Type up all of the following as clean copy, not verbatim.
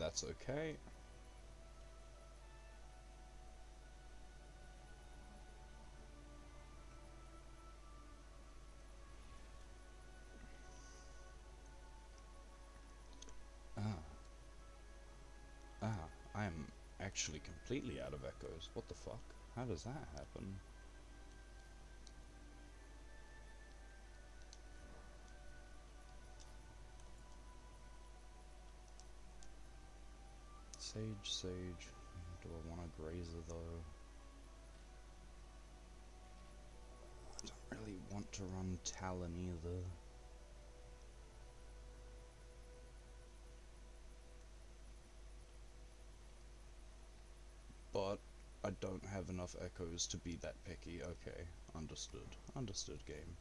That's okay. I am actually completely out of echoes. What the fuck? How does that happen? Sage. Do I want a grazer though? I don't really want to run Talon either. But I don't have enough echoes to be that picky. Okay, understood. Understood, game.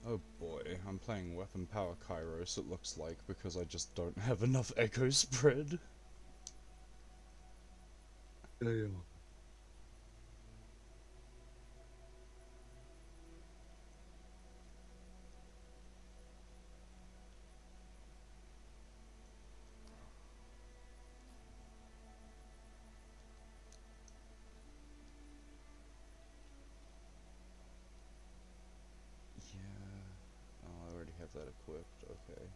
Oh boy, I'm playing Weapon Power Kairos, it looks like, because I just don't have enough echo spread. Damn. Yeah. Oh, I already have that equipped, okay.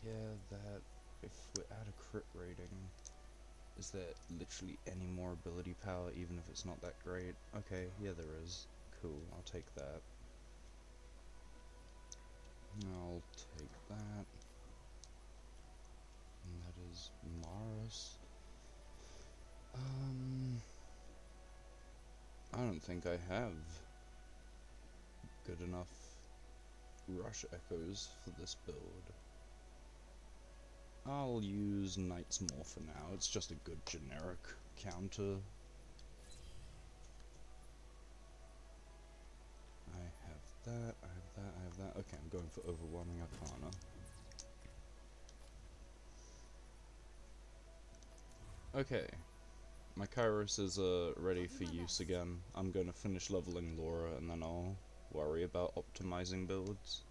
Yeah, that... If we're at a crit rating, is there literally any more ability power, even if it's not that great? Okay, yeah there is. Cool, I'll take that. I'll take that. And that is Maris. I don't think I have good enough rush echoes for this build. I'll use Knight's Maw for now, it's just a good generic counter. I have that, I have that, I have that. Okay, I'm going for Overwhelming Arcana. Okay, my Kairos is ready for use again. I'm going to finish leveling Laura and then I'll worry about optimizing builds.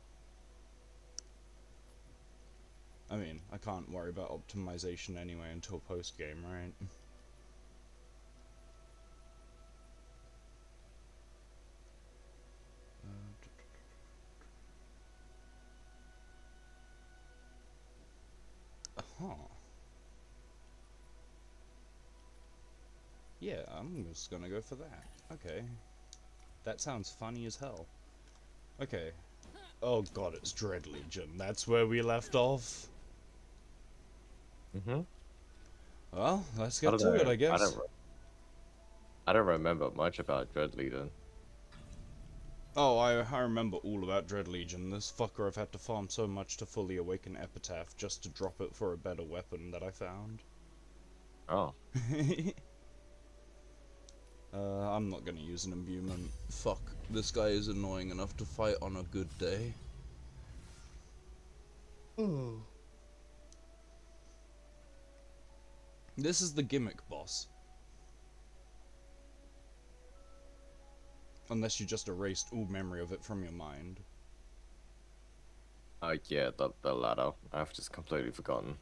I mean, I can't worry about optimization anyway until post-game, right? Huh. Yeah, I'm just gonna go for that. Okay. That sounds funny as hell. Okay. Oh god, it's Dread Legion. That's where we left off. Mm-hmm. Well, let's get to it, I guess. I don't remember much about Dread Legion. Oh, I remember all about Dread Legion. This fucker I've had to farm so much to fully awaken Epitaph just to drop it for a better weapon that I found. Oh. I'm not gonna use an imbuement. Fuck, this guy is annoying enough to fight on a good day. Oh. This is the gimmick boss. Unless you just erased all memory of it from your mind. Yeah, the latter. I've just completely forgotten.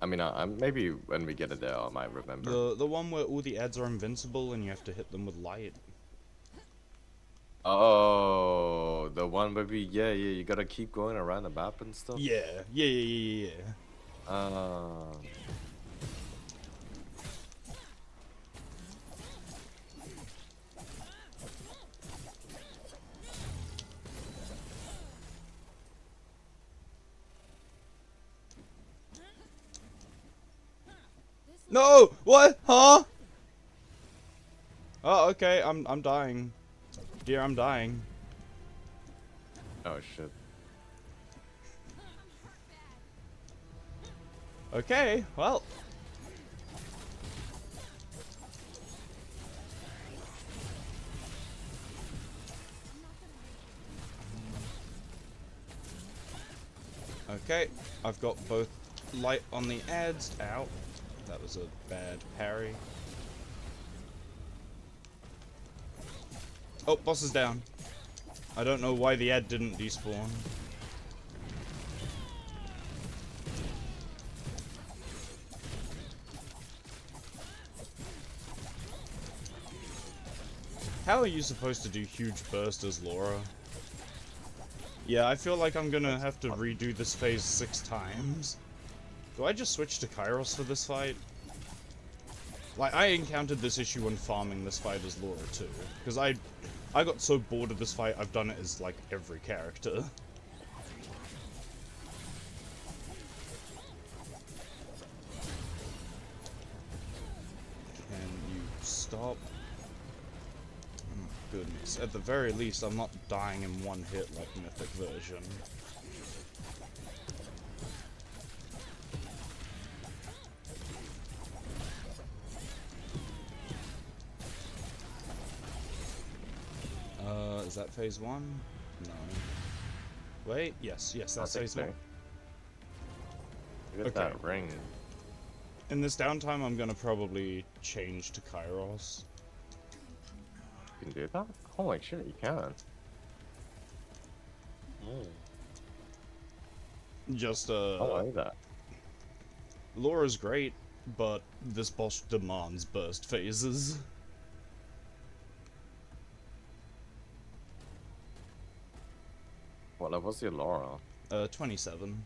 I mean, maybe when we get it there, I might remember. The one where all the ads are invincible and you have to hit them with light. Oh, the one where you gotta keep going around the map and stuff? Yeah. No! What? Huh? Oh, okay, I'm dying. Dear, I'm dying. Oh shit. Okay, well. Okay, I've got both light on the ads. Ow. That was a bad parry. Oh, boss is down. I don't know why the ad didn't despawn. How are you supposed to do huge burst as Laura? Yeah, I feel like I'm gonna have to redo this phase 6 times. Do I just switch to Kairos for this fight? Like, I encountered this issue when farming this fight as Laura too. Because I got so bored of this fight, I've done it as, like, every character. Can you stop? Oh, goodness. At the very least, I'm not dying in one hit like Mythic version. Is that phase 1? No. Wait, yes, that's phase 1. Look at that ring. In this downtime, I'm gonna probably change to Kairos. You can do that? Holy shit, you can. Just, I like that. Laura's great, but this boss demands burst phases. What level's your Laura? 27.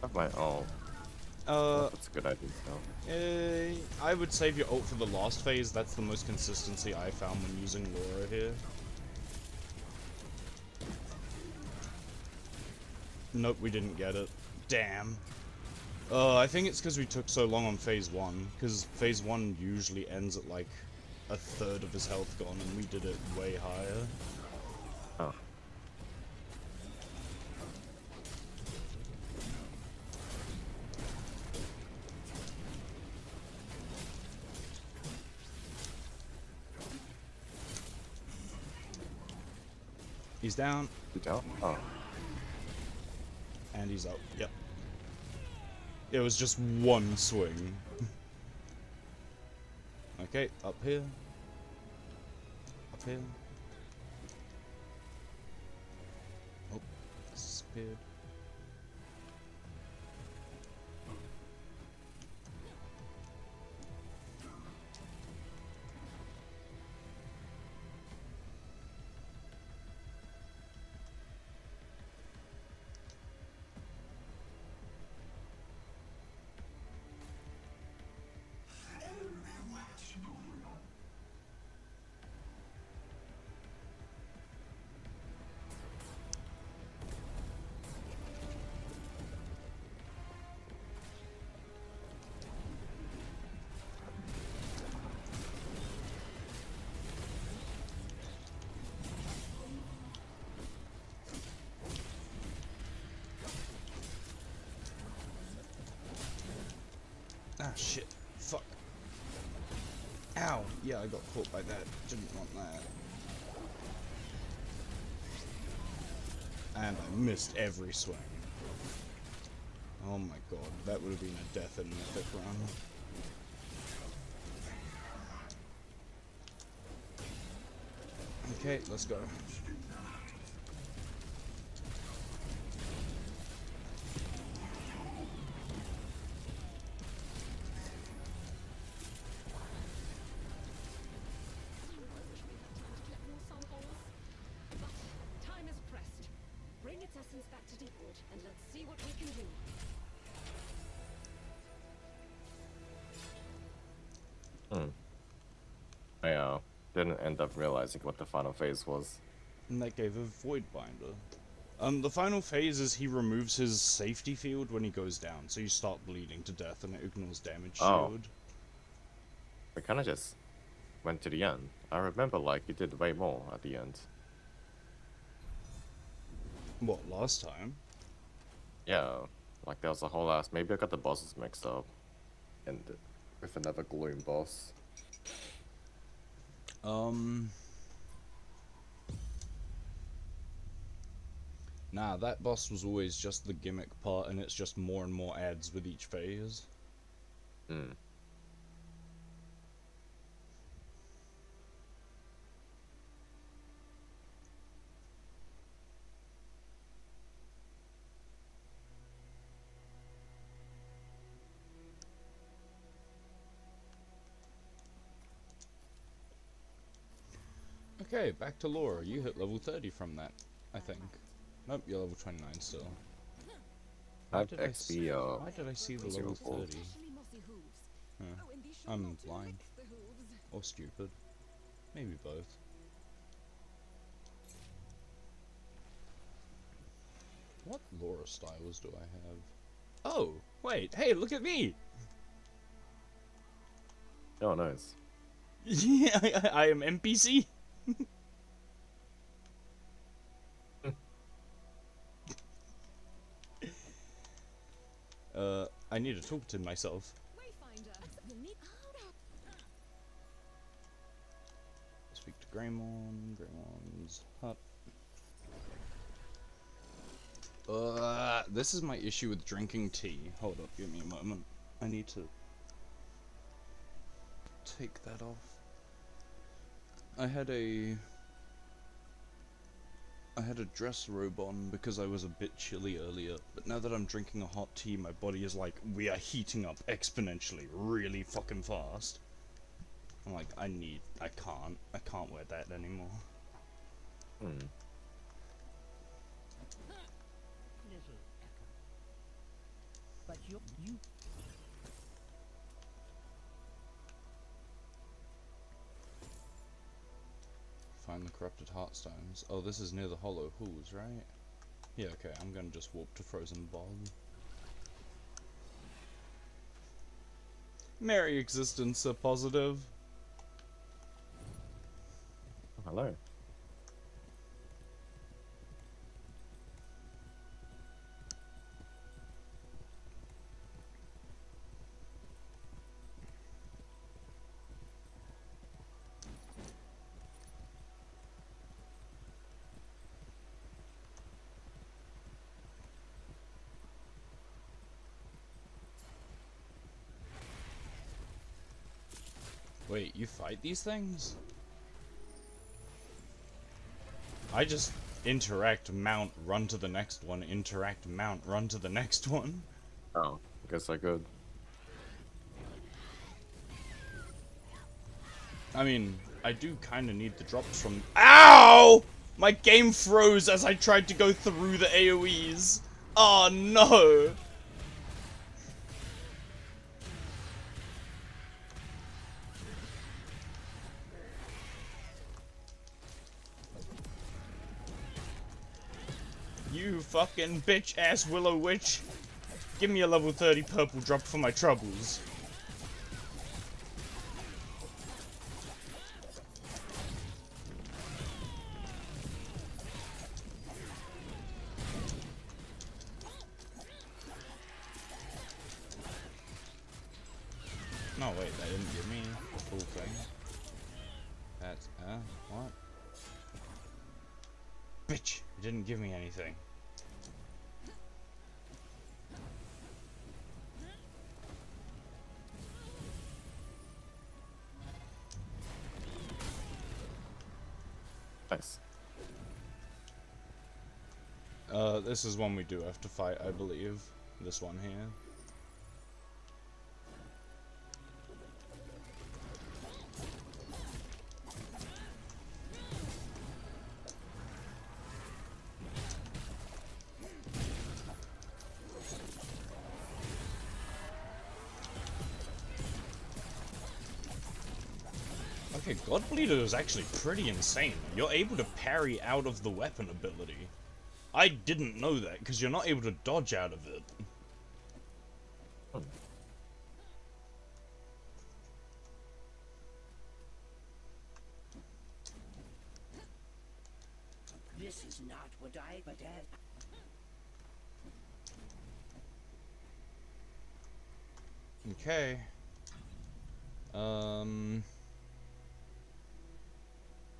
Have my ult. That's a good idea, though. I would save your ult for the last phase. That's the most consistency I found when using Laura here. Nope, we didn't get it. Damn. I think it's because we took so long on phase 1. Because phase 1 usually ends at like a third of his health gone, and we did it way higher. Oh. He's down. He's down? Oh. And he's up. Yep. It was just one swing. Okay, up here. Up here. Oh, disappeared. Ah, shit. Fuck. Ow. Yeah, I got caught by that. Didn't want that. And I missed every swing. Oh my god, that would have been a death in Mythic run. Okay, let's go. I didn't end up realizing what the final phase was. And that gave a Void Binder. The final phase is he removes his safety field when he goes down, so you start bleeding to death and it ignores damage Oh. shield. We kind of just went to the end. I remember, like, you did way more at the end. What, last time? Yeah, like there was a whole ass. Maybe I got the bosses mixed up, and with another gloom boss. Nah, that boss was always just the gimmick part, and it's just more and more ads with each phase. Hmm. Okay, back to Laura. You hit level 30 from that, I think. Nope, you're level 29 still. I have XP. Why did I see the level 30? Huh. I'm blind. Or stupid. Maybe both. What Laura styles do I have? Oh, wait, hey, look at me! Oh, nice. Yeah, I am NPC. I need to talk to myself. Speak to Greymon, Greymon's hut. This is my issue with drinking tea. Hold up, give me a moment. I need to take that off. I had a dress robe on because I was a bit chilly earlier, but now that I'm drinking a hot tea, my body is like, we are heating up exponentially really fucking fast. I'm like, I can't wear that anymore. Hmm. But you Find the corrupted heartstones. Oh, this is near the hollow halls, right? Yeah, okay, I'm gonna just warp to Frozen Bog. Merry existence, Sir Positive. Oh, hello. Wait, you fight these things? I just interact, mount, run to the next one, interact, mount, run to the next one. Oh, I guess I could. I mean, I do kind of need the drops from... OW! My game froze as I tried to go through the AoEs. Oh no! You fucking bitch-ass Willow Witch. Give me a level 30 purple drop for my troubles. No, wait, that didn't give me the full thing. That's, what? Bitch! It didn't give me anything. Nice. This is one we do have to fight, I believe. This one here. Okay, Godbleeder is actually pretty insane. You're able to parry out of the weapon ability. I didn't know that, because you're not able to dodge out of it. This is not what I but Okay.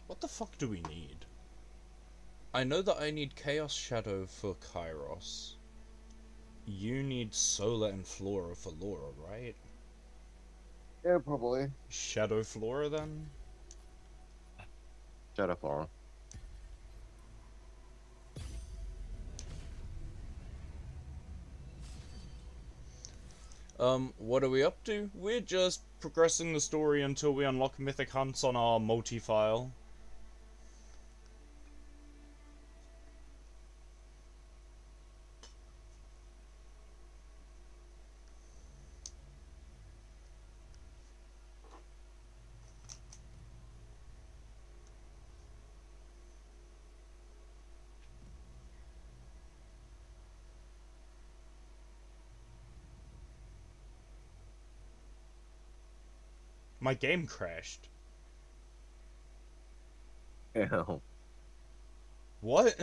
What the fuck do we need? I know that I need Chaos Shadow for Kairos. You need Solar and Flora for Laura, right? Yeah, probably. Shadow Flora then? Shadow Flower. What are we up to? We're just progressing the story until we unlock Mythic Hunts on our multi-file. My game crashed. Yeah. What?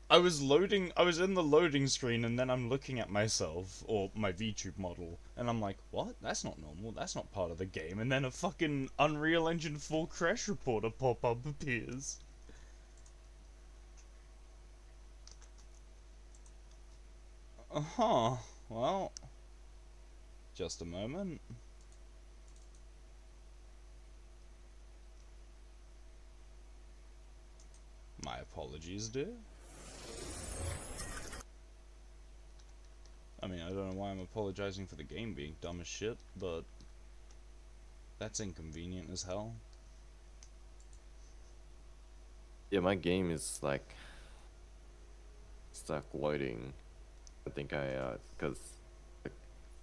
I was in the loading screen and then I'm looking at myself, or my VTube model, and I'm like, what? That's not normal, that's not part of the game, and then a fucking Unreal Engine 4 crash reporter pop-up appears. Uh-huh, well, just a moment. My apologies, dear. I mean, I don't know why I'm apologizing for the game being dumb as shit, but that's inconvenient as hell. Yeah, my game is like stuck loading. I think because the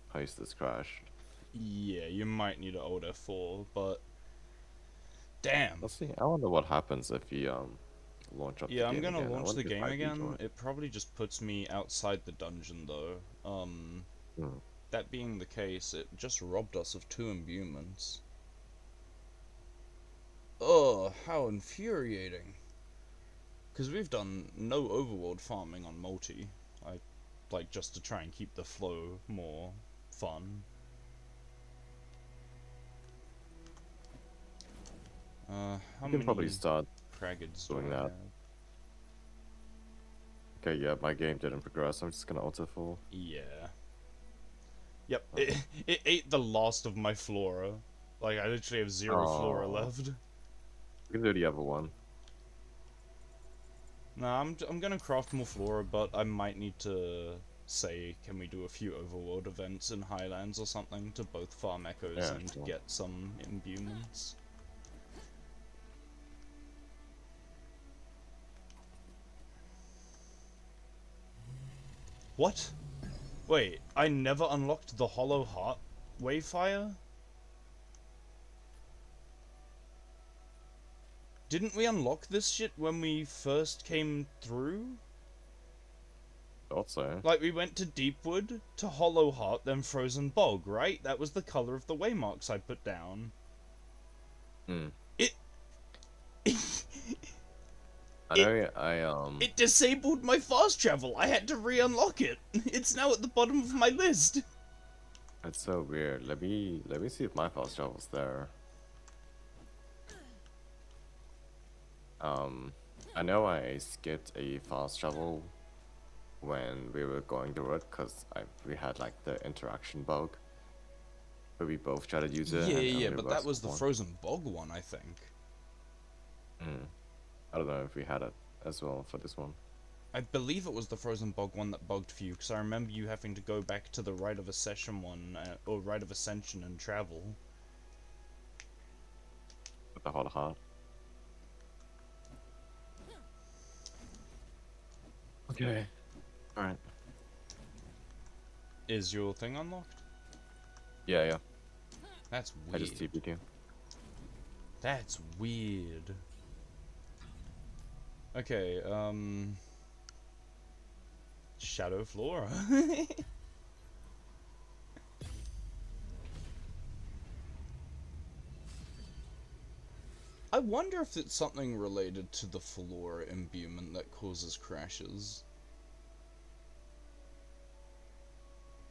host has crashed. Yeah, you might need an old F4, but damn. Let's see. I wonder what happens if you launch up the Yeah, I'm game gonna again. I launch wonder the if game I again. rejoin. It probably just puts me outside the dungeon though. Hmm. That being the case, it just robbed us of 2 imbuements. Oh, how infuriating. Because we've done no overworld farming on multi. Like, just to try and keep the flow more fun. How You many can probably start Praggeds do doing I that. have? Okay, yeah, my game didn't progress. I'm just gonna auto-full. Yeah. Yep, it ate the last of my flora. Like, I literally have 0 flora Oh, left. we can do the other one. Nah, I'm gonna craft more flora, but I might need to say, can we do a few overworld events in Highlands or something to both farm echoes Yeah, and sure. get some imbuements? What? Wait, I never unlocked the Hollow Heart Wayfire? Didn't we unlock this shit when we first came through? Thought so. Like, we went to Deepwood, to Hollow Heart, then Frozen Bog, right? That was the color of the waymarks I put down. Hmm. It... I know. It disabled my fast travel. I had to re-unlock it. It's now at the bottom of my list. It's so weird. Let me see if my fast travel's there. I know I skipped a fast travel when we were going through it because we had like the interaction bug, where we both tried to use it. Yeah, and yeah, only but works that was the one. Frozen Bog one, I think. I don't know if we had it as well for this one. I believe it was the Frozen Bog one that bugged for you, because I remember you having to go back to the Rite of Ascension one, or Rite of Ascension and travel. With the hot heart. Okay. Alright. Is your thing unlocked? Yeah, yeah. That's I just weird. TP'd you. That's weird. Okay, Shadow Flora. I wonder if it's something related to the Flora imbuement that causes crashes.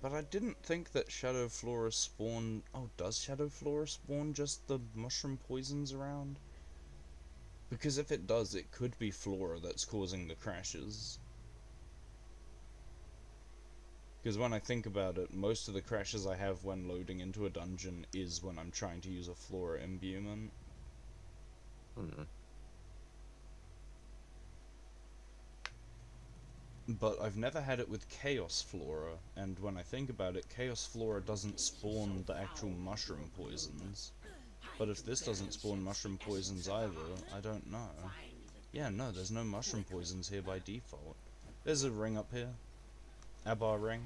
But I didn't think that Shadow Flora spawned... Oh, does Shadow Flora spawn just the mushroom poisons around? Because if it does, it could be Flora that's causing the crashes. Because when I think about it, most of the crashes I have when loading into a dungeon is when I'm trying to use a Flora imbuement. But I've never had it with Chaos Flora, and when I think about it, Chaos Flora doesn't spawn the actual mushroom poisons. But if this doesn't spawn mushroom poisons either, I don't know. Yeah, no, there's no mushroom poisons here by default. There's a ring up here. Abar ring.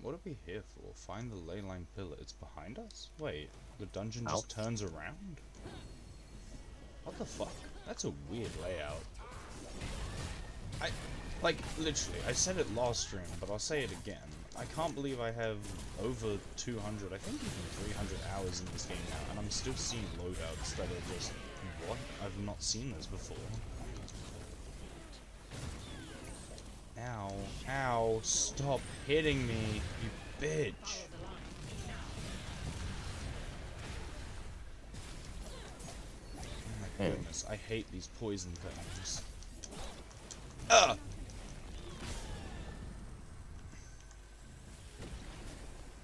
What are we here for? Find the ley line pillar. It's behind us? Wait, the dungeon just turns around? What the fuck? That's a weird layout. Like, literally, I said it last stream, but I'll say it again. I can't believe I have over 200, I think even 300 hours in this game now, and I'm still seeing loadouts that are just, what? I've not seen this before. Ow, ow, stop hitting me, you bitch. Oh my goodness, I hate these poison things. Ugh!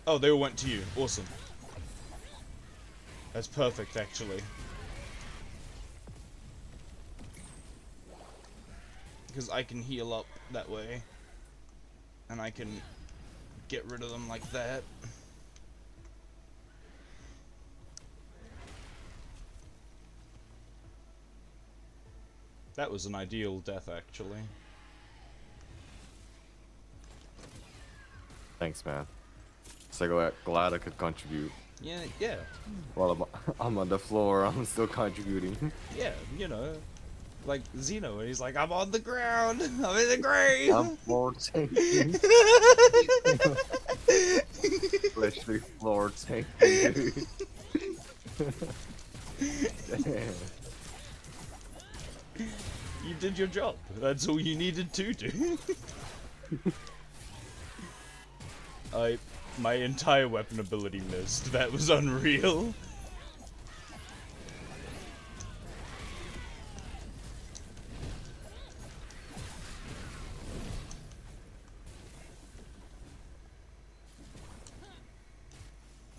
Oh, they all went to you. Awesome. That's perfect, actually. Because I can heal up that way. And I can get rid of them like that. That was an ideal death, actually. Thanks, man. So glad I could contribute. Yeah, yeah. While I'm on the floor, I'm still contributing. Yeah, you know. Like Zeno, he's like, I'm on the ground! I'm in the grave! I'm floor tanking. Literally floor tanking, dude. Damn. You did your job. That's all you needed to do. My entire weapon ability missed. That was unreal.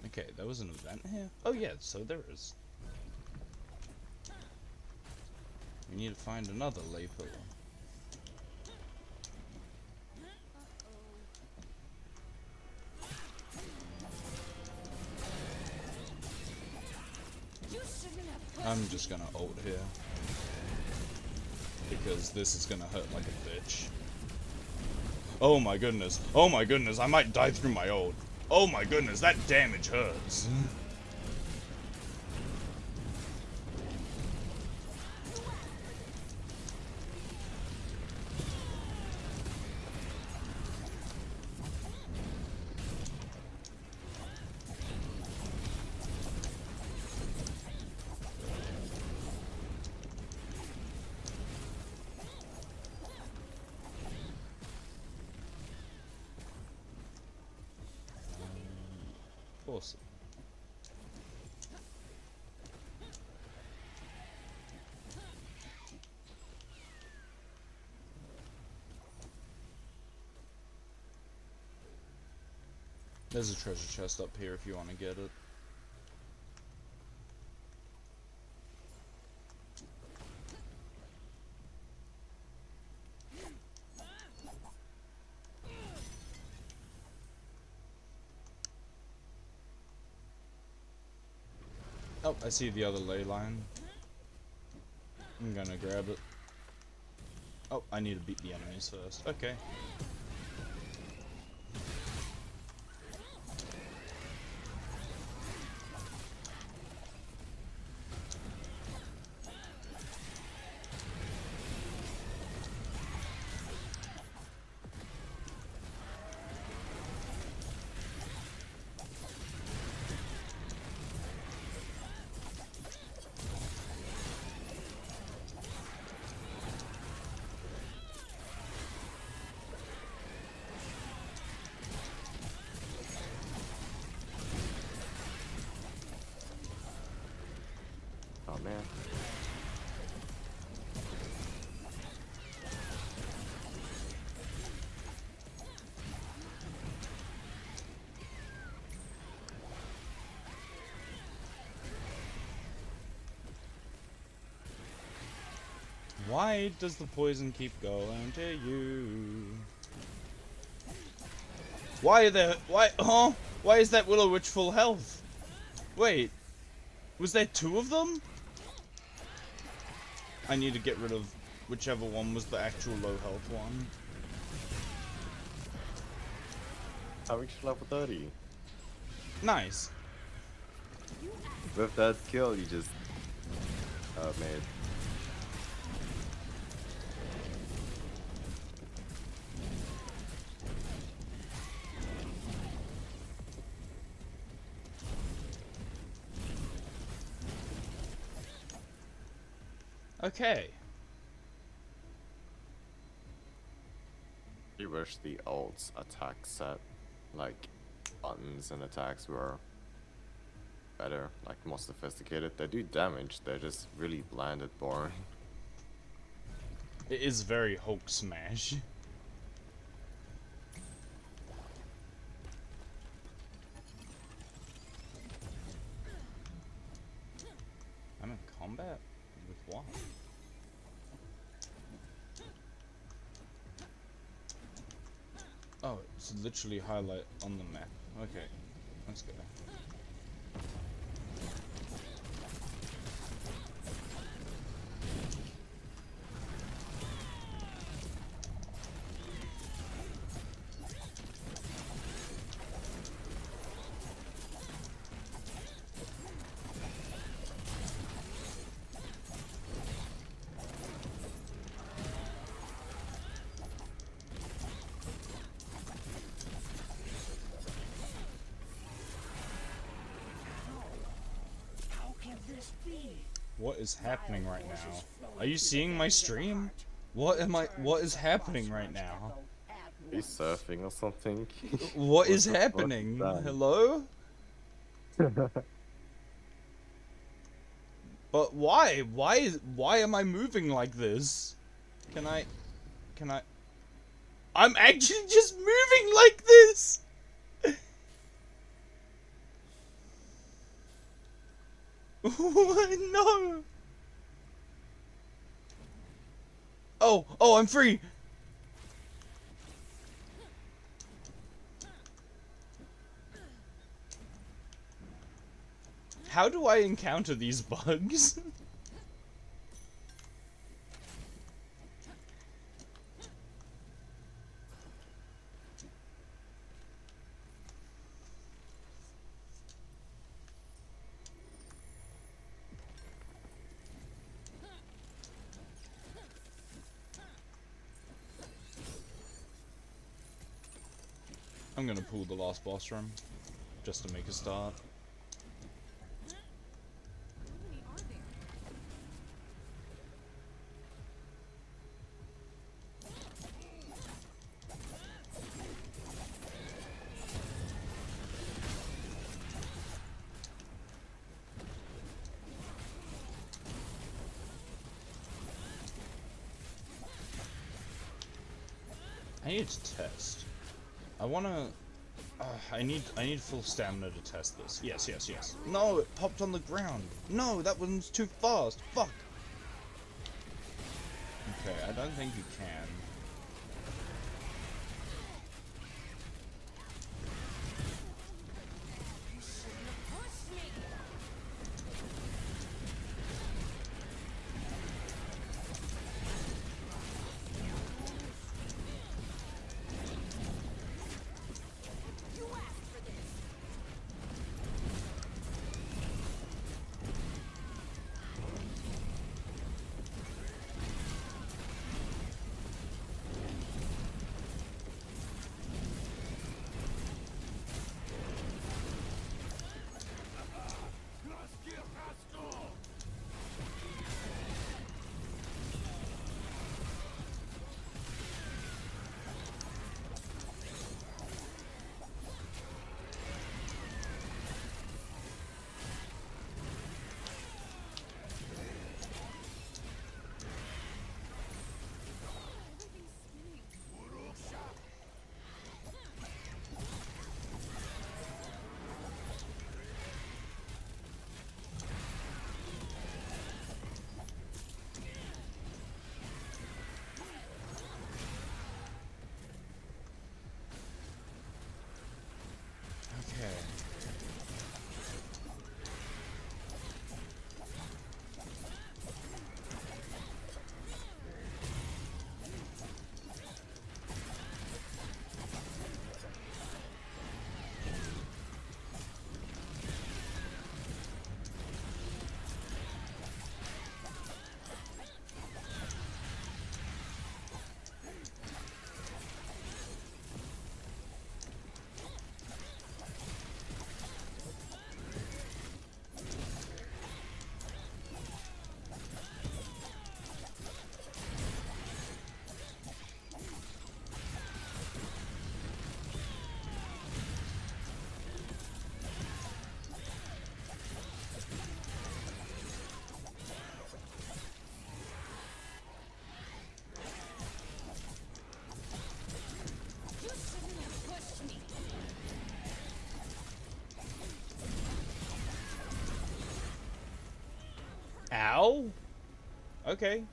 Okay, there was an event here? Oh yeah, so there is. We need to find another lay pillar. I'm just gonna ult here. Because this is gonna hurt like a bitch. Oh my goodness. Oh my goodness, I might die through my ult. Oh my goodness, that damage hurts. Awesome. There's a treasure chest up here if you want to get it. Oh, I see the other ley line. I'm gonna grab it. Oh, I need to beat the enemies first. Okay. Oh man. Why does the poison keep going to you? Why are there? Why? Huh? Why is that Willow Witch full health? Wait, was there two of them? I need to get rid of whichever one was the actual low health one. I reached level 30. Nice. With that skill you just made. Okay. I wish the old attack set, like buttons and attacks were better, like more sophisticated. They do damage, they're just really bland and boring. It is very Hulk smash. I'm in combat? With what? Oh, it's literally highlight on the map. Okay, let's go. How can this be? What is happening right now? Are you seeing my stream? What is happening right now? Are you surfing or something? What is the fuck happening? is that? Hello? But why? Why am I moving like this? Can I I'm actually just moving like this! No! Oh, I'm free! How do I encounter these bugs? I'm gonna pull the last boss room, just to make a start. I need to test. I wanna... I need full stamina to test this. Yes. No, it popped on the ground. No, that one's too fast. Fuck. Okay, I don't think you can. Oh! Okay.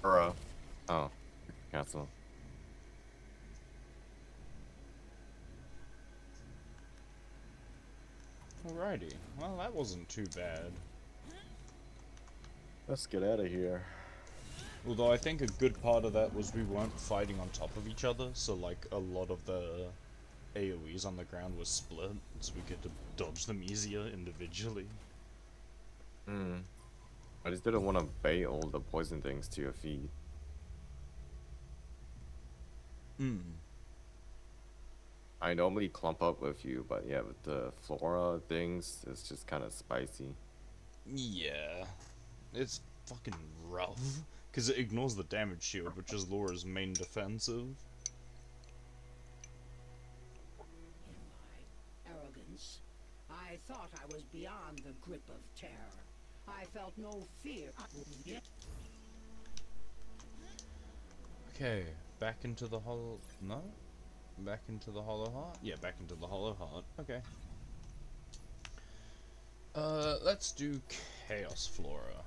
Bruh. Oh, cancel. Alrighty. Well, that wasn't too bad. Let's get out of here. Although I think a good part of that was we weren't fighting on top of each other, so like a lot of the AoEs on the ground were split, so we could dodge them easier individually. Hmm. I just didn't want to bait all the poison things to your feet. Hmm. I normally clump up with you, but yeah, with the flora things, it's just kind of spicy. Yeah. It's fucking rough. Because it ignores the damage shield, which is Laura's main defensive. In my arrogance, I thought I was beyond the grip of terror. I felt no fear. Okay, back into the hollow... No? Back into the hollow heart? Yeah, back into the hollow heart. Okay. Let's do Chaos Flora.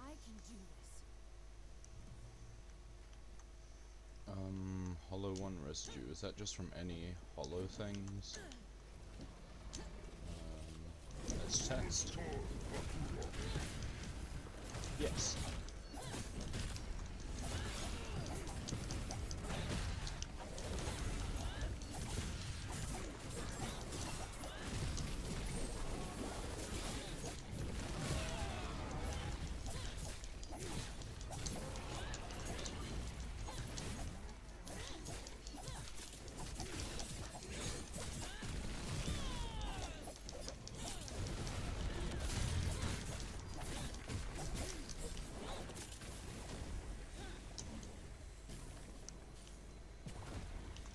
I can do this. Hollow 1 residue. Is that just from any hollow things? Let's test. Yes.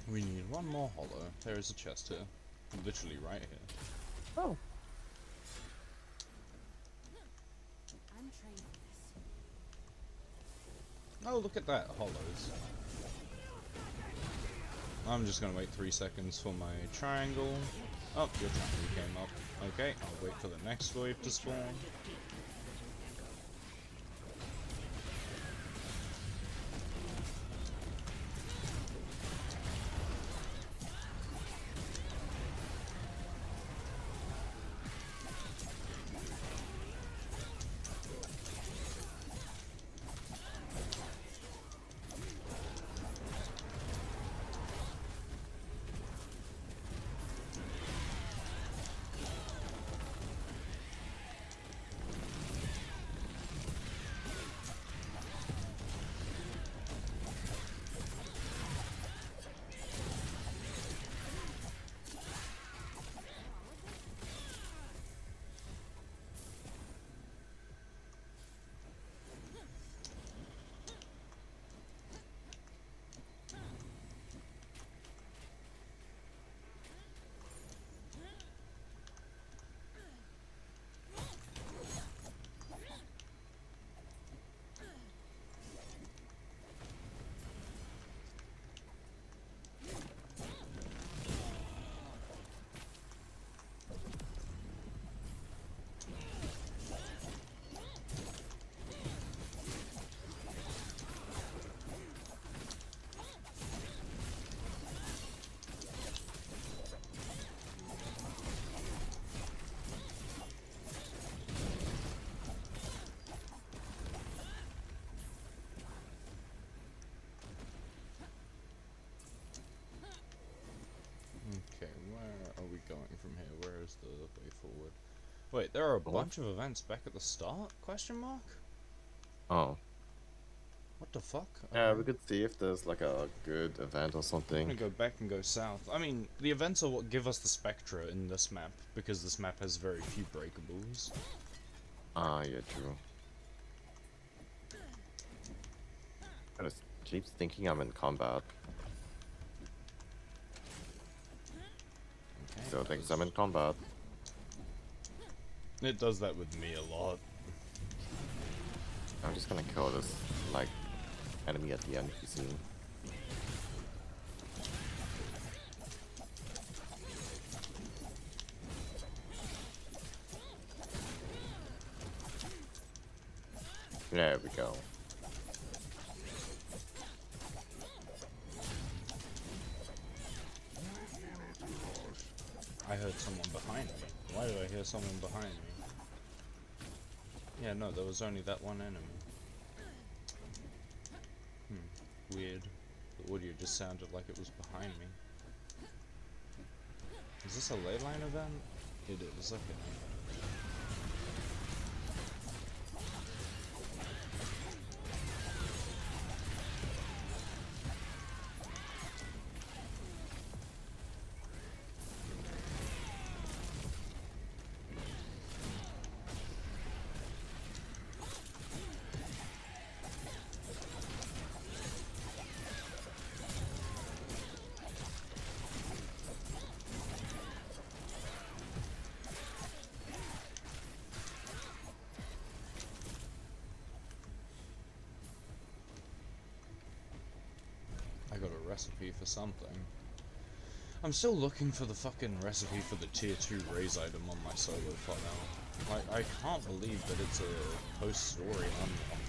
We need one more hollow. There is a chest here. Literally right here. Oh. I'm trained for this. Oh, look at that, hollows. I'm just gonna wait 3 seconds for my triangle. Oh, your triangle came up. Okay, I'll wait for the next wave to spawn. Wait, there are a What? bunch of events back at the start? Question mark? Oh. What the fuck? Yeah, Okay. we could see if there's like a good event or I'm something. gonna go back and go south. I mean, the events are what give us the spectra in this map, because this map has very few breakables. Ah, yeah, true. I just keep thinking I'm in combat. Okay, So that thinks was- I'm in combat. It does that with me a lot. I'm just gonna kill this, like, enemy at the NPC. There we go. I heard someone behind me. Why did I hear someone behind me? Yeah, no, there was only that one enemy. Weird. The audio just sounded like it was behind me. Is this a ley line event? It is, okay. I got a recipe for something. I'm still looking for the fucking recipe for the tier 2 raise item on my solo fodder. Like, I can't believe that it's a post-story unlock.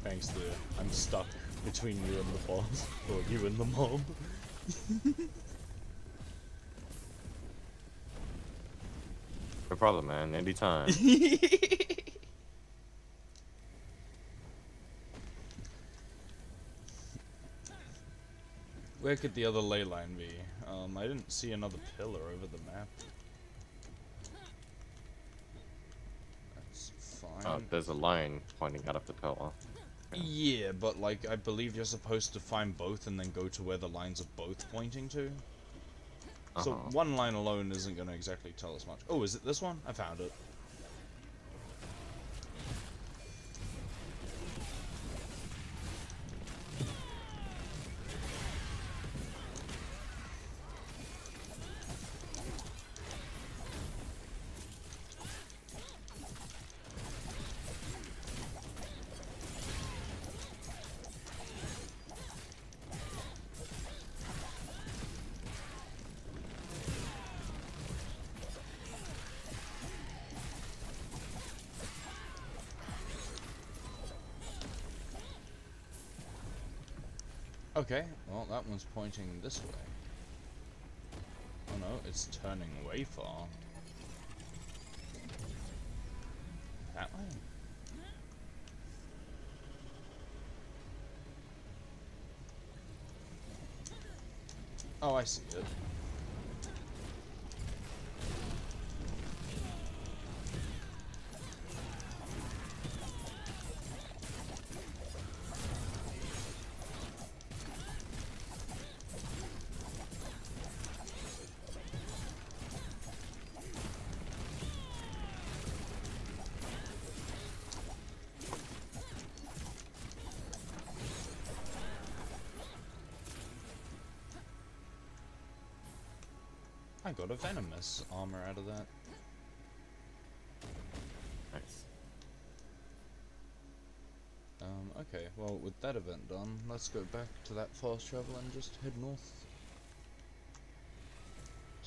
Thanks to I'm stuck between you and the boss, or you and the mob. No problem, man. Anytime. Where could the other ley line be? I didn't see another pillar over the map. That's fine. There's a line pointing out of the pillar. Yeah, but like, I believe you're supposed to find both and then go to where the lines are both pointing to. So one line alone isn't going to exactly tell us much. Oh, is it this one? I found it. Okay, well that one's pointing this way. Oh no, it's turning way far. That way? Oh, I see it. I got a venomous armor out of that. Nice. Okay, well with that event done, let's go back to that fast travel and just head north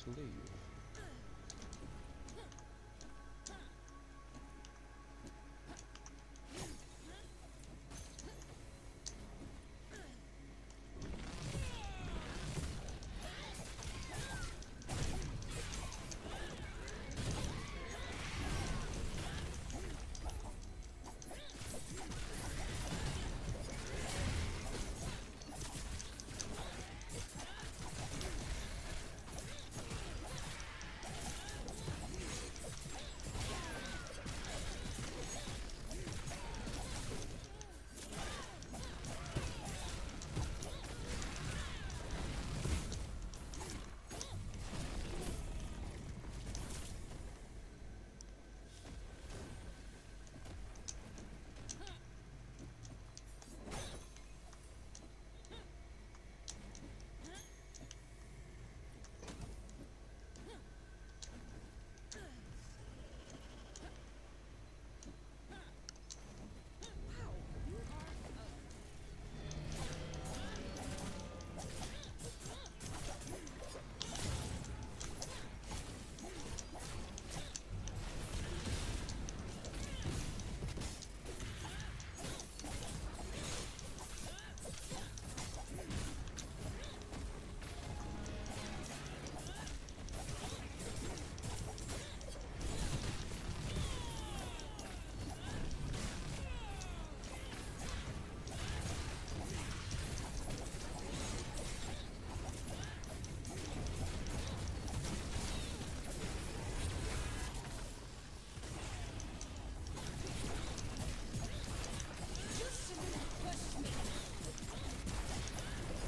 to leave.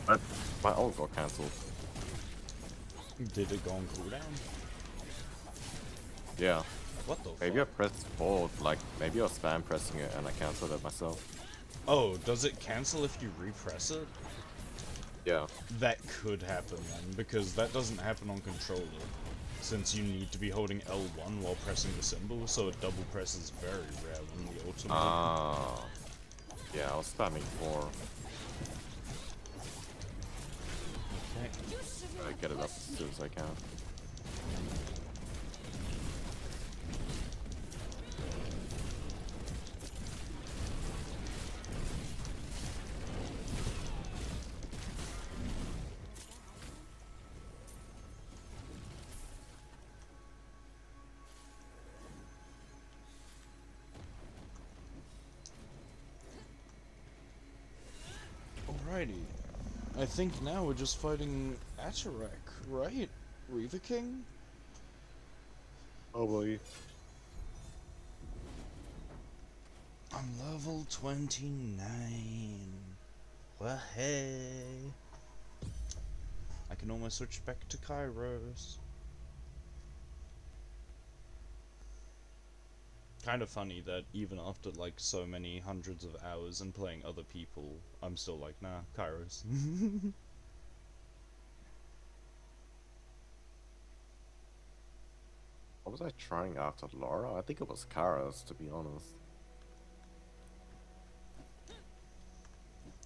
But my ult got cancelled. Did it go on cooldown? Yeah. What the Maybe I fuck? pressed hold, like, maybe I was spam pressing it and I cancelled it myself. Oh, does it cancel if you repress it? Yeah. That could happen then, because that doesn't happen on controller. Since you need to be holding L1 while pressing the symbol, so a double press is very rare when the ultimate. Ah. Yeah, I was spamming 4. Okay. I get it up as soon as I can. Alrighty. I think now we're just fighting Atarak, right? Reaver King? Oh boy. I'm level 29. Well, hey. I can almost switch back to Kairos. Kind of funny that even after like so many hundreds of hours and playing other people, I'm still like, nah, Kairos. What was I trying after Laura? I think it was Kara's, to be honest.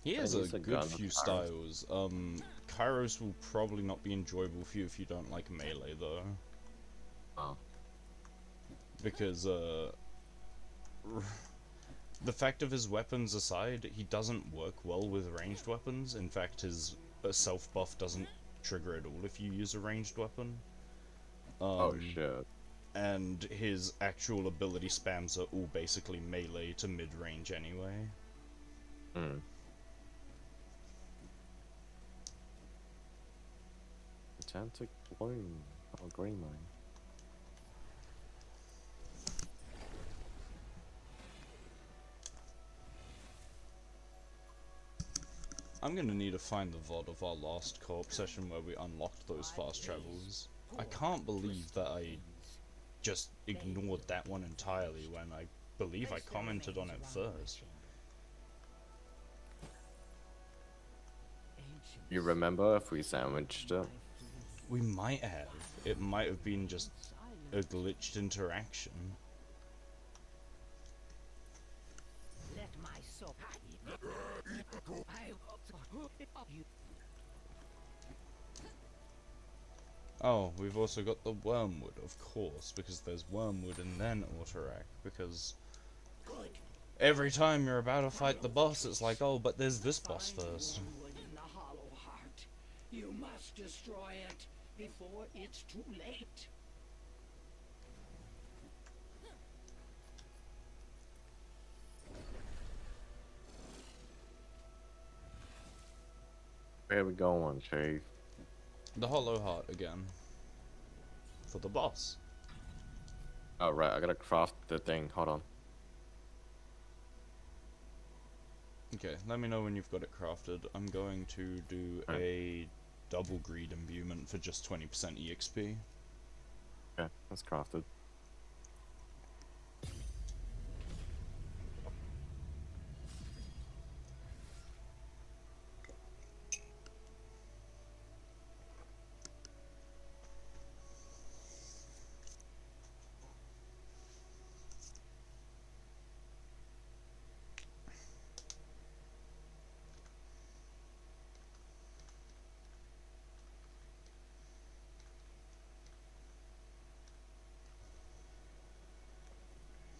He has And a he's a good gun few with Kairos. styles. Kairos will probably not be enjoyable for you if you don't like melee though. Oh. Because, the fact of his weapons aside, he doesn't work well with ranged weapons. In fact, his self-buff doesn't trigger at all if you use a ranged weapon. Oh shit. And his actual ability spams are all basically melee to mid-range anyway. Hmm. Gigantic bloom. Oh, green mine. I'm gonna need to find the VOD of our last co-op session where we unlocked those fast travels. I can't believe that I just ignored that one entirely when I believe I commented on it first. You remember if we sandwiched it? We might have. It might have been just a glitched interaction. Let my soul. Oh, we've also got the Wormwood, of course, because there's Wormwood and then Autorac, because every time you're about to fight the boss, it's like, oh, but there's this boss first. Wormwood in the hollow heart. You must destroy it before it's too late. Where we going, Chief? The Hollow Heart again. For the boss. Oh right, I gotta craft the thing. Hold on. Okay, let me know when you've got it crafted. I'm going to do a double greed imbuement for just 20% EXP. Okay, that's crafted.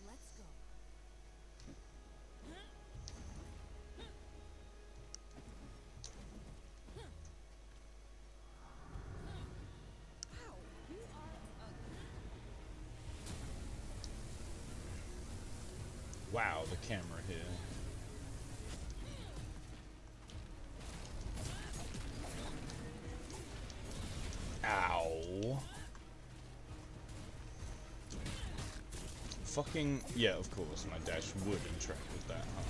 Let's go. Wow, you are ugly. Wow, the camera here. Ow. Fucking, yeah, of course, my dash would interact with that, huh?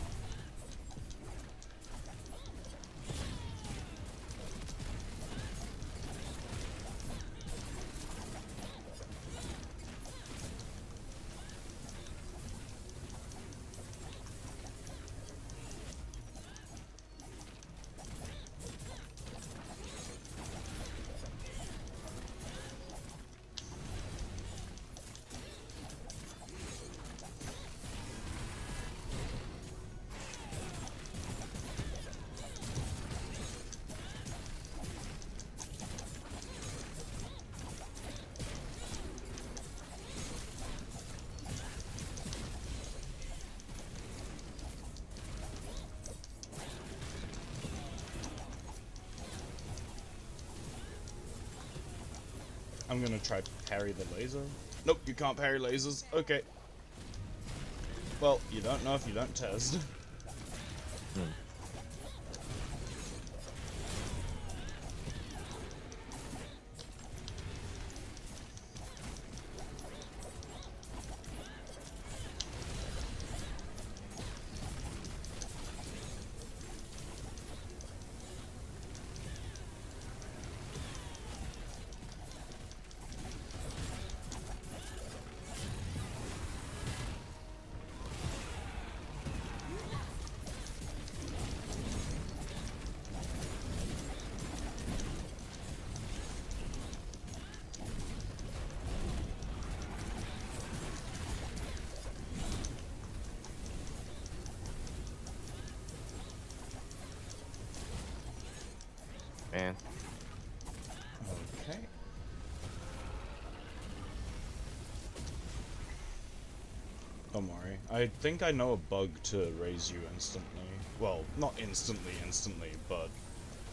I'm gonna try to parry the laser. Nope, you can't parry lasers. Okay. Well, you don't know if you don't test. Man. Okay. Don't worry. I think I know a bug to raise you instantly. Well, not instantly, but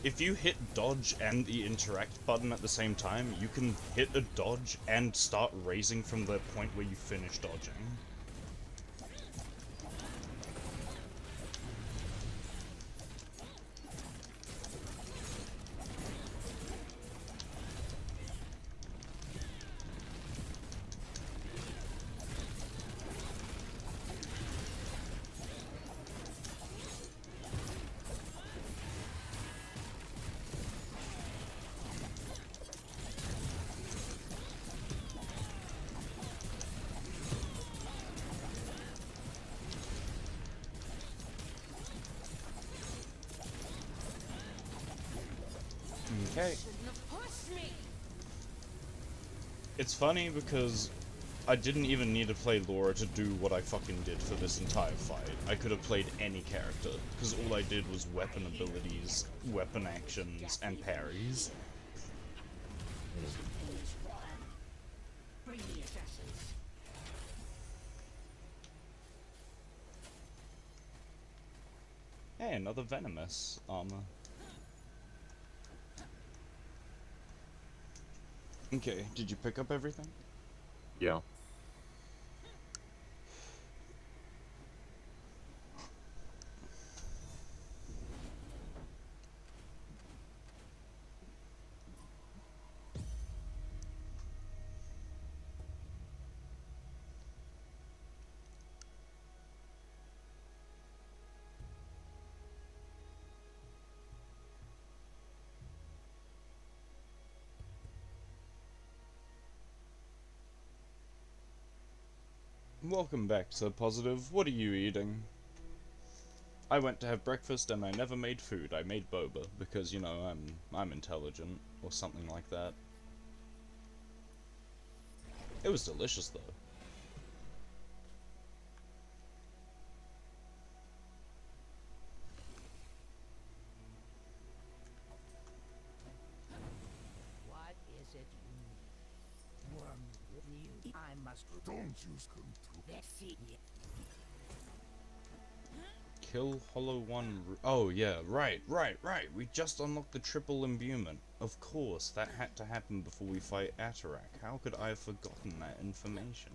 if you hit dodge and the interact button at the same time, you can hit a dodge and start raising from the point where you finish dodging. Okay. Shouldn't have pushed me. It's funny because I didn't even need to play Laura to do what I fucking did for this entire fight. I could have played any character, because all I did was weapon abilities, weapon actions, and parries. Bring the assassins. Hey, another venomous armor. Okay, did you pick up everything? Yeah. Welcome back to Positive. What are you eating? I went to have breakfast and I never made food. I made boba because, you know, I'm intelligent or something like that. It was delicious though. What is it you need? Worm with you. I must. Don't use control. Let's see. Kill Hollow One. Oh yeah, right. We just unlocked the triple imbuement. Of course, that had to happen before we fight Atarak. How could I have forgotten that information?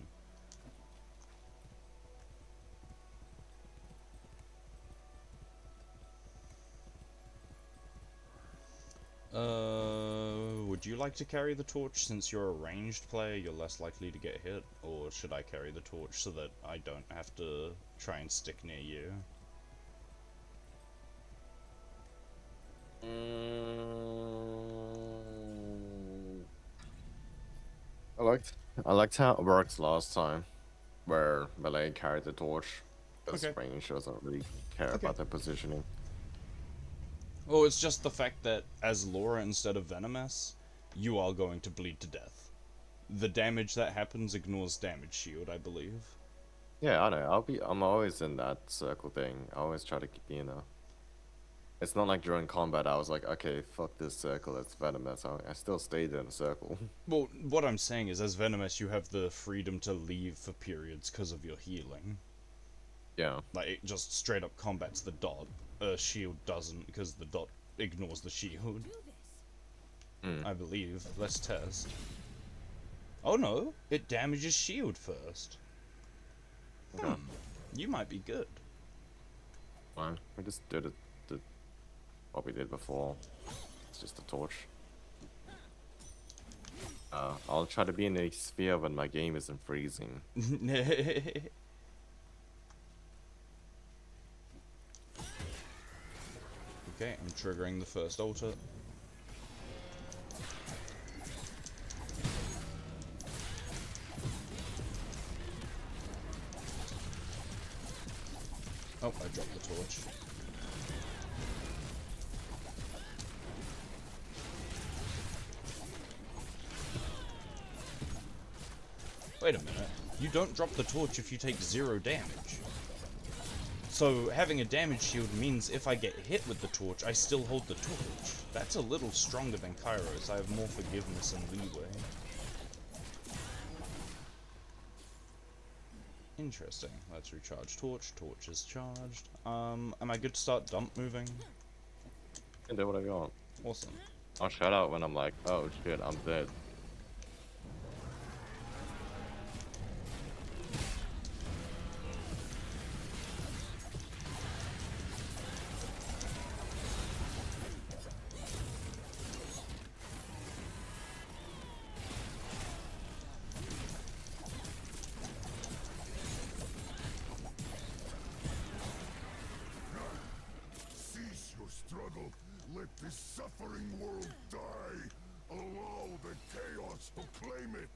Would you like to carry the torch? Since you're a ranged player, you're less likely to get hit. Or should I carry the torch so that I don't have to try and stick near you? I liked how it worked last time, where melee carried the torch. Because Okay. range doesn't really care Okay. about their positioning. Well, it's just the fact that as Laura instead of Venomous, you are going to bleed to death. The damage that happens ignores damage shield, I believe. Yeah, I know. I'm always in that circle thing. I always try to keep, you know. It's not like during combat I was like, okay, fuck this circle, it's venomous. I still stayed in a circle. Well, what I'm saying is, as Venomous, you have the freedom to leave for periods because of your healing. Yeah. Like, it just straight up combats the dot. Shield doesn't, because the dot ignores the shield. Do this. I believe. Let's test. Oh no, it damages shield first. Okay. You might be good. Fine. We just did what we did before. It's just a torch. I'll try to be in a sphere when my game isn't freezing. Okay, I'm triggering the first altar. Oh, I dropped the torch. Wait a minute. You don't drop the torch if you take 0 damage. So having a damage shield means if I get hit with the torch, I still hold the torch. That's a little stronger than Kairos. I have more forgiveness and leeway. Interesting. Let's recharge torch. Torch is charged. Am I good to start dump moving? You can do whatever you want. Awesome. I'll shout out when I'm like, oh shit, I'm dead. Cease your struggle. Let this suffering world die. Allow the chaos to claim it.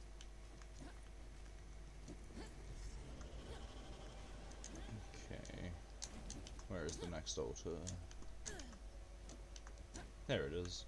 Okay. Where is the next altar? There it is.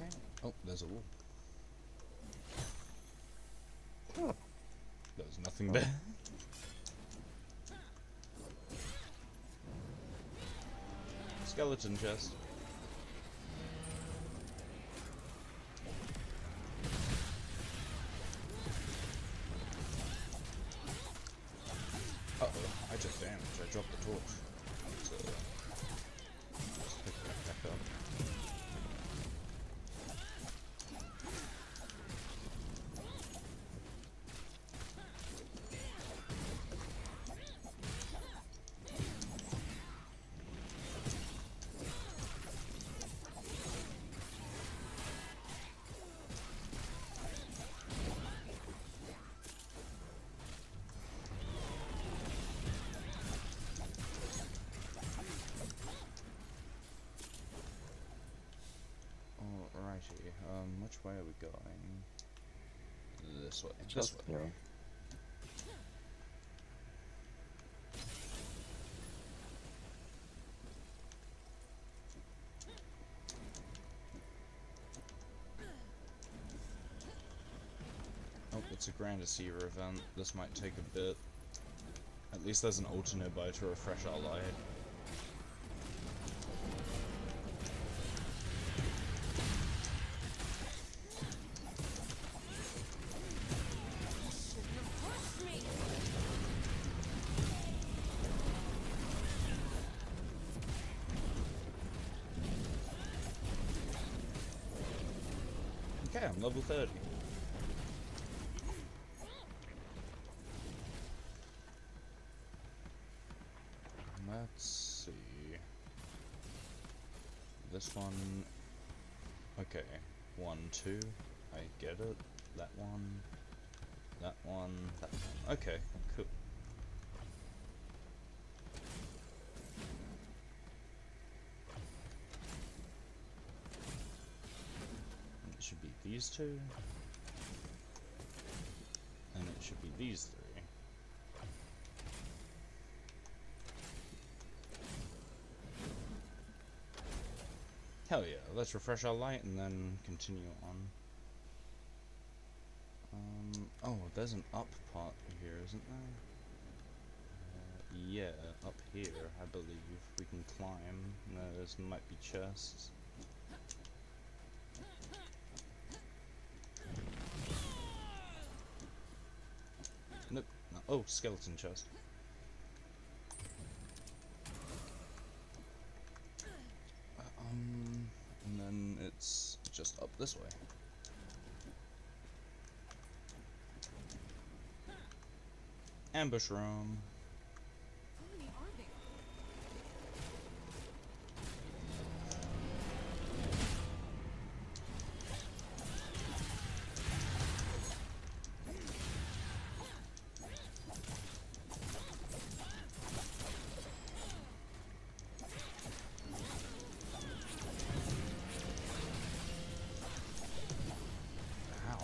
Okay. Oh, there's a wall. There's nothing there. Skeleton chest. Uh-oh, I took damage. I dropped the torch. So, just pick that back up. Alrighty, which way are we going? This way. Just, this way. you know. Oh, it's a Grand Deceiver event. This might take a bit. At least there's an altar nearby to refresh our light. Okay, I'm level 30. Let's see. This one. Okay. 1, 2. I get it. That one. That one. That one. Okay, cool. It should be these two. And it should be these three. Hell yeah, let's refresh our light and then continue on. Oh, there's an up part here, isn't there? Yeah, up here, I believe. We can climb. No, there's might be chests. Nope. No. Oh, skeleton chest. And then it's just up this way. Ambush room. How many are there? Ow.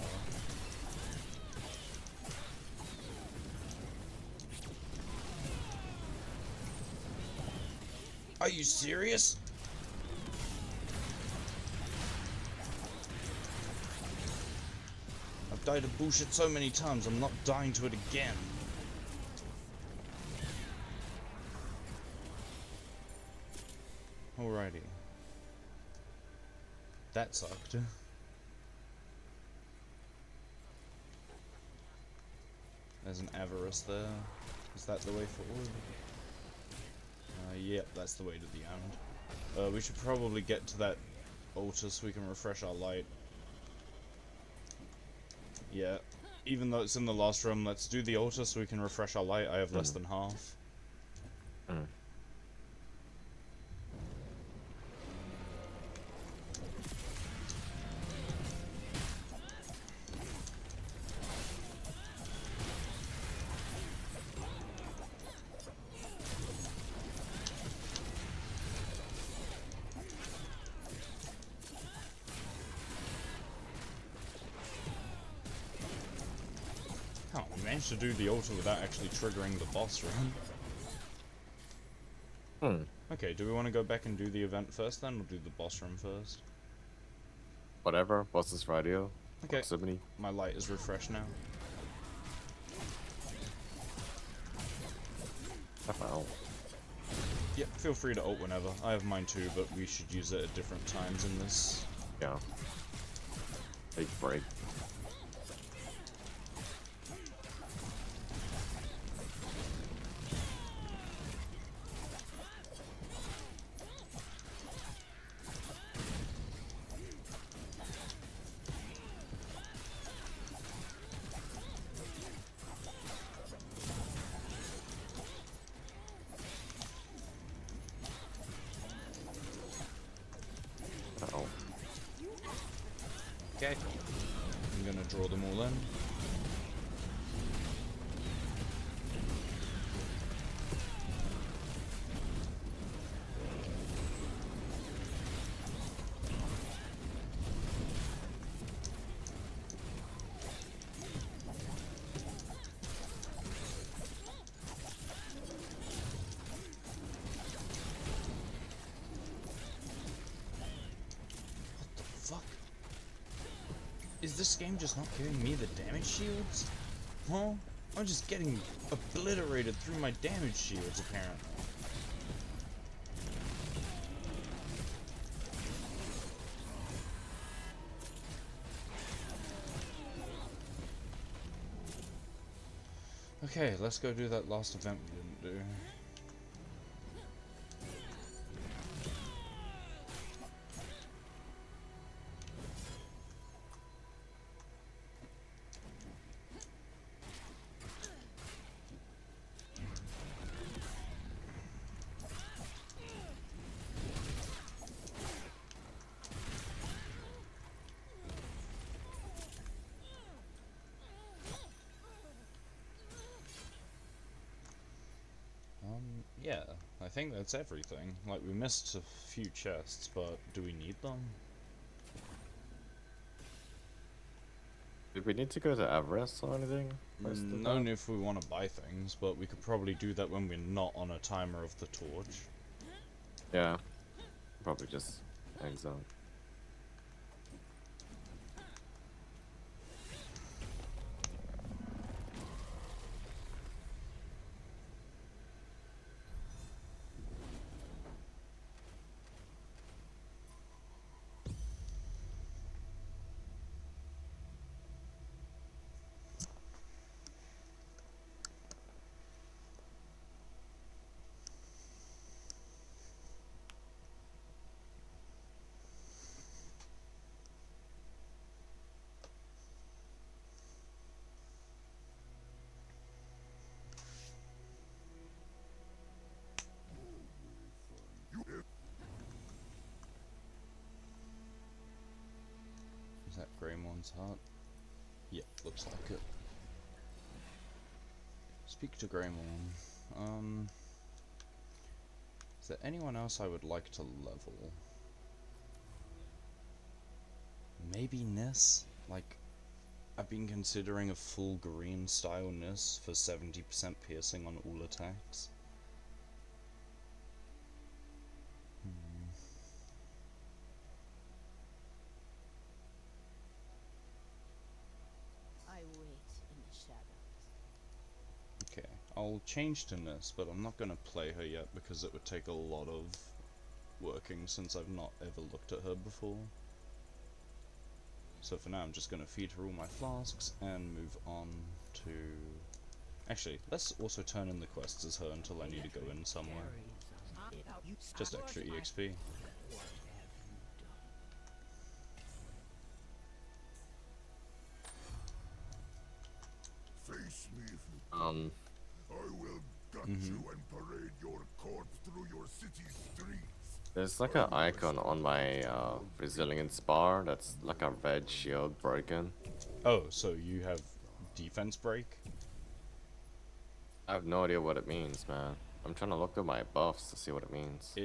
Are you serious? I've died of bullshit so many times, I'm not dying to it again. Alrighty. That sucked. There's an avarice there. Is that the way forward? Yep, that's the way to the end. We should probably get to that altar so we can refresh our light. Yeah, even though it's in the last room, let's do the altar so we can refresh our light. I have less than half. Oh, we managed to do the altar without actually triggering the boss room. Okay, do we want to go back and do the event first then, or do the boss room first? Whatever. Boss's radio. Okay, Proximity. my light is refreshed now. Wow. Yep, feel free to ult whenever. I have mine too, but we should use it at different times in this. Yeah. Take a break. Uh-oh. Okay. I'm gonna draw them all in. Fuck. Is this game just not giving me the damage shields? Huh? I'm just getting obliterated through my damage shields, apparently. Okay, let's go do that last event we didn't do. Yeah, I think that's everything. Like, we missed a few chests, but do we need them? Did we need to go to Everest or anything? Only if we want to buy things, but we could probably do that when we're not on a timer of the torch. Yeah. Probably just exile. Is that Greymorn's heart? Yep, looks like it. Speak to Greymorn. Is there anyone else I would like to level? Maybe Nis? Like, I've been considering a full green style Nis for 70% piercing on all attacks. I wait in the shadows. Okay, I'll change to Nis, but I'm not gonna play her yet because it would take a lot of working since I've not ever looked at her before. So for now I'm just gonna feed her all my flasks and move on to... Actually, let's also turn in the quests as her until I need to go in somewhere. Just extra EXP. Face me if you Um, I will gut you and parade your corpse through your city streets. there's like an icon on my resilience bar that's like a red shield broken. Oh, so you have defense break? I have no idea what it means, man. I'm trying to look at my buffs to see what it means.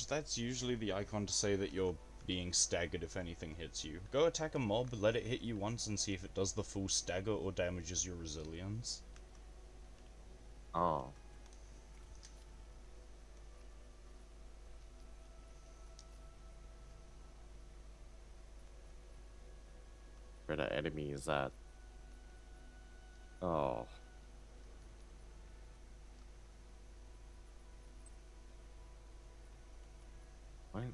That's usually the icon to say that you're being staggered if anything hits you. Go attack a mob, let it hit you once and see if it does the full stagger or damages your resilience. Oh. Where the enemy is at. Oh. What?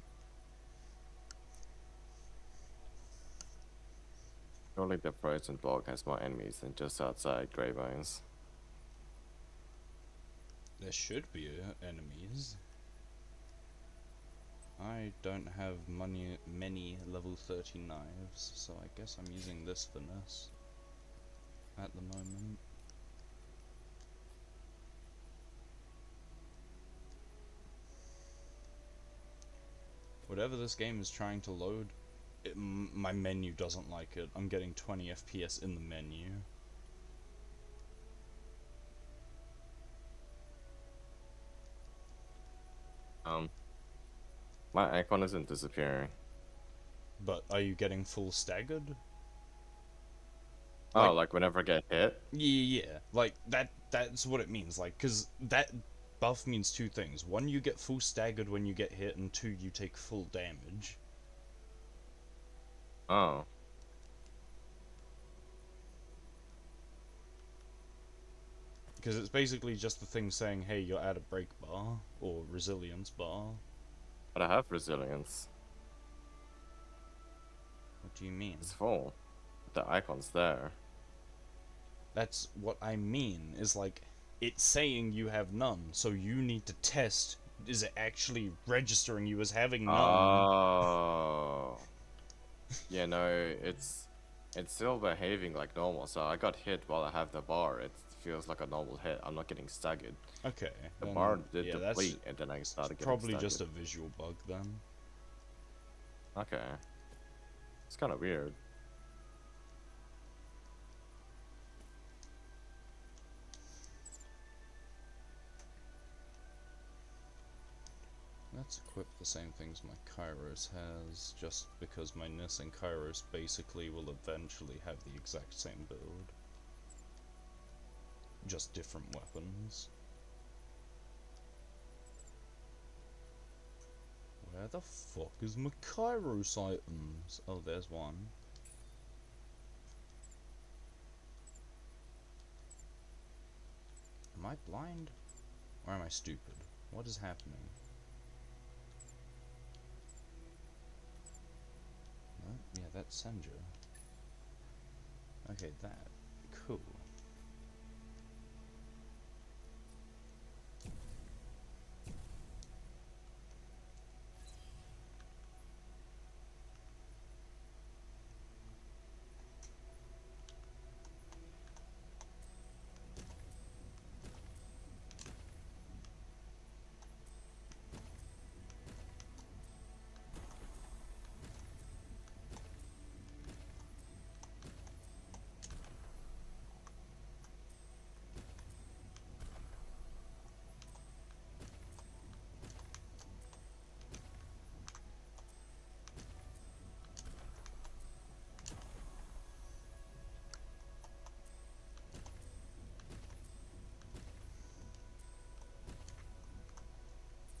Surely the frozen block has more enemies than just outside Greybones. There should be enemies. I don't have many level 30 knives, so I guess I'm using this finesse at the moment. Whatever this game is trying to load, my menu doesn't like it. I'm getting 20 FPS in the menu. My icon isn't disappearing. But are you getting full staggered? Oh, like whenever I get hit? Yeah, like that's what it means, like, cause that buff means two things. One, you get full staggered when you get hit, and two, you take full damage. Oh. Because it's basically just the thing saying, hey, you're at a break bar, or resilience bar. But I have resilience. What do you mean? It's full. The icon's there. That's what I mean, is like, it's saying you have none, so you need to test, is it actually registering you as having none? Oh. Yeah, no, it's still behaving like normal, so I got hit while I have the bar. It feels like a normal hit. I'm not getting staggered. Okay. The then, bar did yeah, deplete, and then I started getting probably staggered. just a visual bug then. Okay. It's kind of weird. Let's equip the same things my Kairos has, just because my Nis and Kairos basically will eventually have the exact same build. Just different weapons. Where the fuck is my Kairos items? Oh, there's one. Am I blind? Or am I stupid? What is happening? Oh, yeah, that's Senja. Okay, that. Cool.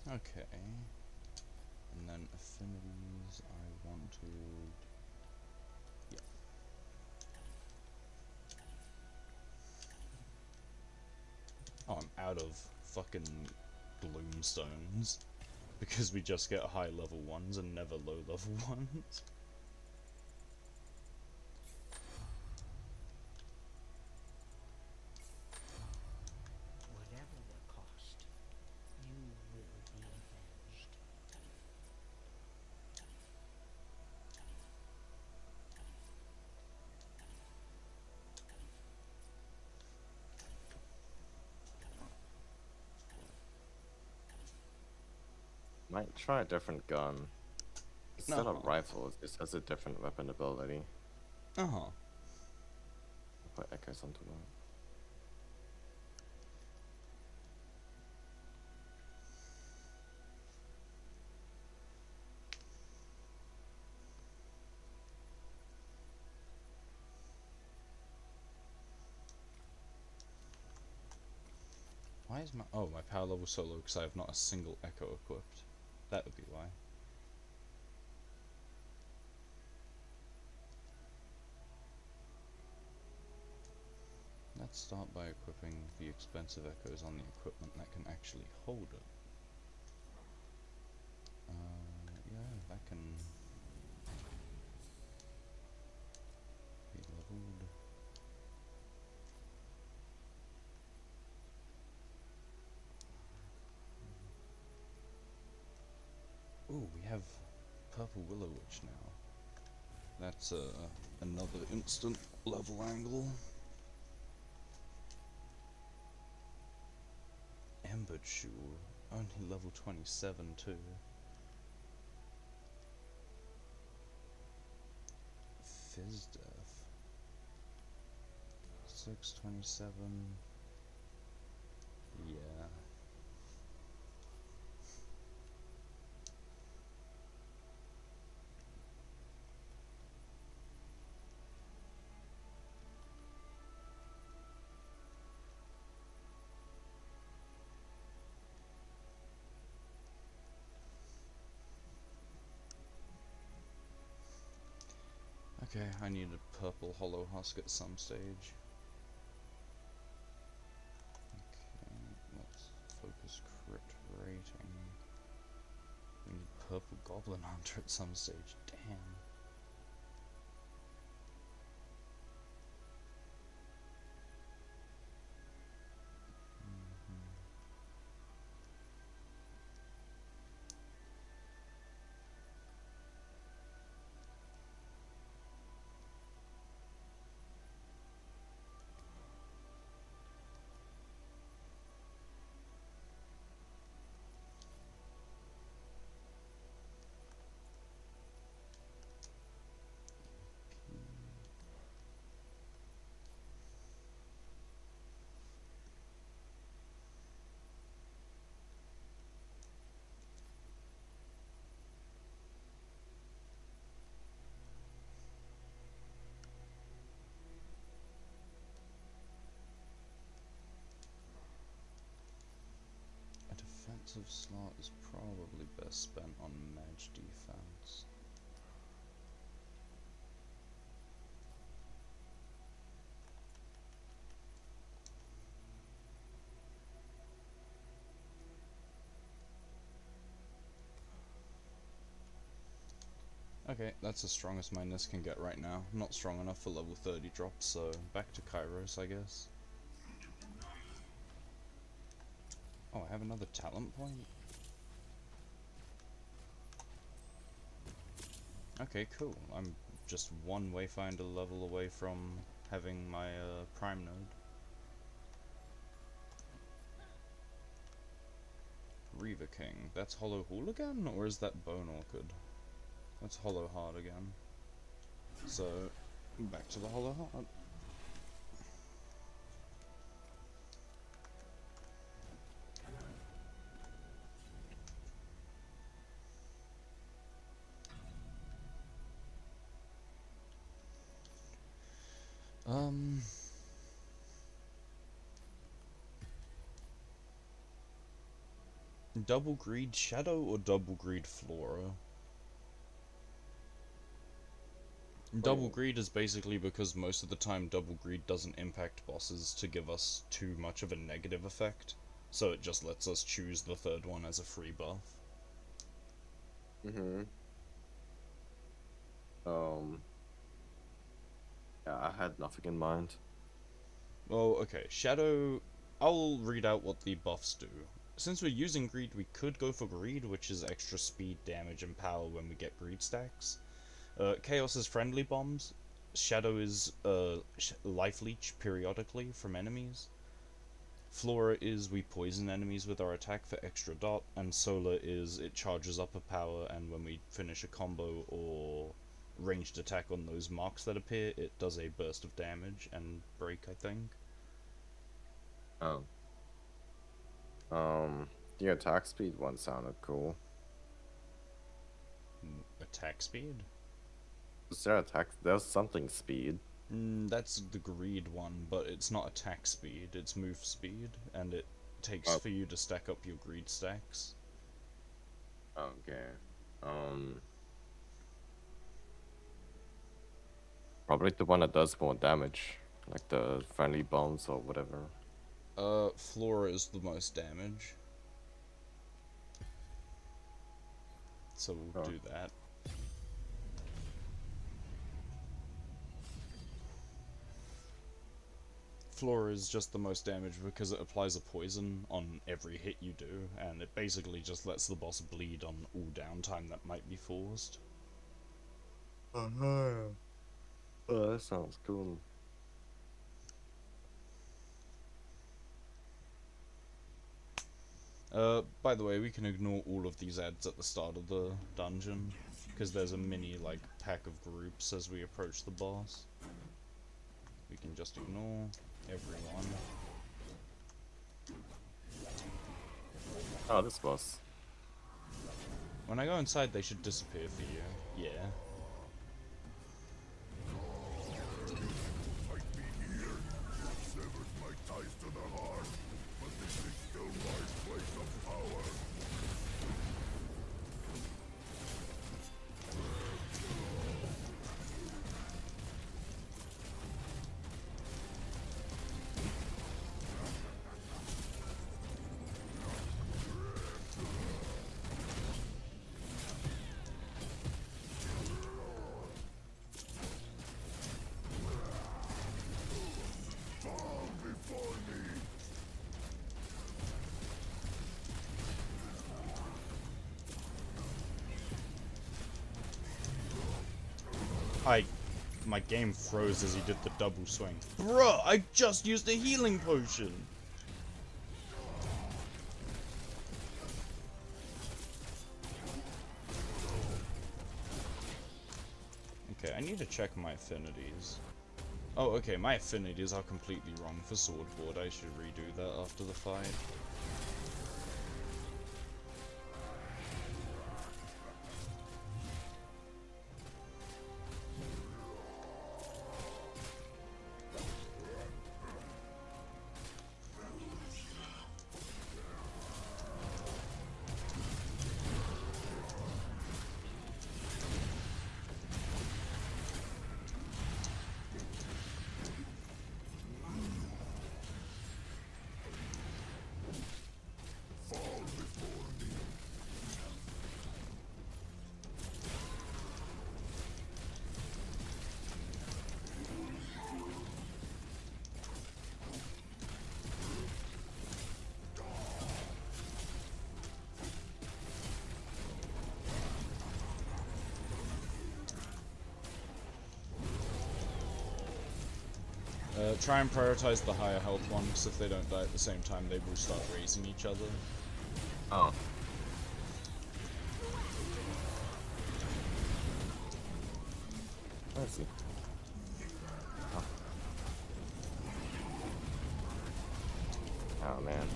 Okay. And then affinities, I wanted... Yeah. Oh, I'm out of fucking bloomstones. Because we just get high level ones and never low level ones. Whatever the cost, you will be avenged. Might Might try a different gun. Instead Uh-huh. of rifles, it has a different weapon ability. Uh-huh. Put echoes onto that. Why is my... Oh, my power level so low because I have not a single echo equipped. That would be why. Let's start by equipping the expensive echoes on the equipment that can actually hold it. Yeah, that can be leveled. Ooh, we have Purple Willow Witch now. That's another instant level angle. Ember Chew, only level 27 too. Fizz Death, 627. Yeah. Okay, I need a purple hollow husk at some stage. Okay, let's focus crit rating. We need purple goblin hunter at some stage. Damn. defensive slot is probably best spent on mage defense. Okay, that's as strong as my Nis can get right now. Not strong enough for level 30 drops, so back to Kairos, I guess. Oh, I have another talent point? Okay, cool. I'm just one Wayfinder level away from having my Prime node. Reaver King. That's Hollow Hall again? Or is that Bone Orchid? That's Hollow Heart again. So, back to the Hollow Heart. Double Greed Shadow or Double Greed Flora? Double Greed is basically because most of the time Double Greed doesn't impact bosses to give us too much of a negative effect, so it just lets us choose the third one as a free buff. Yeah, I had nothing in mind. Well, okay, Shadow... I'll read out what the buffs do. Since we're using Greed, we could go for Greed, which is extra speed, damage, and power when we get Greed stacks. Chaos is friendly bombs. Shadow is life leech periodically from enemies. Flora is we poison enemies with our attack for extra dot, and Solar is it charges up a power, and when we finish a combo or ranged attack on those marks that appear, it does a burst of damage and break, I think. Oh. The attack speed one sounded cool. Attack speed? Is there attack? There's something speed. That's the Greed one, but it's not attack speed, it's move speed, and it takes for you to stack up your Greed stacks. Okay. Probably the one that does more damage, like the friendly bombs or whatever. Flora is the most damage. So we'll do that. Flora is just the most damage because it applies a poison on every hit you do, and it basically just lets the boss bleed on all downtime that might be forced. Oh, that sounds cool. By the way, we can ignore all of these ads at the start of the dungeon, because there's a mini, like, pack of groups as we approach the boss. We can just ignore everyone. Oh, this boss. When I go inside, they should disappear for you. Yeah. Fight me here. Severed my ties to the heart, but this is still my place of power. Fall before me. My game froze as he did the double swing. Bruh, I just used a healing potion! Okay, I need to check my affinities. Oh, okay, my affinities are completely wrong for Swordboard. I should redo that after the fight. Try and prioritize the higher health one, because if they don't die at the same time, they will start raising each other. Oh. I see. Oh. Oh man.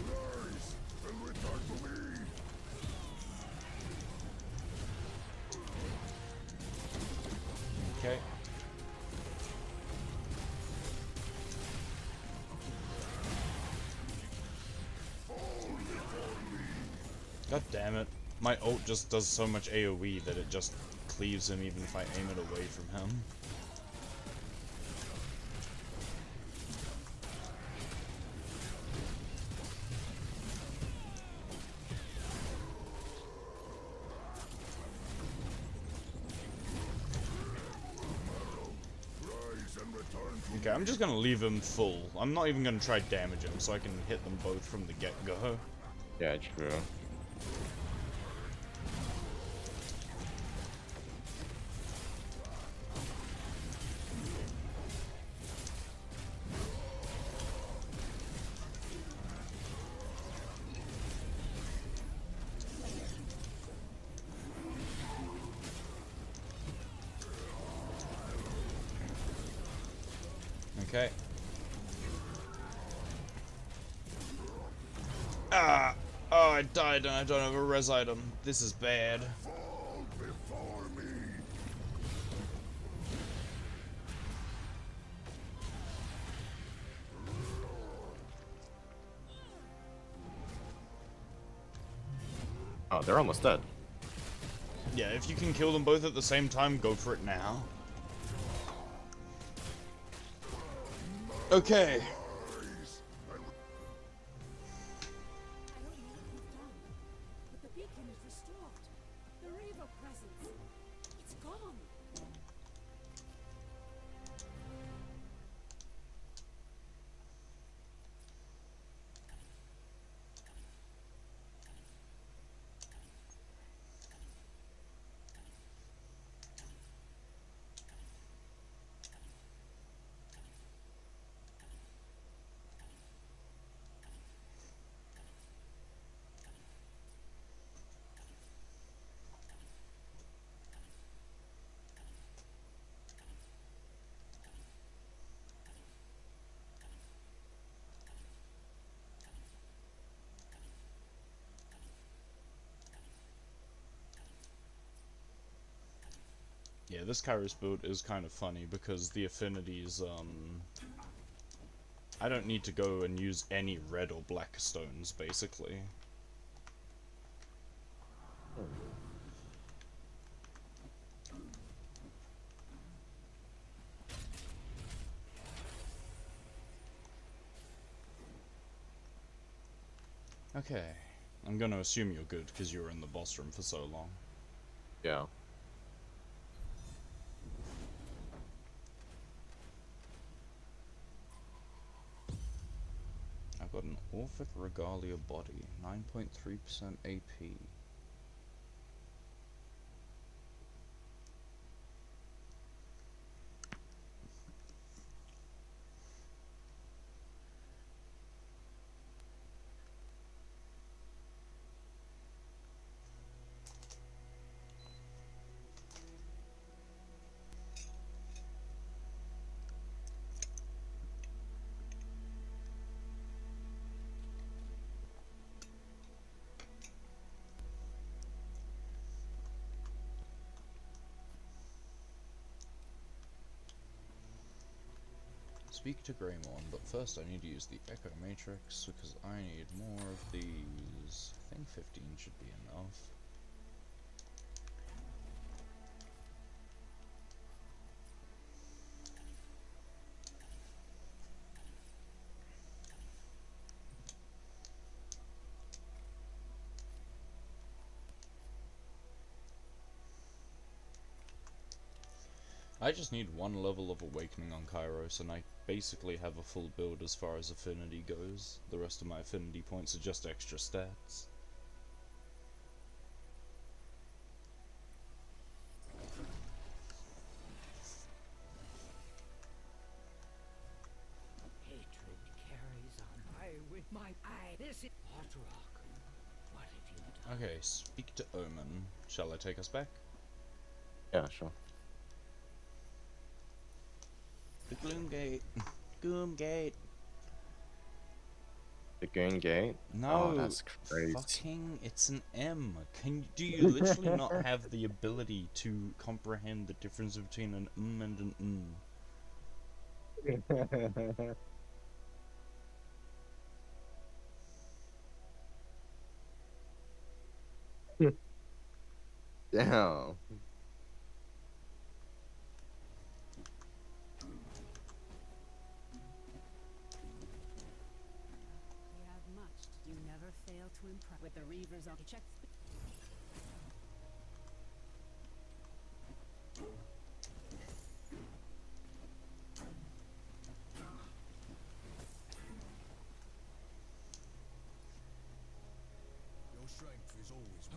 Rise and return to me. Okay. God damn it. My ult just does so much AoE that it just cleaves him even if I aim it away from him. Rise and return to Okay, I'm just gonna leave him full. I'm not even gonna try damage him so I can hit them both from the get-go. Yeah, true. Okay. Ah! Oh, I died and I don't have a res item. This is bad. fall before me. Oh, they're almost dead. Yeah, if you can kill them both at the same time, go for it now. Okay. Rise and I don't know what we've done, but the beacon is restored. The Reaver presence, it's gone. Yeah, this Kairos build is kind of funny because the affinities, I don't need to go and use any red or black stones, basically. Okay. I'm gonna assume you're good because you were in the boss room for so long. Yeah. I've got an Orphic Regalia body, 9.3% AP. Speak to Greymon, but first I need to use the Echo Matrix because I need more of these. I think 15 should be enough. I just need one level of Awakening on Kairos, and I basically have a full build as far as affinity goes. The rest of my affinity points are just extra stats. My eye. This is Hot Rock. What have you done? Okay, speak to Omen. Shall I take us back? Yeah, sure. The Gloom Gate. Gloom Gate. The Green Gate? No, Oh, that's crazy. fucking, it's an M. Do you literally not have the ability to comprehend the difference between an and an Damn. We have much. You never fail to impress. With the Reavers on check. Your strength is always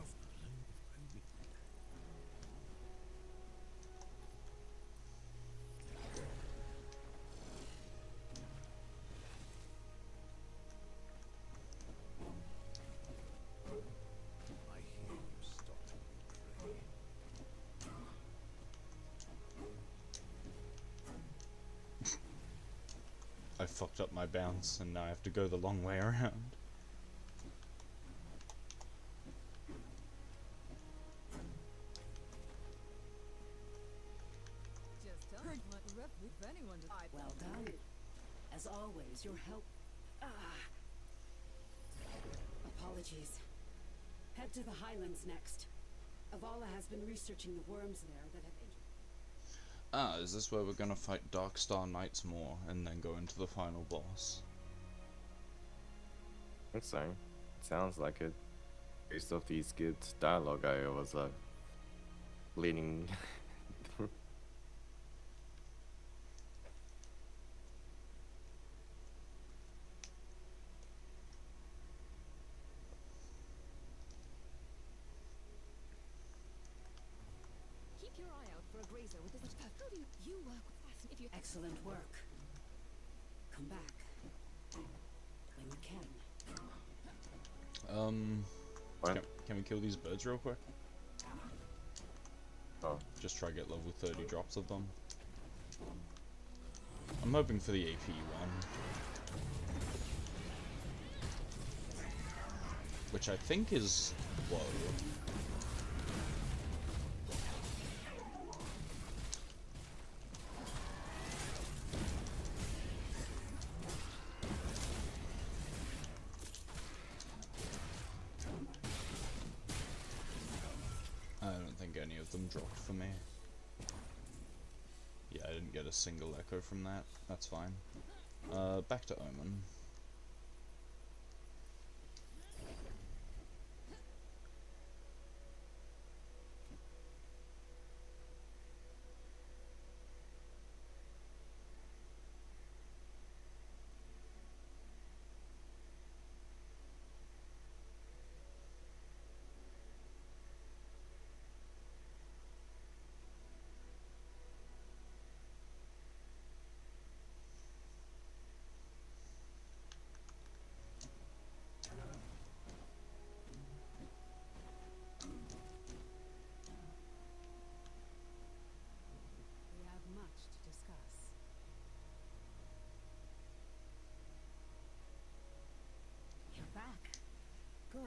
I hear you stopped prey. I fucked up my bounce and now I have to go the long way around. Just tell me what the rep if anyone. Well done. As always, your help. Apologies. Head to the Highlands next. Avala has been researching the worms there that have injured. Ah, is this where we're gonna fight Darkstar Knights more and then go into the final boss? I think so. Sounds like it. Based off these good dialogue, I was leaning. Keep your eye out for a grazer with this. How do you work with us if you? Excellent work. Come back. When you can. What? Can we kill these birds real quick? Oh, Just try to get level 30 drops of them. I'm hoping for the AP one. Which I think is low. I don't think any of them dropped for me. Yeah, I didn't get a single echo from that. That's fine. Back to Omen. We have much to discuss. You're back. Good.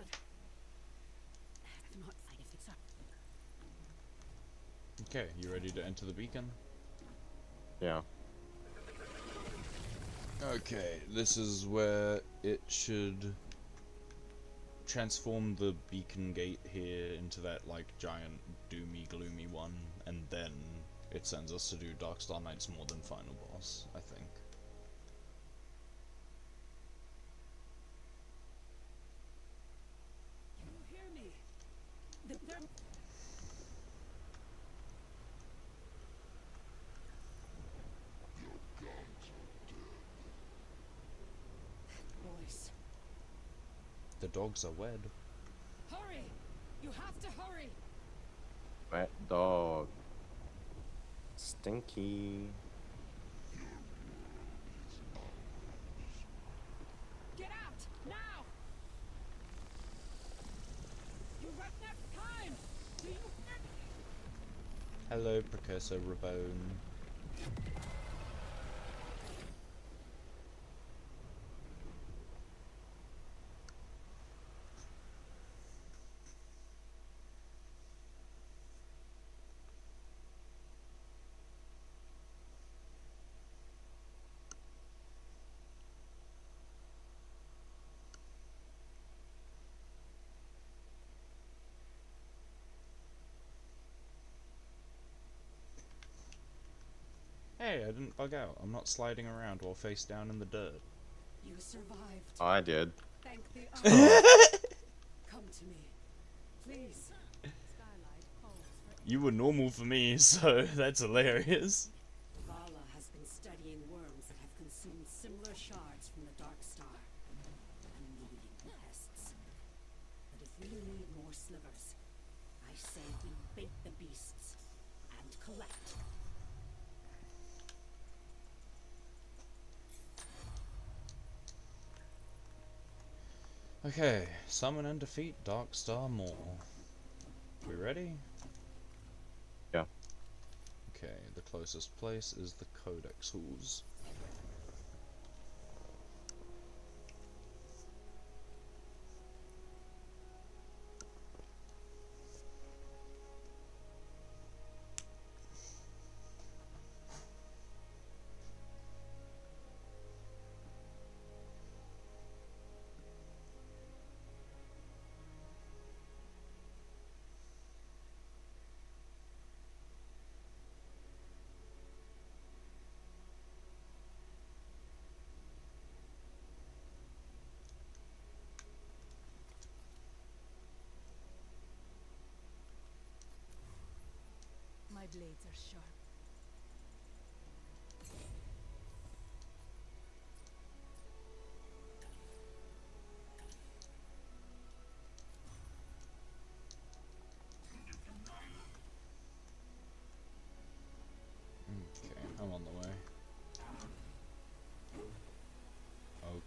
Not fight if it's up. Okay, you ready to enter the beacon? yeah. Okay, this is where it should transform the beacon gate here into that like giant doomy gloomy one, and then it sends us to do Darkstar Knights more than final boss, I think. You hear me? They're voice. The dogs are wed. Hurry! You have to hurry! Wet dog. Stinky. Get out! Hello, Professor Rabone. Hey, I didn't bug out. I'm not sliding around while face down in the dirt. You survived. Oh, I did. Thank the Come to me. Please. Skylight calls for You were normal for me, so that's hilarious. Vala has been studying worms that have consumed similar shards from the Dark Star. Unneeding pests. But if we need more slivers, I say we bait the beasts and collect. Okay, summon and defeat Dark Star Maw. We ready? Yeah. Okay, the closest place is the Codex Halls. my blades are sharp. Okay, I'm on the way.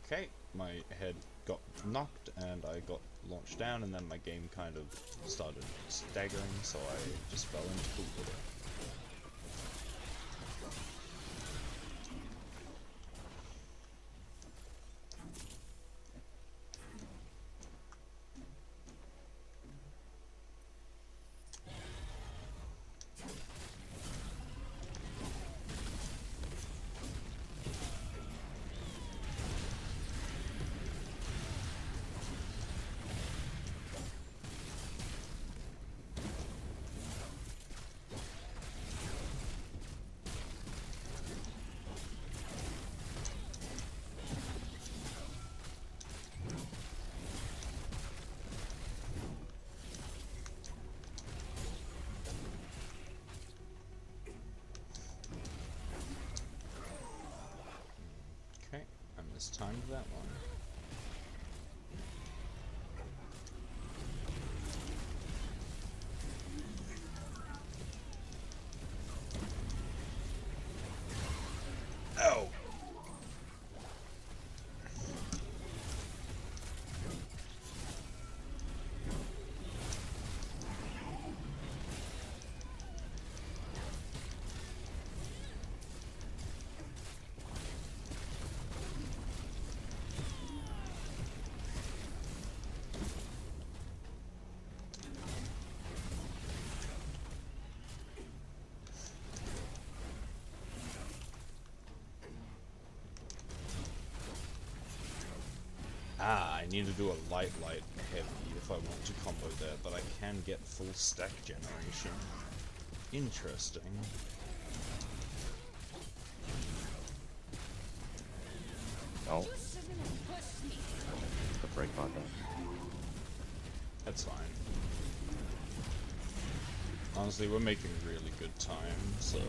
Okay, my head got knocked and I got launched down, and then my game kind of started staggering, so I just fell into the water. Okay, I mistimed that one. Ow! Ah, I need to do a light heavy if I want to combo there, but I can get full stack generation. Interesting. Oh. The break button. That's fine. Honestly, we're making really good time, so...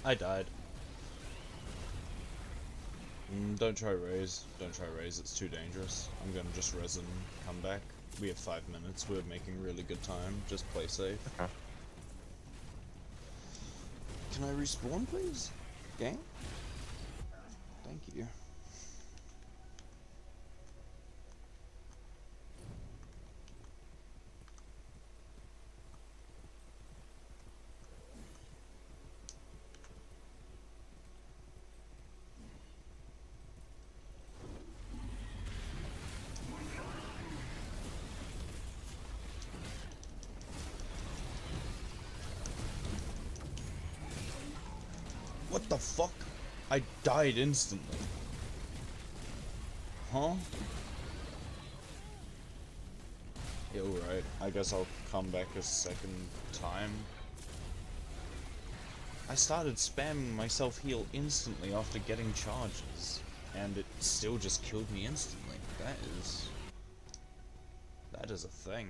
I died. Don't try raise. Don't try raise, it's too dangerous. I'm gonna just res and come back. We have 5 minutes, we're making really good time. Just play safe. Okay. Can I respawn, please? Game? Thank you. What the fuck? I died instantly. Huh? Yeah, alright. I guess I'll come back a second time. I started spamming myself heal instantly after getting charges, and it still just killed me instantly. That is a thing.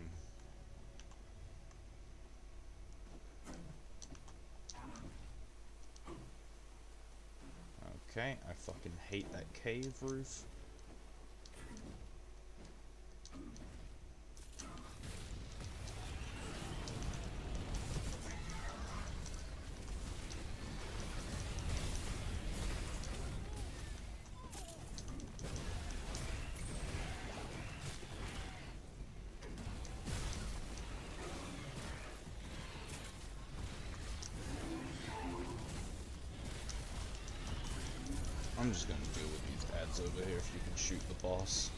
Okay, I fucking hate that cave roof. I'm just gonna deal with these ads over here if you can shoot the boss.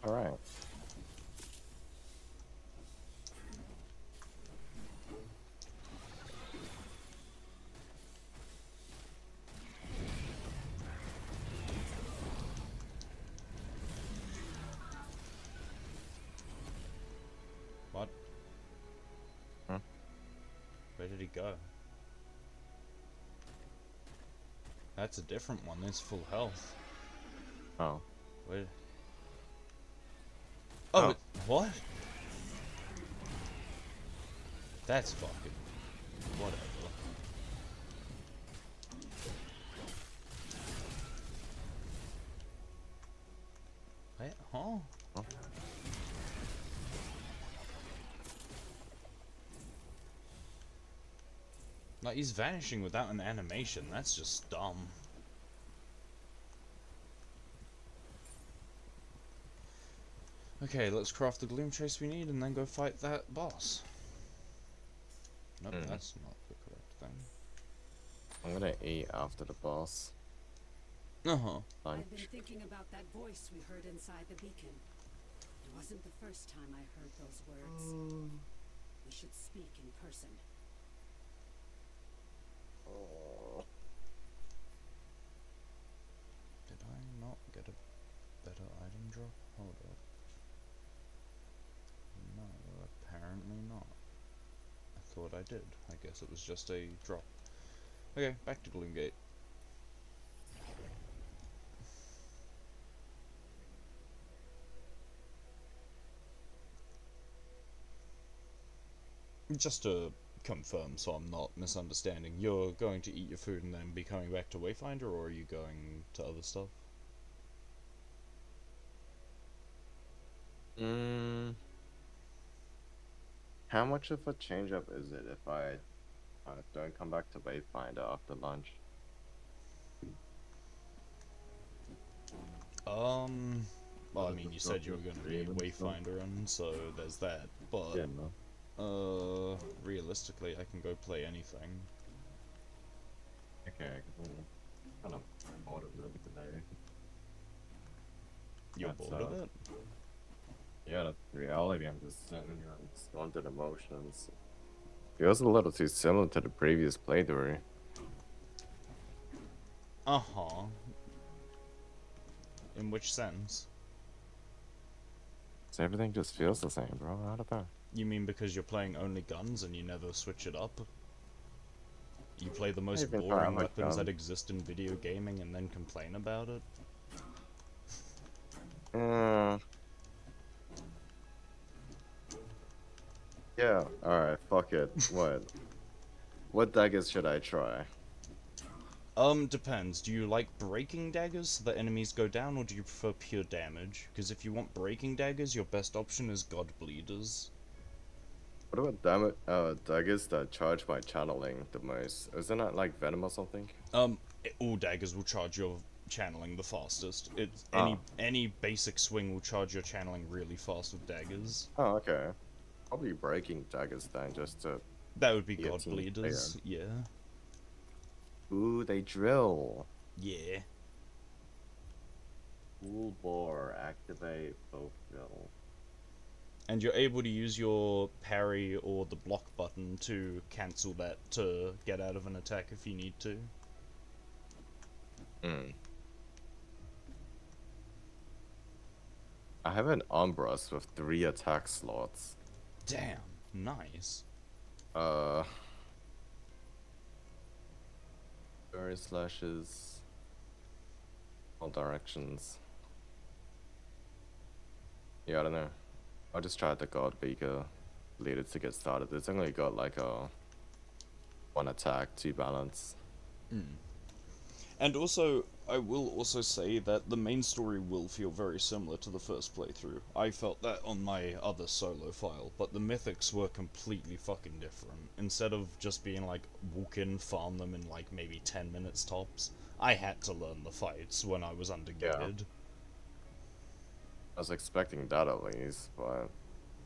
Alright. What? Huh? Where did he go? That's a different one, it's full health. Oh. Where? Oh, Oh. what? That's fucking... whatever. Wait, huh? Huh? Like, he's vanishing without an animation, that's just dumb. Okay, let's craft the gloom chase we need and then go fight that boss. Nope, that's not the correct thing. I'm gonna eat after the boss. Uh-huh. I've been thinking about that voice we heard inside the beacon. It wasn't the first time I heard those words. We should speak in person. Did I not get a better item drop? Hold up. No, apparently not. I thought I did. I guess it was just a drop. Okay, back to Gloomgate. Just to confirm so I'm not misunderstanding, you're going to eat your food and then be coming back to Wayfinder, or are you going to other stuff? How much of a change up is it if I don't come back to Wayfinder after lunch? Well, I mean, you said you were going to be Wayfinder, and so there's that, but, Yeah, no. realistically, I can go play anything. Okay, kind of bored of it today. You're That's, bored of it? Yeah, that's the reality. I'm just sitting here and just going through the motions. Feels a little too similar to the previous playthrough. Uh-huh. In which sense? So everything just feels the same, bro. I don't know. You mean because you're playing only guns and you never switch it up? You play the most Even if I boring have a weapons that gun. exist in video gaming and then complain about it? Uh, yeah. All right. Fuck it. What? What daggers should I try? Depends. Do you like breaking daggers so that enemies go down, or do you prefer pure damage? Because if you want breaking daggers, your best option is God Bleeders. What about daggers that charge by channeling the most? Isn't that like venom or something? All daggers will charge your channeling the fastest. It's Ah. any basic swing will charge your channeling really fast with daggers. Oh, okay. Probably breaking daggers then, just to That would be be a God team Bleeders, yeah. Ooh, they drill. Yeah. Full bore, activate both drill. And you're able to use your parry or the block button to cancel that to get out of an attack if you need to. I have an Umbras with 3 attack slots. Damn, nice. Various slashes. All directions. Yeah, I don't know. I'll just try the God Beaker leader to get started. It's only got like a 1 attack, 2 balance. And also, I will also say that the main story will feel very similar to the first playthrough. I felt that on my other solo file, but the mythics were completely fucking different. Instead of just being like, walk in, farm them in like maybe 10 minutes tops, I had to learn the fights when I was undergated. I was expecting that at least, but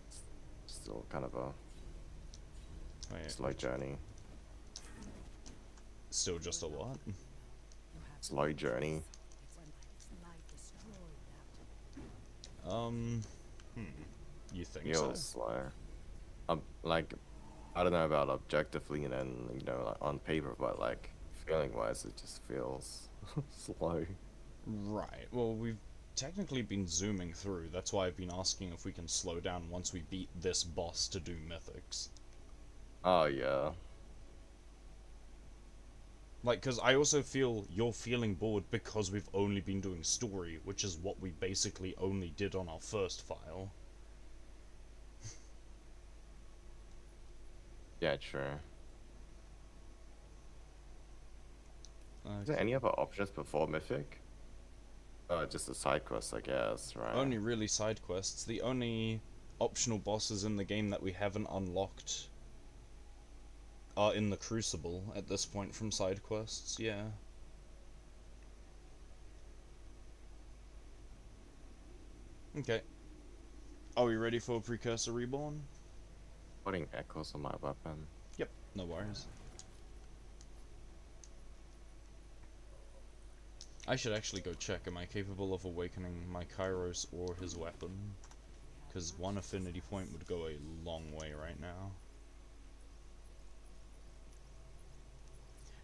it's still kind of a Wait, slow journey. still just a what? Slow journey. You think Real so? slow. Like, I don't know about objectively and then, you know, like on paper, but like feeling wise, it just feels slow. Right, well, we've technically been zooming through, that's why I've been asking if we can slow down once we beat this boss to do mythics. Oh, yeah. Like, because I also feel you're feeling bored because we've only been doing story, which is what we basically only did on our first file. Yeah, true. Is there any other options before Mythic? Just the side quests, I guess, right? Only really side quests. The only optional bosses in the game that we haven't unlocked are in the Crucible at this point from side quests, yeah. Okay. Are we ready for Precursor Reborn? Putting echoes on my weapon. Yep, no worries. I should actually go check, am I capable of awakening my Kairos or his weapon? Because 1 affinity point would go a long way right now.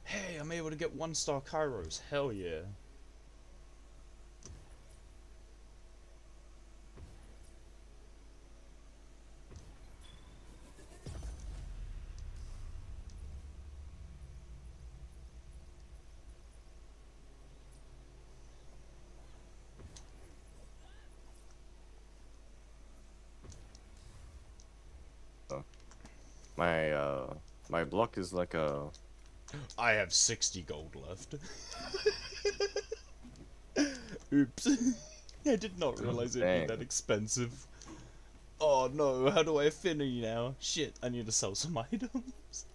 Hey, I'm able to get 1-star Kairos, hell yeah. My block is like a... I have 60 gold left. Oops. I did not realize it'd be Dang. that expensive. Oh no, how do I affinity now? Shit, I need to sell some items.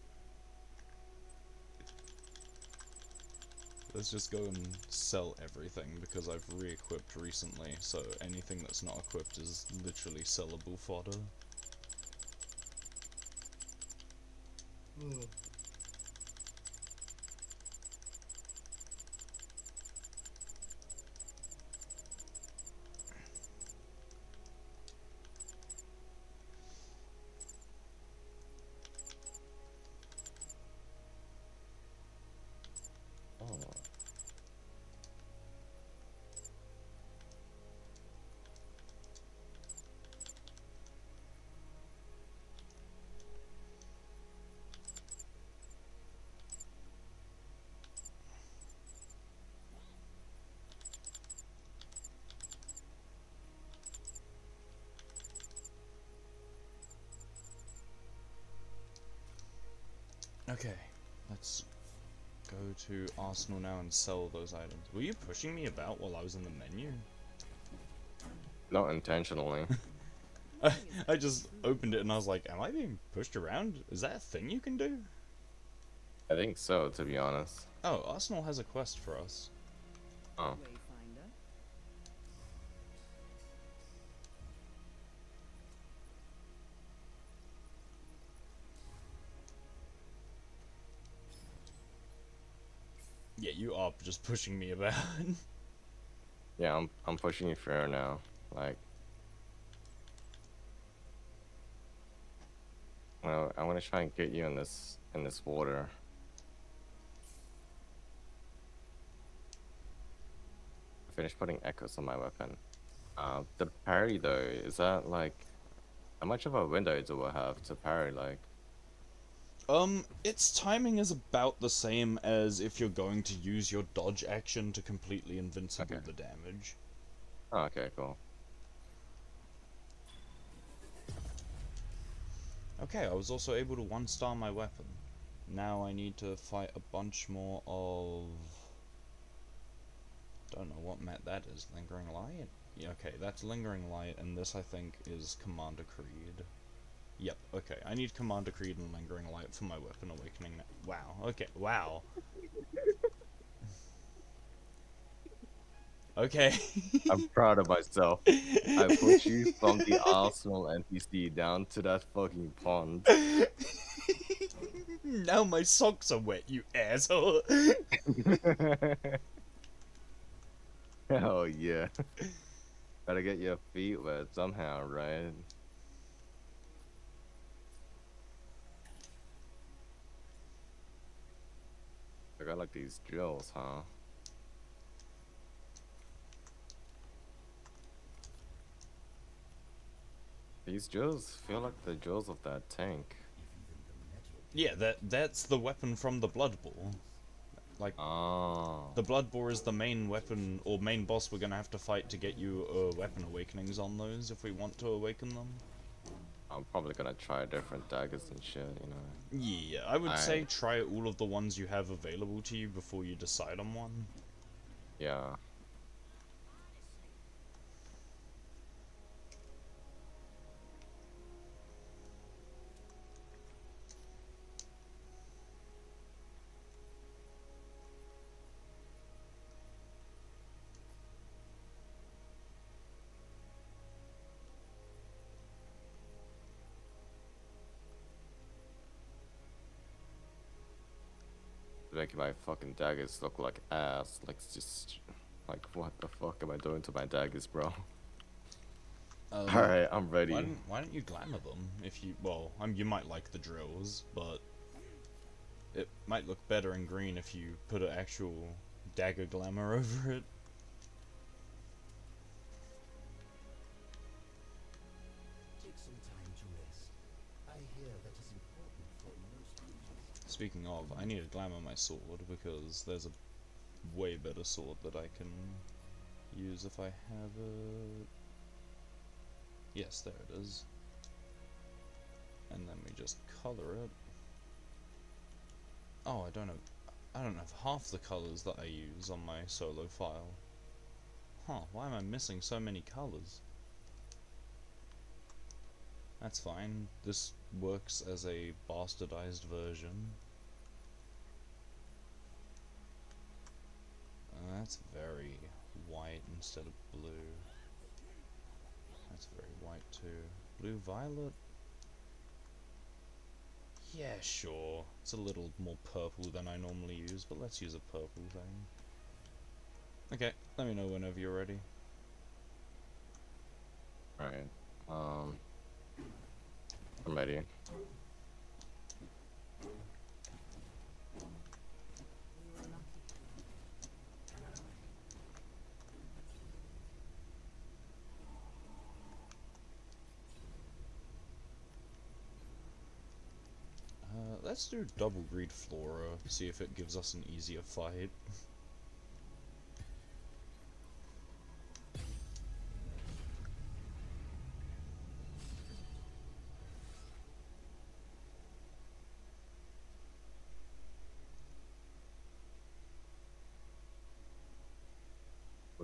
Let's just go and sell everything because I've re-equipped recently, so anything that's not equipped is literally sellable fodder. Oh. Okay, let's go to Arsenal now and sell those items. Were you pushing me about while I was in the menu? Not intentionally. I just opened it and I was like, am I being pushed around? Is that a thing you can do? I think so, to be honest. Oh, Arsenal has a quest for us. Oh. Wayfinder. Yeah, you are just pushing me about. Yeah, I'm pushing you fair now. Like, well, I want to try and get you in this water. I finished putting echoes on my weapon. The parry though, is that like, how much of a window do I have to parry? Like, Its timing is about the same as if you're going to use your dodge action to completely invincible Okay. the damage. oh, okay, cool. Okay, I was also able to 1-star my weapon. Now I need to fight a bunch more of... Don't know what map that is. Lingering Light? Yeah, okay, that's Lingering Light, and this I think is Commander Creed. Yep, okay, I need Commander Creed and Lingering Light for my weapon awakening now. Wow, okay, wow. Okay. I'm proud of myself. I put you from the Arsenal NPC down to that fucking pond. Now my socks are wet, you asshole. Hell yeah. Gotta get your feet wet somehow, right? I got like these drills, huh? These drills feel like the drills of that tank. Yeah, that's the weapon from the Blood Boar. Like, Oh. the Blood Boar is the main weapon, or main boss we're gonna have to fight to get you weapon awakenings on those if we want to awaken them. I'm probably gonna try different daggers and shit, you know. Yeah, I would say try all of the ones you have available to you before you decide on one. Yeah. Making my fucking daggers look like ass. Like, it's just... Like, what the fuck am I doing to my daggers, bro? Alright, I'm ready. Why don't you glamour them? If you, well, you might like the drills, but it might look better in green if you put an actual dagger glamour over it. Take some time to rest. I hear that is important for most creatures. Speaking of, I need to glamour my sword because there's a way better sword that I can use if I have it. Yes, there it is. And then we just color it. Oh, I don't have half the colors that I use on my solo file. Huh, why am I missing so many colors? That's fine. This works as a bastardized version. That's very white instead of blue. That's very white too. Blue violet? Yeah, sure. It's a little more purple than I normally use, but let's use a purple thing. Okay, let me know whenever you're ready. Alright. I'm ready. Let's do double greed flora, see if it gives us an easier fight.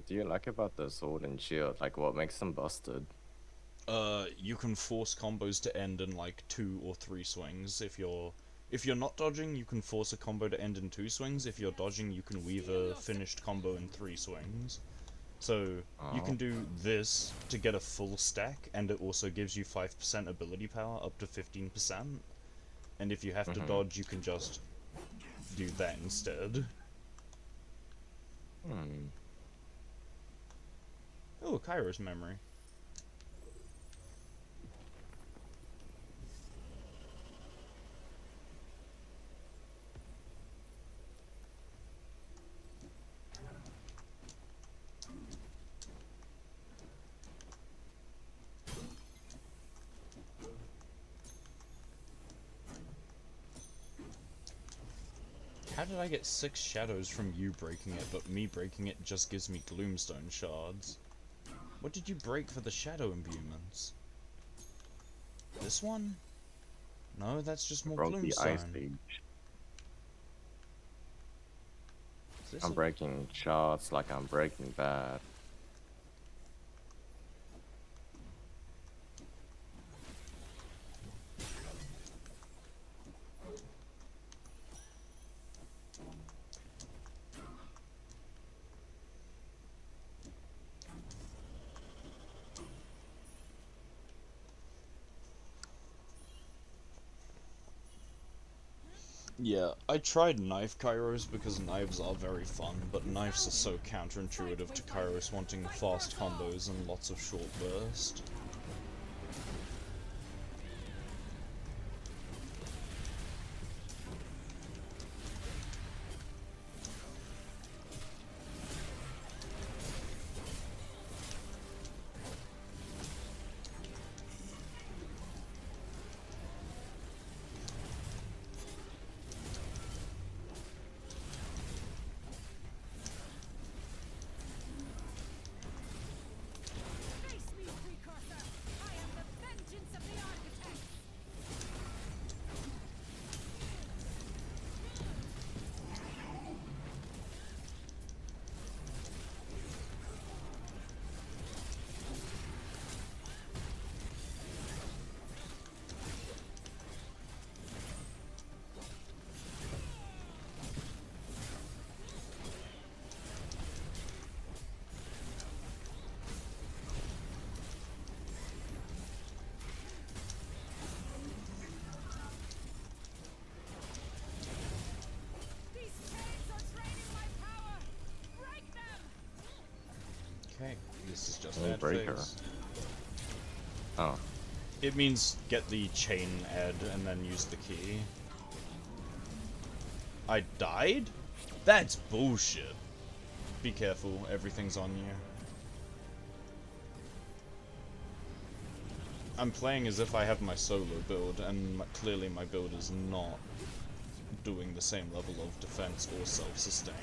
do you like about the sword and shield? Like, what makes them busted? You can force combos to end in like 2 or 3 swings. If you're not dodging, you can force a combo to end in 2 swings. If you're dodging, you can weave a finished combo in 3 swings. So you can do this to get a full stack, and it also gives you 5% ability power up to 15%. And if you have to dodge, you can just do that instead. Oh, Kairos memory. How did I get 6 shadows from you breaking it, but me breaking it just gives me gloomstone shards? What did you break for the shadow imbuements? This one? No, that's just more Broke the ice gloomstone. leech. Is this I'm breaking shards like I'm breaking bad. Yeah, I tried knife Kairos because knives are very fun, but knives are so counterintuitive to Kairos wanting fast combos and lots of short burst. Face me, precursor! I am the vengeance of the architect! These chains are draining my power! Break them! Okay, this is just Oh, ad breaker. phase. Oh, It means get the chain ad and then use the key. I died? That's bullshit. Be careful, everything's on you. I'm playing as if I have my solo build, and clearly my build is not doing the same level of defense or self-sustain.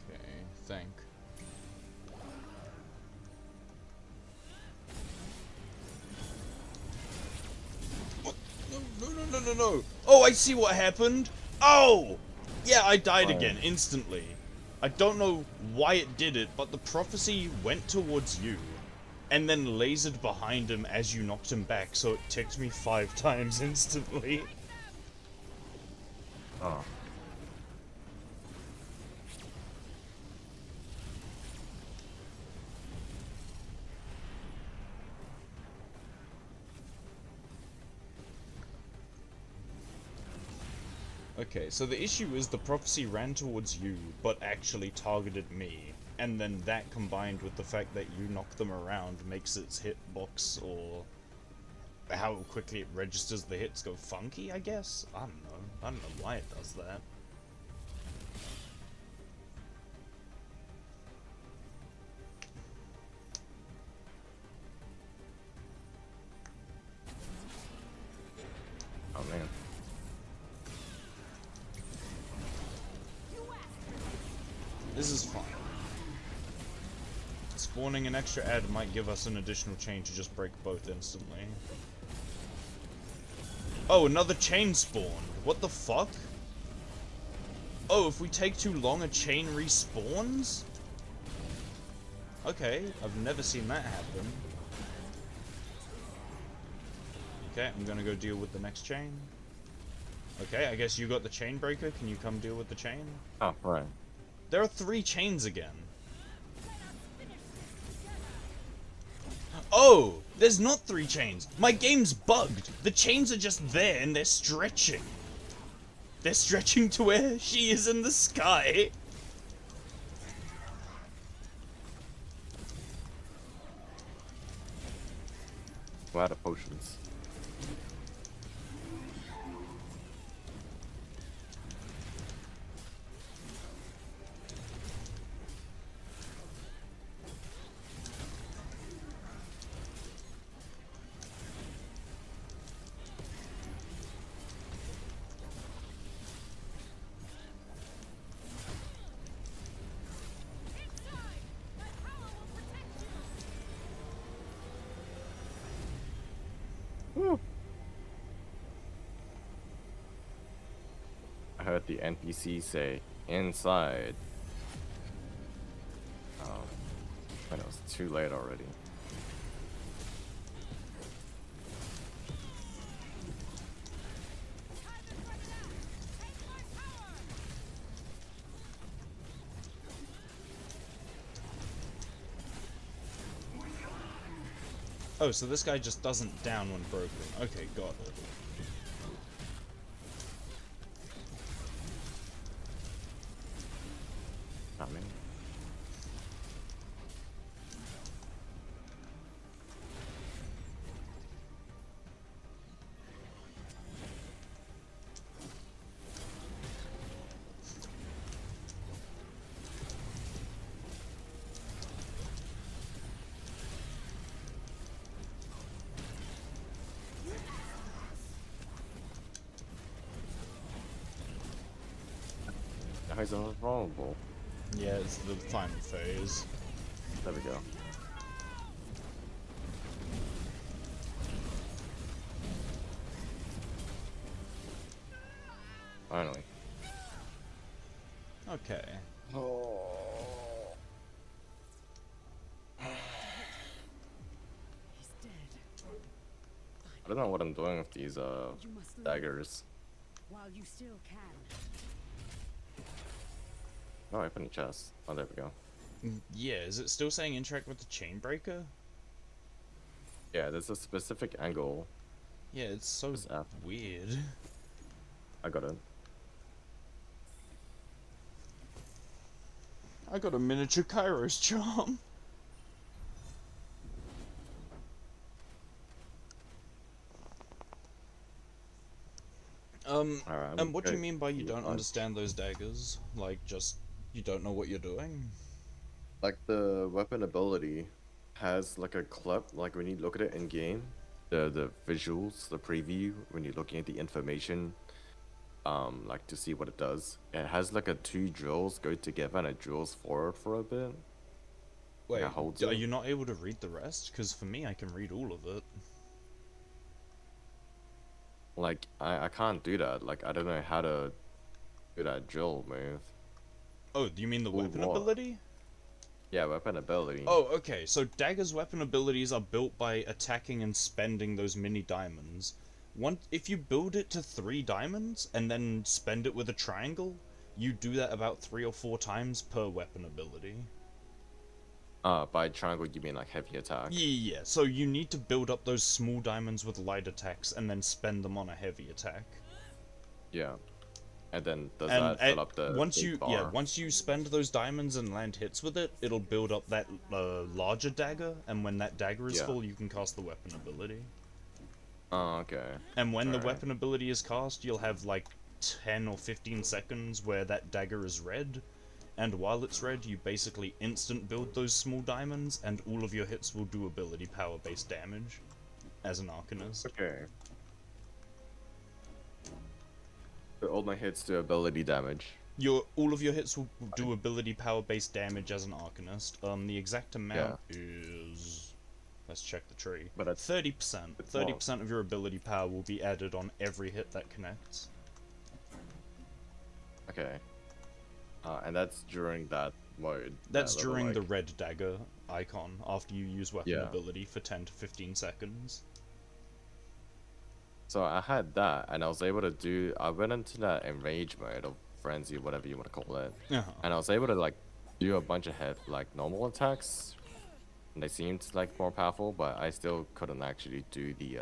Okay, think. What? No. Oh, I see what happened. Oh! Yeah, I died again, instantly. I don't know why it did it, but the prophecy went towards you, and then lasered behind him as you knocked him back, so it ticked me 5 times instantly. oh. Okay, so the issue is the prophecy ran towards you, but actually targeted me. And then that combined with the fact that you knock them around makes its hitbox or how quickly it registers the hits go funky, I guess? I don't know. I don't know why it does that. Oh man. This is fine. Spawning an extra ad might give us an additional chain to just break both instantly. Oh, another chain spawned. What the fuck? Oh, if we take too long, a chain respawns? Okay, I've never seen that happen. Okay, I'm gonna go deal with the next chain. Okay, I guess you got the chain breaker. Can you come deal with the chain? Oh, right. There are 3 chains again. Oh! There's not 3 chains! My game's bugged! The chains are just there and they're stretching. They're stretching to where she is in the sky. We're out of potions. I heard the NPC say, inside. But it was too late already. Oh, so this guy just doesn't down when broken. Okay, got it. Not me. He's invulnerable. Yeah, it's the final phase. There we go. Finally. Okay. He's dead. I don't know what I'm doing with these You must live daggers. while you still can. Oh, I opened a chest. Oh, there we go. Yeah, is it still saying interact with the chain breaker? Yeah, there's a specific angle. Yeah, it's so This app. weird. I got it. I got a miniature Kairos charm. Alright, And what do you mean by you you don't punch. understand those daggers? Like, just, you don't know what you're doing? Like the weapon ability has like a clip, like when you look at it in game, the visuals, the preview, when you're looking at the information, like to see what it does. It has like a 2 drills go together and it drills forward for a bit. Wait, Yeah, holds are it. you not able to read the rest? Because for me, I can read all of it. Like I can't do that. Like I don't know how to do that drill move. Oh, do you mean the Ooh, weapon what? ability? Yeah, weapon ability. Oh, okay, so Dagger's weapon abilities are built by attacking and spending those mini diamonds. If you build it to 3 diamonds, and then spend it with a triangle, you do that about 3 or 4 times per weapon ability. By triangle you mean like heavy attack? Yeah, so you need to build up those small diamonds with light attacks, and then spend them on a heavy attack. Yeah. And then does And that fill up the once big you bar? once you spend those diamonds and land hits with it, it'll build up that larger dagger, and when that dagger is Yeah. full, you can cast the weapon ability. Oh, okay. And when the Alright. weapon ability is cast, you'll have like 10 or 15 seconds where that dagger is red. And while it's red, you basically instant build those small diamonds, and all of your hits will do ability power based damage as an Arcanist. Okay. So all my hits do ability damage. All of your hits will do ability power based damage as an Arcanist. The exact amount is, let's check the tree. But that's 30%. it's more. 30% of your ability power will be added on every hit that connects. Okay. And that's during that mode. That's that level, during the like- red dagger icon after you use weapon Yeah. ability for 10 to 15 seconds. So I had that, and I was able to do. I went into that enrage mode or frenzy, whatever you want to call it, Uh-huh. and I was able to like do a bunch of like normal attacks, and they seemed like more powerful, but I still couldn't actually do the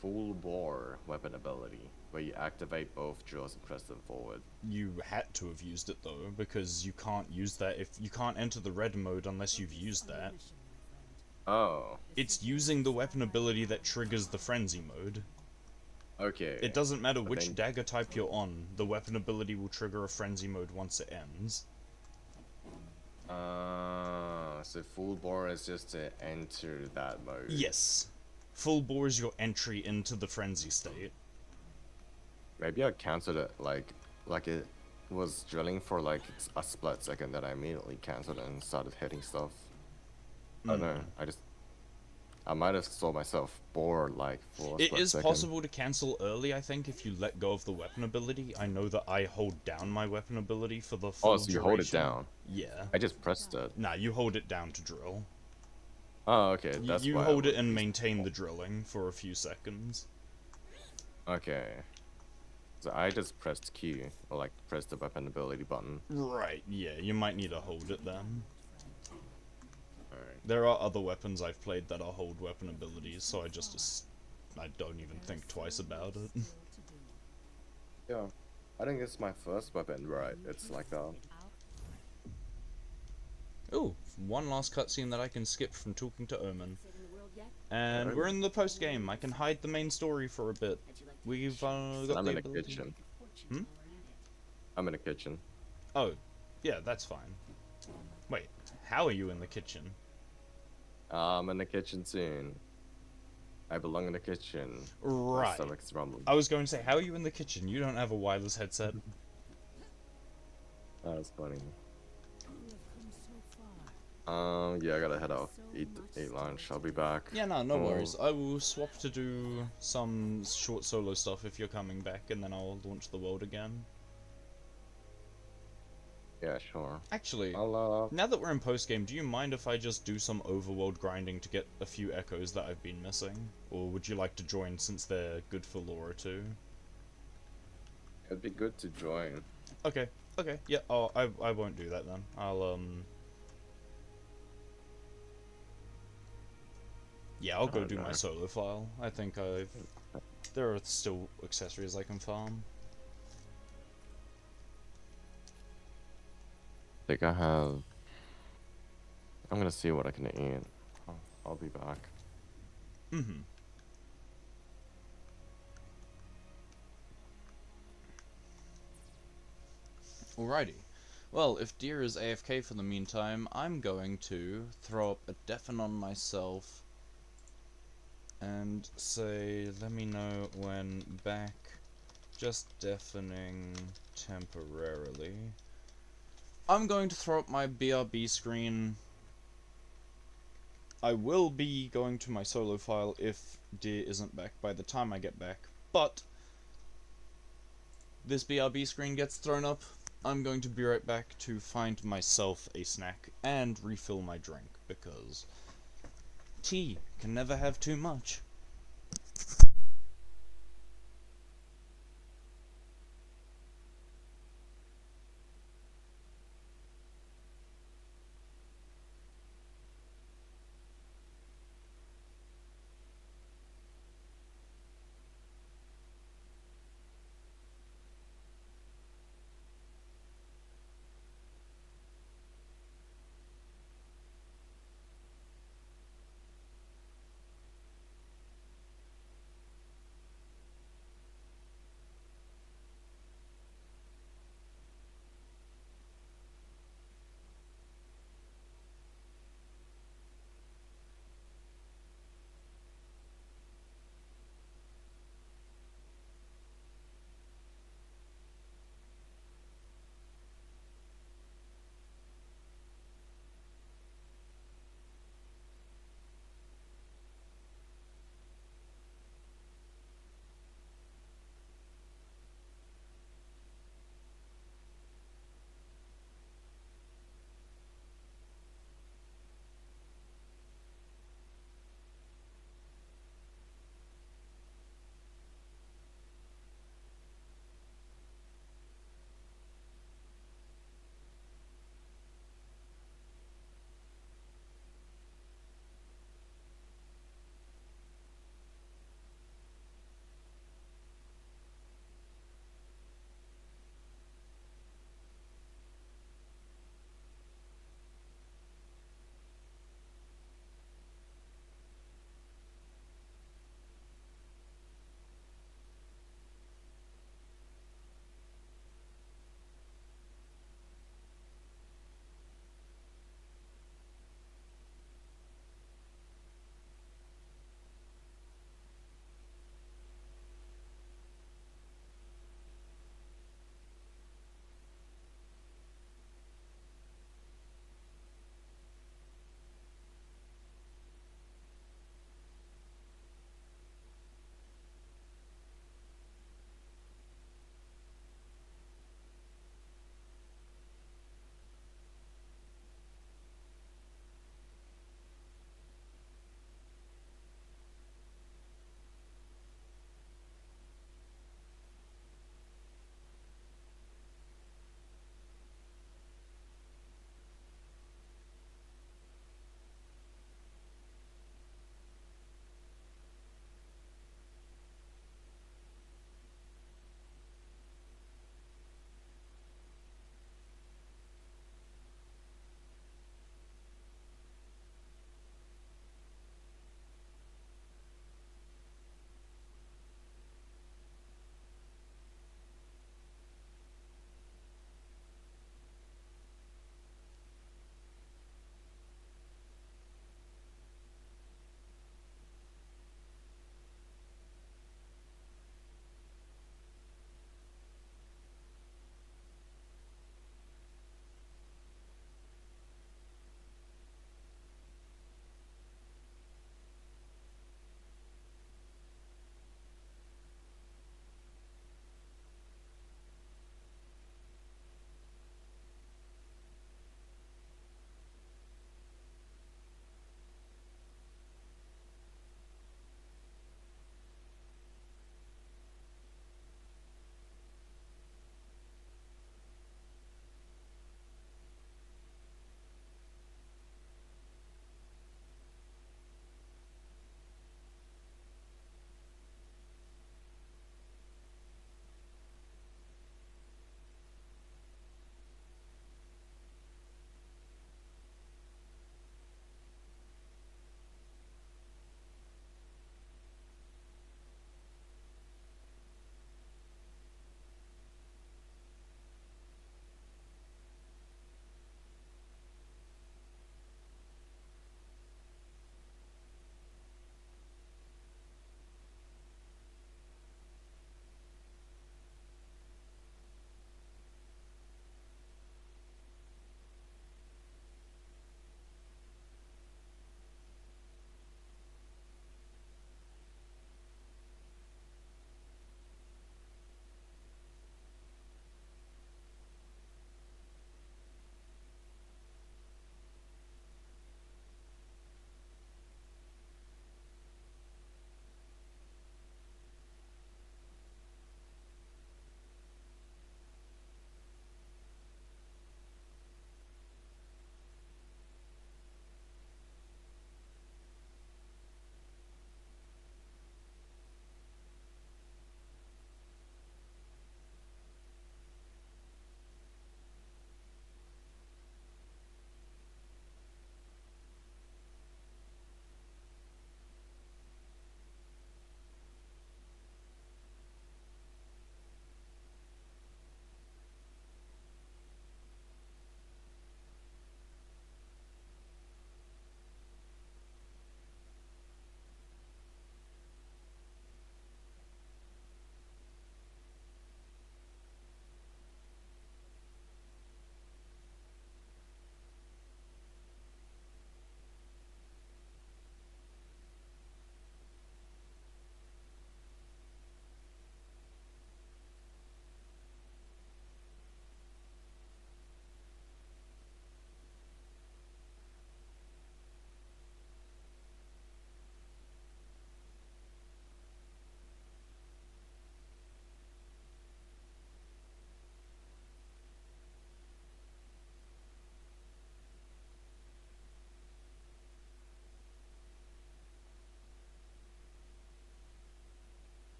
full bore weapon ability where you activate both drills and press them forward. You had to have used it though, because you can't use that if you can't enter the red mode unless you've used that. Oh, It's using the weapon ability that triggers the frenzy mode. okay. It doesn't matter But which then- dagger type you're on, the weapon ability will trigger a frenzy mode once it ends. So full bore is just to enter that mode. Yes. Full bore is your entry into the frenzy state. Maybe I cancelled it like it was drilling for like a split second, that I immediately cancelled it and started hitting stuff. I don't know. I might have saw myself bored like for a It split is second. possible to cancel early, I think, if you let go of the weapon ability. I know that I hold down my weapon ability for the full Oh, so you hold it duration. down. Yeah. I just pressed it. Nah, you hold it down to drill. Oh, okay. That's You why I hold it was- and maintain the drilling for a few seconds. Okay. So I just pressed Q, or like pressed the weapon ability button. Right, yeah, you might need to hold it then. Alright. There are other weapons I've played that are hold weapon abilities, so I don't even think twice about it. Yeah. I think it's my first weapon, right? It's like that. Ooh, one last cutscene that I can skip from talking to Omen. Saving the world yet? And we're in the post game. I can hide the main story for a bit. Would you like to We've got I'm the in the ability. kitchen. fortune Hmm? while we're at it? I'm in the kitchen. Oh, yeah, that's fine. Wait, how are you in the kitchen? I'm in the kitchen soon. I belong in the kitchen. My Right. stomach's rumbling. I was going to say, how are you in the kitchen? You don't have a wireless headset. That's funny. You have come so far. Yeah, I gotta head out. Eat lunch. I'll be back. Yeah, no Oh. worries. I will swap to do some short solo stuff if you're coming back, and then I'll launch the world again. Yeah, sure. Actually, I'll now that we're in post game, do you mind if I just do some overworld grinding to get a few echoes that I've been missing? Or would you like to join since they're good for lore too? It'd be good to join. Okay, yeah, oh, I won't do that then. Yeah, I'll go do my Okay. solo file. I think there are still accessories I can farm. I think I have. I'm gonna see what I can eat. I'll be back. Mm-hmm. Alrighty. Well, if Deer is AFK for the meantime, I'm going to throw up a deafen on myself and say, let me know when back. Just deafening temporarily. I'm going to throw up my BRB screen. I will be going to my solo file if Deer isn't back by the time I get back, but this BRB screen gets thrown up. I'm going to be right back to find myself a snack and refill my drink, because tea can never have too much.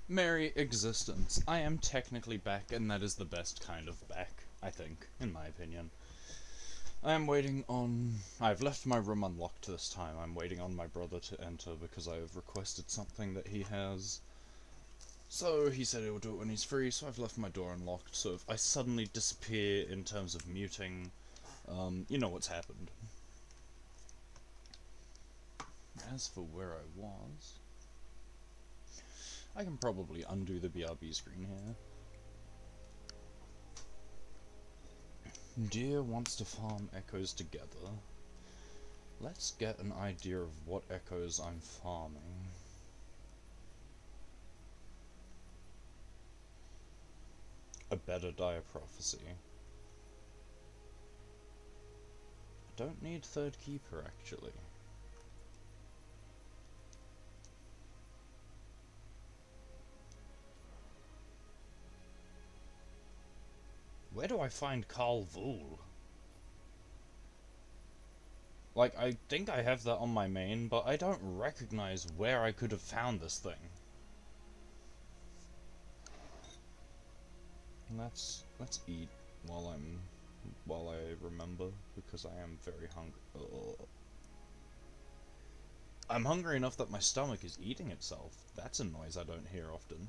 Merry existence. I am technically back, and that is the best kind of back, I think, in my opinion. I am waiting on... I've left my room unlocked this time. I'm waiting on my brother to enter because I have requested something that he has. So he said he'll do it when he's free, so I've left my door unlocked, so if I suddenly disappear in terms of muting, you know what's happened. As for where I was... I can probably undo the BRB screen here. Deer wants to farm echoes together. Let's get an idea of what echoes I'm farming. A better dire prophecy. I don't need third keeper, actually. Where do I find Carl Vool? Like, I think I have that on my main, but I don't recognize where I could have found this thing. Let's eat while I remember, because I am very hungry. I'm hungry enough that my stomach is eating itself. That's a noise I don't hear often.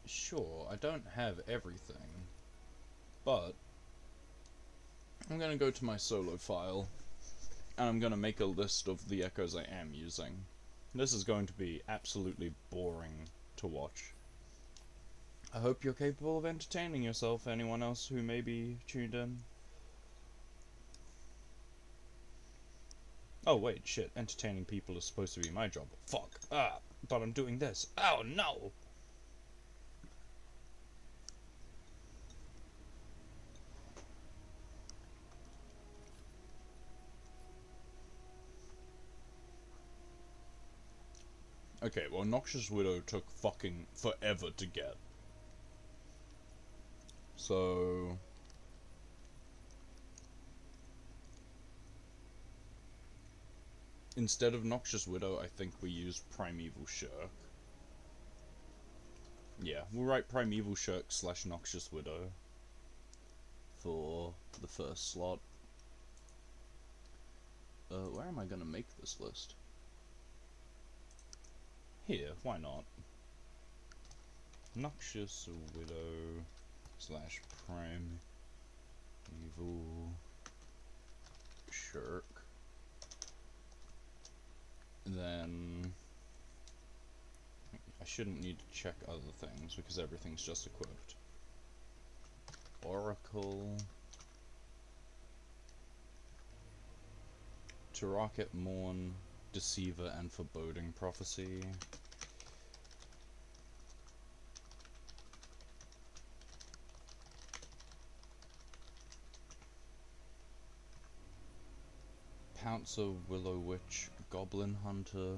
Sure, I don't have everything, but I'm gonna go to my solo file, and I'm gonna make a list of the echoes I am using. This is going to be absolutely boring to watch. I hope you're capable of entertaining yourself, anyone else who may be tuned in. Oh wait, shit, entertaining people is supposed to be my job. Fuck, thought I'm doing this. Oh no! Okay, well, Noxious Widow took fucking forever to get. So... instead of Noxious Widow, I think we use Primeval Shirk. Yeah, we'll write Primeval Shirk / Noxious Widow for the first slot. Where am I gonna make this list? Here, why not? Noxious Widow / Primeval Shirk. Then I shouldn't need to check other things because everything's just equipped. Oracle, to Rocket Morn, Deceiver, and Foreboding Prophecy. Pouncer, Willow Witch, Goblin Hunter.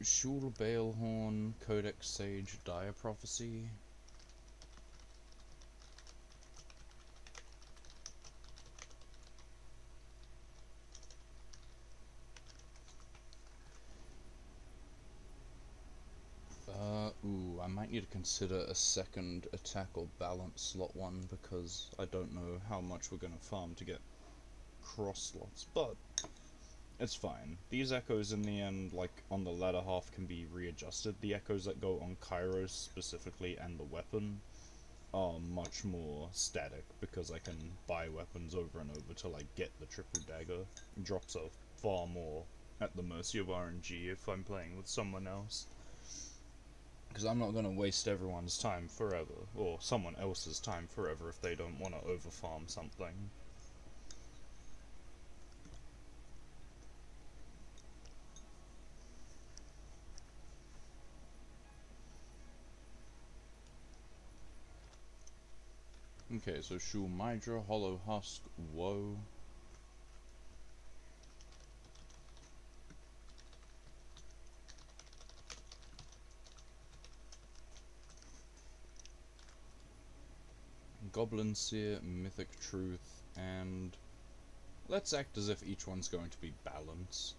Shul Balehorn, Codex Sage, Dire Prophecy. Ooh, I might need to consider a second attack or balance slot one because I don't know how much we're gonna farm to get cross slots, but it's fine. These echoes in the end, like on the latter half, can be readjusted. The echoes that go on Kairos specifically and the weapon are much more static because I can buy weapons over and over till I get the triple dagger. It drops a far more at the mercy of RNG if I'm playing with someone else. Because I'm not going to waste everyone's time forever, or someone else's time forever if they don't want to overfarm something. Okay, so Shulmydra, Hollow Husk, Woe. Goblin Seer, Mythic Truth, and let's act as if each one's going to be balance.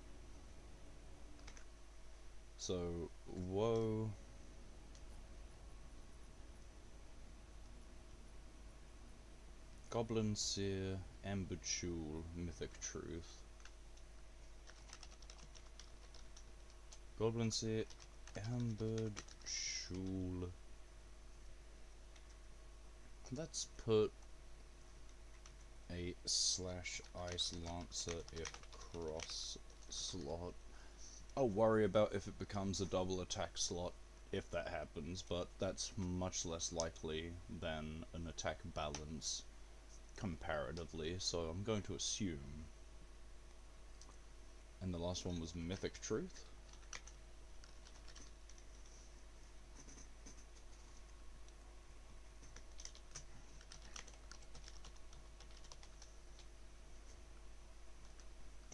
So, Woe. Goblin Seer, Ambered Shul, Mythic Truth. Goblin Seer, Ambered Shul. Let's put a /Ice Lancer if cross slot. I'll worry about if it becomes a double attack slot if that happens, but that's much less likely than an attack balance comparatively, so I'm going to assume. And the last one was Mythic Truth.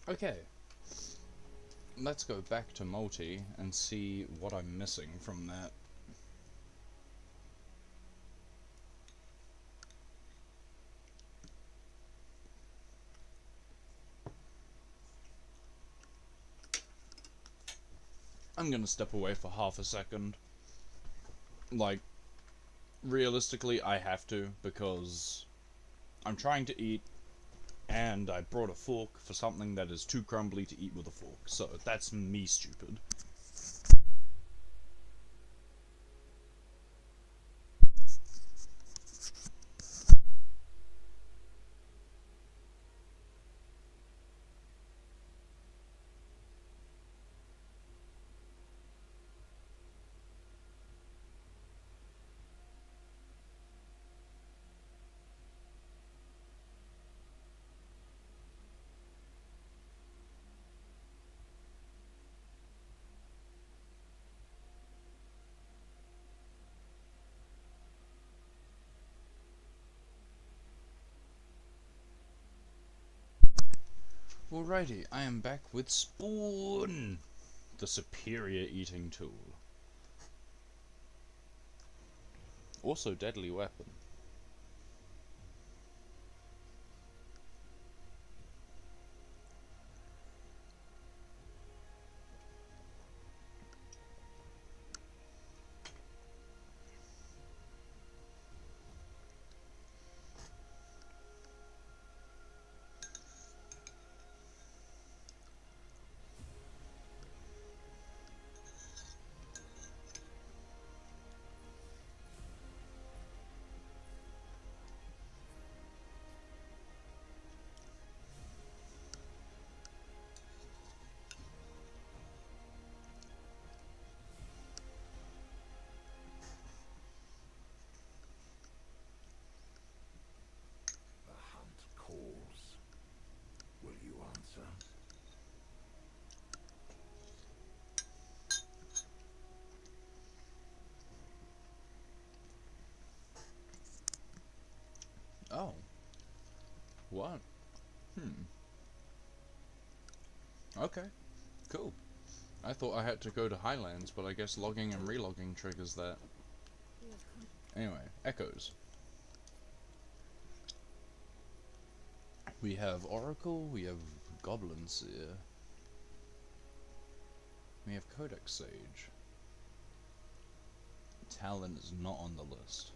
Okay, let's go back to multi and see what I'm missing from that. I'm gonna step away for half a second. Like, realistically, I have to, because I'm trying to eat, and I brought a fork for something that is too crumbly to eat with a fork, so that's me stupid. Alrighty, I am back with Spawn, the superior eating tool. Also deadly weapon. The hunt calls. Will you answer? Oh. What? Okay, cool. I thought I had to go to Highlands, but I guess logging and relogging triggers that. Anyway, echoes. We have Oracle, we have Goblin Seer. We have Codex Sage. Talon is not on the list.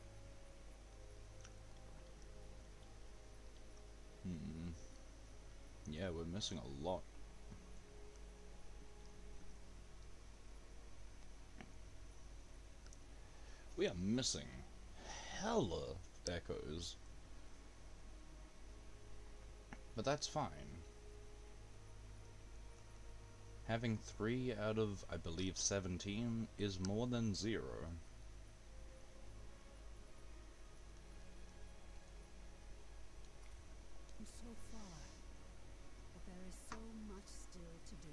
Yeah, we're missing a lot. We are missing hella echoes. But that's fine. Having 3 out of, I believe, 17 is more than 0. So far, but there is so much still to do.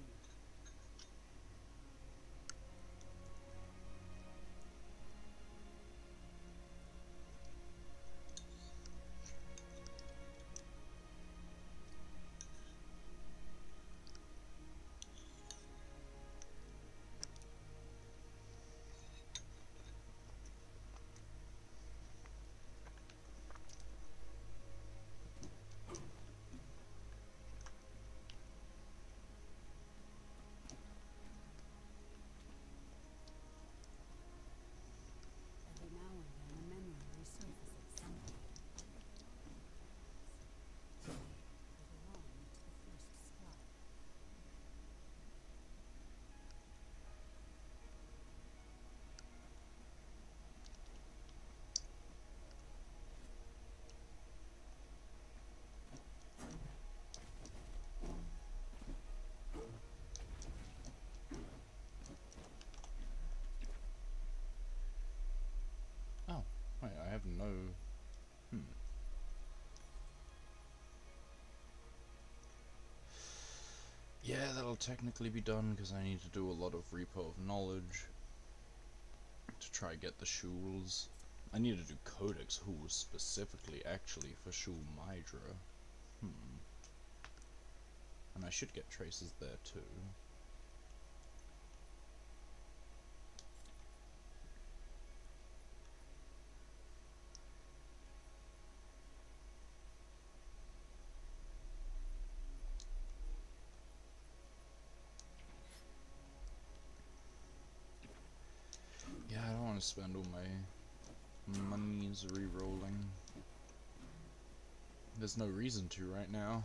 Every now and then a memory resurfaces. They belong to the first scribe. Oh, wait, I have no... Yeah, that'll technically be done, because I need to do a lot of Repo of Knowledge to try get the Shuls. I need to do Codex Hools specifically, actually, for Shul Mydra. And I should get traces there, too. Yeah, I don't want to spend all my monies re-rolling. There's no reason to right now.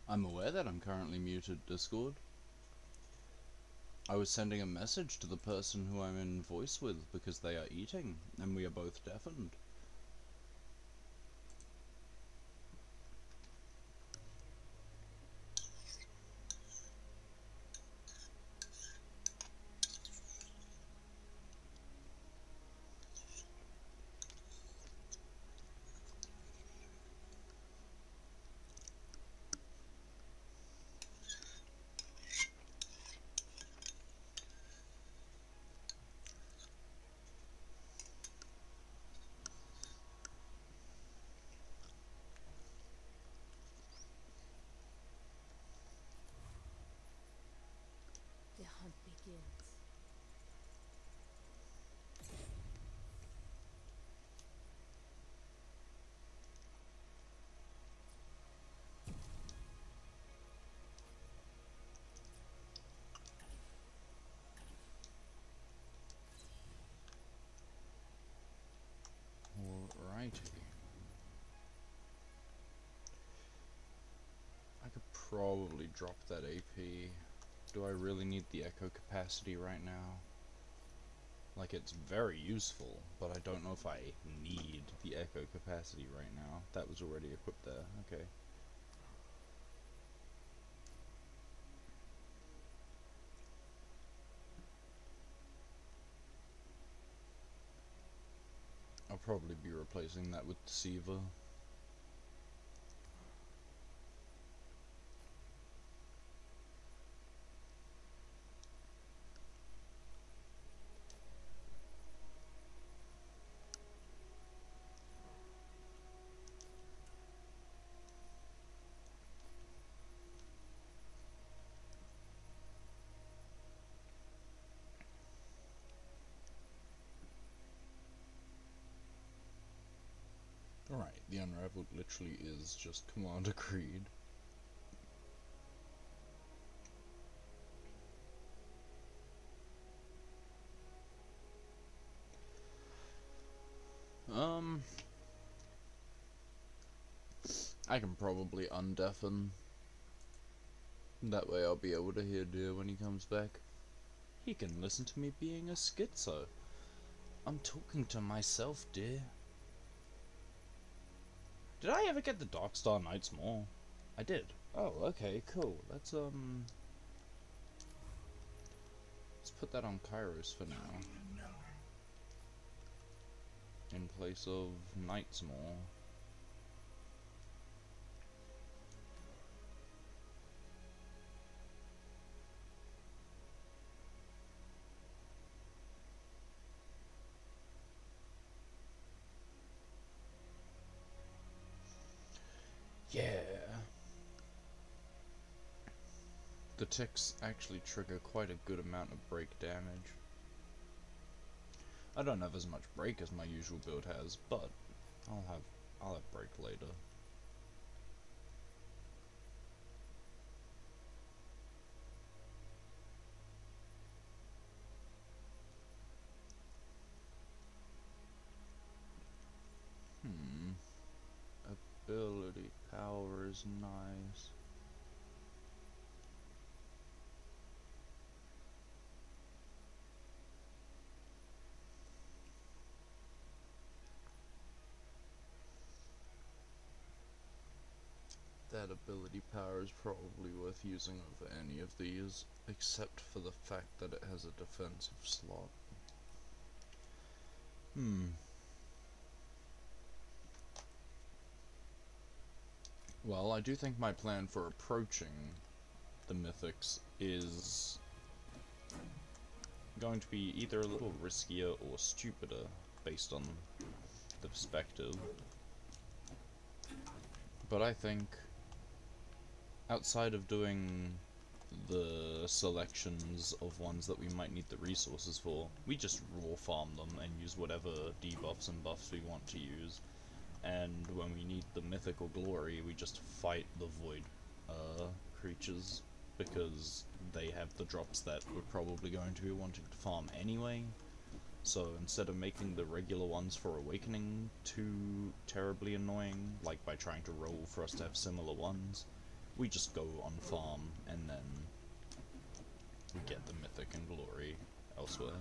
I'm aware that I'm currently muted, Discord. I was sending a message to the person who I'm in voice with because they are eating, and we are both deafened. probably drop that AP. Do I really need the echo capacity right now? Like, it's very useful, but I don't know if I need the echo capacity right now. That was already equipped there, okay. I'll probably be replacing that with Deceiver. Alright, the Unraveled literally is just Commander Creed. I can probably undeafen. That way I'll be able to hear Deer when he comes back. He can listen to me being a schizo. I'm talking to myself, Deer. Did I ever get the Darkstar Knights more? I did. Oh, okay, cool. Let's put that on Kairos for now. In place of Knights more. Yeah. The ticks actually trigger quite a good amount of break damage. I don't have as much break as my usual build has, but I'll have break later. Ability power is nice. That ability power is probably worth using over any of these, except for the fact that it has a defensive slot. Well, I do think my plan for approaching the Mythics is going to be either a little riskier or stupider, based on the perspective. But I think, outside of doing the selections of ones that we might need the resources for, we just raw farm them and use whatever debuffs and buffs we want to use. And when we need the mythical glory, we just fight the void creatures, because they have the drops that we're probably going to be wanting to farm anyway. So instead of making the regular ones for awakening too terribly annoying, like by trying to roll for us to have similar ones, we just go on farm and then we get the mythic and glory elsewhere.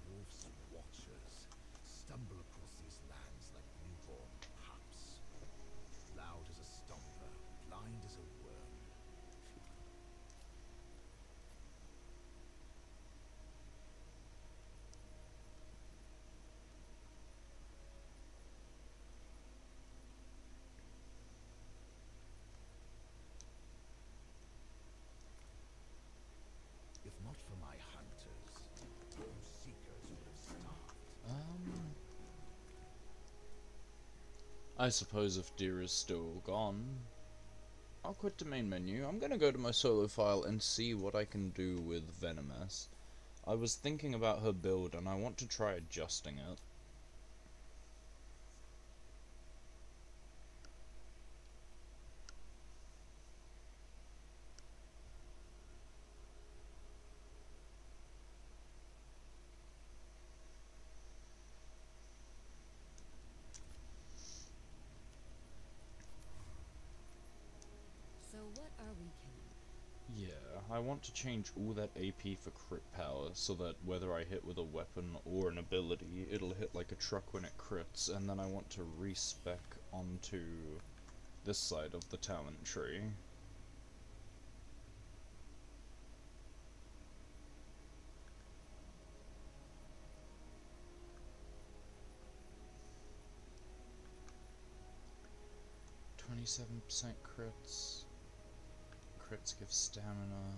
Wolf's watchers stumble across these lands like newborn pups. Loud as a stomper, blind as a worm. If not for my hunters, those seekers would have starved. I suppose if Deer is still gone, I'll quit the main menu. I'm gonna go to my solo file and see what I can do with Venomous. I was thinking about her build and I want to try adjusting it. So what What are we killing? Yeah, I want to change all that AP for crit power so that whether I hit with a weapon or an ability, it'll hit like a truck when it crits, and then I want to respec onto this side of the talent tree. %, crits. Crits give stamina.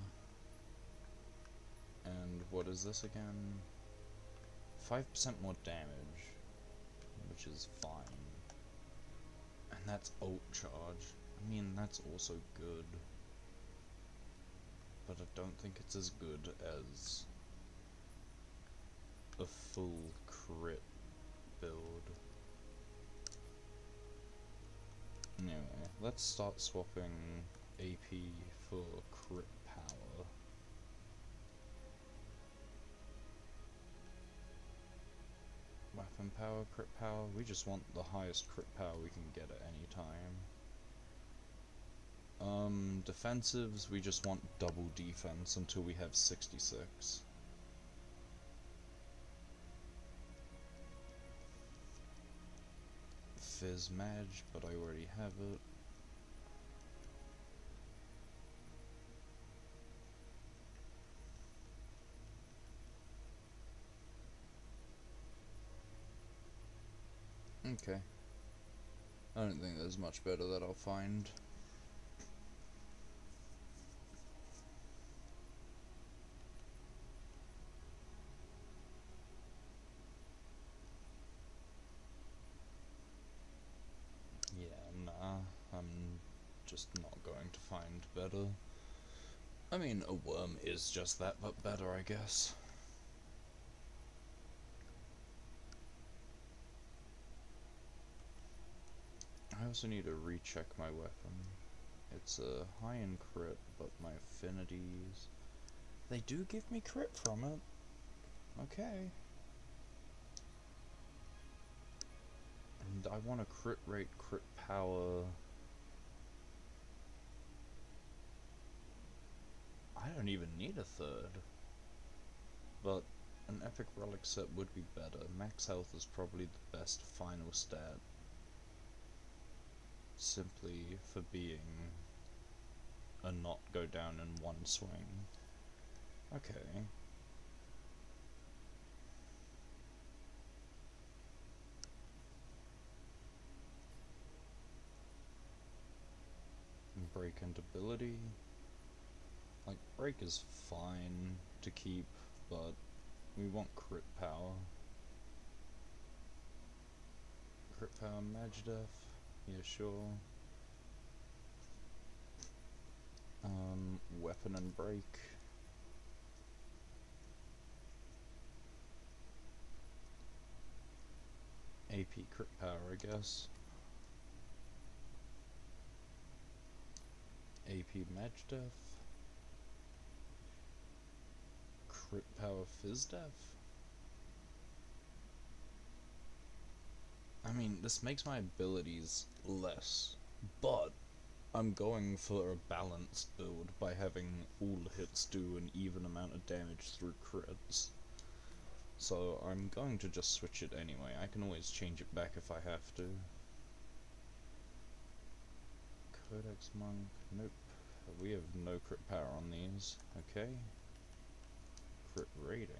And what is this again? 5% more damage, which is fine. And that's ult charge. I mean, that's also good. But I don't think it's as good as a full crit build. Anyway, let's start swapping AP for crit power. Weapon power, crit power, we just want the highest crit power we can get at any time. Defensives, we just want double defense until we have 66. Fizz Mage, but I already have it. Okay. I don't think there's much better that I'll find. Yeah, nah, I'm just not going to find better. I mean, a worm is just that, but better, I guess. I also need to recheck my weapon. It's a high in crit, but my affinities... They do give me crit from it. Okay. And I want a crit rate, crit power... I don't even need a third. But an epic relic set would be better. Max health is probably the best final stat. Simply for being a not go down in one swing. Okay. Break and ability. Like, break is fine to keep, but we want crit power. Crit power, mage def. Yeah, sure. Weapon and break. AP crit power, I guess. AP mage def. Crit power fizz def. I mean, this makes my abilities less, but I'm going for a balanced build by having all hits do an even amount of damage through crits. So I'm going to just switch it anyway. I can always change it back if I have to. Codex Monk, nope. We have no crit power on these. Okay. Crit rating.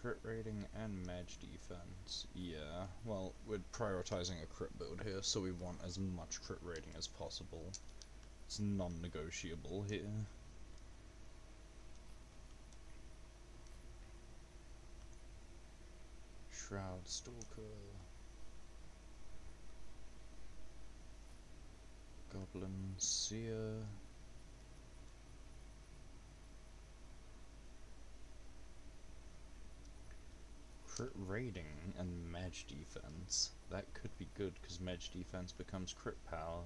Crit rating and mage defense. Yeah, well, we're prioritizing a crit build here, so we want as much crit rating as possible. It's non-negotiable here. Shroud Stalker. Goblin Seer. Crit rating and mage defense. That could be good because mage defense becomes crit power.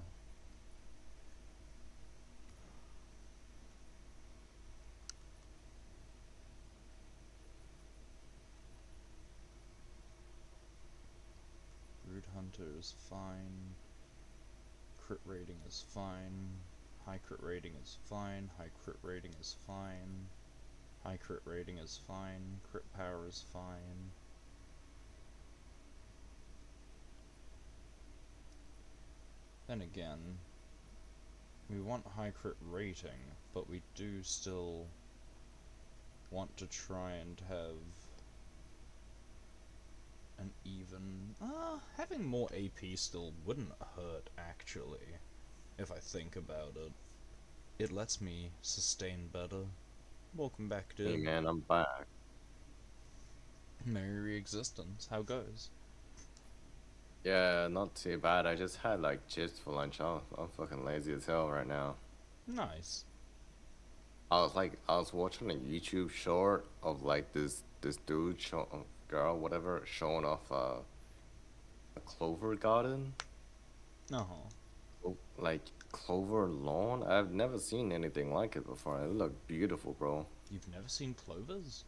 Brood Hunter is fine. crit rating is fine. High crit rating is fine. High crit rating is fine. High crit rating is fine. Crit power is fine. Then again, we want high crit rating, but we do still want to try and have an even... having more AP still wouldn't hurt, actually, if I think about it. It lets me sustain better. Welcome back, Hey dude. man, I'm back. Merry re-existence. How goes? Yeah, not too bad. I just had like chips for lunch. I'm fucking lazy as hell right now. Nice. I was watching a YouTube short of like this dude girl whatever showing off a clover garden, like clover lawn. I've never seen anything like it before. It looked beautiful, bro. You've never seen clovers?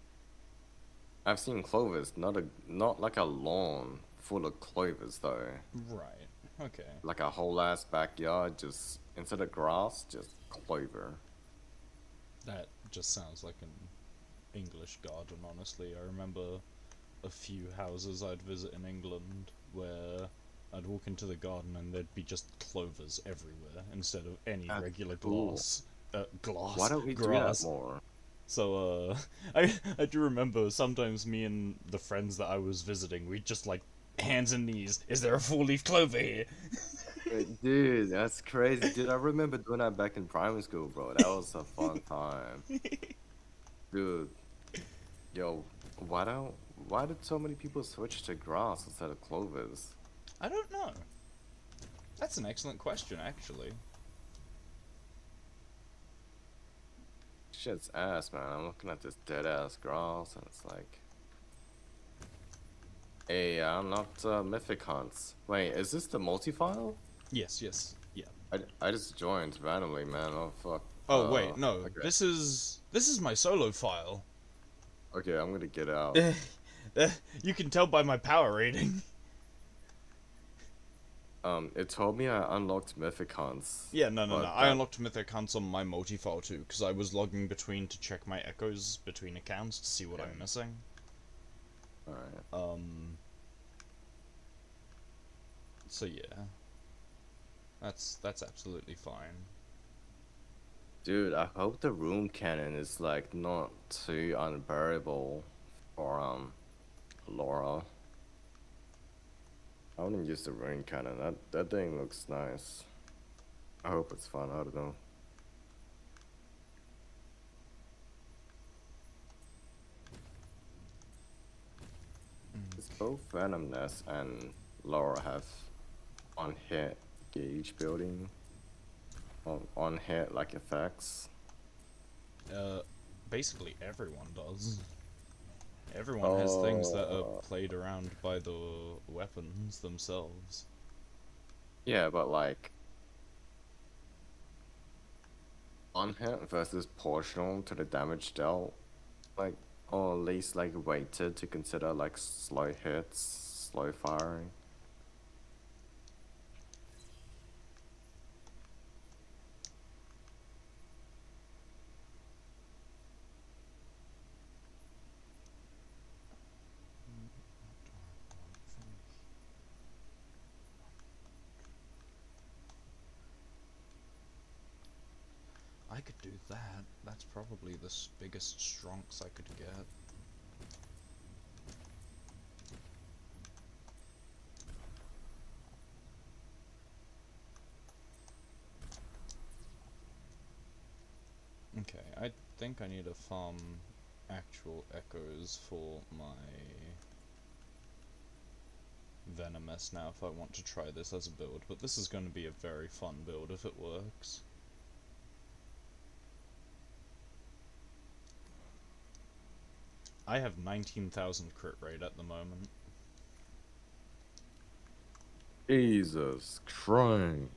I've seen clovers, not like a lawn full of clovers though. Right. Okay. Like a whole ass backyard, just instead of grass, just clover. That just sounds like an English garden, honestly. I remember a few houses I'd visit in England where I'd walk into the garden and there'd be just clovers everywhere instead of any That's regular cool. glass. Glass. Why don't we grass. do that more? So, I do remember sometimes me and the friends that I was visiting, we'd just like, hands and knees, is there a 4-leaf clover here? Dude, that's crazy. Dude, I remember doing that back in primary school, bro. That was a fun time. Dude, yo, why did so many people switch to grass instead of clovers? I don't know. That's an excellent question, actually. Shit's ass, man. I'm looking at this dead ass grass, and it's like, hey, I'm not Mythic Hunts. Wait, is this the multi-file? Yes, yeah. I just joined randomly, man. Oh fuck. Oh wait, no. Okay. This is my solo file. Okay, I'm gonna get out. You can tell by my power rating. It told me I unlocked Mythic Hunts. Yeah, no. but I that- unlocked Mythic Hunts on my multi-file too, because I was logging between to check my echoes between accounts to see what Okay. I'm missing. Alright. So yeah. That's absolutely fine. Dude, I hope the room cannon is like not too unbearable for Laura. I wouldn't use the room cannon. That thing looks nice. I hope it's fun. I don't know. Does both Venom Nest and Laura have on hit gauge building? On hit like effects? Basically everyone does. Everyone has things that are played around by the weapons themselves. Yeah, but like on hit versus proportional to the damage dealt, like, or at least like weighted to consider like slow hits, slow firing. I could do that. That's probably the biggest strongs I could get. Okay, I think I need to farm actual echoes for my Venomous now if I want to try this as a build, but this is going to be a very fun build if it works. I have 19,000 crit rate at the moment. Jesus Christ.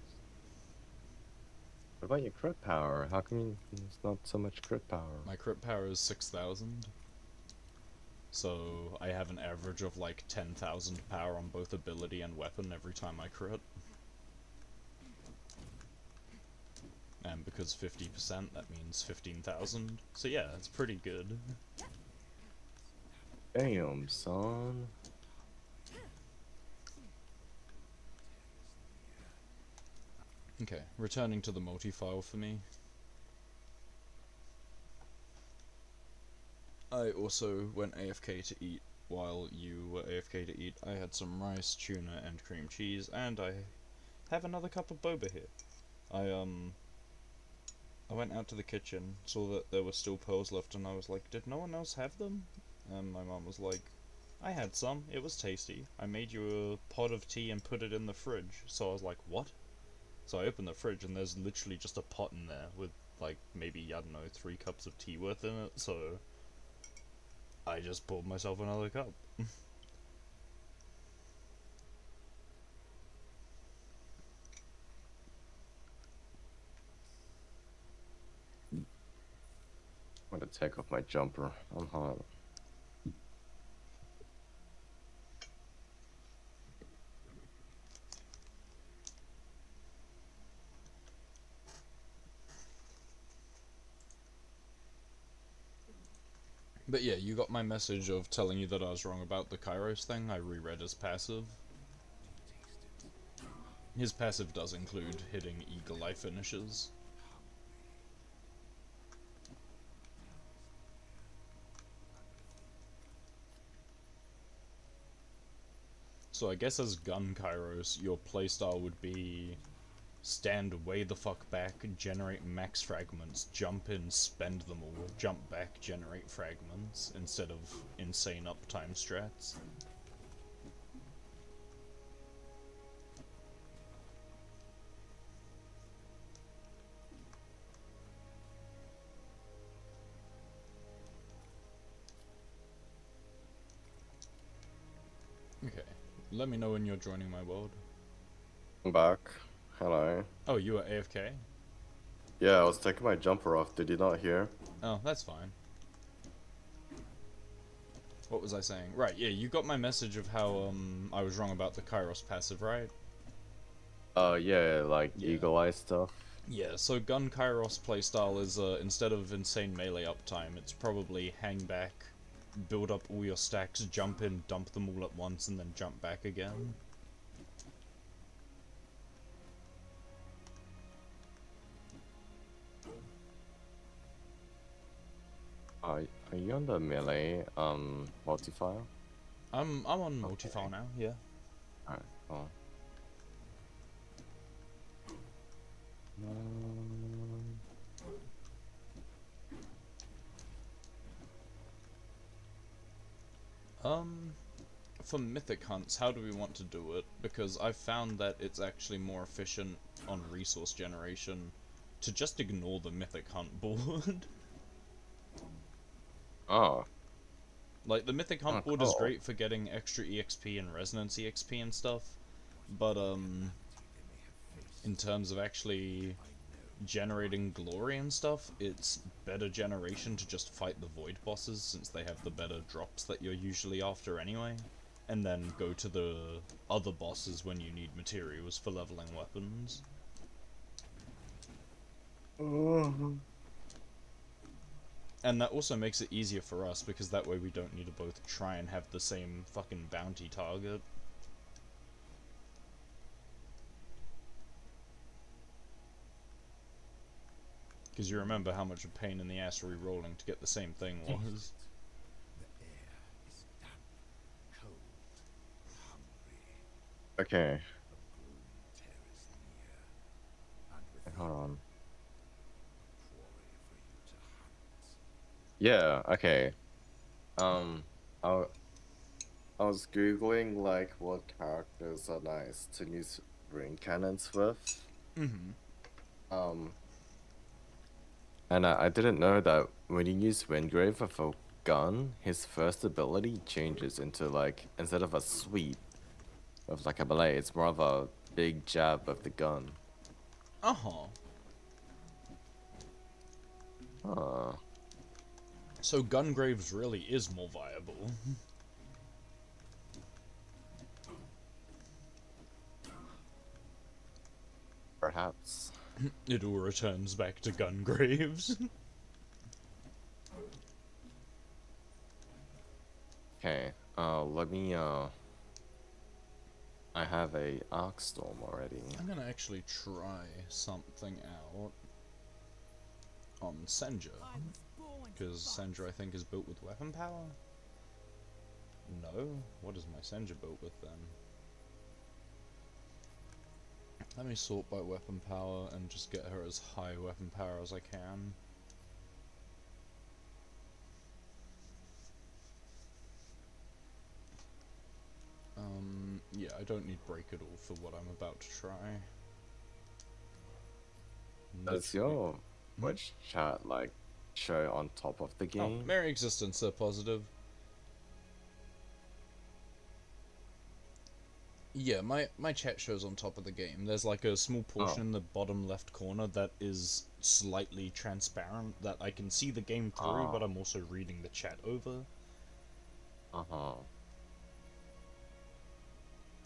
What about your crit power? How come there's not so much crit power? My crit power is 6,000. So I have an average of like 10,000 power on both ability and weapon every time I crit. And because 50%, that means 15,000. So yeah, it's pretty good. Damn, son. Okay, returning to the multi-file for me. I also went AFK to eat while you were AFK to eat. I had some rice, tuna, and cream cheese, and I have another cup of boba here. I went out to the kitchen, saw that there were still pearls left, and I was like, did no one else have them? And my mom was like, I had some, it was tasty. I made you a pot of tea and put it in the fridge. So I was like, what? So I opened the fridge and there's literally just a pot in there with like maybe, I don't know, 3 cups of tea worth in it, so I just poured myself another cup. I'm gonna take off my jumper. I'm hot. But yeah, you got my message of telling you that I was wrong about the Kairos thing. I reread his passive. His passive does include hitting Eagle Eye finishes. So I guess as Gun Kairos, your playstyle would be stand way the fuck back, generate max fragments, jump in, spend them all, jump back, generate fragments, instead of insane uptime strats. Okay, let me know when you're joining my world. I'm back. Hello. Oh, you were AFK? Yeah, I was taking my jumper off. Did you not hear? Oh, that's fine. What was I saying? Right, yeah, you got my message of how, I was wrong about the Kairos passive, right? Yeah, like Yeah. Eagle Eye stuff. Yeah, so Gun Kairos playstyle is, instead of insane melee uptime, it's probably hang back, build up all your stacks, jump in, dump them all at once, and then jump back again. Are you on the melee multi-file? I'm on multi-file now, yeah. Alright, cool. For mythic hunts, how do we want to do it? Because I've found that it's actually more efficient on resource generation to just ignore the mythic hunt board. Oh, Like, the mythic hunt Oh, board is cool. great for getting extra EXP and resonance EXP and stuff, but, in terms of actually generating glory and stuff, it's better generation to just fight the void bosses since they have the better drops that you're usually after anyway, and then go to the other bosses when you need materials for leveling weapons. And that also makes it easier for us because that way we don't need to both try and have the same fucking bounty target. Because you remember how much a pain in the ass re-rolling to get the same thing was. The air is damp, cold, hungry. Okay. The gloom terrors near, and with Hold on. quarry for you to hunt. Yeah, okay. I was googling like what characters are nice to use ring cannons with. Mm-hmm. And I didn't know that when you use Windgrave with a gun, his first ability changes into like, instead of a sweep of like a melee, it's more of a big jab of the gun. Uh-huh. So Gungraves really is more viable. Perhaps. It all returns back to gun graves. Okay, let me, I have a arc storm already. I'm gonna actually try something out on Senja, I was born to because fight. Senja I think is built with weapon power? No? What is my Senja built with then? Let me sort by weapon power and just get her as high weapon power as I can. Yeah, I don't need break at all for what I'm about to try. Does your Twitch chat, like, show on top of the Oh, game? Merry Existence, they're positive. Yeah, my chat shows on top of the game. There's like a small portion in the bottom left corner that is slightly transparent that I can see the game through, but I'm also reading the chat over. Uh-huh.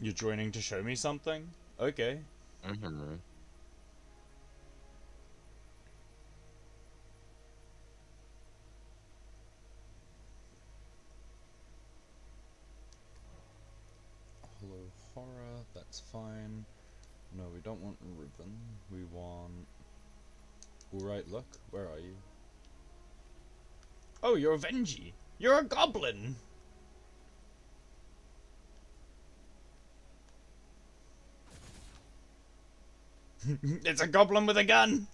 You're joining to show me something? Okay. Mm-hmm. Hello, horror, that's fine. No, we don't want ribbon. We want... Alright, look, where are you? Oh, you're a Venji! You're a goblin! It's a goblin with a gun!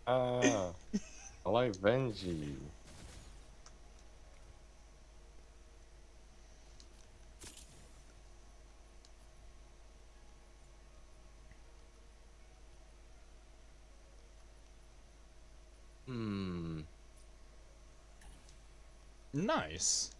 I like Benji. Hmm. Nice.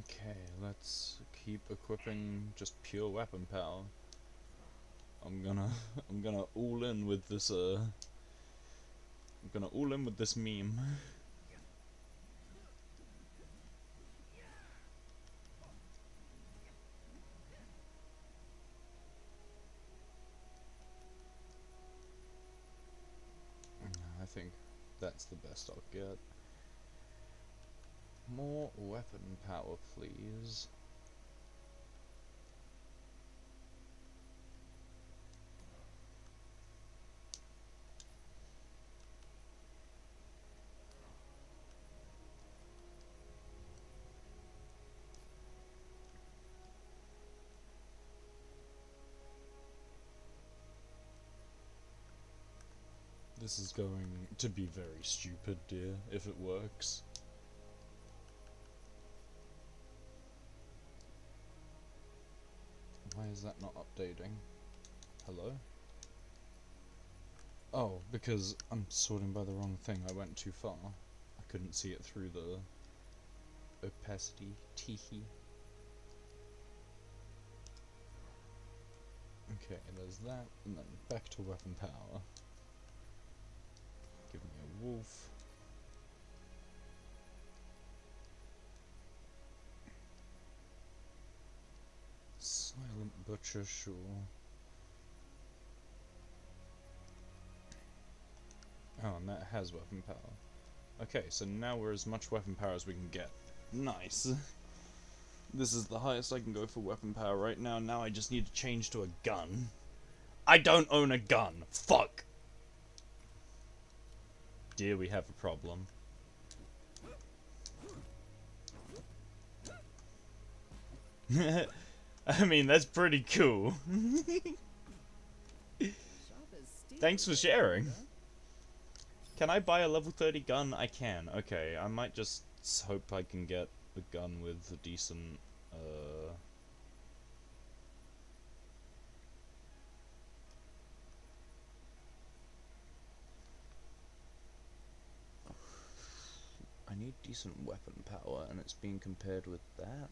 Okay, let's keep equipping just pure weapon power. I'm gonna all in with this I'm gonna all in with this meme. I think that's the best I'll get. More weapon power, please. This is going to be very stupid, dear, if it works. Why is that not updating? Hello? Oh, because I'm sorting by the wrong thing. I went too far. I couldn't see it through the opacity. Teehee. Okay, there's that, and then back to weapon power. Give me a wolf. Silent butcher, sure. Oh, and that has weapon power. Okay, so now we're as much weapon power as we can get. Nice. This is the highest I can go for weapon power right now. Now I just need to change to a gun. I don't own a gun. Fuck. Dear, we have a problem. I mean, that's pretty cool. Thanks for sharing. Can I buy a level 30 gun? I can. Okay, I might just hope I can get a gun with a decent I need decent weapon power, and it's being compared with that.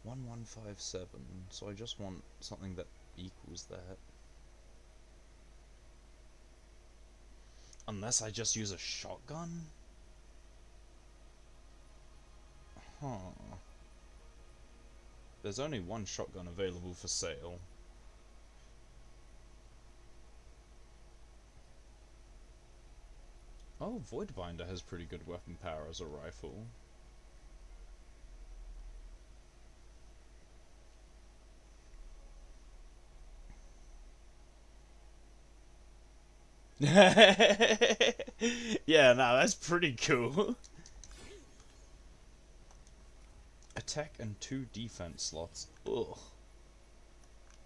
1157, so I just want something that equals that. Unless I just use a shotgun? Huh. There's only one shotgun available for sale. Oh, Voidbinder has pretty good weapon power as a rifle. Yeah, no, that's pretty cool. Attack and 2 defense slots. Ugh.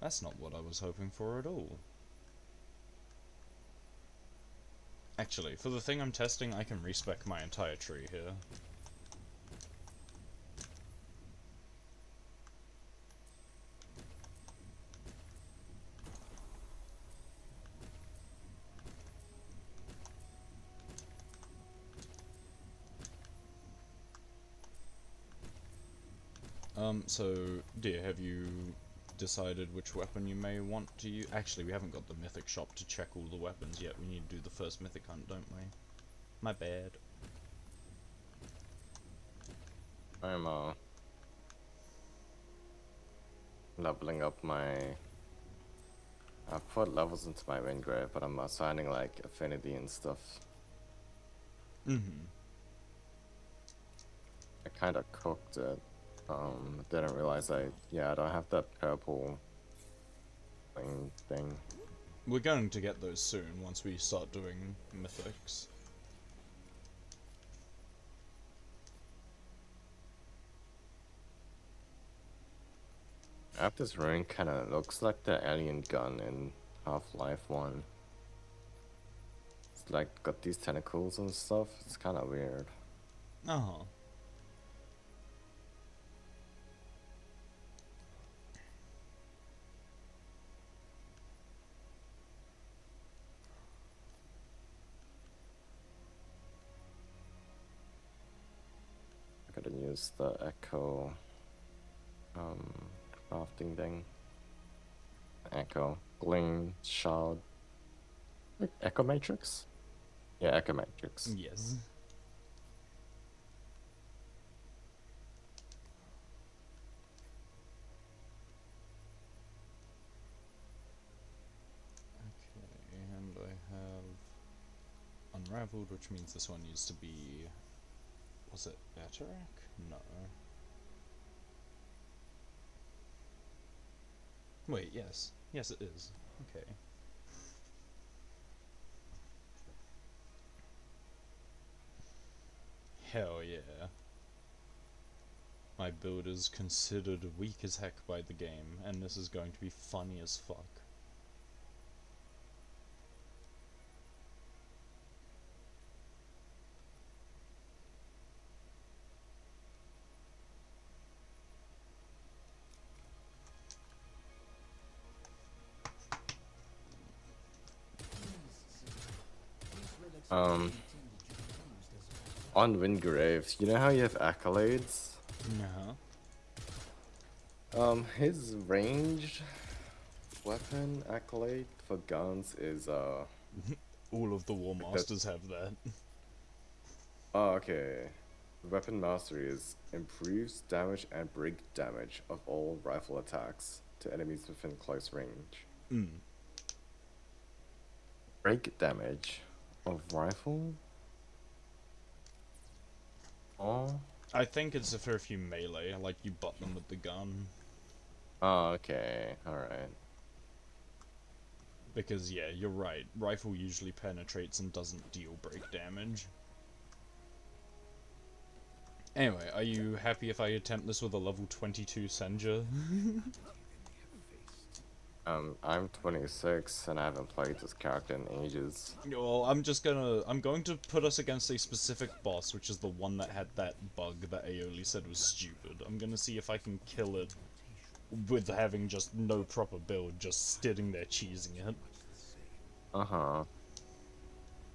That's not what I was hoping for at all. Actually, for the thing I'm testing, I can respec my entire tree here. So, dear, have you decided which weapon you may want to use? Actually, we haven't got the mythic shop to check all the weapons yet. We need to do the first mythic hunt, don't we? My bad. I'm leveling up my. I've put levels into my Wingrave, but I'm assigning like affinity and stuff. Mm-hmm. I kind of cooked it. Didn't realize I don't have that purple thing. We're going to get those soon once we start doing mythics. I have this ring, kind of looks like the alien gun in Half-Life 1. It's like got these tentacles and stuff. It's kind of weird. Uh-huh. I gotta use the echo crafting thing. Echo gleam shard. Echo matrix? Yeah, echo matrix. Yes. Okay, and I have unraveled, which means this one needs to be... Was it Atarak? No. Wait, yes. Yes, it is. Okay. Hell yeah. My build is considered weak as heck by the game, and this is going to be funny as fuck. On Wingrave, you know how you have accolades? No. His ranged weapon accolade for guns is All of the War Masters have that. oh, okay. Weapon mastery is improves damage and break damage of all rifle attacks to enemies within close range. Break damage of rifle? Oh. I think it's for if you melee, like you butt them with the gun. Oh, okay. Alright. Because yeah, you're right, rifle usually penetrates and doesn't deal break damage. Anyway, are you happy if I attempt this with a level 22 Senja? I'm 26 and I haven't played this character in ages. Well, I'm going to put us against a specific boss, which is the one that had that bug that Aeoli said was stupid. I'm gonna see if I can kill it with having just no proper build, just sitting there cheesing it. Uh-huh.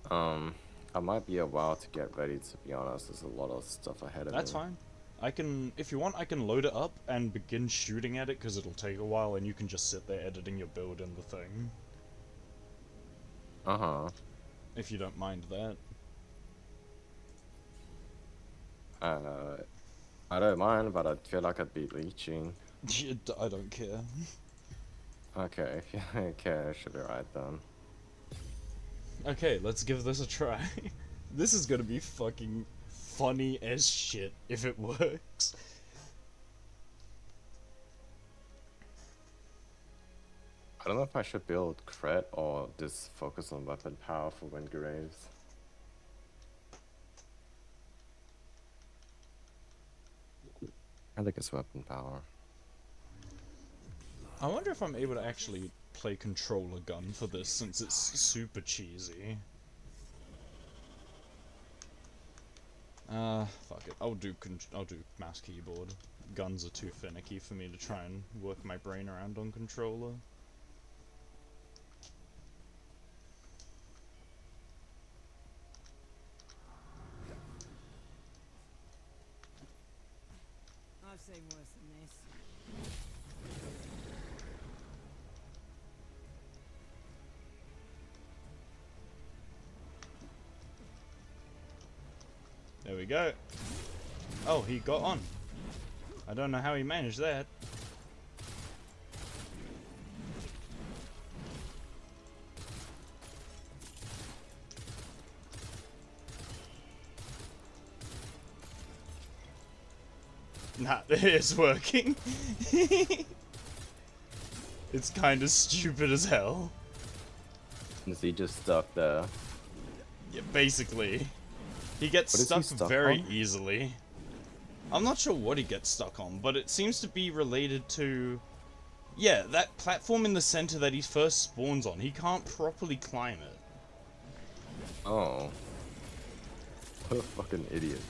I might be a while to get ready, to be honest. There's a lot of stuff ahead of me. That's fine. I can, if you want, I can load it up and begin shooting at it, because it'll take a while, and you can just sit there editing your build in the thing. Uh-huh. If you don't mind that. I don't mind, but I feel like I'd be leeching. I don't care. Okay, if you don't care, I should be right then. Okay, let's give this a try. This is gonna be fucking funny as shit if it works. I don't know if I should build crit or just focus on weapon power for Windgraves. I think it's weapon power. I wonder if I'm able to actually play controller gun for this, since it's super cheesy. Fuck it. I'll do mouse keyboard. Guns are too finicky for me to try and work my brain around on controller. I've seen worse than this. There we go. Oh, he got on. I don't know how he managed that. Nah, it's working. It's kind of stupid as hell. Is he just stuck there? Yeah, basically. He gets What is he stuck stuck very on? easily. I'm not sure what he gets stuck on, but it seems to be related to... Yeah, that platform in the center that he first spawns on. He can't properly climb it. Oh. What a fucking idiot.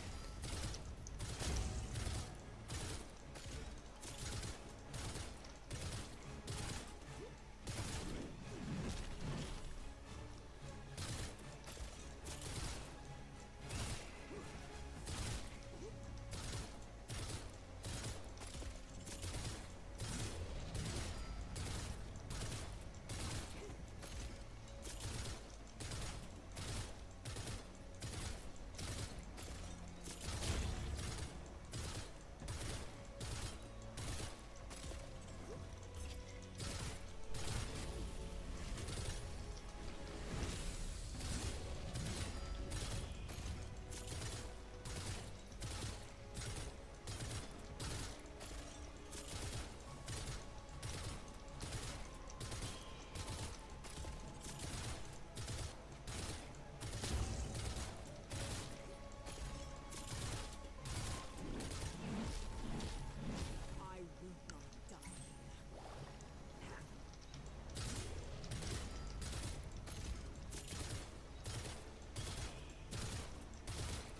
I will not die.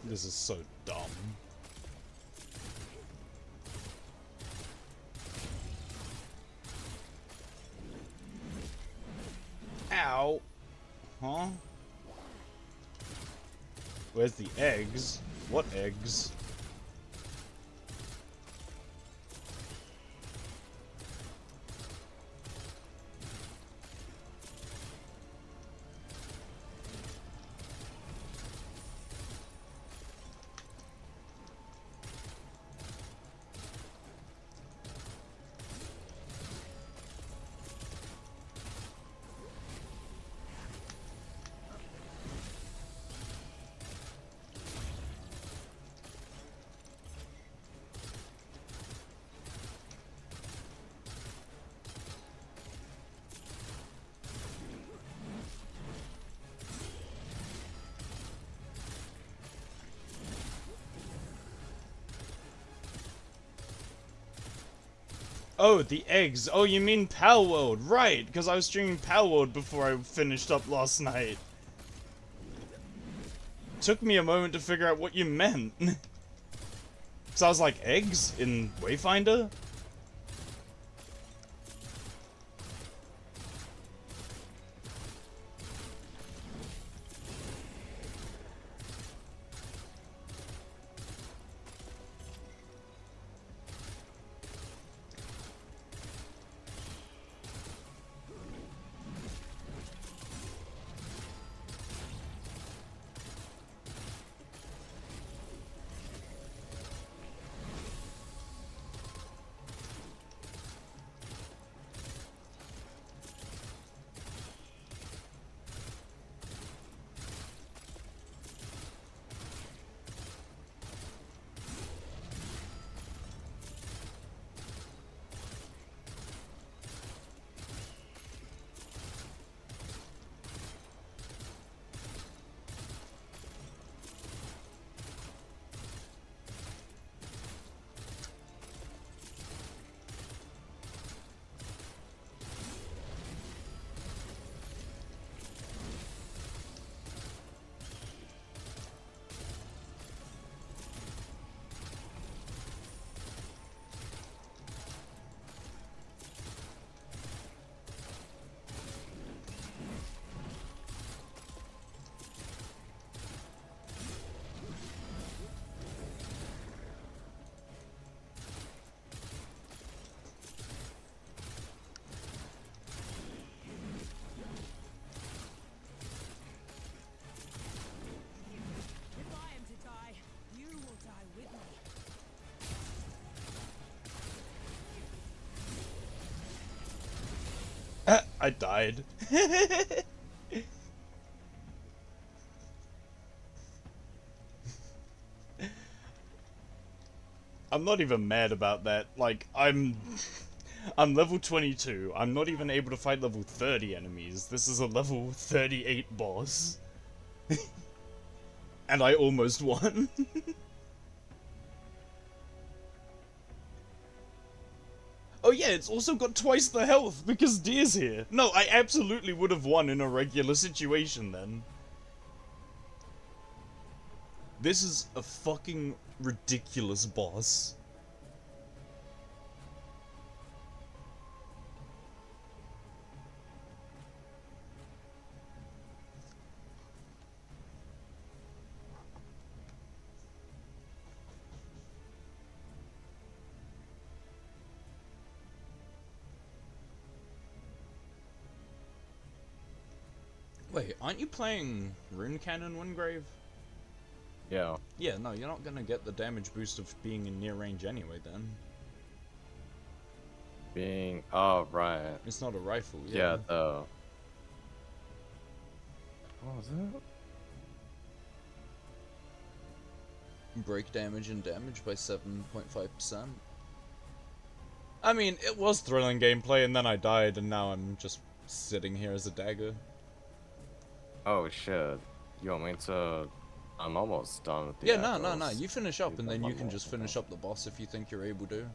This is so dumb. Ow! Huh? Where's the eggs? What eggs? Oh, the eggs. Oh, you mean Palworld. Right, because I was streaming Palworld before I finished up last night. Took me a moment to figure out what you meant. So I was like, eggs in Wayfinder? If I am to die, you will die with me. I died. I'm not even mad about that. Like, I'm level 22. I'm not even able to fight level 30 enemies. This is a level 38 boss. And I almost won. Oh yeah, it's also got twice the health because Deer's here. No, I absolutely would have won in a regular situation then. This is a fucking ridiculous boss. Wait, aren't you playing Rune Cannon Wingrave? Yeah. Yeah, no, you're not gonna get the damage boost of being in near range anyway then. Being. Oh, right. It's not a rifle, Yeah, the. What was it? Break damage and damage by 7.5%. I mean, it was thrilling gameplay and then I died and now I'm just sitting here as a dagger. Oh shit. You want me to. I'm almost done with the Yeah, no, aggros. you finish up and then you can just finish Okay. up the boss if you think you're able to.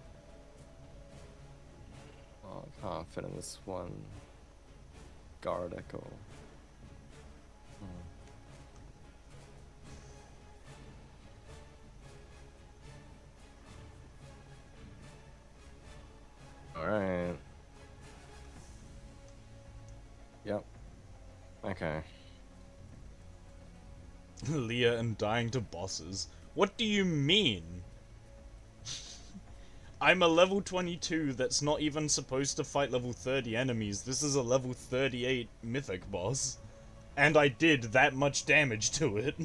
Oh, I can't fit in this one. Guard echo. Alright. Yep. Okay. Leah and dying to bosses. What do you mean? I'm a level 22 that's not even supposed to fight level 30 enemies. This is a level 38 mythic boss. And I did that much damage to it.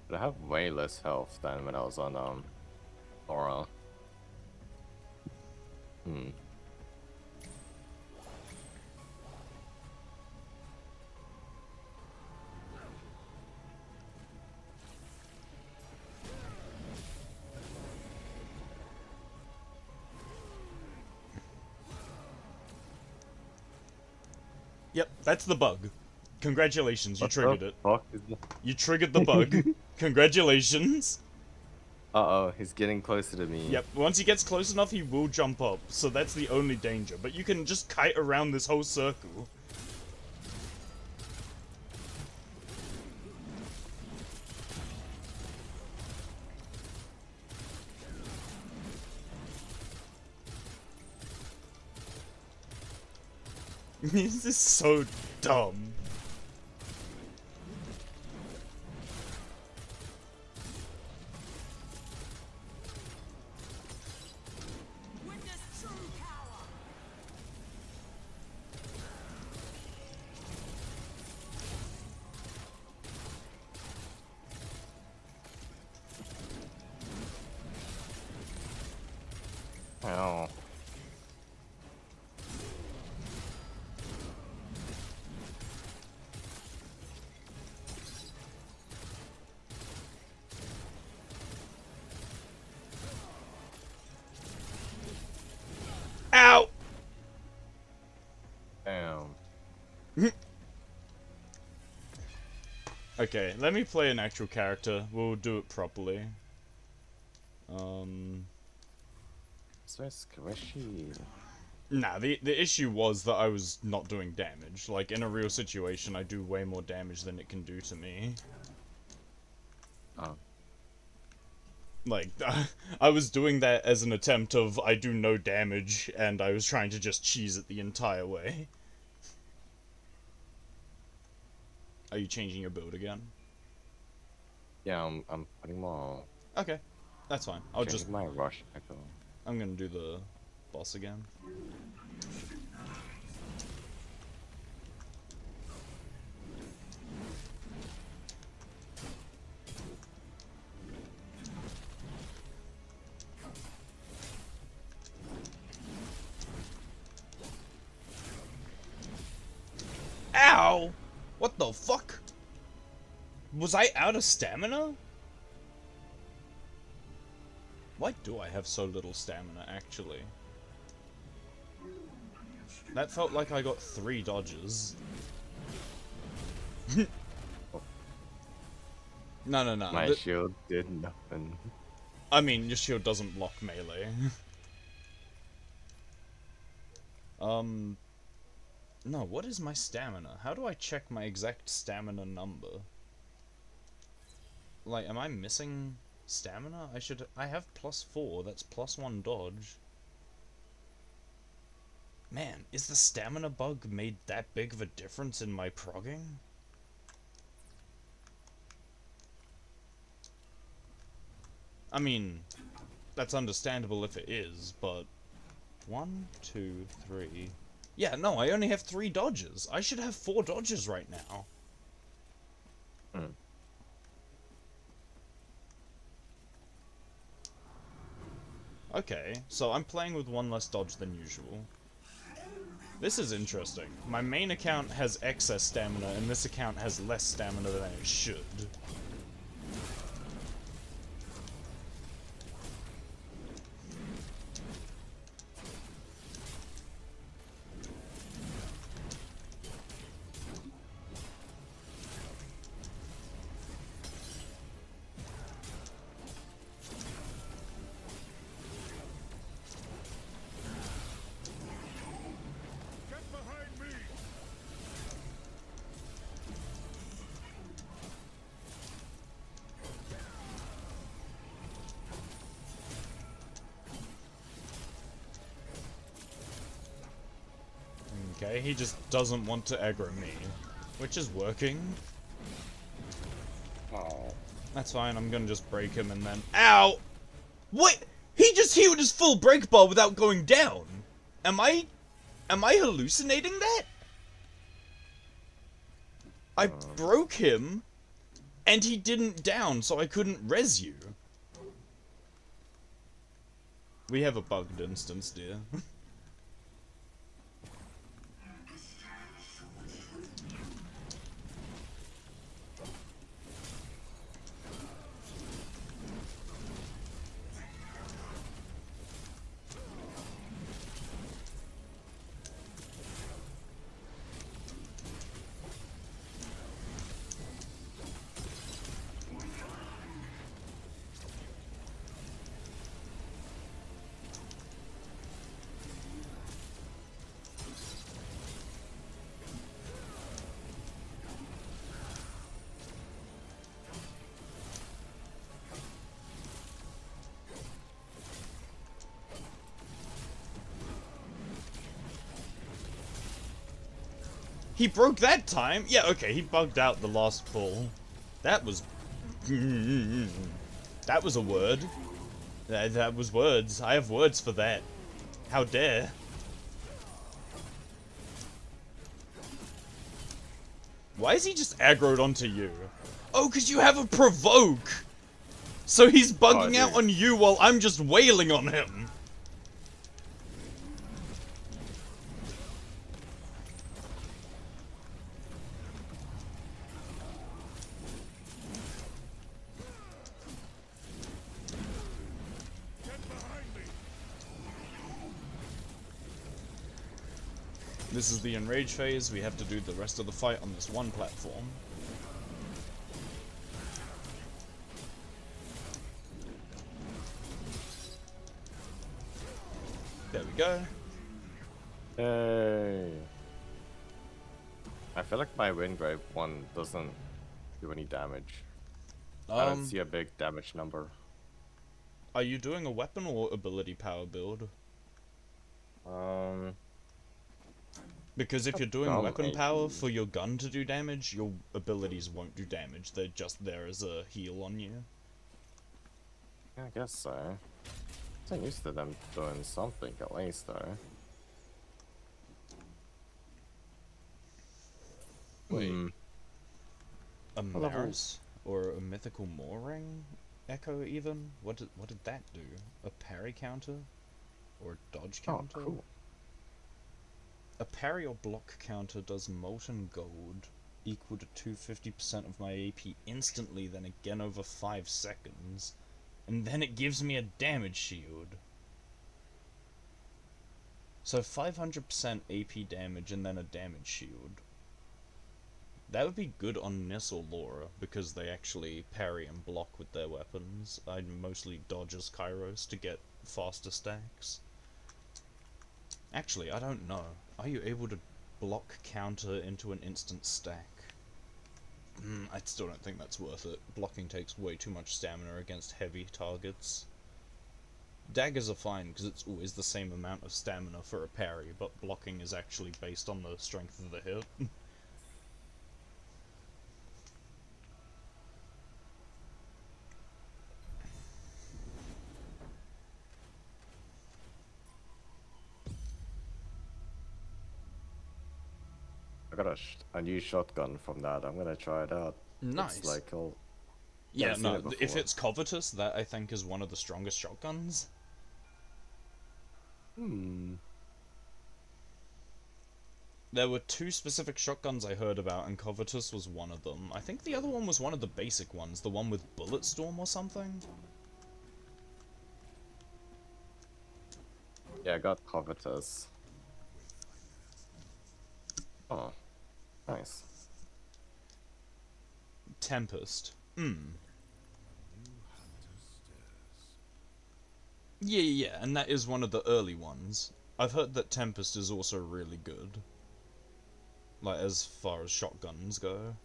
But I have way less health than when I was on Aura. Yep, that's the bug. Congratulations, you What triggered the it. fuck is the... You triggered the bug. Congratulations. Uh-oh, he's getting closer to me. Yep, once he gets close enough, he will jump up, so that's the only danger. But you can just kite around this whole circle. This is so dumb. Oh. Ow! Damn. Okay, let me play an actual character. We'll do it properly. So squishy. Nah, the issue was that I was not doing damage. Like, in a real situation, I do way more damage than it can do to me. Oh. Like, I was doing that as an attempt of I do no damage, and I was trying to just cheese it the entire way. Are you changing your build again? Yeah, I'm putting more. Okay, that's fine. I'll just... my rush echo. I'm gonna do the boss again. Ow! What the fuck? Was I out of stamina? Why do I have so little stamina, actually? That felt like I got 3 dodges. No. My shield did nothing. I mean, your shield doesn't block melee. No, what is my stamina? How do I check my exact stamina number? Like, am I missing stamina? I have +4, that's +1 dodge. Man, is the stamina bug made that big of a difference in my progging? I mean, that's understandable if it is, but... 1, 2, 3... Yeah, no, I only have 3 dodges. I should have 4 dodges right now. Okay, so I'm playing with 1 less dodge than usual. This is interesting. My main account has excess stamina, and this account has less stamina than it should. Get behind me! Okay, he just doesn't want to aggro me, which is working. Oh. That's fine, I'm gonna just break him and then... Ow! What? He just healed his full break bar without going down! Am I hallucinating that? I broke him, and he didn't down, so I couldn't res you. We have a bugged instance, dear. He broke that time? Yeah, okay, he bugged out the last pull. That was... That was a word. That was words. I have words for that. How dare. Why is he just aggroed onto you? Oh, because you have a provoke! So he's bugging out on you while I'm just wailing on him! This is the enrage phase. We have to do the rest of the fight on this one platform. There we go. Yay. I feel like my Windgrave one doesn't do any damage. I don't see a big damage number. Are you doing a weapon or ability power build? Because if you're doing weapon power for your gun to do damage, your abilities won't do damage. They're just there as a heal on you. Yeah, I guess so. I'm used to them doing something at least, though. Wait. A Maris? Or a mythical mooring? Echo even? What did that do? A parry counter? Or a dodge counter? Oh, cool. A parry or block counter does molten gold equal to 250% of my AP instantly, then again over 5 seconds. And then it gives me a damage shield. So 500% AP damage and then a damage shield. That would be good on Nis or Laura, because they actually parry and block with their weapons. I'd mostly dodge as Kairos to get faster stacks. Actually, I don't know. Are you able to block counter into an instant stack? I still don't think that's worth it. Blocking takes way too much stamina against heavy targets. Daggers are fine because it's always the same amount of stamina for a parry, but blocking is actually based on the strength of the hit. I got a new shotgun from that. I'm gonna try it out. Nice. It's like, oh, yeah, I've seen no, it if before. it's Covetous, that I think is one of the strongest shotguns. There were 2 specific shotguns I heard about, and Covetous was one of them. I think the other one was one of the basic ones, the one with Bullet Storm or something? Yeah, I got Covetous. Oh, nice. Tempest. Yeah, and that is one of the early ones. I've heard that Tempest is also really good. Like, as far as shotguns go.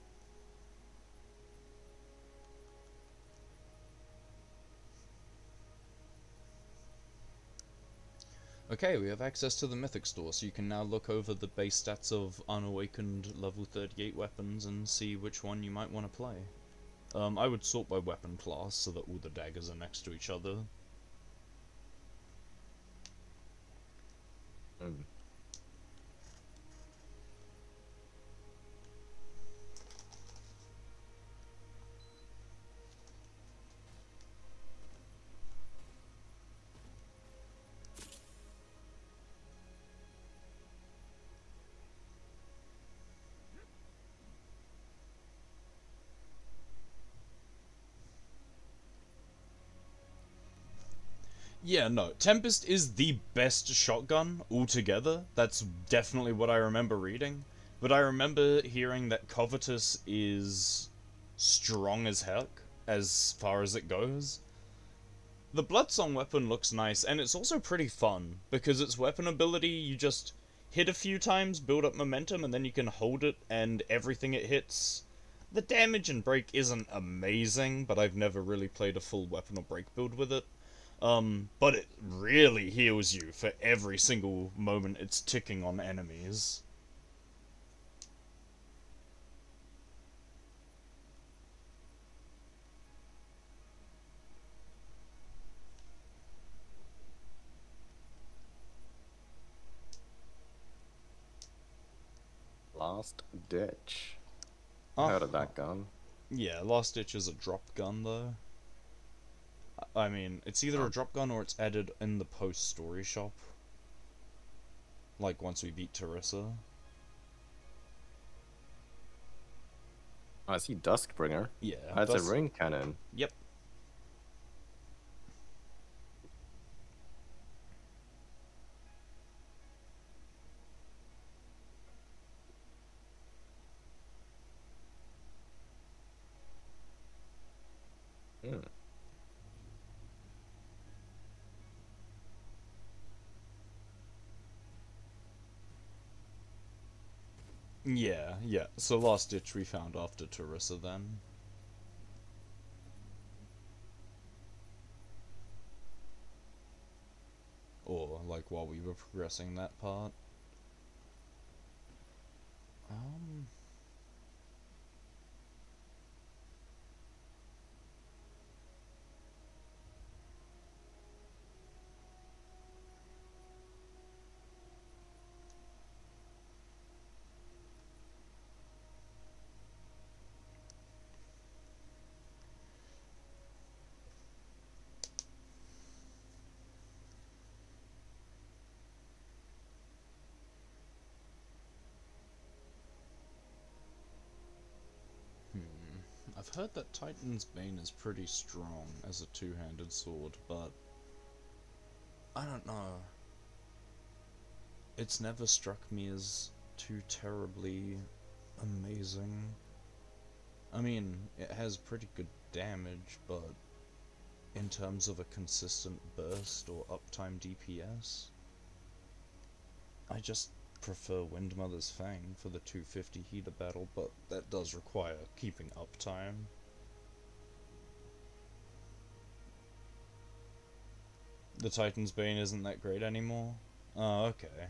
Okay, we have access to the Mythic Store, so you can now look over the base stats of unawakened level 38 weapons and see which one you might want to play. I would sort by weapon class so that all the daggers are next to each other. Yeah, no, Tempest is the best shotgun altogether. That's definitely what I remember reading. But I remember hearing that Covetous is strong as heck, as far as it goes. The Bloodsong weapon looks nice, and it's also pretty fun, because its weapon ability, you just hit a few times, build up momentum, and then you can hold it, and everything it hits. The damage and break isn't amazing, but I've never really played a full weapon or break build with it. But it really heals you for every single moment it's ticking on enemies. Last Ditch. Heard of that gun? Yeah, Last Ditch is a drop gun, though. I mean, it's either a drop gun or it's added in the post-story shop. Like, once we beat Teresa. Oh, I see Duskbringer. Yeah. That's a ring cannon. Yep. Hmm. Yeah. So Last Ditch we found after Teresa then. Or, like, while we were progressing that part. I've heard that Titan's Bane is pretty strong as a two-handed sword, but I don't know. It's never struck me as too terribly amazing. I mean, it has pretty good damage, but in terms of a consistent burst or uptime DPS, I just prefer Windmother's Fang for the 250 heater battle, but that does require keeping uptime. The Titan's Bane isn't that great anymore? Oh, okay.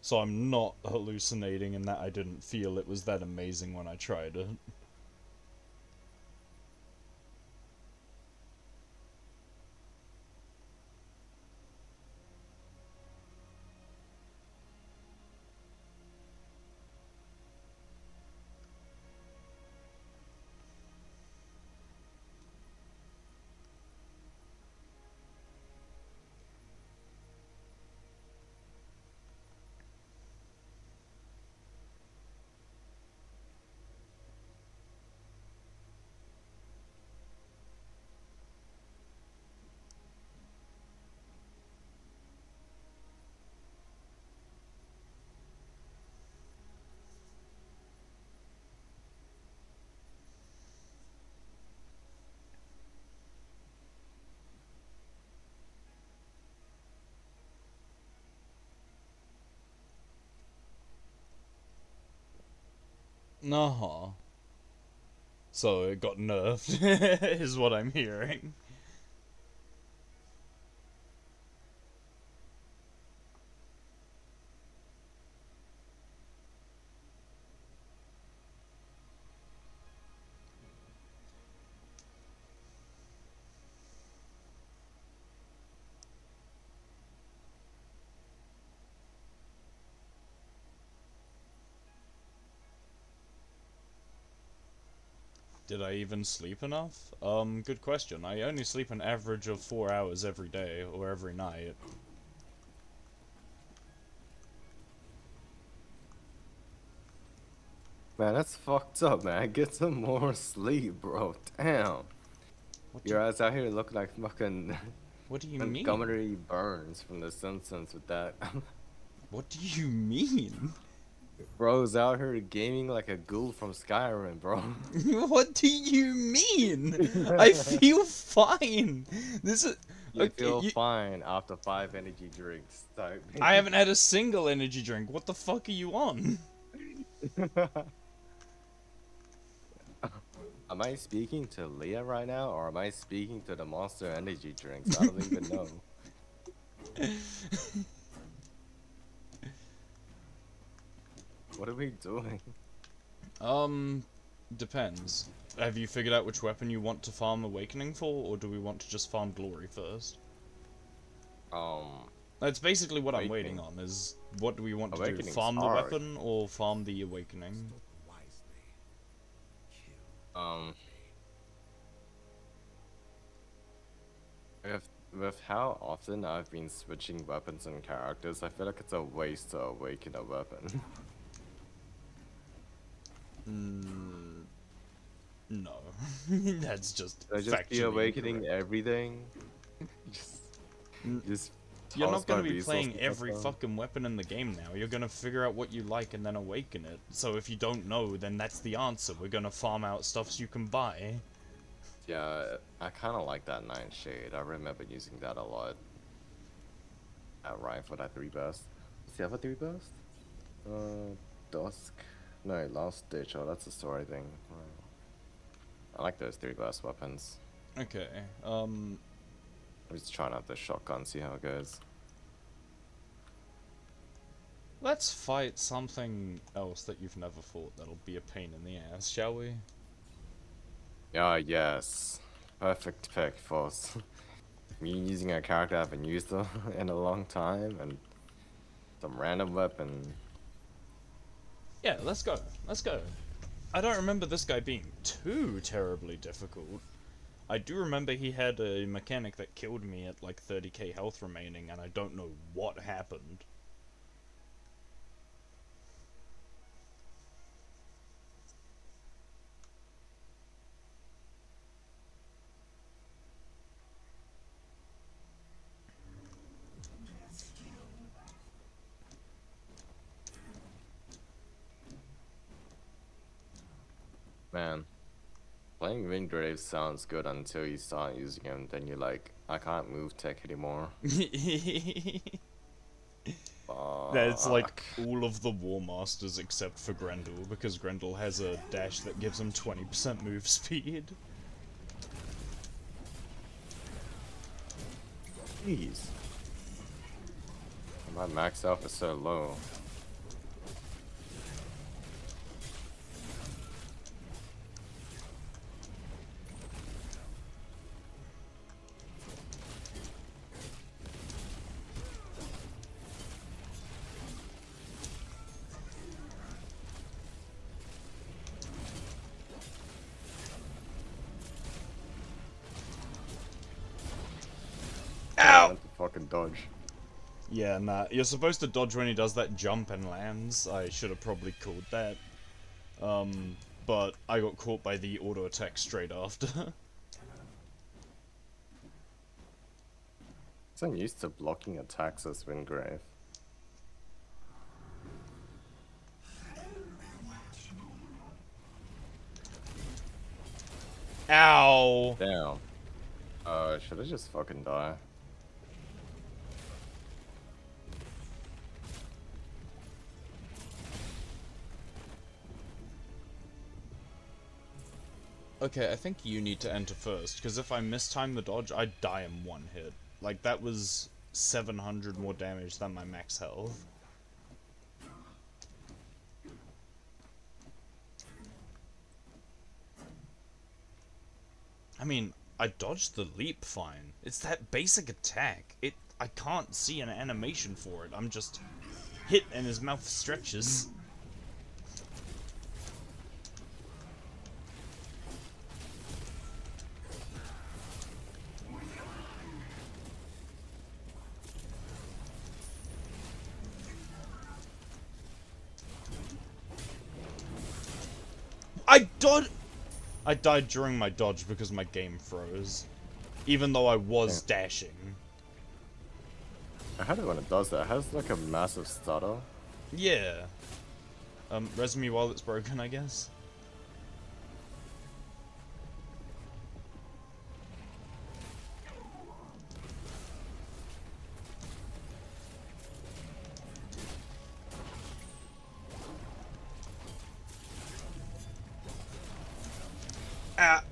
So I'm not hallucinating in that I didn't feel it was that amazing when I tried it. Nah. So it got nerfed, is what I'm hearing. Did I even sleep enough? Good question. I only sleep an average of 4 hours every day, or every night. Man, that's fucked up, man. Get some more sleep, bro. Damn. Your ass out here looking like fucking What do you mean? Montgomery Burns from The Simpsons with that. What do you mean? Bro's out here gaming like a ghoul from Skyrim, bro. What do you mean? I feel fine. This is... You okay, feel fine after 5 energy drinks. Type. I haven't had a single energy drink. What the fuck are you on? Am I speaking to Leah right now, or am I speaking to the Monster Energy drinks? I don't even know. What are we doing? Depends. Have you figured out which weapon you want to farm Awakening for, or do we want to just farm Glory first? That's basically what I'm waiting on, is What do we want to do? Awakening's Farm the hard. weapon or farm the awakening? Wisely. Kill. With how often I've been switching weapons and characters, I feel like it's a waste to awaken a weapon. No. That's just Should I just be factually awakening incorrect. everything? just You're toss not gonna my be playing resources every down. fucking weapon in the game now. You're gonna figure out what you like and then awaken it. So if you don't know, then that's the answer. We're gonna farm out stuff so you can buy. Yeah, I kind of like that 9 shade. I remember using that a lot. At Ryan for that 3 burst. Does he have a 3 burst? Dusk. No, Last Ditch. Oh, that's a story thing. I like those 3 burst weapons. Okay, I'm just trying out the shotgun, see how it goes. let's fight something else that you've never fought that'll be a pain in the ass, shall we? Ah, yes. Perfect pick for me using a character I haven't used in a long time and some random weapon. Yeah, let's go. Let's go. I don't remember this guy being too terribly difficult. I do remember he had a mechanic that killed me at like 30k health remaining, and I don't know what happened. Man, playing Wingrave sounds good until you start using him, then you're like, I can't move tech anymore. That's like Fuck. all of the War Masters except for Grendel, because Grendel has a dash that gives him 20% move speed. Jeez. My max health is so low. Ow! Fucking dodge. Yeah, nah, you're supposed to dodge when he does that jump and lands. I should have probably called that. But I got caught by the auto attack straight after. I'm used to blocking attacks as Wingrave. Ow! Damn. Should I just fucking die? Okay, I think you need to enter first, because if I mistime the dodge, I'd die in one hit. Like, that was 700 more damage than my max health. I mean, I dodged the leap fine. It's that basic attack. I can't see an animation for it. I'm just hit and his mouth stretches. I died during my dodge because my game froze. Even though I was dashing. I hate it when it does that. It has like a massive stutter. Yeah. Res me while it's broken, I guess. Ah!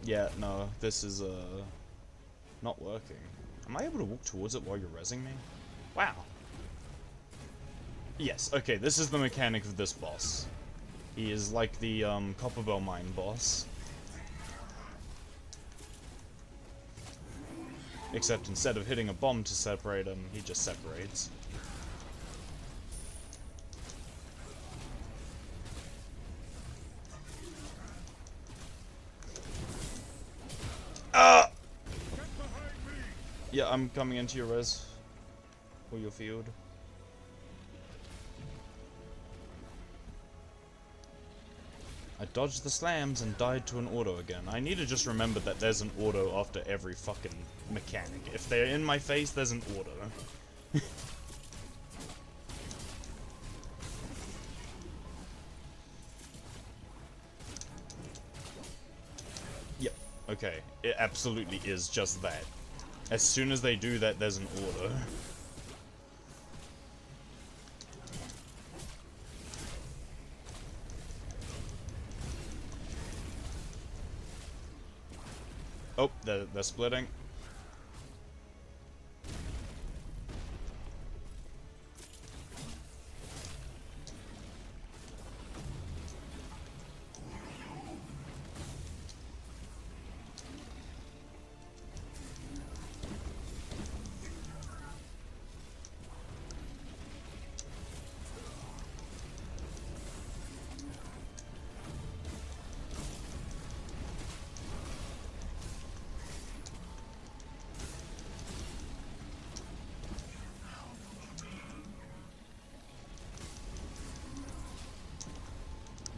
Yeah, no, this is, not working. Am I able to walk towards it while you're rezzing me? Wow. Yes, okay, this is the mechanic of this boss. He is like the, Copperbell Mine boss. Except instead of hitting a bomb to separate him, he just separates. Ah! Yeah, I'm coming into your res. Or your field. I dodged the slams and died to an auto again. I need to just remember that there's an auto after every fucking mechanic. If they're in my face, there's an auto. Yep, okay. It absolutely is just that. As soon as they do that, there's an auto. Oh, they're splitting.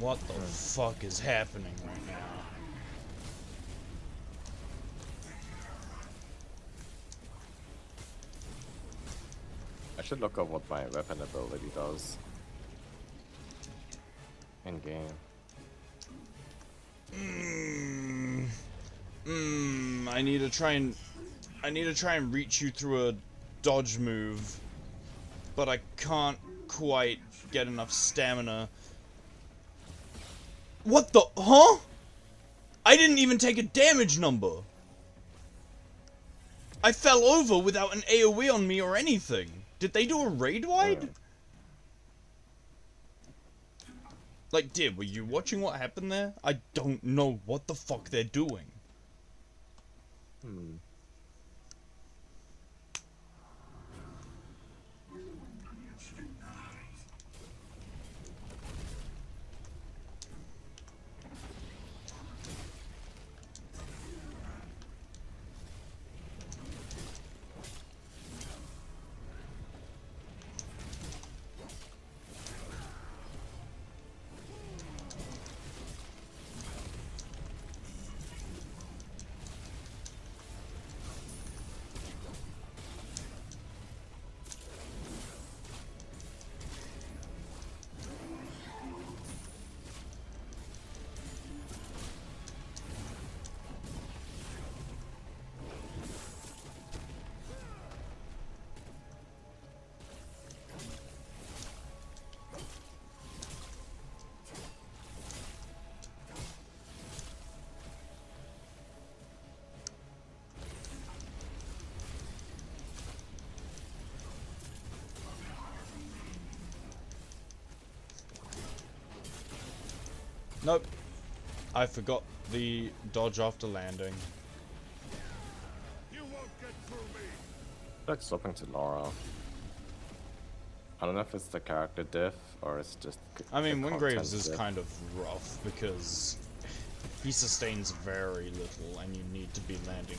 What the fuck is happening right now? I should look up what my weapon ability does. In game. I need to try and reach you through a dodge move, but I can't quite get enough stamina. What the? Huh? I didn't even take a damage number. I fell over without an AoE on me or anything. Did they do a raid wide? Like, were you watching what happened there? I don't know what the fuck they're doing. Nope. I forgot the dodge after landing. You won't get through me. Like swapping to Laura. I don't know if it's the character diff or it's just. I mean, the Wingraves content is diff. kind of rough because he sustains very little and you need to be landing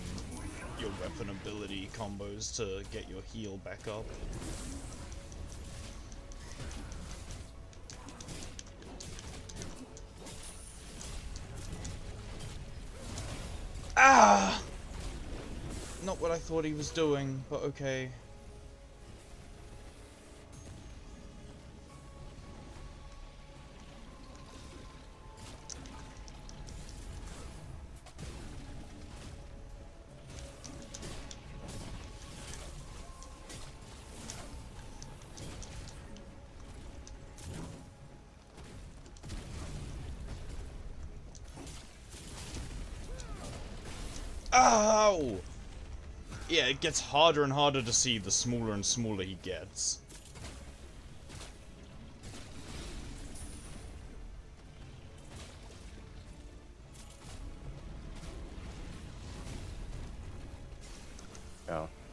your weapon ability combos to get your heal back up. Ah! Not what I thought he was doing, but okay. Ow! Yeah, it gets harder and harder to see the smaller and smaller he gets.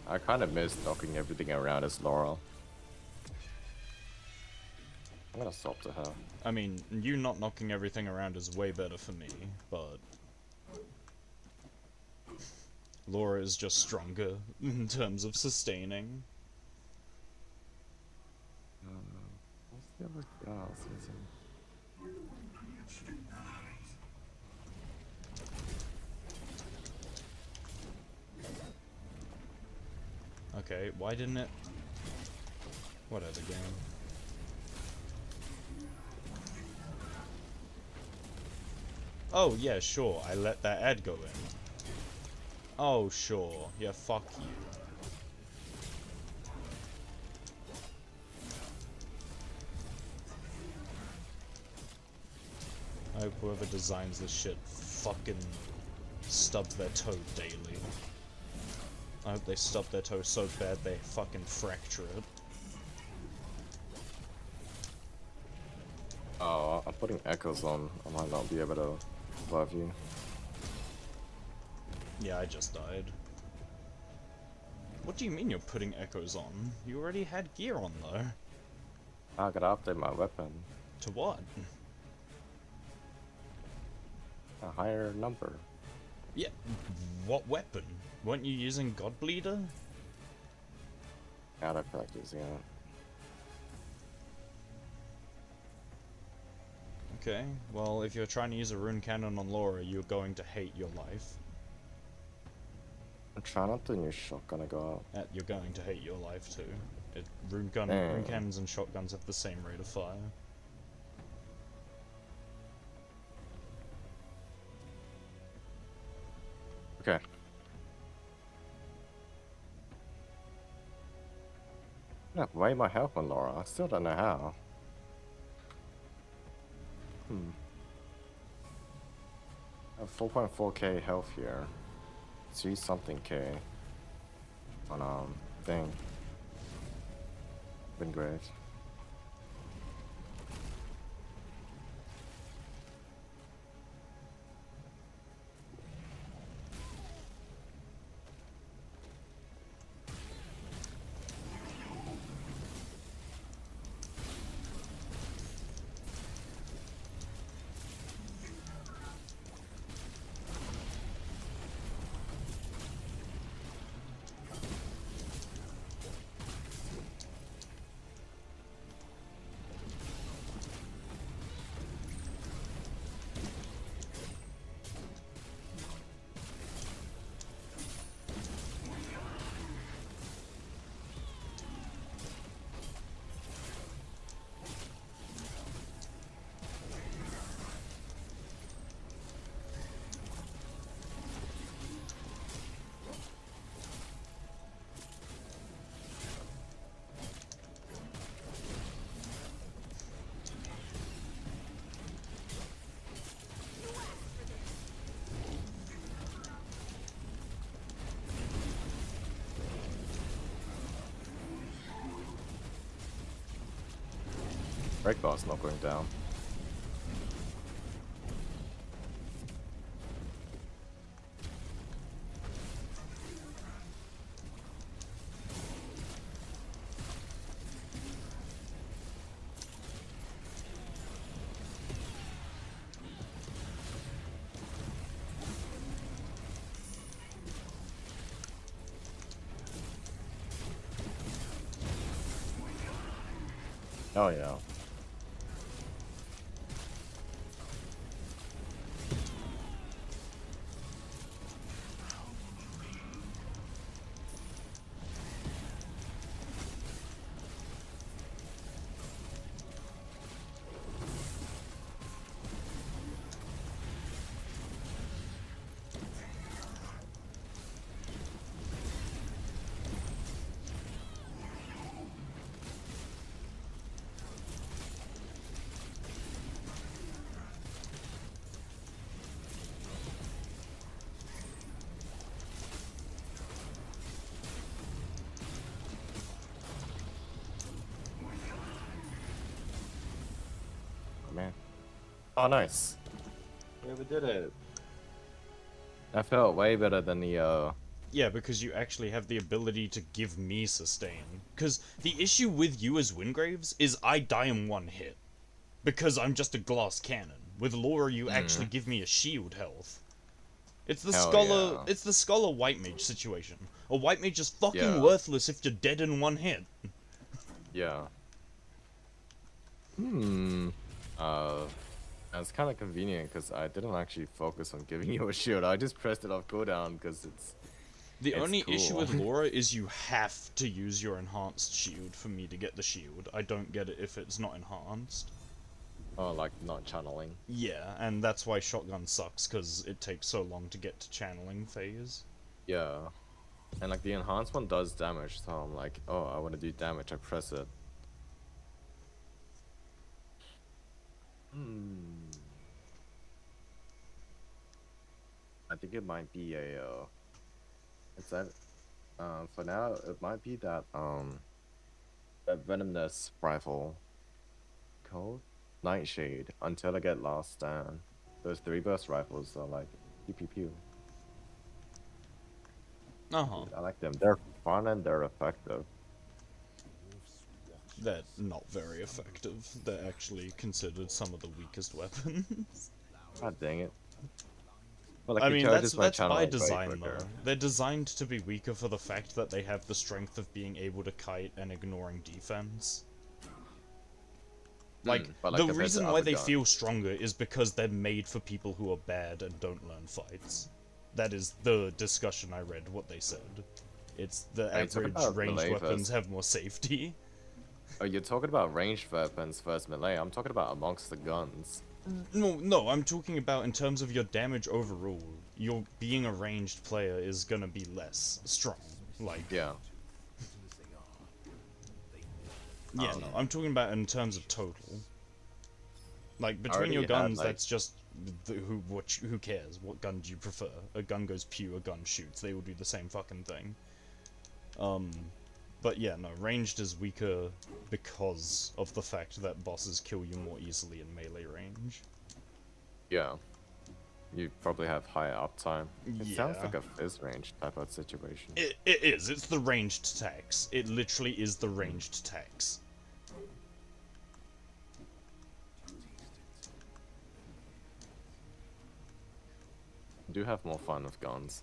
I kind of miss knocking everything around as Laura. I'm gonna swap to her. I mean, you not knocking everything around is way better for me, but Laura is just stronger in terms of sustaining. What's the other guy? Okay, why didn't it? Whatever, game. Oh, yeah, sure, I let that ad go in. Oh, sure. Yeah, fuck you. I hope whoever designs this shit fucking stub their toe daily. I hope they stub their toe so bad they fucking fracture it. Oh, I'm putting echoes on. I might not be able to love you. Yeah, I just died. What do you mean you're putting echoes on? You already had gear on, though. I gotta update my weapon. To what? A higher number. Yeah, what weapon? Weren't you using Godbleeder? Out of practice, yeah. Okay, well, if you're trying to use a rune cannon on Laura, you're going to hate your life. Try not to use shotgun to go out. You're going to hate your life too. Rune Damn. cannons and shotguns have the same rate of fire. Okay. Yeah, way my health on Laura. I still don't know how. I have 4.4k health here. 3 something k on thing. Been great. Break bar's not going down. Oh yeah. Man. Oh, nice. Yeah, we did it. That felt way better than the Yeah, because you actually have the ability to give me sustain. Because the issue with you as Wingraves is I die in one hit. Because I'm just a glass cannon. With Laura, you actually give me a shield health. It's the Hell scholar. yeah. It's the scholar white mage situation. A white mage is fucking Yeah. worthless if you're dead in one hit. Yeah. It's kind of convenient because I didn't actually focus on giving you a shield. I just pressed it off cooldown because it's. The It's only issue cool. with Laura is you have to use your enhanced shield for me to get the shield. I don't get it if it's not enhanced. Oh, like not channeling. Yeah, and that's why shotgun sucks, because it takes so long to get to channeling phase. Yeah. And like the enhanced one does damage, so I'm like, oh, I want to do damage. I press it. I think it might be a. It's that. For now, it might be that that venomous rifle. Called Nightshade. Until I get Last Stand. Those 3 burst rifles are like pew pew pew. Uh-huh. I like them. They're fun and they're effective. They're not very effective. They're actually considered some of the weakest weapons. God dang it. Well, like, I it mean, charges that's my by channel way design, quicker. though. They're designed to be weaker for the fact that they have the strength of being able to kite and ignoring defense. Like, but, like, the compared to reason why other they guns. feel stronger is because they're made for people who are bad and don't learn fights. That is the discussion I read, what they said. It's the Are you talking average about ranged melee weapons versus- have more safety. Oh, you're talking about ranged weapons versus melee. I'm talking about amongst the guns. No, I'm talking about in terms of your damage overall. Your being a ranged player is gonna be less strong. Like, Yeah. yeah, no, I'm talking about in terms of total. Like, between already your had, guns, like- that's just who cares? What gun do you prefer? A gun goes pew, a gun shoots. They all do the same fucking thing. But yeah, no, ranged is weaker because of the fact that bosses kill you more easily in melee range. Yeah. You probably have higher uptime. It sounds Yeah. like a fizz range type of situation. It is. It's the ranged attacks. It literally is the ranged attacks. I do have more fun with guns.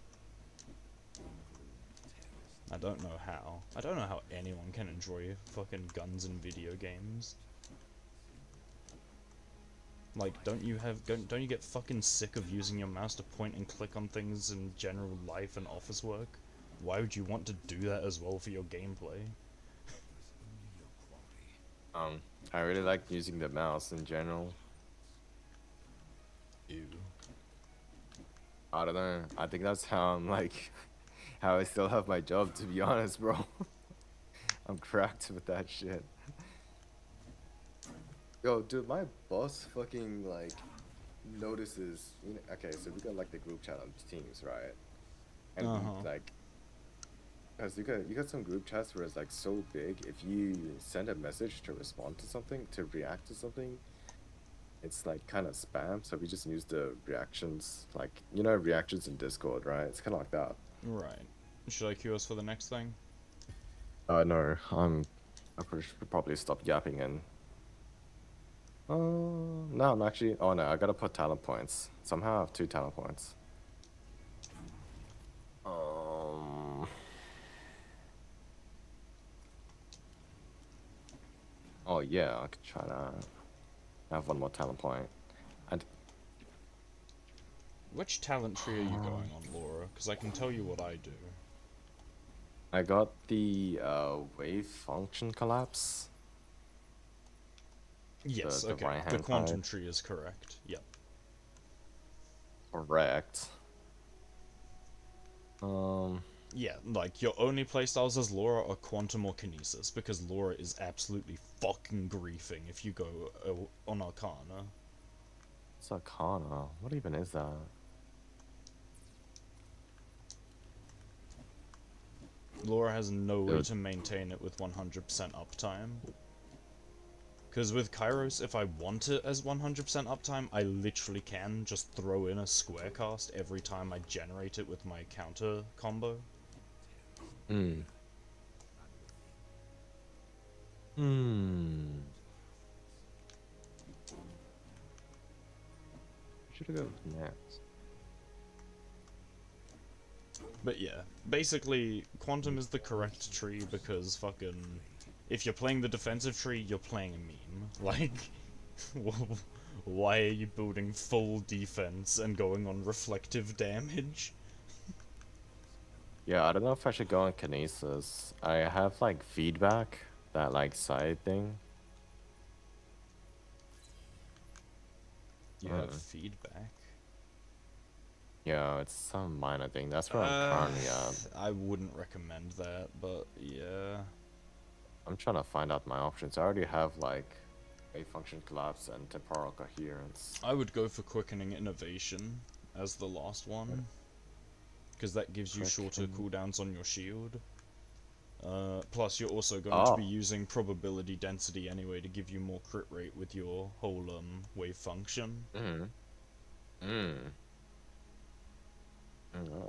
I don't know how. I don't know how anyone can enjoy fucking guns in video games. Like, don't you get fucking sick of using your mouse to point and click on things in general life and office work? Why would you want to do that as well for your gameplay? I really like using the mouse in general. Ew. I don't know. I think that's how I'm like, how I still have my job, to be honest, bro. I'm cracked with that shit. Yo, dude, my boss fucking like notices. You know, okay, so we got like the group chat on Teams, right? And like, cause you got some group chats where it's like so big. If you send a message to respond to something, to react to something, it's like kind of spam. So we just use the reactions, like you know, reactions in Discord, right? It's kind of like that. Right. Should I queue us for the next thing? No, I should probably stop yapping and. No, I'm actually. Oh no, I gotta put talent points. Somehow I have 2 talent points. Oh yeah, I could try that. I have 1 more talent point. And Which talent tree are you going on, Laura? Because I can tell you what I do. I got the wave function collapse. Yes, the okay. right-hand The quantum side. tree is correct. Yep. Correct. Yeah, like, your only playstyles as Laura are Quantum or Kinesis, because Laura is absolutely fucking griefing if you go on Arcana. It's Arcana. What even is that? Laura has no way Dude. to maintain it with 100% uptime. Because with Kairos, if I want it as 100% uptime, I literally can just throw in a square cast every time I generate it with my counter combo. Hmm. Hmm. Should have go with next. But yeah, basically, Quantum is the correct tree because fucking... If you're playing the defensive tree, you're playing a meme. Like, why are you building full defense and going on reflective damage? Yeah, I don't know if I should go on Kinesis. I have like feedback, that like side thing. You have feedback. Yeah, it's some minor thing. That's where I'm currently at. I wouldn't recommend that, but yeah. I'm trying to find out my options. I already have like wave function collapse and temporal coherence. I would go for Quickening Innovation as the last one. Because that gives you shorter cooldowns on your shield. Plus, you're also going to be using probability density anyway to give you more crit rate with your whole wave function. That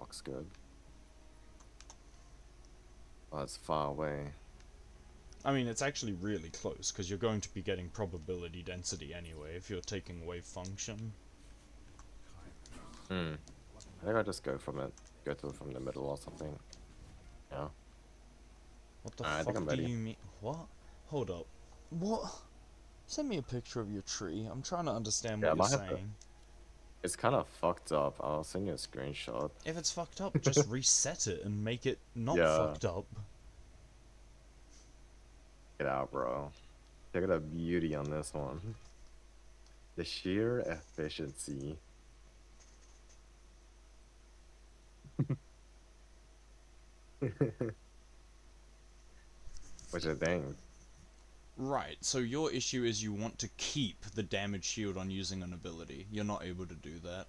looks good. Oh, it's far away. I mean, it's actually really close, because you're going to be getting probability density anyway if you're taking wave function. I think I'll just go from the middle or something. Yeah. What the I think I'm fuck do ready. you mean? What? Hold up. What? Send me a picture of your tree. I'm trying to understand Yeah, what you're I might have to- saying. It's kind of fucked up. I'll send you a screenshot. If it's fucked up, just reset it and make it not Yeah. fucked up. Get out, bro. Check out the beauty on this one. The sheer efficiency. Which I think. Right, so your issue is you want to keep the damage shield on using an ability. You're not able to do that.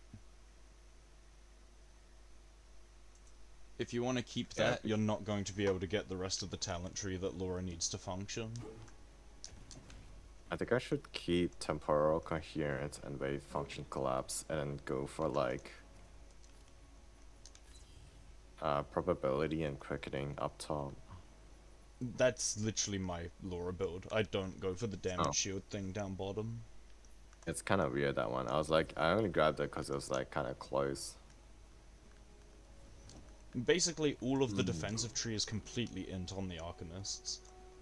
If you want to keep Yeah. that, you're not going to be able to get the rest of the talent tree that Laura needs to function. I think I should keep temporal coherence and wave function collapse and go for like probability and cricketing up top. That's literally my Laura build. I don't go for the damage shield thing down bottom. It's kind of weird, that one. I was like, I only grabbed it because it was like kind of close. Basically, all of the defensive tree is completely int on the Arcanists.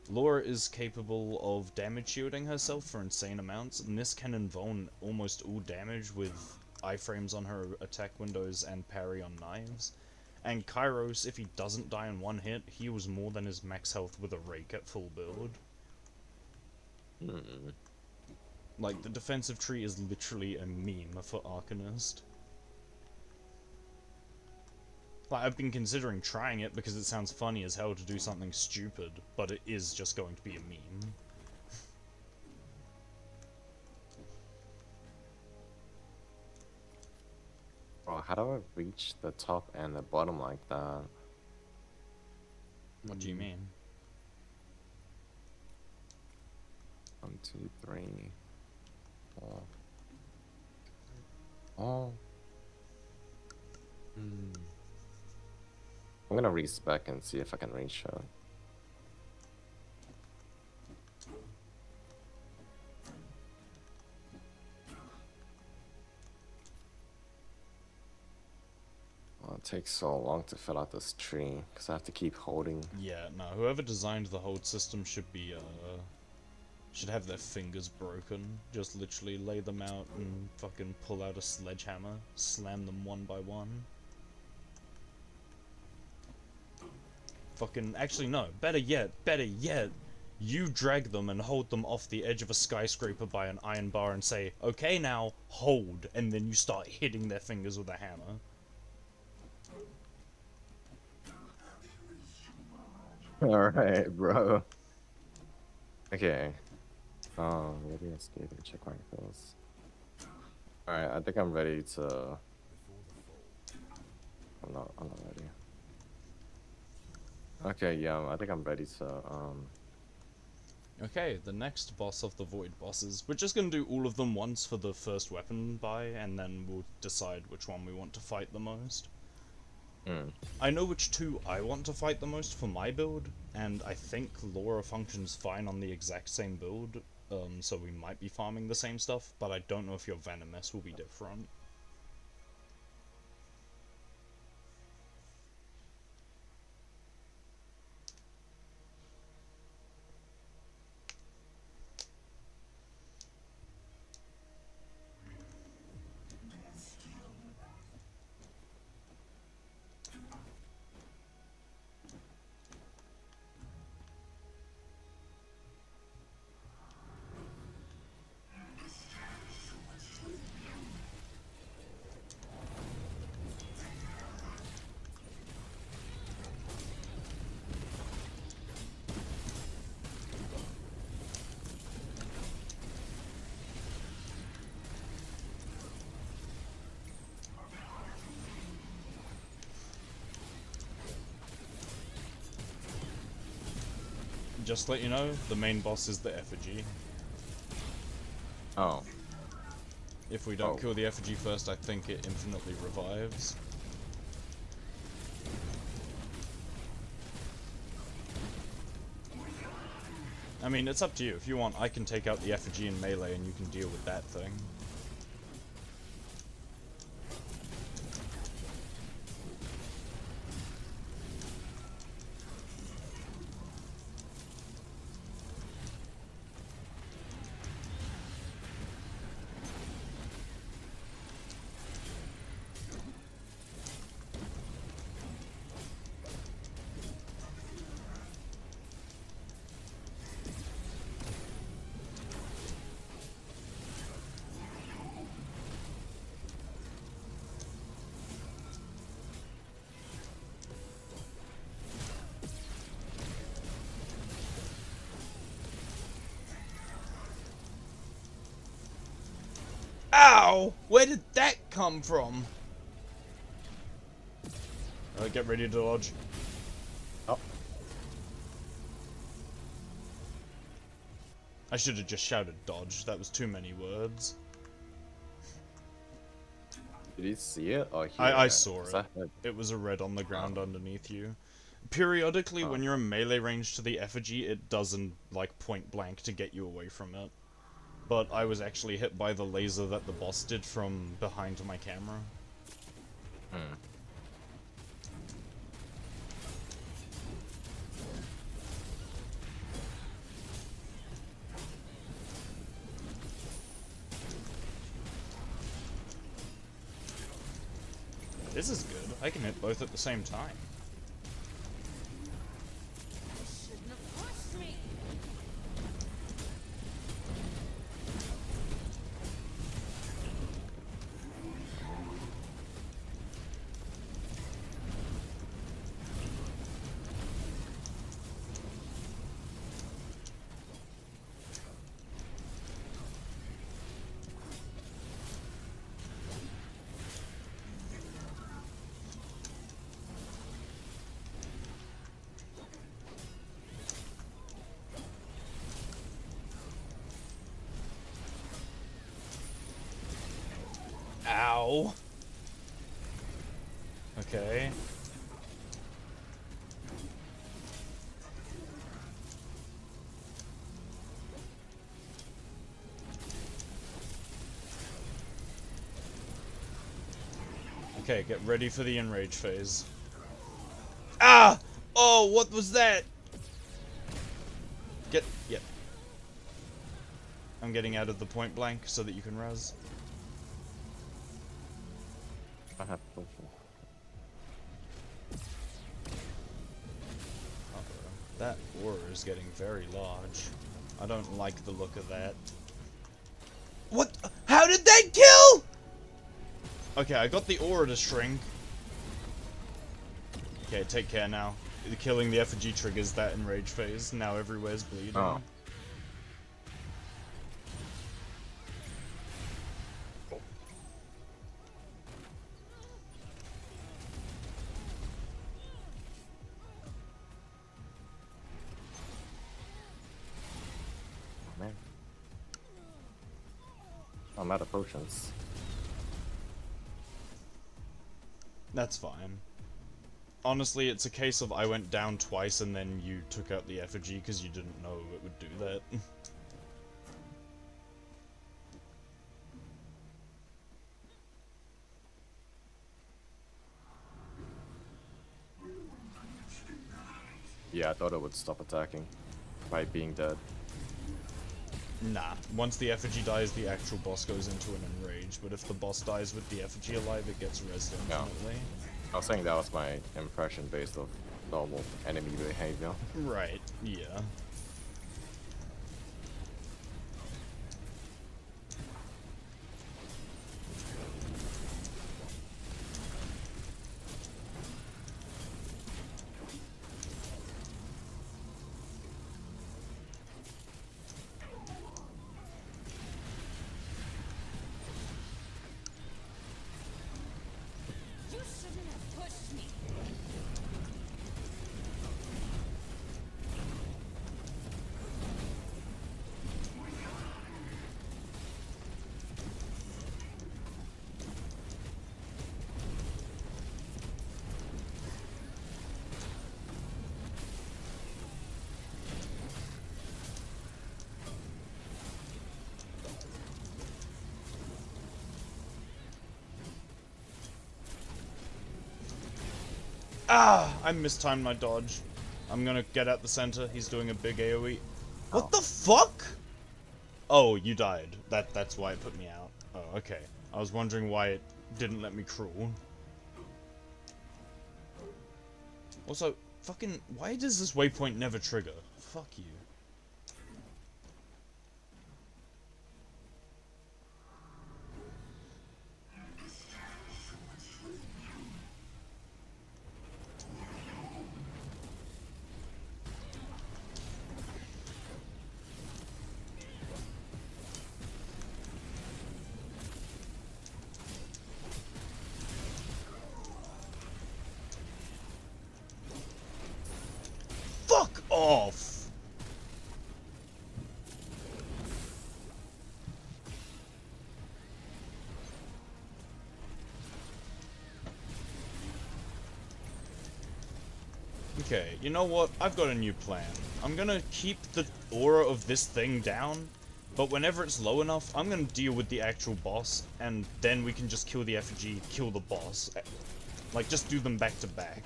Laura is capable of damage shielding herself for insane amounts, and this can invuln almost all damage with iframes on her attack windows and parry on knives. And Kairos, if he doesn't die in one hit, heals more than his max health with a rake at full build. Like, the defensive tree is literally a meme for Arcanist. Like, I've been considering trying it because it sounds funny as hell to do something stupid, but it is just going to be a meme. Bro, how do I reach the top and the bottom like that? What do you mean? 1, 2, 3. 4. Oh. I'm gonna respec and see if I can reach it. Oh, it takes so long to fill out this tree because I have to keep holding. Yeah, no, whoever designed the hold system should be, should have their fingers broken. Just literally lay them out and fucking pull out a sledgehammer, slam them one by one. Fucking, actually no, better yet, you drag them and hold them off the edge of a skyscraper by an iron bar and say, okay now, hold, and then you start hitting their fingers with a hammer. Alright, bro. Okay. Oh, maybe escape and check rifles. Alright, I think I'm ready to... I'm not ready. Okay, yeah, I think I'm ready to, Okay, the next boss of the Void bosses. We're just gonna do all of them once for the first weapon buy, and then we'll decide which one we want to fight the most. Mm. I know which two I want to fight the most for my build, and I think Laura functions fine on the exact same build, so we might be farming the same stuff, but I don't know if your Venomous will be different. Just to let you know, the main boss is the effigy. Oh. If we don't Oh. kill the effigy first, I think it infinitely revives. I mean, it's up to you. If you want, I can take out the effigy in melee and you can deal with that thing. Ow! Where did that come from? Get ready to dodge. Oh. I should have just shouted dodge. That was too many words. Did you see it or hear I it? saw 'Cause it. I heard- It was a red on the ground underneath you. Periodically, when Oh. you're in melee range to the effigy, it doesn't, like, point blank to get you away from it. But I was actually hit by the laser that the boss did from behind my camera. Hmm. This is good. I can hit both at the same time. Shouldn't have pushed me. Ow! Okay. Okay, get ready for the enrage phase. Ah! Oh, what was that? Yep. I'm getting out of the point blank so that you can res. I have potion. That aura is getting very large. I don't like the look of that. What? How did that kill? Okay, I got the aura to shrink. Okay, take care now. Killing the effigy triggers that enrage phase. Now everywhere's bleeding. Oh. Man. I'm out of potions. That's fine. Honestly, it's a case of I went down twice and then you took out the effigy because you didn't know it would do that. Yeah, I thought it would stop attacking by being dead. Nah, once the effigy dies, the actual boss goes into an enrage, but if the boss dies with the effigy alive, it gets rezzed Yeah. infinitely. I was saying that was my impression based off normal enemy behavior. Right, yeah. You shouldn't have pushed me. Ah! I mistimed my dodge. I'm gonna get at the center. He's doing a big AoE. What the fuck? Oh, you died. That's why it put me out. Oh, okay. I was wondering why it didn't let me crawl. Also, fucking, why does this waypoint never trigger? Fuck you. Fuck off! Okay, you know what? I've got a new plan. I'm gonna keep the aura of this thing down, but whenever it's low enough, I'm gonna deal with the actual boss, and then we can just kill the effigy, kill the boss. Like, just do them back to back.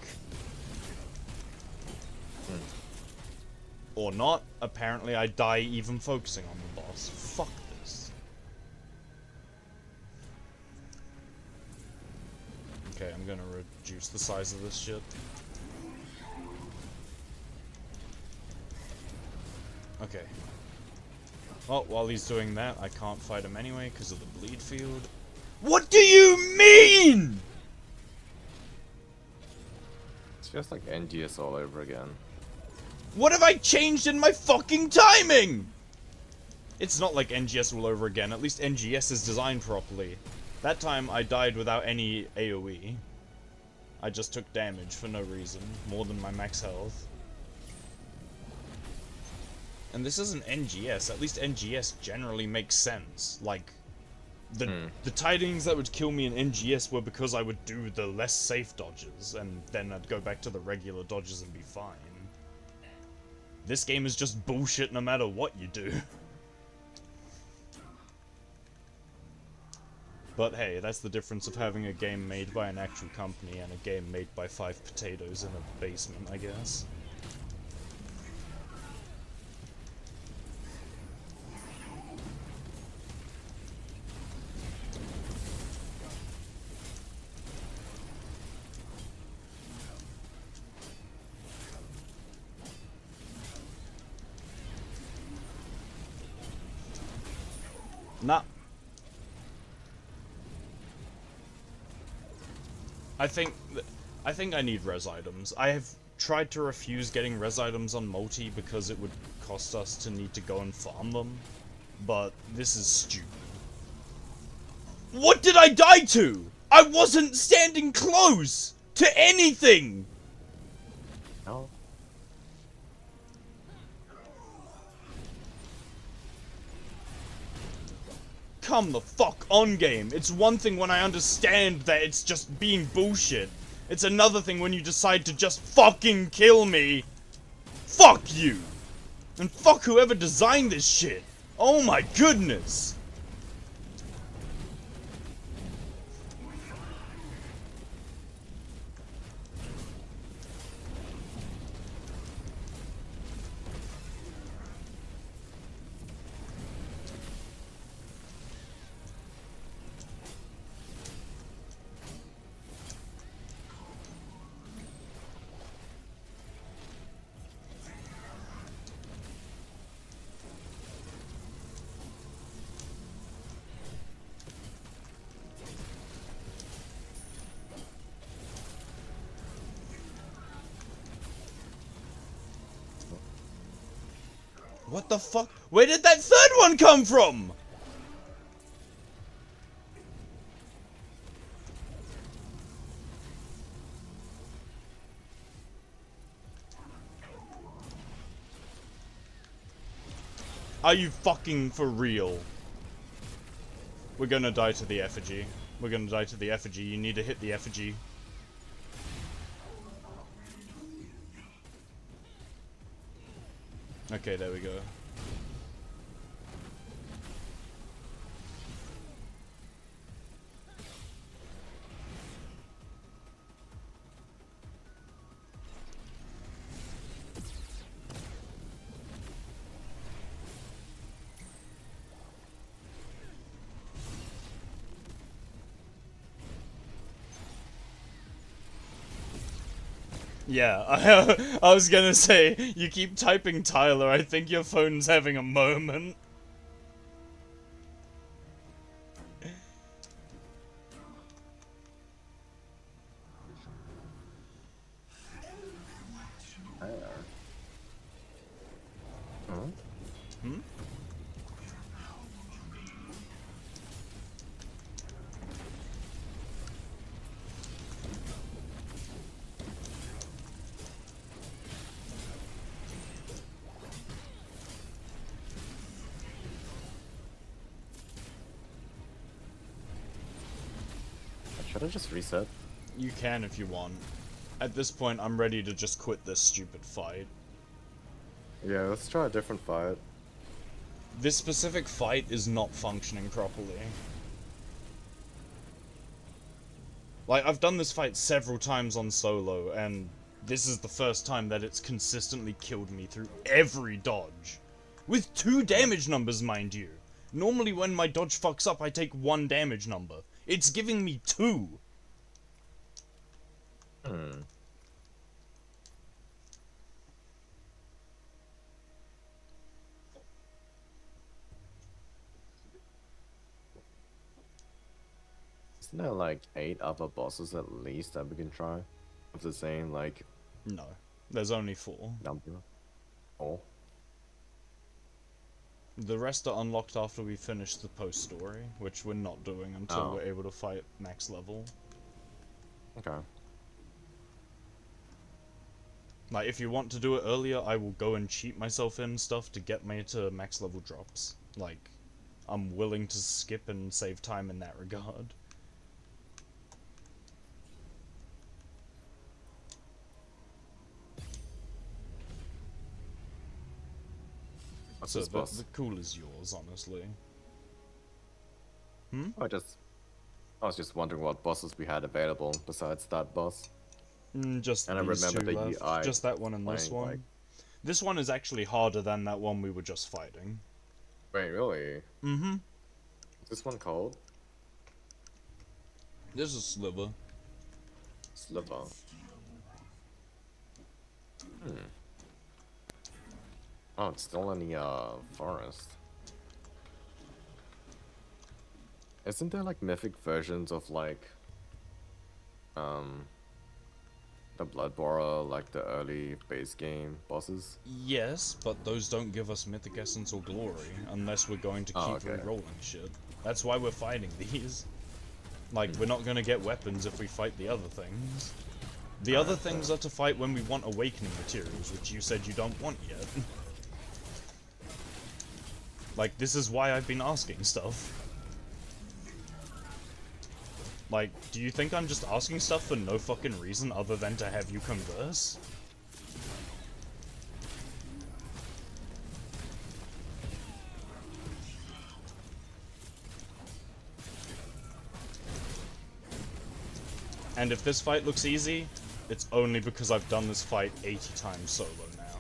Or not. Apparently I die even focusing on the boss. Fuck this. Okay, I'm gonna reduce the size of this shit. Okay. Well, while he's doing that, I can't fight him anyway because of the bleed field. What do you mean?! It's just like NGS all over again. What have I changed in my fucking timing?! It's not like NGS all over again. At least NGS is designed properly. That time I died without any AoE. I just took damage for no reason, more than my max health. And this isn't NGS. At least NGS generally makes sense. Like, the tidings that would kill me in NGS were because I would do the less safe dodges, and then I'd go back to the regular dodges and be fine. This game is just bullshit no matter what you do. But hey, that's the difference of having a game made by an actual company and a game made by 5 potatoes in a basement, I guess. Nah. I think I need res items. I have tried to refuse getting res items on multi because it would cost us to need to go and farm them, but this is stupid. What did I die to? I wasn't standing close to anything! No. Come the fuck on, game. It's one thing when I understand that it's just being bullshit. It's another thing when you decide to just fucking kill me. Fuck you. And fuck whoever designed this shit. Oh my goodness. What the fuck? Where did that third one come from? Are you fucking for real? We're gonna die to the effigy. We're gonna die to the effigy. You need to hit the effigy. Okay, there we go. Yeah, I was gonna say, you keep typing Tyler, I think your phone's having a moment. Hmm? Should I just reset? You can if you want. At this point, I'm ready to just quit this stupid fight. Yeah, let's try a different fight. This specific fight is not functioning properly. Like, I've done this fight several times on solo, and this is the first time that it's consistently killed me through every dodge. With 2 damage numbers, mind you. Normally when my dodge fucks up, I take 1 damage number. It's giving me 2. Isn't there like 8 other bosses at least that we can try? Of the same, like, No, there's only 4. number? Oh. The rest are unlocked after we finish the post-story, which we're not doing until Oh. we're able to fight max level. Okay. Like, if you want to do it earlier, I will go and cheat myself in stuff to get me to max level drops. Like, I'm willing to skip and save time in that regard. What's So this the boss? call is yours, honestly. I was just wondering what bosses we had available besides that boss. Just And I these remember two the left. UI Just that one and this playing, one. like- This one is actually harder than that one we were just fighting. Wait, really? Mm-hmm. Is this one called? This is Sliver. Sliver. Oh, it's still in the forest. Isn't there like mythic versions of like the Bloodborne, like the early base game bosses? Yes, but those don't give us mythic essence or glory, unless we're going to keep Oh, okay. re-rolling shit. That's why we're fighting these. Like, we're not gonna get weapons if we fight the other things. The other things are to fight when we want awakening materials, which you said you don't want yet. Like, this is why I've been asking stuff. Like, do you think I'm just asking stuff for no fucking reason other than to have you converse? And if this fight looks easy, it's only because I've done this fight 80 times solo now.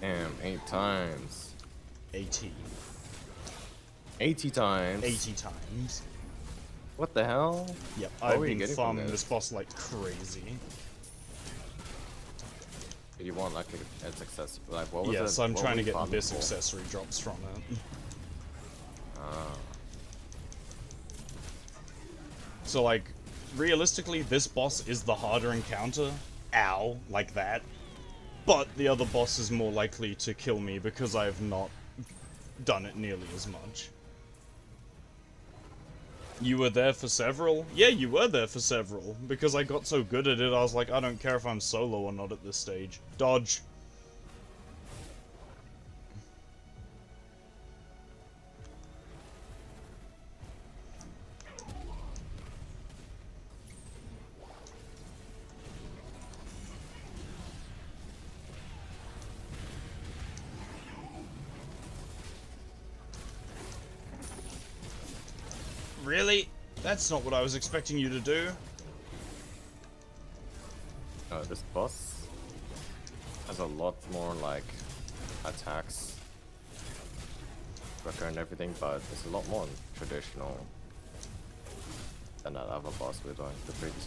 Damn, 8 times. 80. 80 times. 80 times. What the hell? Yep, What I've were you been getting from farming this? this boss like crazy. Did you want like a success? Like what was it? Yes, I'm what trying were to you get farming this for? accessory drops from it. Ah. So like, realistically, this boss is the harder encounter. Ow, like that. But the other boss is more likely to kill me because I have not done it nearly as much. You were there for several? Yeah, you were there for several. Because I got so good at it, I was like, I don't care if I'm solo or not at this stage. Dodge. Really? That's not what I was expecting you to do. This boss has a lot more like attacks, quicker and everything, but it's a lot more traditional than that other boss we're doing, the previous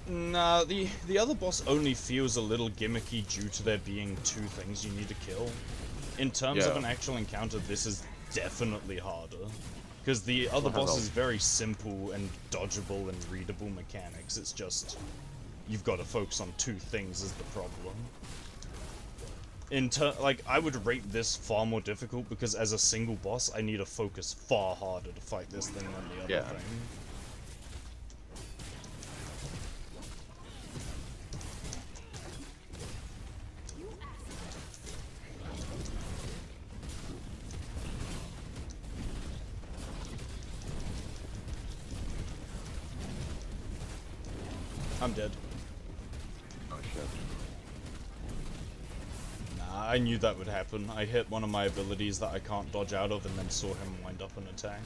one. Nah, the other boss only feels a little gimmicky due to there being 2 things you need to kill. In terms of Yeah. an actual encounter, this is definitely harder. Because the other Well, has boss a- is very simple and dodgeable and readable mechanics. It's just, you've got to focus on 2 things is the problem. Like, I would rate this far more difficult because as a single boss, I need to focus far harder to fight this thing than the other Yeah. thing. I'm dead. Oh shit. Nah, I knew that would happen. I hit one of my abilities that I can't dodge out of and then saw him wind up an attack.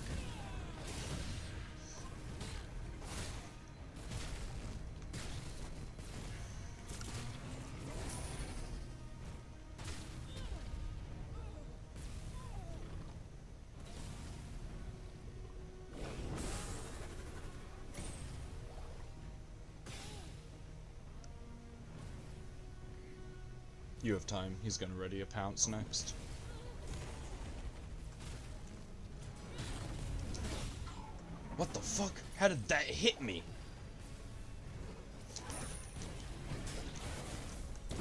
You have time. He's gonna ready a pounce next. What the fuck? How did that hit me?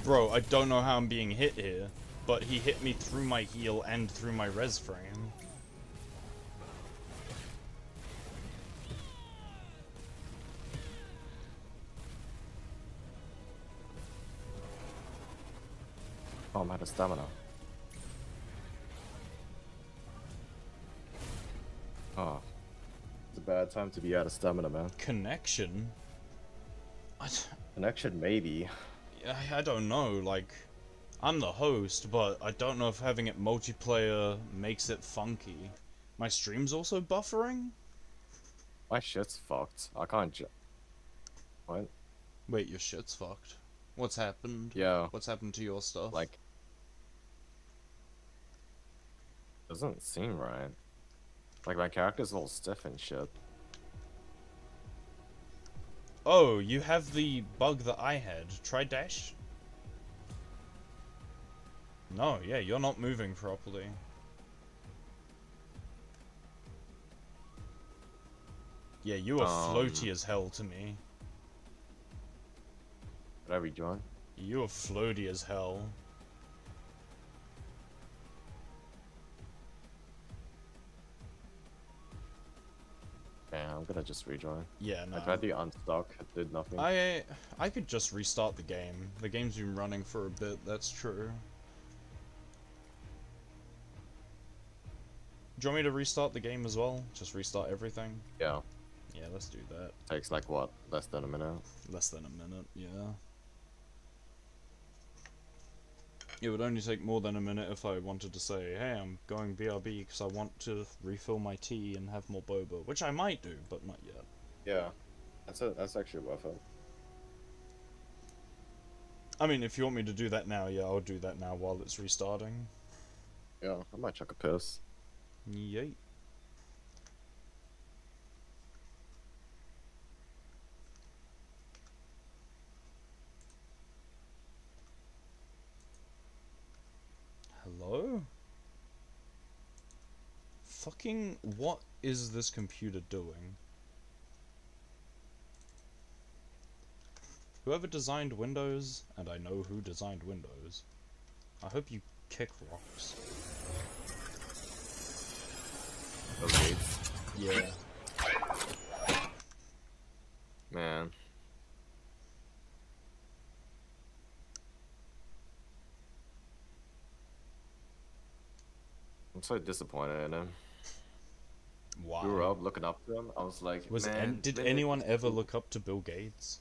Bro, I don't know how I'm being hit here, but he hit me through my heal and through my res frame. Oh, I'm out of stamina. Oh. It's a bad time to be out of stamina, man. Connection? Connection, maybe. I don't know, like, I'm the host, but I don't know if having it multiplayer makes it funky. My stream's also buffering? My shit's fucked. I can't What? Wait, your shit's fucked. What's happened? Yeah. What's happened to your stuff? Like... Doesn't seem right. Like, my character's all stiff and shit. Oh, you have the bug that I had. Try dash? No, yeah, you're not moving properly. Yeah, you are floaty as hell to me. What are we doing? You are floaty as hell. Yeah, I'm gonna just rejoin. Yeah, no. I tried to unstock, it did nothing. I could just restart the game. The game's been running for a bit, that's true. Do you want me to restart the game as well? Just restart everything? Yeah. Yeah, let's do that. Takes like what? Less than a minute. Less than a minute, yeah. It would only take more than a minute if I wanted to say, hey, I'm going BRB because I want to refill my tea and have more boba, which I might do, but not yet. Yeah. That's actually worth it. I mean, if you want me to do that now, yeah, I'll do that now while it's restarting. Yeah, I might chuck a piss. Yay. Hello? Fucking what is this computer doing? Whoever designed Windows, and I know who designed Windows, I hope you kick rocks. Okay. Yeah. Man. I'm so disappointed in him. Wow. Grew up looking up to him. I was like, Was man, did man, anyone ever look up to Bill Gates?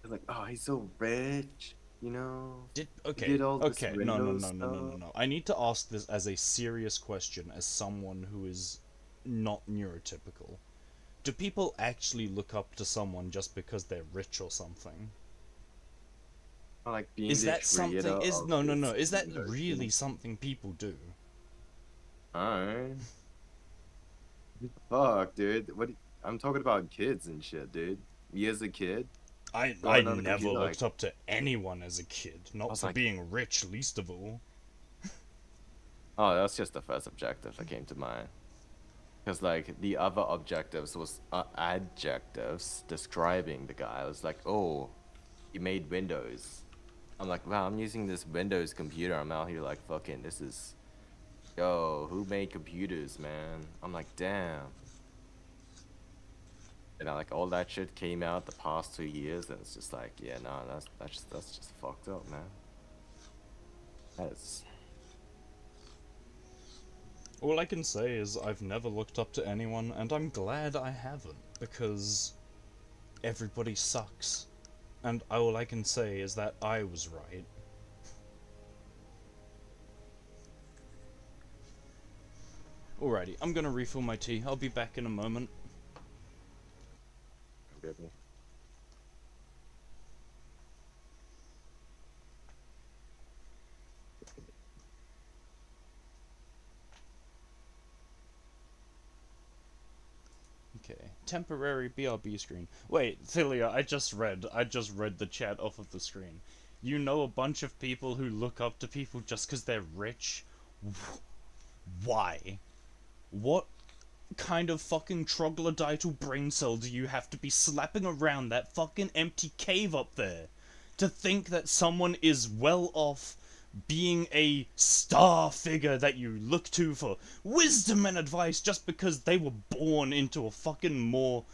like, oh, he's so rich, you know? Did He okay, did all this okay, no, no, no, Windows no, no, no, no, stuff. no. I need to ask this as a serious question, as someone who is not neurotypical. Do people actually look up to someone just because they're rich or something? Or, like being Is the that something? creator Is of no, no, this no. Is that Windows really thing. something people do? Alright. Fuck, dude. I'm talking about kids and shit, dude. Me as a kid, I going on a never computer, looked like, up to anyone as a kid, not was for like- being rich, least of all. oh, that's just the first objective that came to mind. Because, like, the other objectives was adjectives describing the guy. I was like, oh, he made Windows. I'm like, wow, I'm using this Windows computer. I'm out here like, fucking, this is... Yo, who made computers, man? I'm like, damn. And like, all that shit came out the past 2 years, and it's just like, yeah, nah, that's just fucked up, man. That's... All I can say is I've never looked up to anyone, and I'm glad I haven't, because everybody sucks. And all I can say is that I was right. Alrighty, I'm gonna refill my tea. I'll be back in a moment. Baby. Okay, temporary BRB screen. Wait, Thilia, I just read the chat off of the screen. You know a bunch of people who look up to people just because they're rich? Why? What kind of fucking troglodytal brain cell do you have to be slapping around that fucking empty cave up there to think that someone is well off being a star figure that you look to for wisdom and advice just because they were born into a fucking more,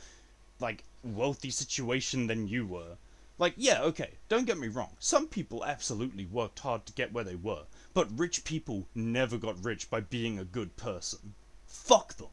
like, wealthy situation than you were? Like, yeah, okay, don't get me wrong, some people absolutely worked hard to get where they were, but rich people never got rich by being a good person. Fuck them.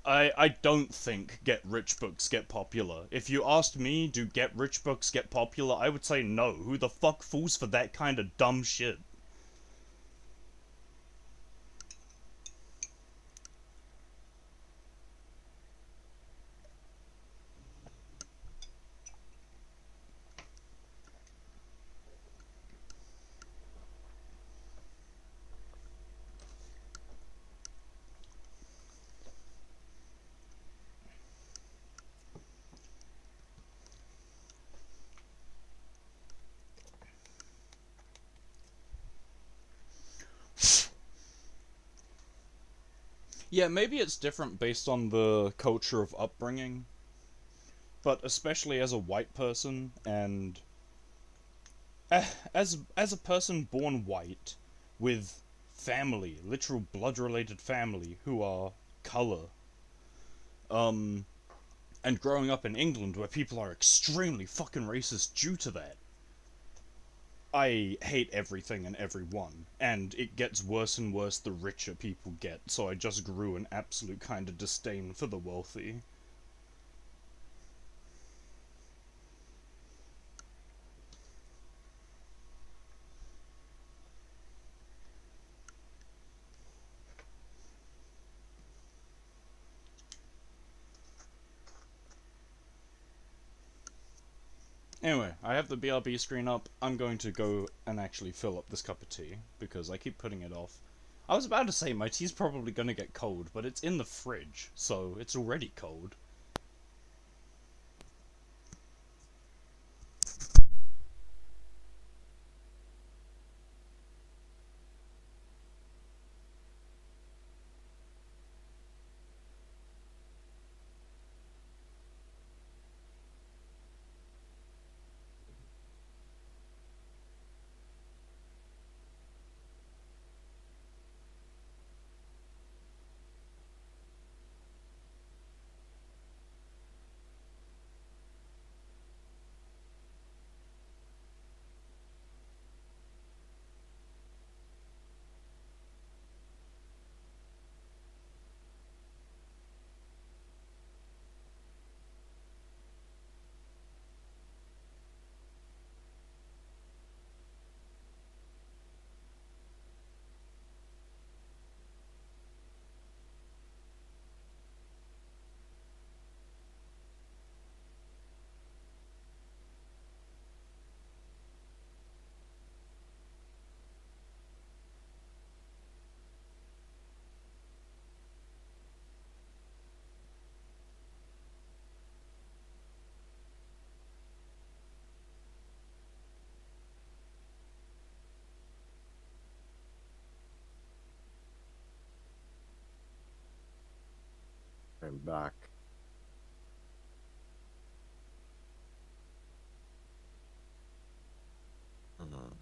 I don't think get rich books get popular. If you asked me, do get rich books get popular, I would say no. Who the fuck falls for that kind of dumb shit? Yeah, maybe it's different based on the culture of upbringing, but especially as a white person and as a person born white, with family, literal blood-related family, who are colour. And growing up in England, where people are extremely fucking racist due to that, I hate everything and everyone, and it gets worse and worse the richer people get, so I just grew an absolute kind of disdain for the wealthy. Anyway, I have the BRB screen up. I'm going to go and actually fill up this cup of tea, because I keep putting it off. I was about to say my tea's probably gonna get cold, but it's in the fridge, so it's already cold. I'm back. Mhm.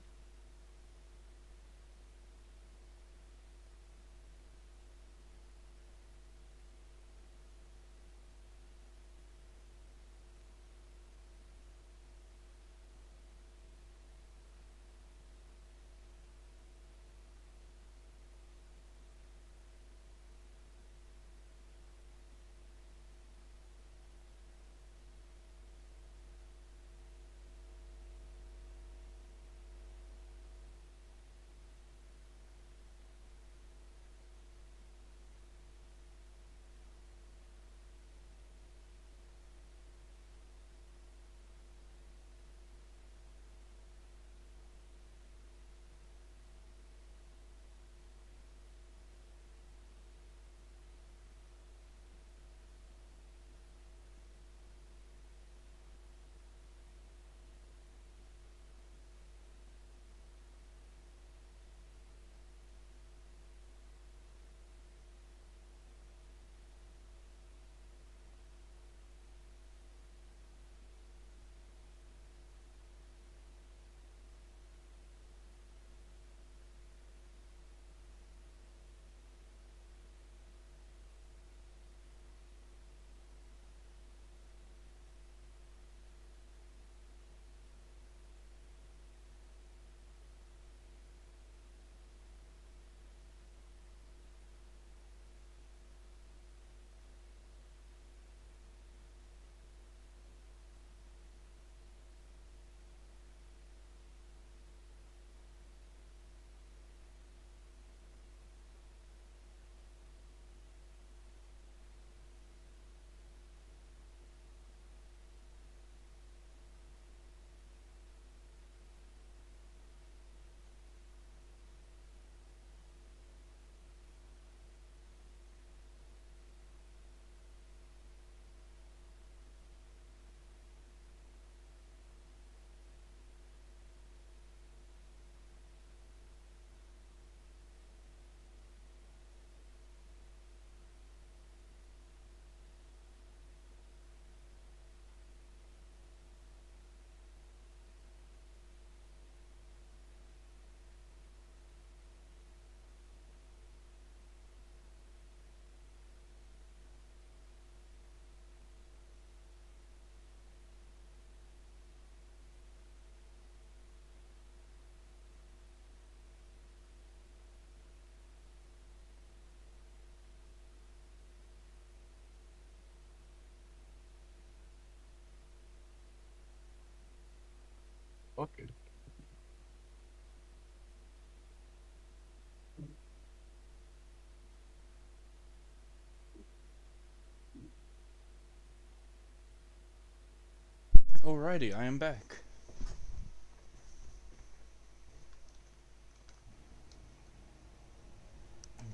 Alrighty, I am back.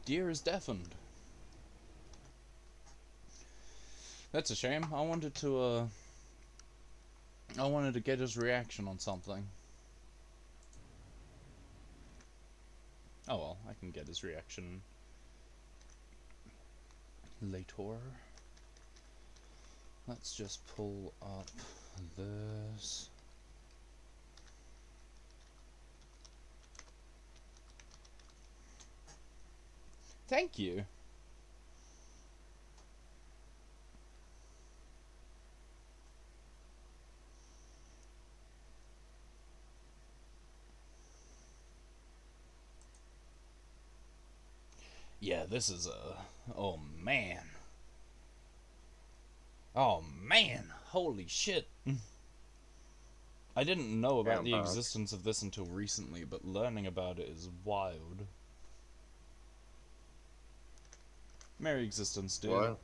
Deer is deafened. That's a shame. I wanted to get his reaction on something. Oh well, I can get his reaction later. Let's just pull up this. Thank you. Yeah, this is oh man. Oh man, holy shit. I didn't know about the existence of this until recently, but learning about it is wild. Merry existence, dude. What?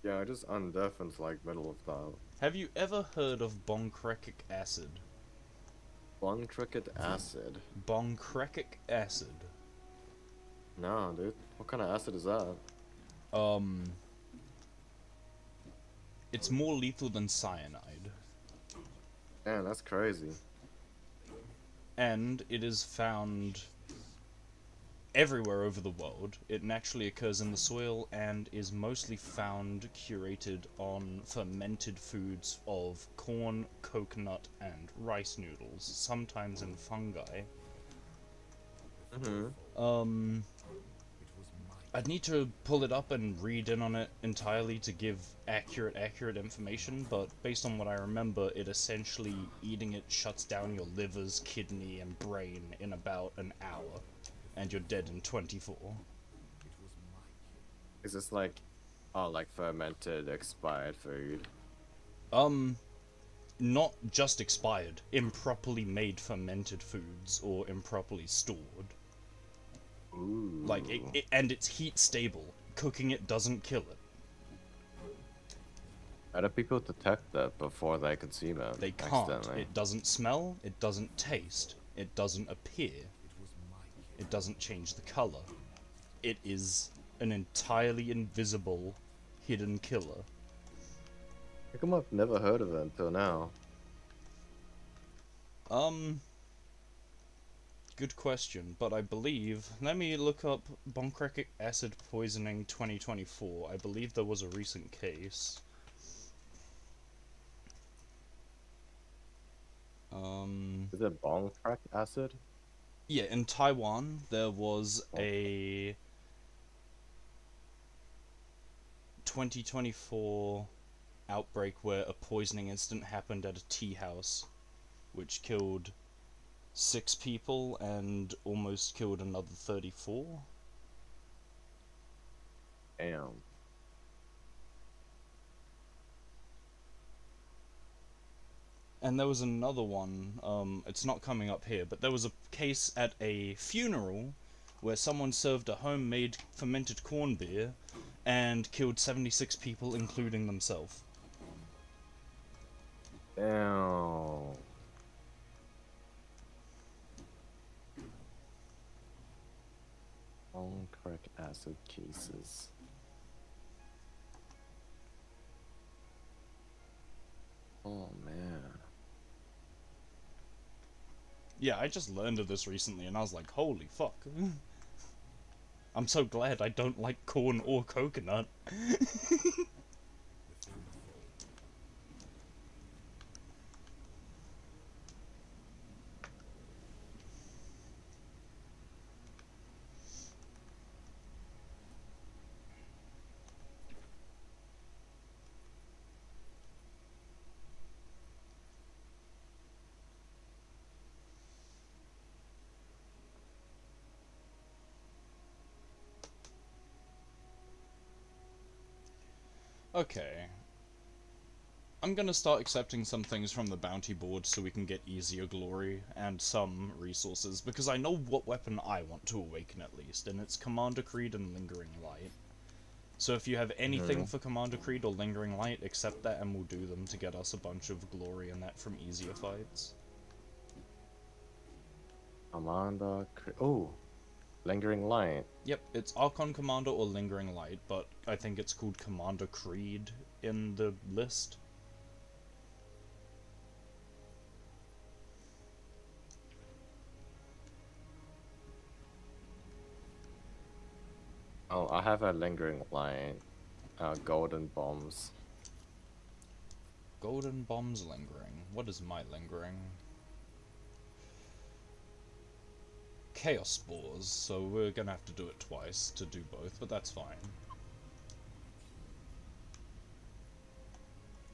Yeah, I just undeafened like middle of that. Have you ever heard of boncrecic acid? Boncrecic acid? Boncrecic acid. No, dude. What kind of acid is that? It's more lethal than cyanide. Man, that's crazy. And it is found everywhere over the world. It naturally occurs in the soil and is mostly found curated on fermented foods of corn, coconut, and rice noodles, sometimes in fungi. Mm-hmm. I'd need to pull it up and read in on it entirely to give accurate information, but based on what I remember, it essentially, eating it shuts down your livers, kidney, and brain in about an hour, and you're dead in 24. Is this like, oh, like fermented, expired food? Not just expired, improperly made fermented foods, or improperly stored. Ooh. Like, and it's heat stable. Cooking it doesn't kill it. How do people detect that before they consume it? They can't. Accidentally? It doesn't smell, it doesn't taste, it doesn't appear, it doesn't change the color. It is an entirely invisible, hidden killer. How come I've never heard of it until now? Good question, but I believe... Let me look up boncrecic acid poisoning 2024. I believe there was a recent case. Is it boncrecic acid? Yeah, in Taiwan, there was a 2024 outbreak where a poisoning incident happened at a tea house, which killed 6 people and almost killed another 34. Damn. And there was another one, it's not coming up here, but there was a case at a funeral where someone served a homemade fermented corn beer and killed 76 people, including themselves. Damn. Boncrecic acid cases. Oh man. Yeah, I just learned of this recently and I was like, holy fuck. I'm so glad I don't like corn or coconut. Okay. I'm gonna start accepting some things from the bounty board so we can get easier glory and some resources, because I know what weapon I want to awaken at least, and it's Commander Creed and Lingering Light. So if you have anything for Commander Creed or Lingering Light, accept that and we'll do them to get us a bunch of glory and that from easier fights. Commander. Oh, Lingering Light. Yep, it's Archon Commander or Lingering Light, but I think it's called Commander Creed in the list. Oh, I have a Lingering Light. Golden Bombs. Golden Bombs Lingering. What is my Lingering? Chaos Spores, so we're gonna have to do it twice to do both, but that's fine.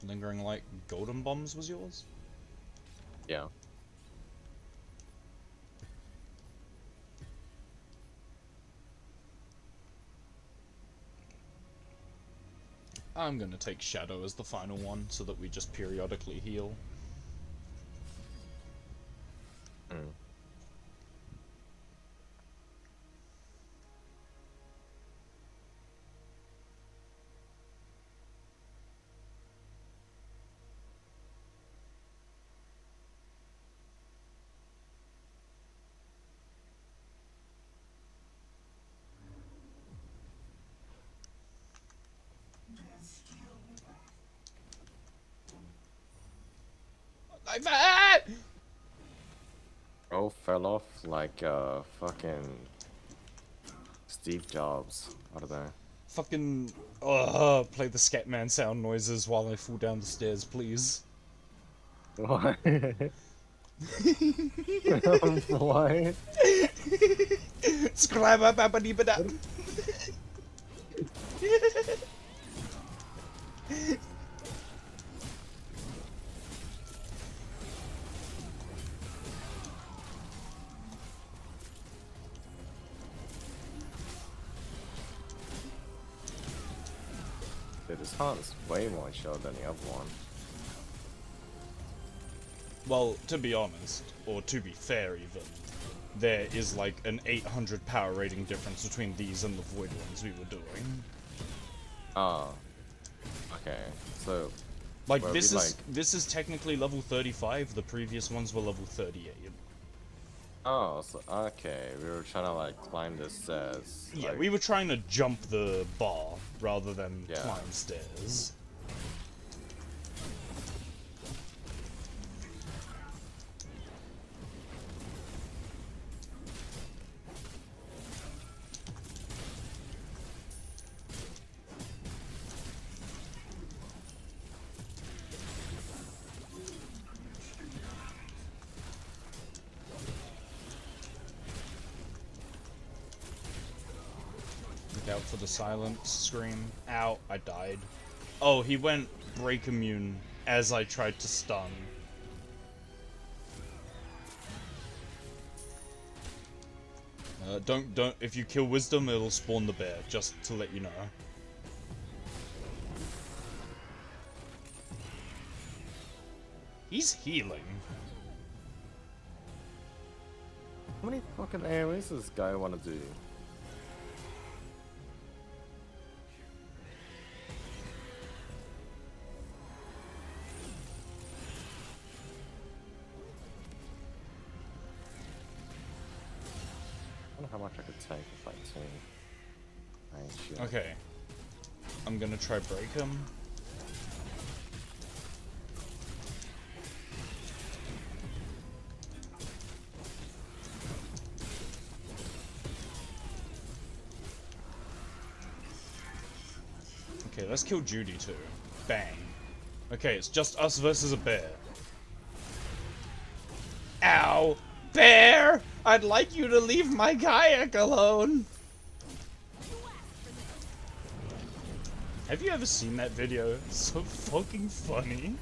Lingering Light Golden Bombs was yours? Yeah. I'm gonna take Shadow as the final one, so that we just periodically heal. Like that! Bro fell off like fucking Steve Jobs. I don't know. Fucking, play the Scatman sound noises while I fall down the stairs, please. What? What? Scrabba-babba-dee-ba-da. Dude, this hunt's way more chill than the other one. Well, to be honest, or to be fair even, there is like an 800 power rating difference between these and the Void ones we were doing. Ah. Okay, so... Like, Well, this we, is this is technically level 35, the previous ones were level 38. Oh, so, okay, we were trying to like climb the stairs. Yeah, like, we were trying to jump the bar rather than Yeah. climb stairs. Look out for the silence scream. Ow, I died. Oh, he went break immune as I tried to stun. Don't, if you kill Wisdom, it'll spawn the bear, just to let you know. He's healing. How many fucking AoEs does this guy want to do? I don't know how much I could take if I team. I ain't shit. Okay. I'm gonna try break him. Okay, let's kill Judy too. Bang. Okay, it's just us versus a bear. Ow! Bear! I'd like you to leave my kayak alone! Have you ever seen that video? It's so fucking funny.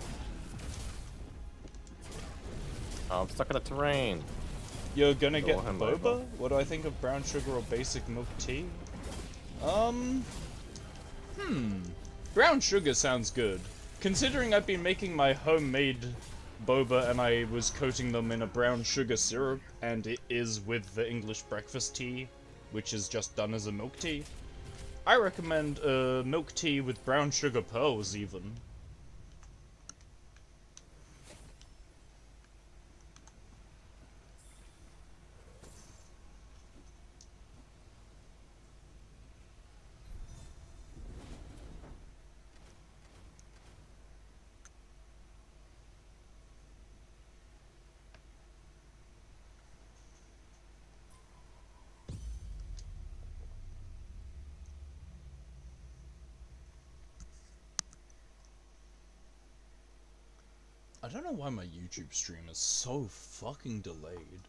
Oh, I'm stuck in the terrain. You're gonna get him boba? over. What do I think of brown sugar or basic milk tea? Brown sugar sounds good. Considering I've been making my homemade boba and I was coating them in a brown sugar syrup, and it is with the English breakfast tea, which is just done as a milk tea. I recommend milk tea with brown sugar pearls even. I don't know why my YouTube stream is so fucking delayed.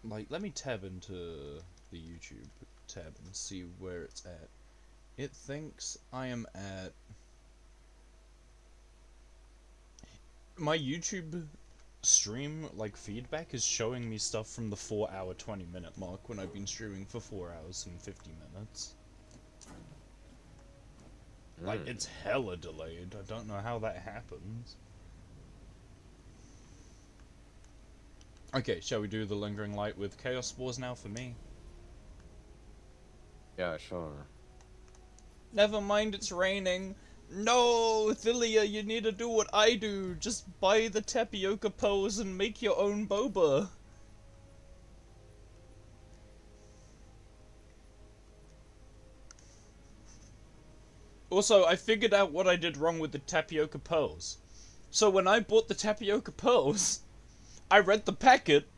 Like, let me tab into the YouTube tab and see where it's at. It thinks I am at... My YouTube stream, like, feedback is showing me stuff from the 4-hour 20-minute mark when I've been streaming for 4 hours and 50 minutes. Like, it's hella delayed. I don't know how that happens. Okay, shall we do the Lingering Light with Chaos Spores now for me? Yeah, sure. Never mind, it's raining. No, Thylia, you need to do what I do. Just buy the tapioca pearls and make your own boba. Also, I figured out what I did wrong with the tapioca pearls. So when I bought the tapioca pearls, I read the packet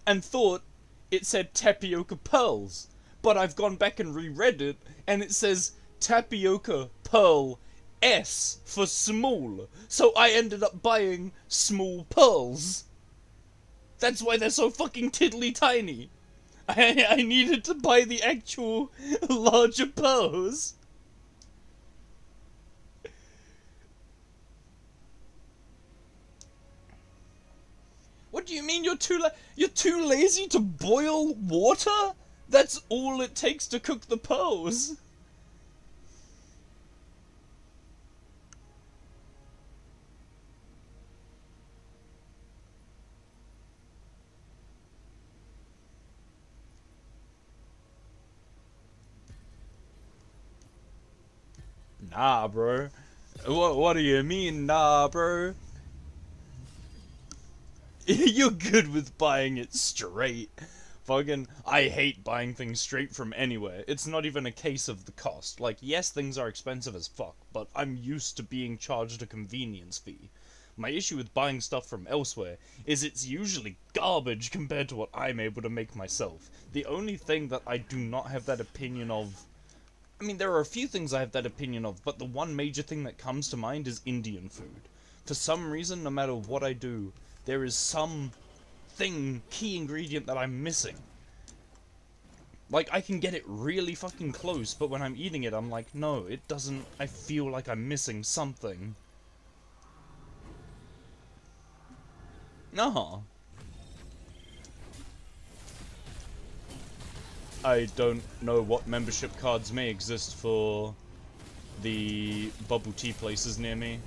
and thought it said tapioca pearls. But I've gone back and reread it and it says tapioca pearl S for small. So I ended up buying small pearls. That's why they're so fucking tiddly tiny. I needed to buy the actual larger pearls. What do you mean you're too lazy to boil water? That's all it takes to cook the pearls. Nah, bro. What do you mean, nah, bro? You're good with buying it straight. Fucking, I hate buying things straight from anywhere. It's not even a case of the cost. Like, yes, things are expensive as fuck, but I'm used to being charged a convenience fee. My issue with buying stuff from elsewhere is it's usually garbage compared to what I'm able to make myself. The only thing that I do not have that opinion of... I mean, there are a few things I have that opinion of, but the one major thing that comes to mind is Indian food. For some reason, no matter what I do, there is some key ingredient that I'm missing. Like, I can get it really fucking close, but when I'm eating it, I'm like, no, it doesn't, I feel like I'm missing something. No. I don't know what membership cards may exist for the bubble tea places near me.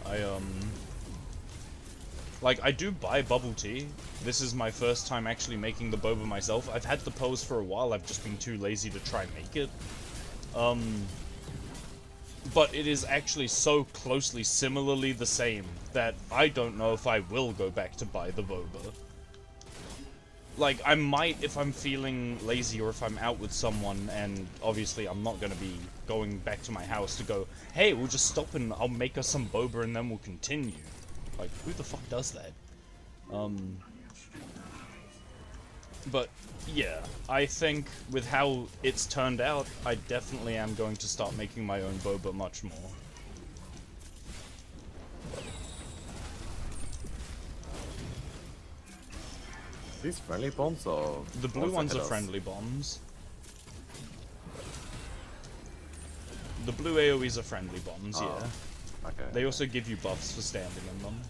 Like, I do buy bubble tea. This is my first time actually making the boba myself. I've had the pearls for a while, I've just been too lazy to try and make it. But it is actually so closely similarly the same that I don't know if I will go back to buy the boba. Like, I might if I'm feeling lazy or if I'm out with someone, and obviously I'm not gonna be going back to my house to go, hey, we'll just stop and I'll make us some boba and then we'll continue. Like, who the fuck does that? But, yeah, I think with how it's turned out, I definitely am going to start making my own boba much more. These friendly bombs or... The blue ones are friendly bombs. The blue AoEs are friendly bombs, yeah. Okay. They also give you buffs for standing in them.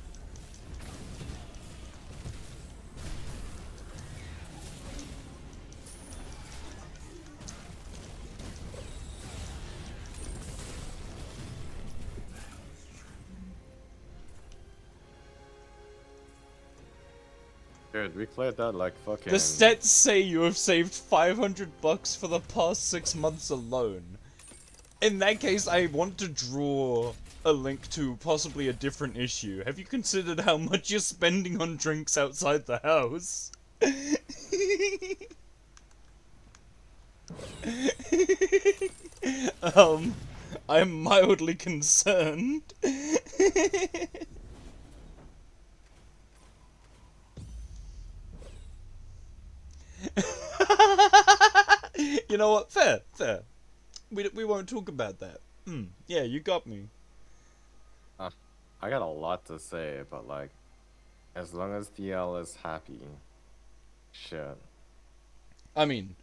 Dude, we cleared that like fucking. The stats say you have saved $500 for the past 6 months alone. In that case, I want to draw a link to possibly a different issue. Have you considered how much you're spending on drinks outside the house? I'm mildly concerned. You know what? Fair. We won't talk about that. Yeah, you got me. I got a lot to say, but like, as long as DL is happy, shit. I mean,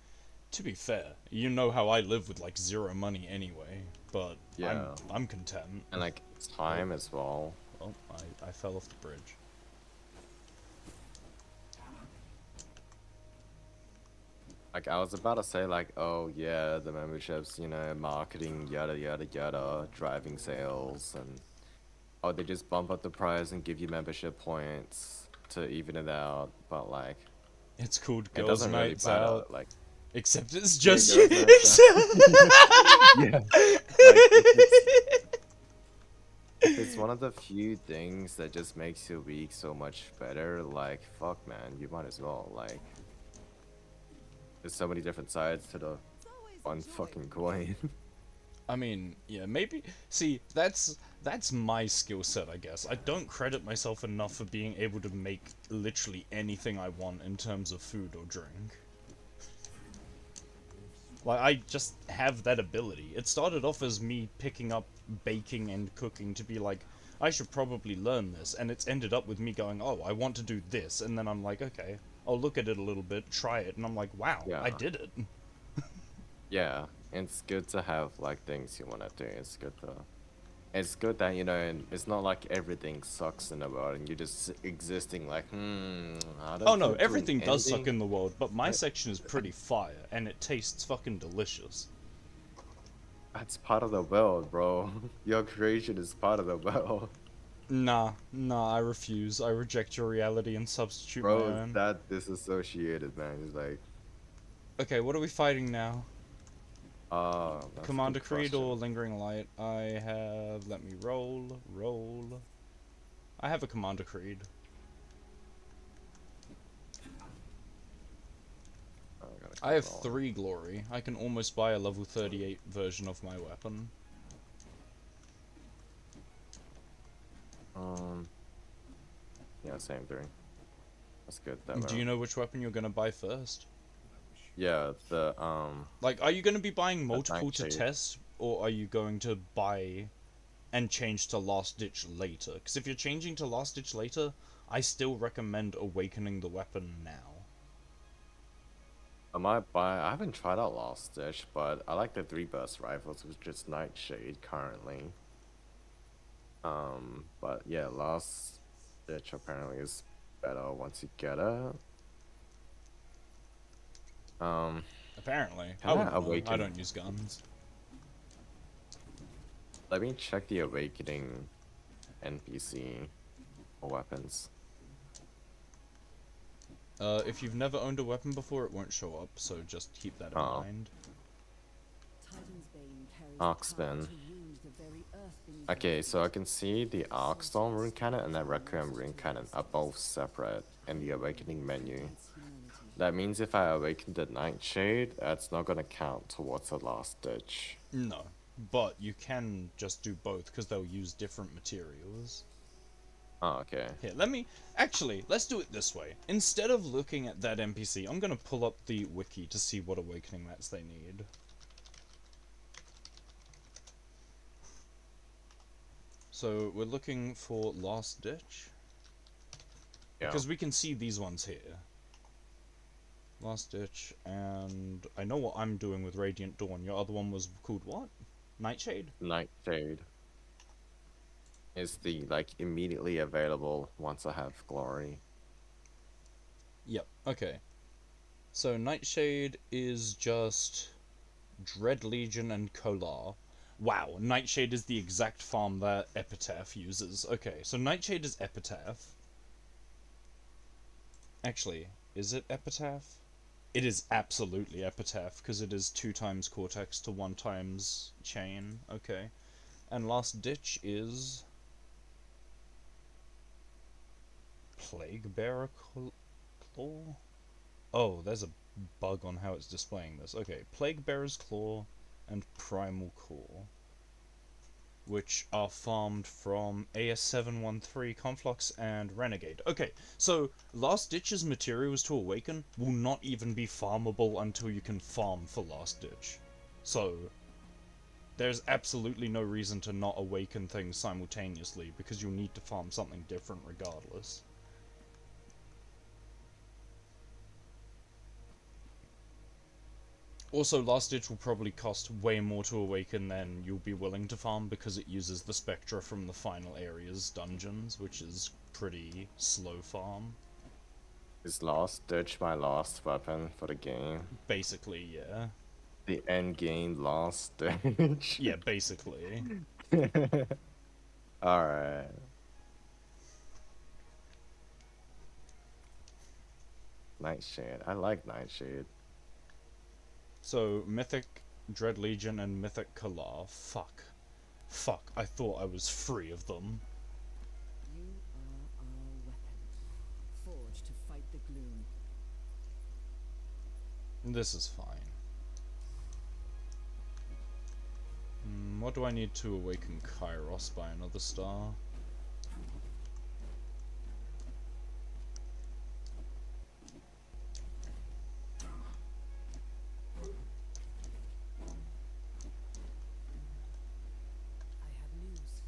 to be fair, you know how I live with like 0 money anyway, but Yeah. I'm content. And like time as well. Oh, I fell off the bridge. Like I was about to say like, oh yeah, the memberships, you know, marketing, yada yada yada, driving sales, and oh they just bump up the price and give you membership points to even it out. But like, It's called it Girls' doesn't really Nights matter. Out. Like, Except it's Yeah, just Girls' you. Nights yeah. It's one of the few things that just makes your week so much better. Like, fuck, man, you might as well. Like, there's so many different sides to the one fucking coin. I mean, yeah, maybe. See, that's my skill set, I guess. I don't credit myself enough for being able to make literally anything I want in terms of food or drink. Like, I just have that ability. It started off as me picking up baking and cooking to be like, I should probably learn this, and it's ended up with me going, oh, I want to do this, and then I'm like, okay, I'll look at it a little bit, try it, and I'm like, wow, Yeah. I did it. Yeah, it's good to have like things you wanna do. It's good that, you know, and it's not like everything sucks in the world and you're just existing like, how do I Oh no, come to an everything does suck ending? in the world, but my section is pretty fire, and it tastes fucking delicious. That's part of the world, bro. Your creation is part of the world. Nah, I refuse. I reject your reality and substitute my Bro, own. that disassociated, man. It's like, Okay, what are we fighting now? that's a Commander good Creed question. or Lingering Light? I have... let me roll. I have a Commander Creed. Oh, gotta I have click on. 3 glory. I can almost buy a level 38 version of my weapon. Yeah, same thing. That's good. Do you know which weapon you're gonna buy first? Yeah, the Like, are you gonna be buying multiple to Nightshade. test, or are you going to buy and change to Last Ditch later? Because if you're changing to Last Ditch later, I still recommend awakening the weapon now. I might buy. I haven't tried out Lost Ditch, but I like the 3-burst rifles, which is Nightshade currently. But yeah, Lost Ditch apparently is better once you get it. Apparently. Can I I wouldn't know. I awaken? don't use guns. Let me check the Awakening NPC for weapons. If you've never owned a weapon before, it won't show up, so just keep that in Oh. mind. Titan's Bane carries Arc the power spin. to wound the very earth beneath Okay, our so I can see the Arcstorm rune cannon and the Requiem rune cannon are both separate in the Awakening menu. against humanity. That means if I awaken the Nightshade, that's not gonna count towards the Last Ditch. No, but you can just do both, because they'll use different materials. Oh, okay. Here, actually, let's do it this way. Instead of looking at that NPC, I'm gonna pull up the wiki to see what awakening mats they need. So, we're looking for Last Ditch. Yeah. Because we can see these ones here. Last Ditch, and I know what I'm doing with Radiant Dawn. Your other one was called what? Nightshade? Nightshade is the like immediately available once I have Glory. Yep, okay. So Nightshade is just Dread Legion and Kolar. Wow, Nightshade is the exact farm that Epitaph uses. Okay, so Nightshade is Epitaph. Actually, is it epitaph? It is absolutely epitaph, because it is 2 times cortex to 1 times chain. Okay. And last ditch is... Plague Bearer Claw? Oh, there's a bug on how it's displaying this. Okay, Plague Bearer's Claw and Primal Core, which are farmed from AS713, Conflux, and Renegade. Okay, so Last Ditch's materials to awaken will not even be farmable until you can farm for Last Ditch. So, there's absolutely no reason to not awaken things simultaneously, because you'll need to farm something different regardless. Also, Last Ditch will probably cost way more to awaken than you'll be willing to farm, because it uses the Spectra from the final area's dungeons, which is pretty slow farm. Is Last Ditch my last weapon for the game? Basically, yeah. The end game Last Ditch? Yeah, basically. Alright. Nightshade. I like Nightshade. So, Mythic Dread Legion and Mythic Kalar. Fuck. Fuck, I thought I was free of them. You are our weapon, forged to fight the gloom. This is fine. What do I need to awaken Kairos by another star? I have news.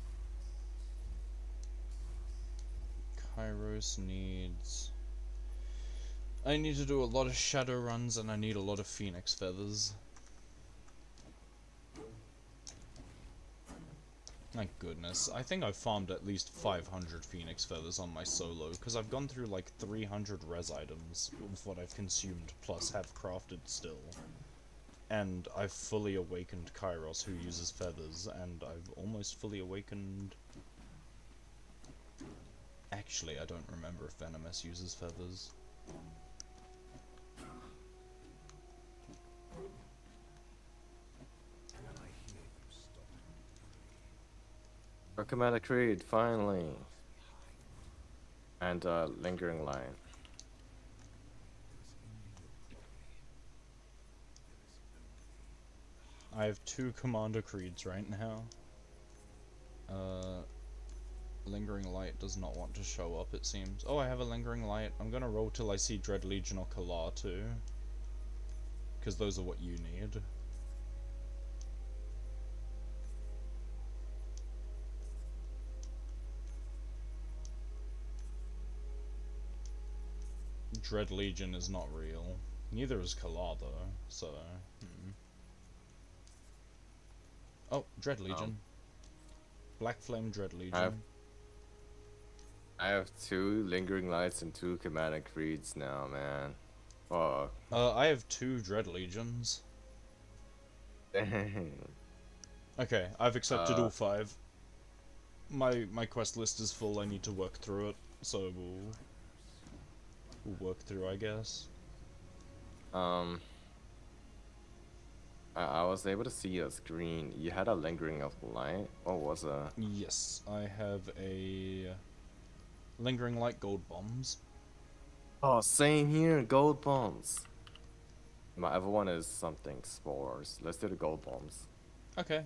Kairos needs... I need to do a lot of shadow runs, and I need a lot of phoenix feathers. My goodness, I think I've farmed at least 500 phoenix feathers on my solo, because I've gone through like 300 res items of what I've consumed, plus have crafted still. And I've fully awakened Kairos, who uses feathers, and I've almost fully awakened... Actually, I don't remember if Venomous uses feathers. Recommended Creed, finally. And Lingering Light. I have 2 Commander Creeds right now. Lingering Light does not want to show up, it seems. Oh, I have a Lingering Light. I'm gonna roll till I see Dread Legion or Kalar too. Because those are what you need. Dread Legion is not real. Neither is Kalar though, so... Oh, Dread Legion. Black Flame Dread Legion. I have 2 Lingering Lights and 2 Commander Creeds now, man. Fuck. I have 2 Dread Legions. Dang. Okay, I've accepted all 5. My quest list is full, I need to work through it, so we'll work through, I guess. I was able to see a screen. You had a Lingering of Light? Or was a... Yes, I have a Lingering Light Gold Bombs. Oh, same here, Gold Bombs. My other one is something Spores. Let's do the Gold Bombs. Okay.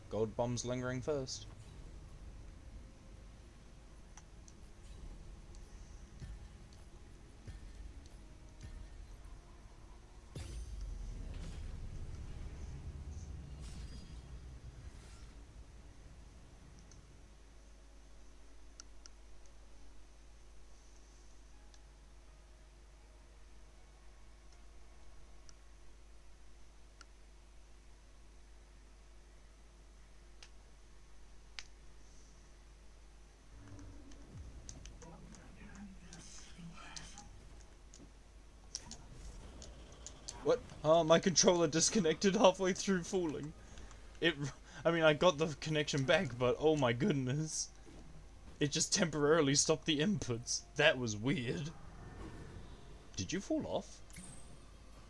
Gold Bombs Lingering first. What? Oh, my controller disconnected halfway through falling. I mean, I got the connection back, but oh my goodness. It just temporarily stopped the inputs. That was weird. Did you fall off?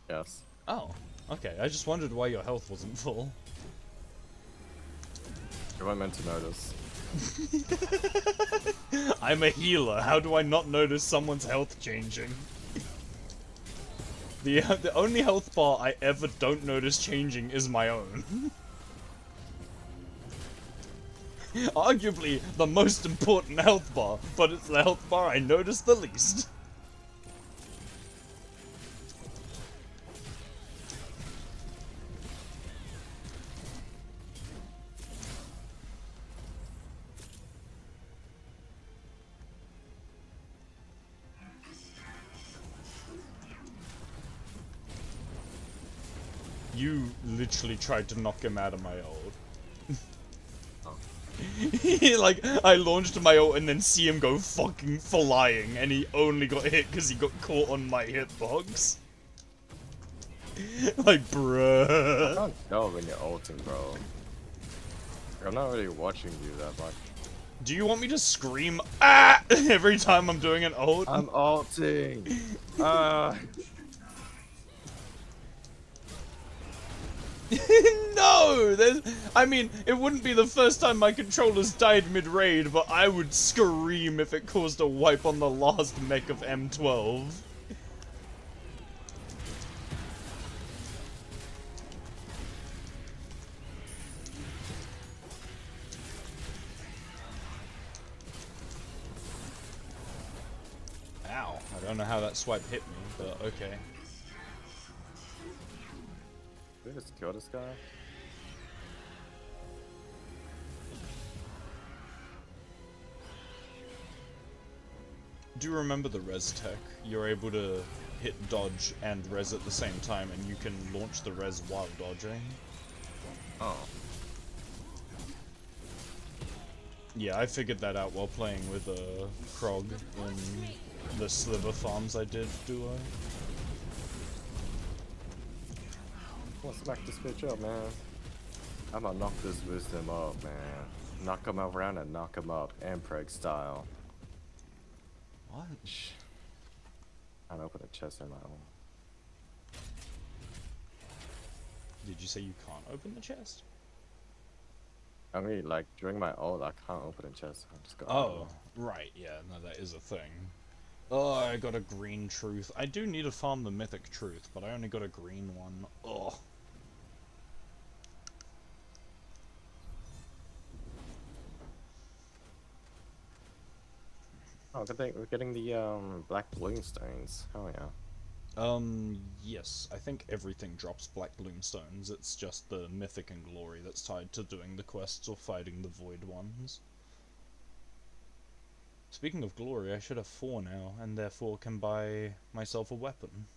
Yes. Oh, okay. I just wondered why your health wasn't full. You weren't meant to notice. I'm a healer. How do I not notice someone's health changing? The only health bar I ever don't notice changing is my own. Arguably the most important health bar, but it's the health bar I notice the least. You literally tried to knock him out of my ult. Like, I launched my ult and then see him go fucking flying, and he only got hit because he got caught on my hitbox. Like, I bruh. don't know when you're ulting, bro. I'm not really watching you that much. Do you want me to scream ah every time I'm doing an ult? I'm ulting. No! I mean, it wouldn't be the first time my controllers died mid-raid, but I would scream if it caused a wipe on the last mech of M12. Ow. I don't know how that swipe hit me, but okay. Did I just kill this guy? Do you remember the res tech? You're able to hit dodge and res at the same time, and you can launch the res while dodging. Oh. Yeah, I figured that out while playing with Krog in the sliver farms I did duo. I'm gonna smack this bitch up, man. I'm gonna knock this wisdom up, man. Knock him around and knock him up, Ampreg style. What? I'm open a chest in my own. Did you say you can't open the chest? I mean, like, during my ult, I can't open a chest. I just go. Oh, right, yeah, no, that is a thing. Oh, I got a green truth. I do need to farm the mythic truth, but I only got a green one. Ugh. Oh, good thing we're getting the black bloomstones. Oh yeah. Yes, I think everything drops black bloomstones. It's just the mythic and glory that's tied to doing the quests or fighting the void ones. Speaking of glory, I should have 4 now, and therefore can buy myself a weapon.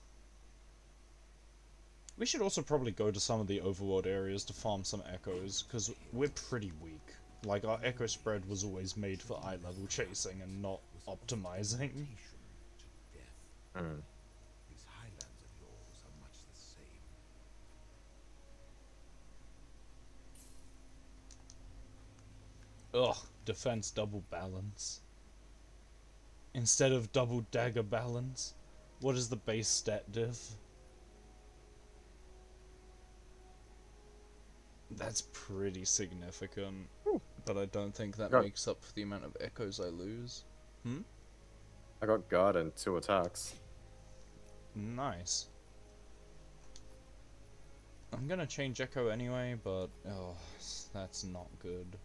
We should also probably go to some of the overworld areas to farm some echoes, because we're pretty weak. Like, our echo spread was always made for eye level chasing and not optimizing. Hmm. These highlands of yours are much the same. Ugh, defense double balance. Instead of double dagger balance, what is the base stat diff? That's pretty significant, but I don't think that Got- makes up for the amount of echoes I lose. Hmm? I got guard and 2 attacks. Nice. I'm gonna change echo anyway, but oh, that's not good.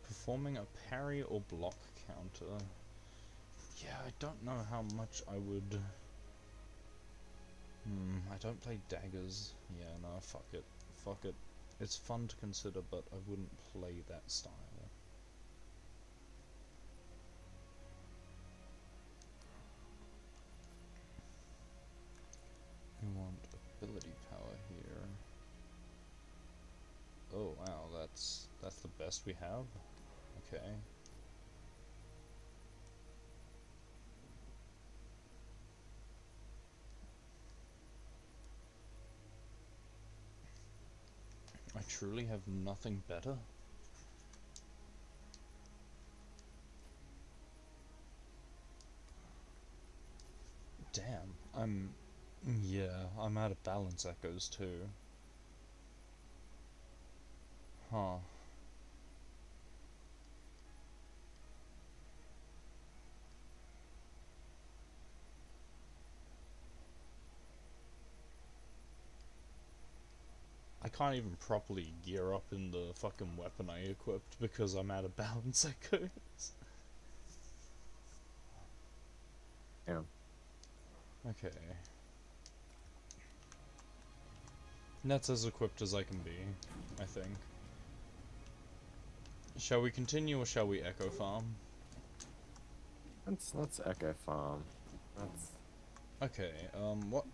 Performing a parry or block counter. Yeah, I don't know how much I would... I don't play daggers. Yeah, no, fuck it. Fuck it. It's fun to consider, but I wouldn't play that style. We want ability power here. Oh wow, that's the best we have? Okay. truly have nothing better? Damn, I'm out of balance echoes too. Huh. I can't even properly gear up in the fucking weapon I equipped because I'm out of balance echoes. Yeah. Okay. That's as equipped as I can be, I think. Shall we continue or shall we echo farm? Let's echo farm. That's Okay, what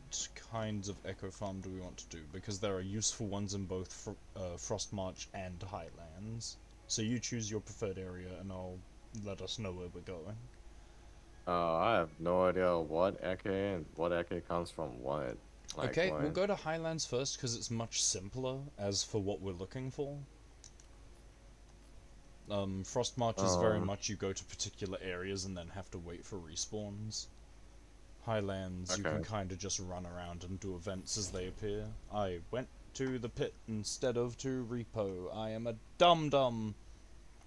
kinds of echo farm do we want to do? Because there are useful ones in both Frostmarch and Highlands. So you choose your preferred area and I'll let us know where we're going. I have no idea what echo and what echo comes from what. Like Okay, we'll when. go to Highlands first because it's much simpler as for what we're looking for. Frostmarch is very much you go to particular areas and then have to wait for respawns. Highlands, you Okay. can kind of just run around and do events as they appear. I went to the pit instead of to Repo. I am a dum-dum.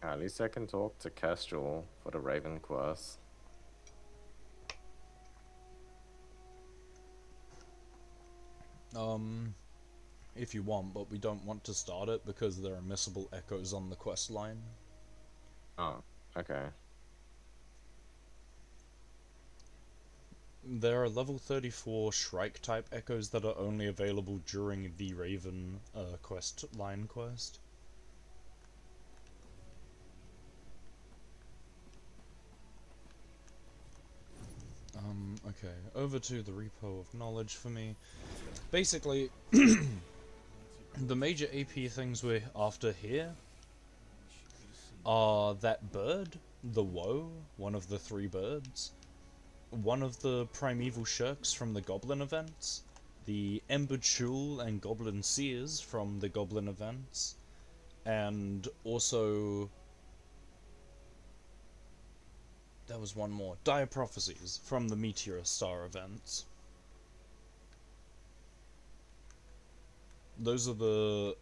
At least I can talk to Kestrel for the Raven quest. If you want, but we don't want to start it because there are missable echoes on the quest line. Oh, okay. There are level 34 Shrike type echoes that are only available during the Raven quest line quest. Okay, over to the Repo of Knowledge for me. Basically, the major AP things we're after here are that bird, the Woe, one of the 3 birds, one of the primeval shirks from the Goblin events, the Ember Chul and Goblin Seers from the Goblin events, and also there was one more, Dire Prophecies from the Meteor Star events. Those are the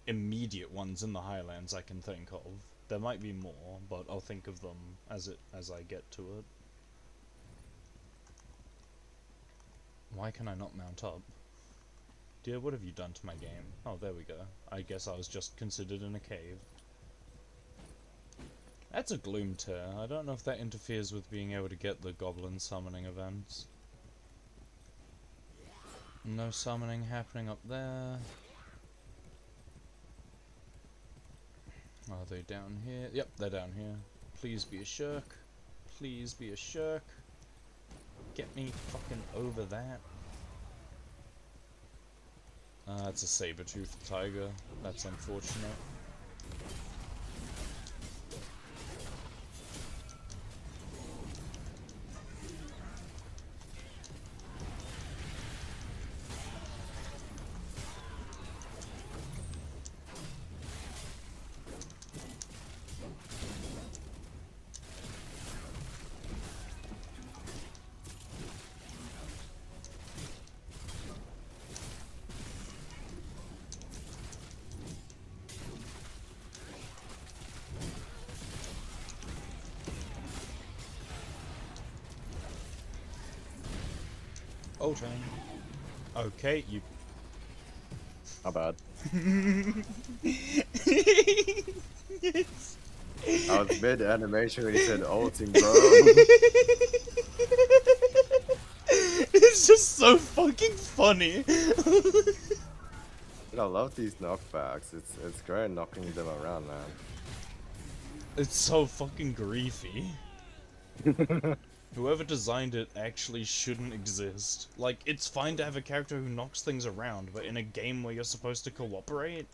immediate ones in the Highlands I can think of. There might be more, but I'll think of them as I get to it. Why can I not mount up? Dear, what have you done to my game? Oh, there we go. I guess I was just considered in a cave. That's a gloom tear. I don't know if that interferes with being able to get the goblin summoning events. No summoning happening up there. Are they down here? Yep, they're down here. Please be a shirk. Please be a shirk. Get me fucking over that. It's a saber-toothed tiger. That's unfortunate. Oh, time. Okay, you. How bad? Yes. I was mid animation when he said ulting, bro. It's just so fucking funny. I love these knockbacks. It's great knocking them around, man. It's so fucking griefy. Whoever designed it actually shouldn't exist. Like, it's fine to have a character who knocks things around, but in a game where you're supposed to cooperate?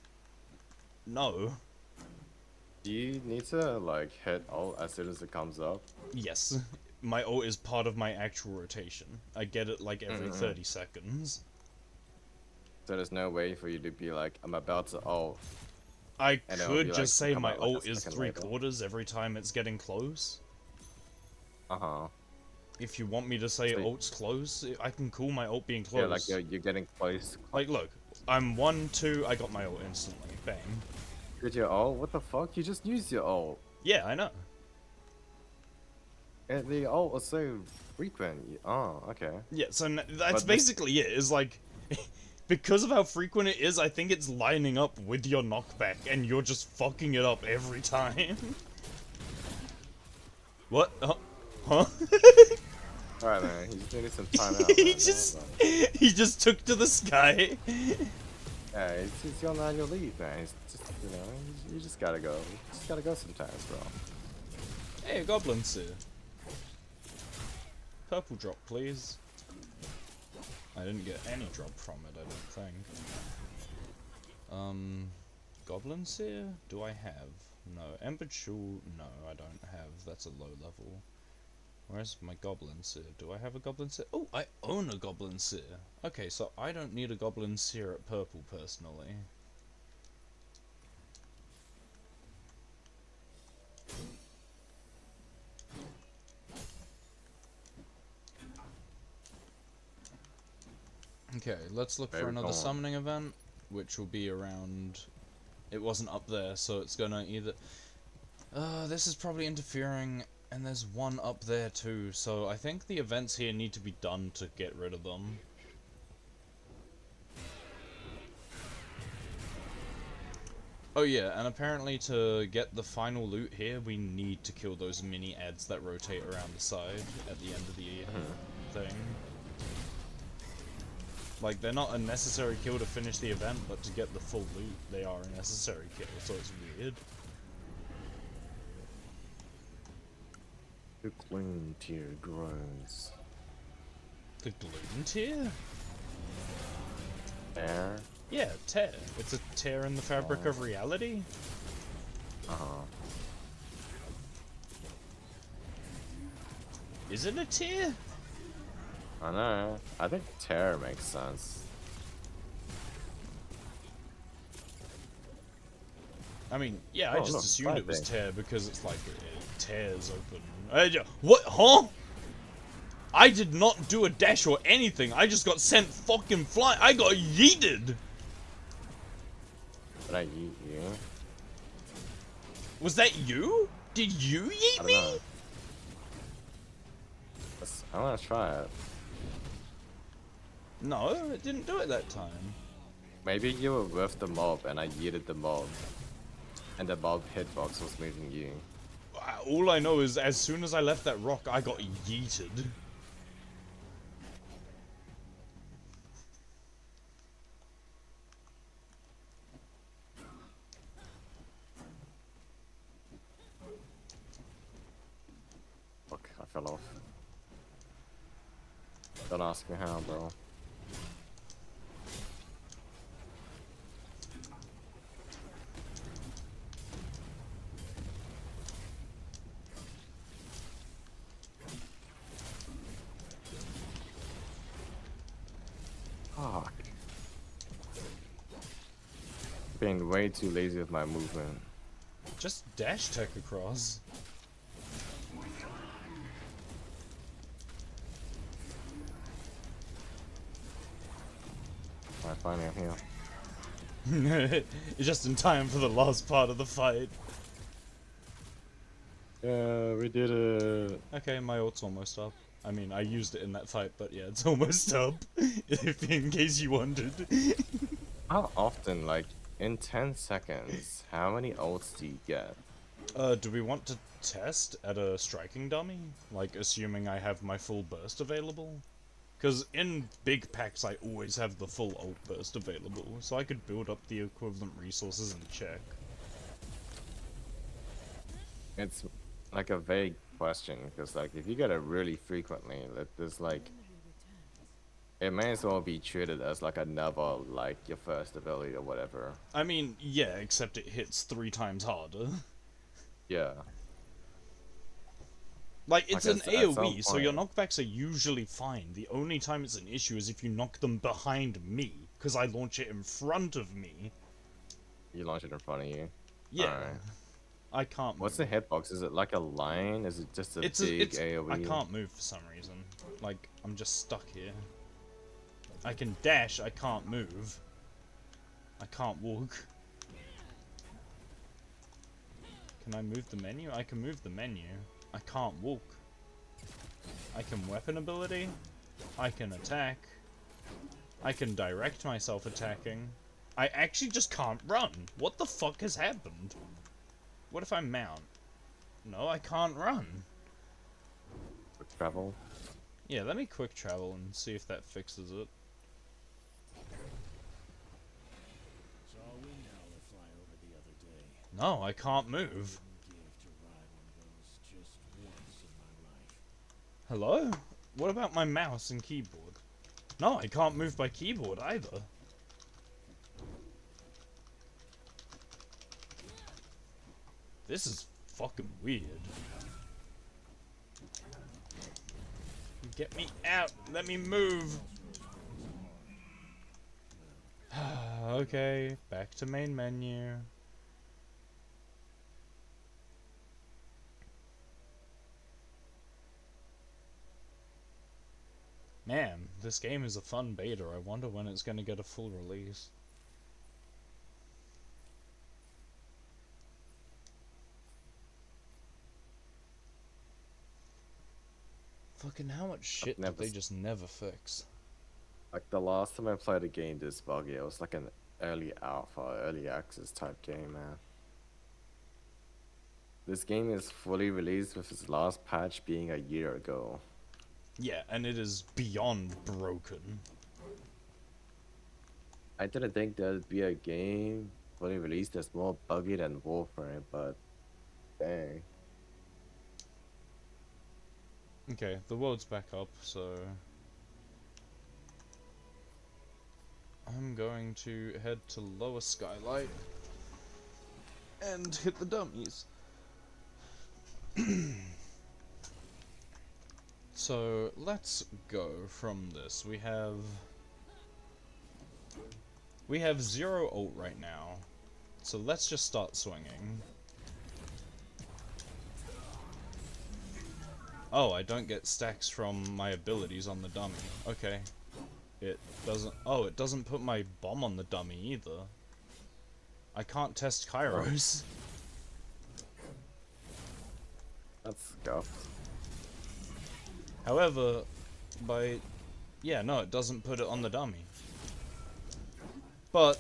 No. Do you need to like hit ult as soon as it comes up? Yes. My ult is part of my actual rotation. I get it like every 30 seconds. So there's no way for you to be like, I'm about to ult. I And it'll could be, just like, say come my out, like, a ult is second 3/4 every time it's getting close. Uh-huh. If you want me to say So- ult's close, I can call my ult being Yeah, close. like you're getting close. Like, look, I'm 1, 2, I got my ult instantly. Bang. Did your ult? What the fuck? You just used your ult. Yeah, I know. And the ult was so frequent. Oh, okay. Yeah, so that's But this- basically it. Is like, because of how frequent it is, I think it's lining up with your knockback, and you're just fucking it up every time. What? Huh? Alright, man. He's doing some time out. he just took to the sky. Yeah, he's on annual leave, man. He's just, you know, you just gotta go. You just gotta go sometimes, bro. Hey, a goblin seer. Purple drop, please. I didn't get any drop from it, I don't think. Goblin seer? Do I have? No. Embered Shul? No, I don't have. That's a low level. Where's my goblin seer? Do I have a goblin seer? Oh, I own a goblin seer. Okay, so I don't need a goblin seer at purple, personally. Okay, let's look for Very another common. summoning event, which will be around... It wasn't up there, so it's gonna either... this is probably interfering, and there's one up there too, so I think the events here need to be done to get rid of them. Oh yeah, and apparently to get the final loot here, we need to kill those mini ads that rotate around the side at the end of the thing. Like, they're not a necessary kill to finish the event, but to get the full loot, they are a necessary kill, so it's weird. The gloom tier grows. The gloom tier? There. Yeah, tear. It's a tear in the fabric of reality? Uh-huh. Is it a tear? I know. I think tear makes sense. I mean, yeah, I Oh, just look, assumed it was fire tear because it's like, it tears open. What? Huh? I did not do a dash or anything. I just got sent fucking flying. I got yeeted. Did I eat you? Was that you? Did you I yeet don't me? know. I wanna try it. No, it didn't do it that time. Maybe you were with the mob and I yeeted the mob. And the mob hitbox was moving you. All I know is as soon as I left that rock, I got yeeted. Fuck, I fell off. Don't ask me how, bro. Fuck. Being way too lazy with my movement. Just dash tech across. Alright, finally I'm here. You're just in time for the last part of the fight. Yeah, we did it. Okay, my ult's almost up. I mean, I used it in that fight, but yeah, it's almost up. If in case you wondered. How often, like, in 10 seconds, how many ults do you get? Do we want to test at a striking dummy? Like, assuming I have my full burst available? Because in big packs, I always have the full ult burst available, so I could build up the equivalent resources and check. It's like a vague question, because, like, if you get it really frequently, that there's, like, it may as well be treated as, like, another, like, your first ability or whatever. I mean, yeah, except it hits 3 times harder. Yeah. Like, it's Like, an at some AoE, so your point- knockbacks are usually fine. The only time it's an issue is if you knock them behind me. because I launch it in front of me. You launch it in front of you. Yeah. Alright. I can't What's move. the hitbox? Is it like a line? Is it just a big AoE? I can't move for some reason. Like, I'm just stuck here. I can dash, I can't move. I can't walk. Can I move the menu? I can move the menu. I can't walk. I can weapon ability. I can attack. I can direct myself attacking. I actually just can't run. What the fuck has happened? What if I mount? No, I can't run. Quick travel. Yeah, let me quick travel and see if that fixes it. Saw a wind howler fly over the other day. No, I can't move. Wouldn't give to ride one of those just once in my life. Hello? What about my mouse and keyboard? No, I can't move by keyboard either. This is fucking weird. Get me out! Let me move! Okay, back to main menu. Man, this game is a fun beta. I wonder when it's gonna get a full release. Fucking how much shit did never they s- just never fix? Like the last time I played a game this buggy, it was like an early alpha, early access type game, man. This game is fully released with its last patch being a year ago. Yeah, and it is beyond broken. I didn't think there'd be a game fully released that's more buggy than Warframe, but dang. Okay, the world's back up, so I'm going to head to lower skylight and hit the dummies. So let's go from this. We have 0 ult right now, so let's just start swinging. Oh, I don't get stacks from my abilities on the dummy. Okay. It doesn't... Oh, it doesn't put my bomb on the dummy either. I can't test Kairos. That's scuffed. However, by... Yeah, no, it doesn't put it on the dummy. But,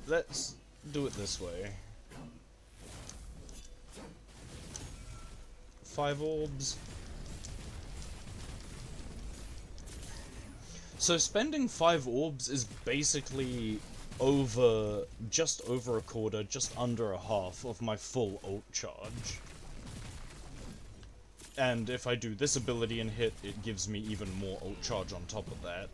let's do it this way. 5 orbs. So spending 5 orbs is basically just over a quarter, just under a half of my full ult charge. And if I do this ability and hit, it gives me even more ult charge on top of that.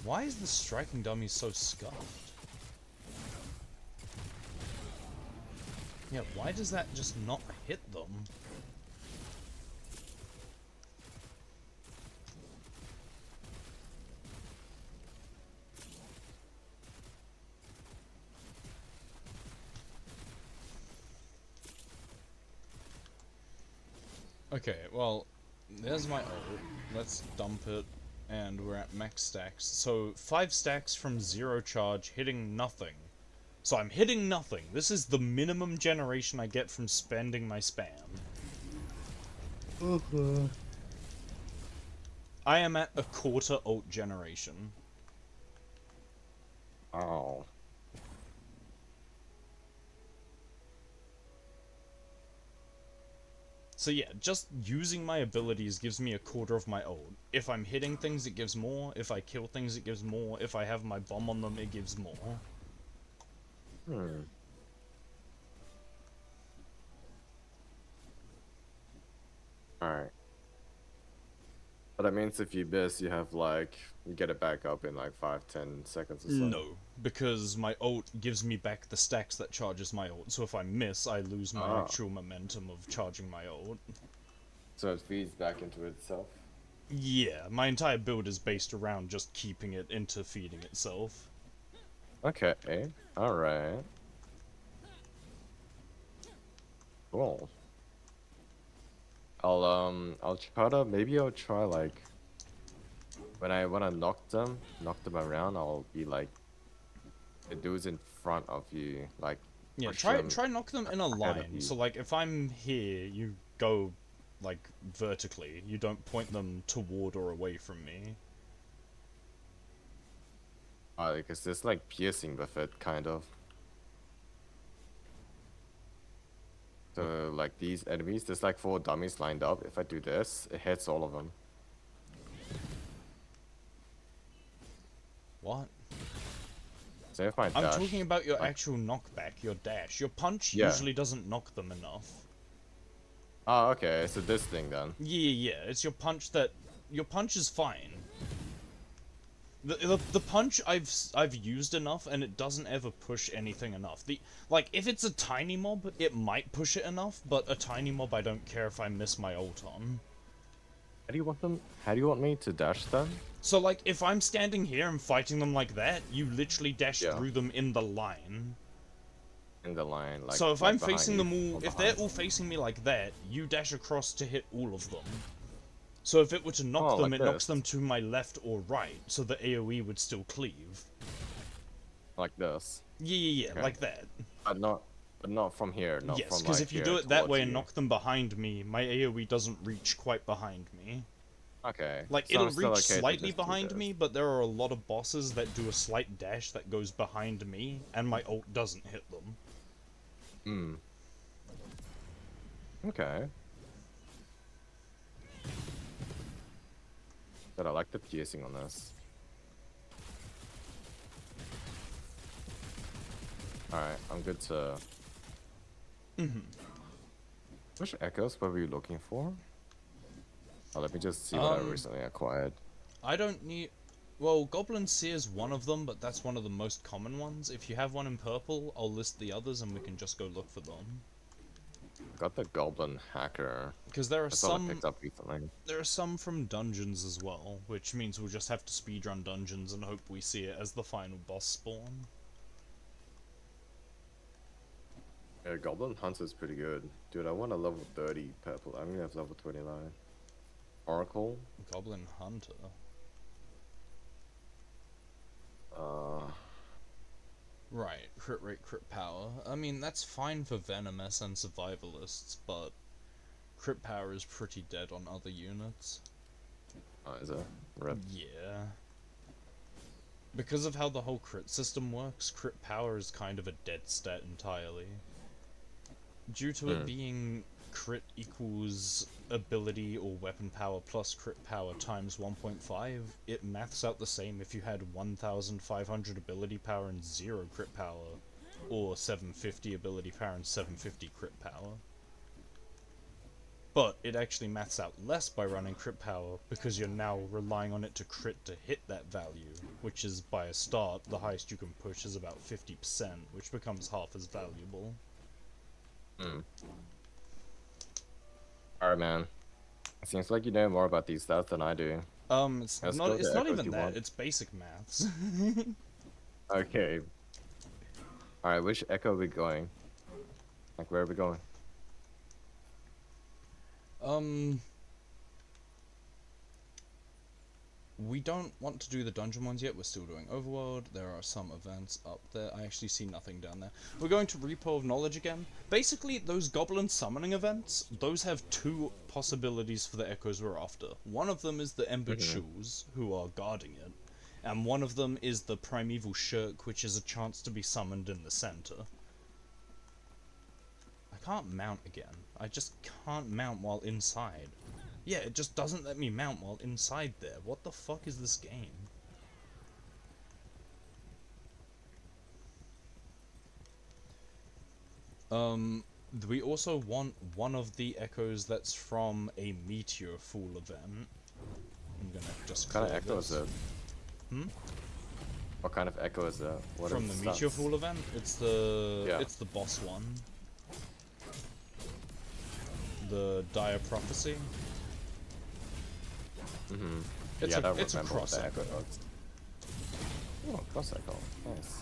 Why is the striking dummy so scuffed? Yeah, why does that just not hit them? Okay, well, there's my ult. Let's dump it, and we're at max stacks. So, 5 stacks from 0 charge, hitting nothing. So I'm hitting nothing. This is the minimum generation I get from spending my spam. I am at a quarter ult generation. Oh. So yeah, just using my abilities gives me a quarter of my ult. If I'm hitting things, it gives more. If I kill things, it gives more. If I have my bomb on them, it gives more. Alright. But that means if you miss, you have like you get it back up in like 5-10 seconds or so. No, because my ult gives me back the stacks that charges my ult, so if I miss, I lose my Ah. actual momentum of charging my ult. So it feeds back into itself. Yeah, my entire build is based around just keeping it into feeding itself. Okay. All right. Cool. I'll try to maybe I'll try like when I knock them around, I'll be like the dudes in front of you, like Yeah, push try them knock them in a ahead of line. you. So like if I'm here, you go like vertically. You don't point them toward or away from me. Because there's like piercing with it, kind of. So like these enemies, there's like 4 dummies lined up. If I do this, it hits all of them. What? So if my I'm dash, talking about your like- actual knockback, your dash. Your punch Yeah. usually doesn't knock them enough. Oh, okay. So this thing then. Yeah, it's your punch that... Your punch is fine. The punch I've used enough, and it doesn't ever push anything enough. Like, if it's a tiny mob, it might push it enough, but a tiny mob I don't care if I miss my ult on. How do you want them? How do you want me to dash them? So, like, if I'm standing here and fighting them like that, you literally dash Yeah. through them in the line. In the line, like. So if like I'm behind facing you them all, or if they're behind all you. facing me like that, you dash across to hit all of them. So if it were to knock Oh, them, like it knocks this. them to my left or right, so the AoE would still cleave. Like this, Yeah, Okay. like that. but not from here. Not Yes, from because like if you here do it that towards way and you. knock them behind me, my AoE doesn't reach quite behind me. Okay. Like, so it'll I'm still reach okay to slightly just do behind this. me, but there are a lot of bosses that do a slight dash that goes behind me, and my ult doesn't hit them. Hmm. Okay. But I like the piercing on this. Alright, I'm good to... Which echoes were we looking for? Oh, let me just see what I recently acquired. I don't need... Well, Goblin Seer is one of them, but that's one of the most common ones. If you have one in purple, I'll list the others and we can just go look for them. Got the Goblin Hacker. Because there are That's all I some... picked up recently. There are some from dungeons as well, which means we'll just have to speedrun dungeons and hope we see it as the final boss spawn. Yeah, Goblin Hunter's pretty good. Dude, I want a level 30 purple. I'm gonna have level 29. Oracle. Goblin Hunter? Right, crit rate, crit power. I mean, that's fine for Venomous and Survivalists, but crit power is pretty dead on other units. Oh, is it? Rip. Yeah. Because of how the whole crit system works, crit power is kind of a dead stat entirely. Due to it being crit equals ability or weapon power plus crit power times 1.5, it maths out the same if you had 1500 ability power and 0 crit power, or 750 ability power and 750 crit power. But it actually maths out less by running crit power, because you're now relying on it to crit to hit that value, which is, by a start, the highest you can push is about 50%, which becomes half as valuable. Alright, man. It seems like you know more about these stats than I do. It's Let's not, go it's to not echoes even you that, want. it's basic maths. Okay. Alright, which echo are we going? Like, where are we going? We don't want to do the dungeon ones yet, we're still doing Overworld, there are some events up there, I actually see nothing down there. We're going to Repo of Knowledge again. Basically, those goblin summoning events, those have 2 possibilities for the echoes we're after. One of them is the Embered Shoes, who are guarding it, and one of them is the Primeval Shirk, which is a chance to be summoned in the center. I can't mount again. I just can't mount while inside. Yeah, it just doesn't let me mount while inside there. What the fuck is this game? We also want one of the echoes that's from a Meteor Fall event. I'm gonna just What kind of clear echo is this. it? Hmm? What kind of echo is that? What From are the stats? Meteor Fall event? It's the Yeah. it's the boss one. The Dire Prophecy. Mm-hmm. It's Yeah, I a don't it's a remember what cross the echo echo. does. Oh, cross echo. Nice.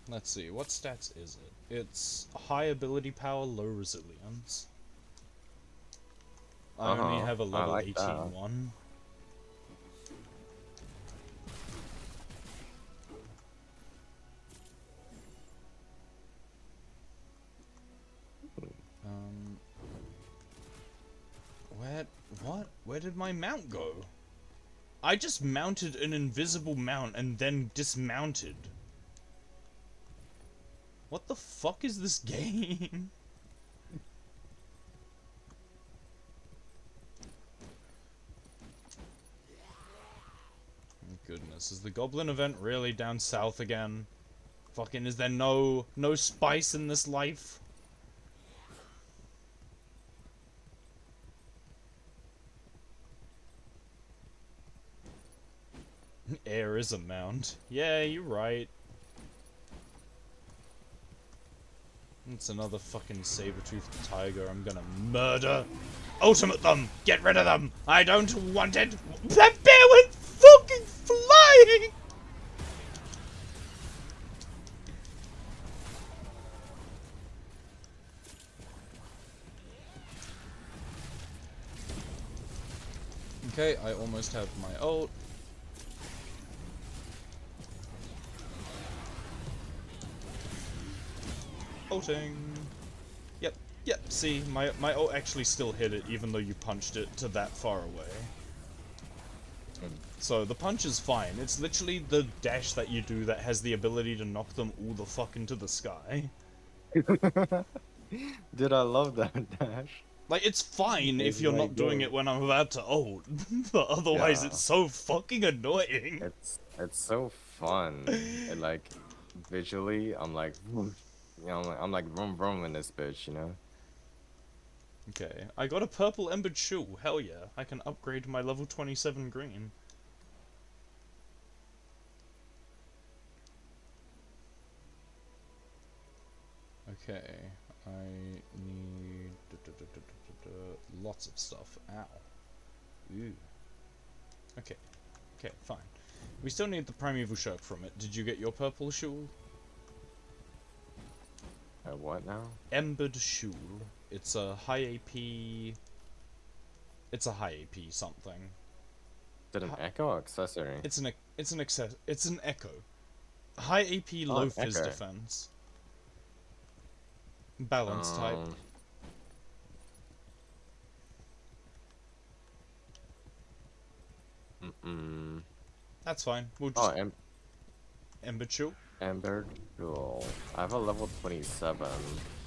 Let's see, what stats is it? It's high ability power, low resilience. I only Uh-huh. have a I level like 18 that. one. Um, Where did my mount go? I just mounted an invisible mount and then dismounted. What the fuck is this game? Goodness, is the goblin event really down south again? Fucking, is there no spice in this life? Air is a mount. Yeah, you're right. It's another fucking saber-toothed tiger I'm gonna murder. Ultimate them! Get rid of them! I don't want it! That bear went fucking flying! Okay, I almost have my ult. Ulting. Yep, see, my ult actually still hit it even though you punched it to that far away. So the punch is fine. It's literally the dash that you do that has the ability to knock them all the fuck into the sky. Dude, I love that dash. Like, it's fine if It's you're my not doing game. it when I'm about to ult, but otherwise Yeah. it's so fucking annoying. It's so fun. And like visually, I'm like, you know, I'm like vroom vroom in this bitch, you know. Okay, I got a purple embered shoe. Hell yeah, I can upgrade my level 27 green. Okay, I need lots of stuff. Ow. Ooh. Okay. Okay, fine. We still need the primeval shirk from it. Did you get your purple shoe? What now? Embered shoe. It's a high AP. It's a high AP something. Is it an echo or accessory? It's an echo. High AP, Oh, low an fizz echo. defense. Balance type. That's fine. We'll just Ember shoe. Ember Jewel. I have a level 27.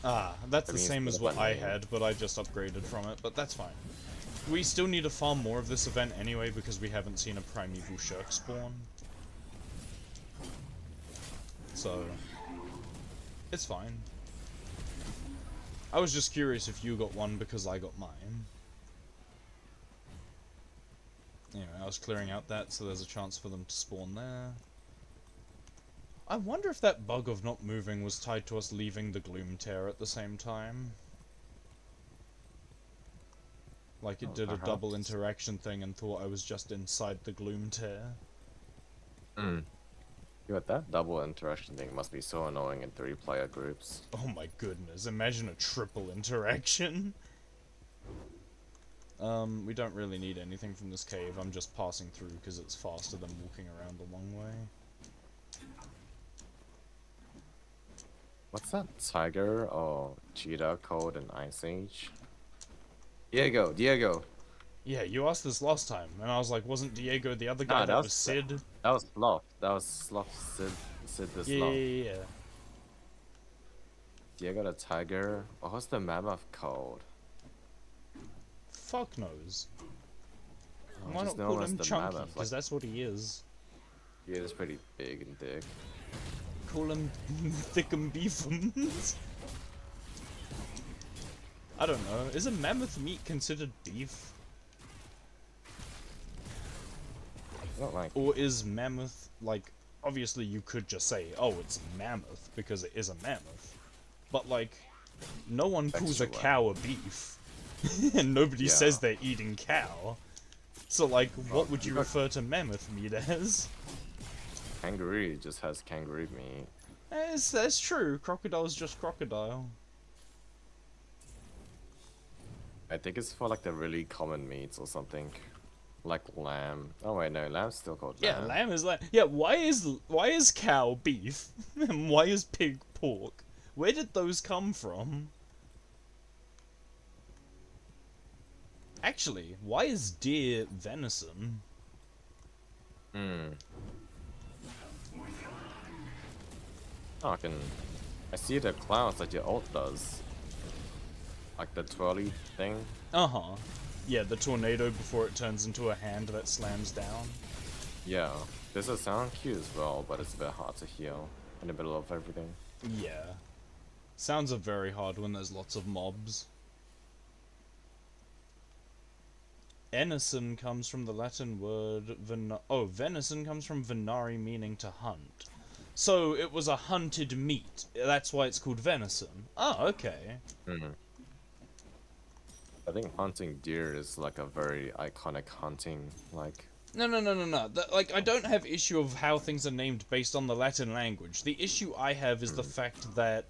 Ah, that's I the mean, same it's as a bit what I annoying. had, but I just upgraded from it, but that's fine. We still need to farm more of this event anyway, because we haven't seen a primeval shirk spawn. So, it's fine. I was just curious if you got one because I got mine. Anyway, I was clearing out that, so there's a chance for them to spawn there. I wonder if that bug of not moving was tied to us leaving the Gloom Tear at the same time. Like it did a double perhaps. interaction thing and thought I was just inside the Gloom Tear. Dude, that double interaction thing must be so annoying in 3-player groups. Oh my goodness, imagine a triple interaction. We don't really need anything from this cave, I'm just passing through because it's faster than walking around the long way. What's that tiger or cheetah called in Ice Age? Diego. Yeah, you asked this last time, and I was like, wasn't Diego the other guy Nah, that was Sid? That was Sloth. That was Sloth Sid the Yeah, Sloth. yeah. Diego the tiger. What was the mammoth called? Fuck knows. Oh, Why just not known call as him the Chunky? mammoth, Because that's what he is. He is pretty big and thick. Call him Thick'em Beef'em. I don't know. Is a mammoth meat considered beef? Not like Or is mammoth, like, obviously you could just say, oh, it's mammoth, because it is a mammoth. But, like, no one calls a Texture cow a beef. And nobody Yeah. says they're eating cow. So, like, what would you you got- refer to mammoth meat as? kangaroo just has kangaroo meat. That's true. Crocodile's just crocodile. I think it's for like the really common meats or something. Like lamb. Oh wait, no, lamb's still called Yeah, lamb. lamb is lamb. Yeah, why is cow beef? And why is pig pork? Where did those come from? Actually, why is deer venison? Hmm. Oh, I see the clouds that your ult does. Like the twirly thing. Uh-huh. Yeah, the tornado before it turns into a hand that slams down. Yeah. This does sound cute as well, but it's a bit hard to heal in the middle of everything. Yeah. Sounds are very hard when there's lots of mobs. Venison comes from the Latin word venison comes from venari, meaning to hunt. So it was a hunted meat. That's why it's called venison. Oh, okay. Hmm. I think hunting deer is like a very iconic hunting, like... No. Like, I don't have issue of how things are named based on the Latin language. The issue I have is the fact that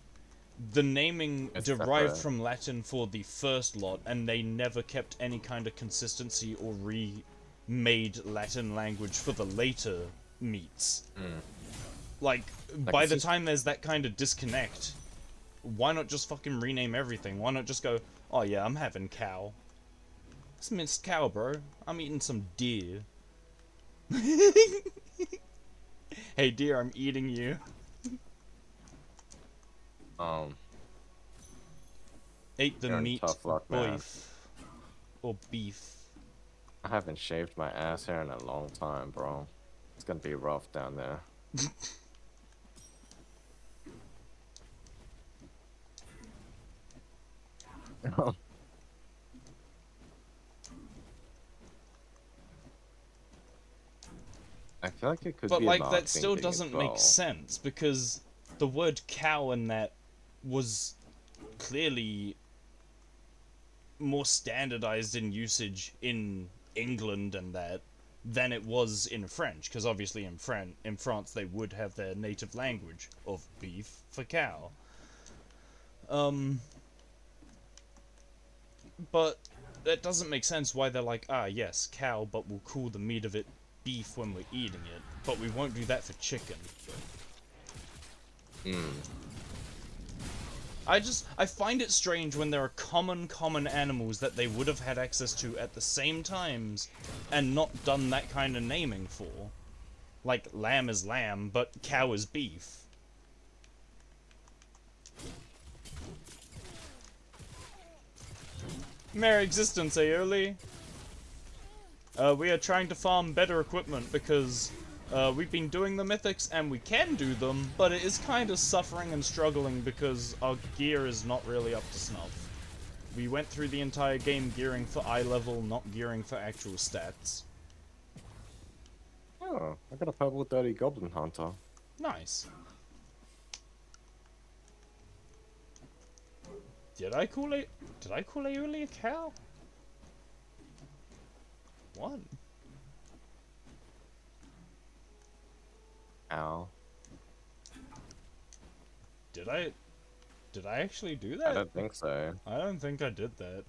the naming It's derived separate. from Latin for the first lot, and they never kept any kind of consistency or remade Latin language for the later meats. Like, by it's the just- time there's that kind of disconnect, why not just fucking rename everything? Why not just go, oh yeah, I'm having cow. It's minced cow, bro. I'm eating some deer. Hey deer, I'm eating you. Ate the You're in meat tough luck, man. beef. Or beef. I haven't shaved my ass hair in a long time, bro. It's gonna be rough down there. I feel like it could But be a like that marketing still thing as doesn't well. make sense because the word cow in that was clearly more standardized in usage in England and that than it was in French, because obviously in France they would have their native language of beef for cow. But that doesn't make sense why they're like, ah yes, cow, but we'll call the meat of it beef when we're eating it, but we won't do that for chicken. I find it strange when there are common animals that they would have had access to at the same times and not done that kind of naming for. Like, lamb is lamb, but cow is beef. Merry existence, Aeoli! We are trying to farm better equipment because we've been doing the mythics and we can do them, but it is kind of suffering and struggling because our gear is not really up to snuff. We went through the entire game gearing for eye level, not gearing for actual stats. Oh, I got a purple dirty goblin hunter. Nice. Did I call Aeoli a cow? What? Ow. Did I actually do I that? don't think so. I don't think I did that.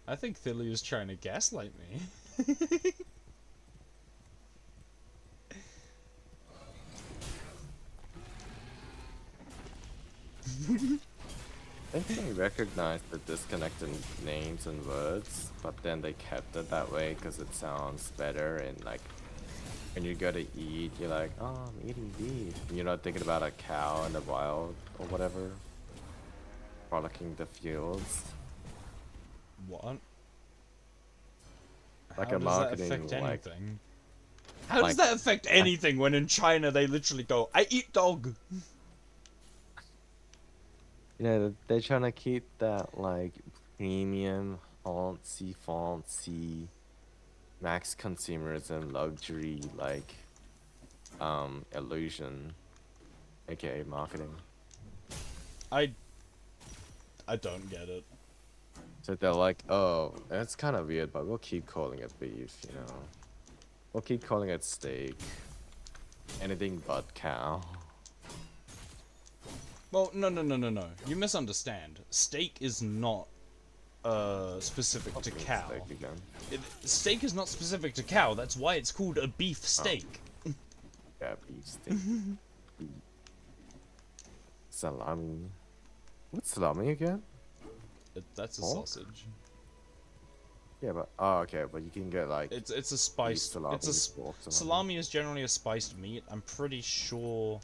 I think Philly is trying to gaslight me. I think they recognized the disconnected names and words, but then they kept it that way because it sounds better and like when you go to eat, you're like, oh, I'm eating beef. And you're not thinking about a cow in the wild or whatever. Frolicking the fields. What? Like How a does marketing, that affect like- anything? How does like- that affect anything when in China they literally go, I eat dog? Yeah, they're trying to keep that like premium, fancy, max consumerism, luxury, like illusion, aka marketing. I I don't get it. So they're like, oh, that's kind of weird, but we'll keep calling it beef, you know. We'll keep calling it steak. Anything but cow. Well, no. You misunderstand. Steak is not specific to Fucking cow. steak again. Steak is not specific to cow. That's why it's called a beef steak. Yeah, beef steak. Beef. Salami. What's salami again? That's a Pork? sausage. Yeah, but oh, okay, but you can get like It's a spiced. salami, It's a pork salami is generally a spiced meat. I'm pretty sure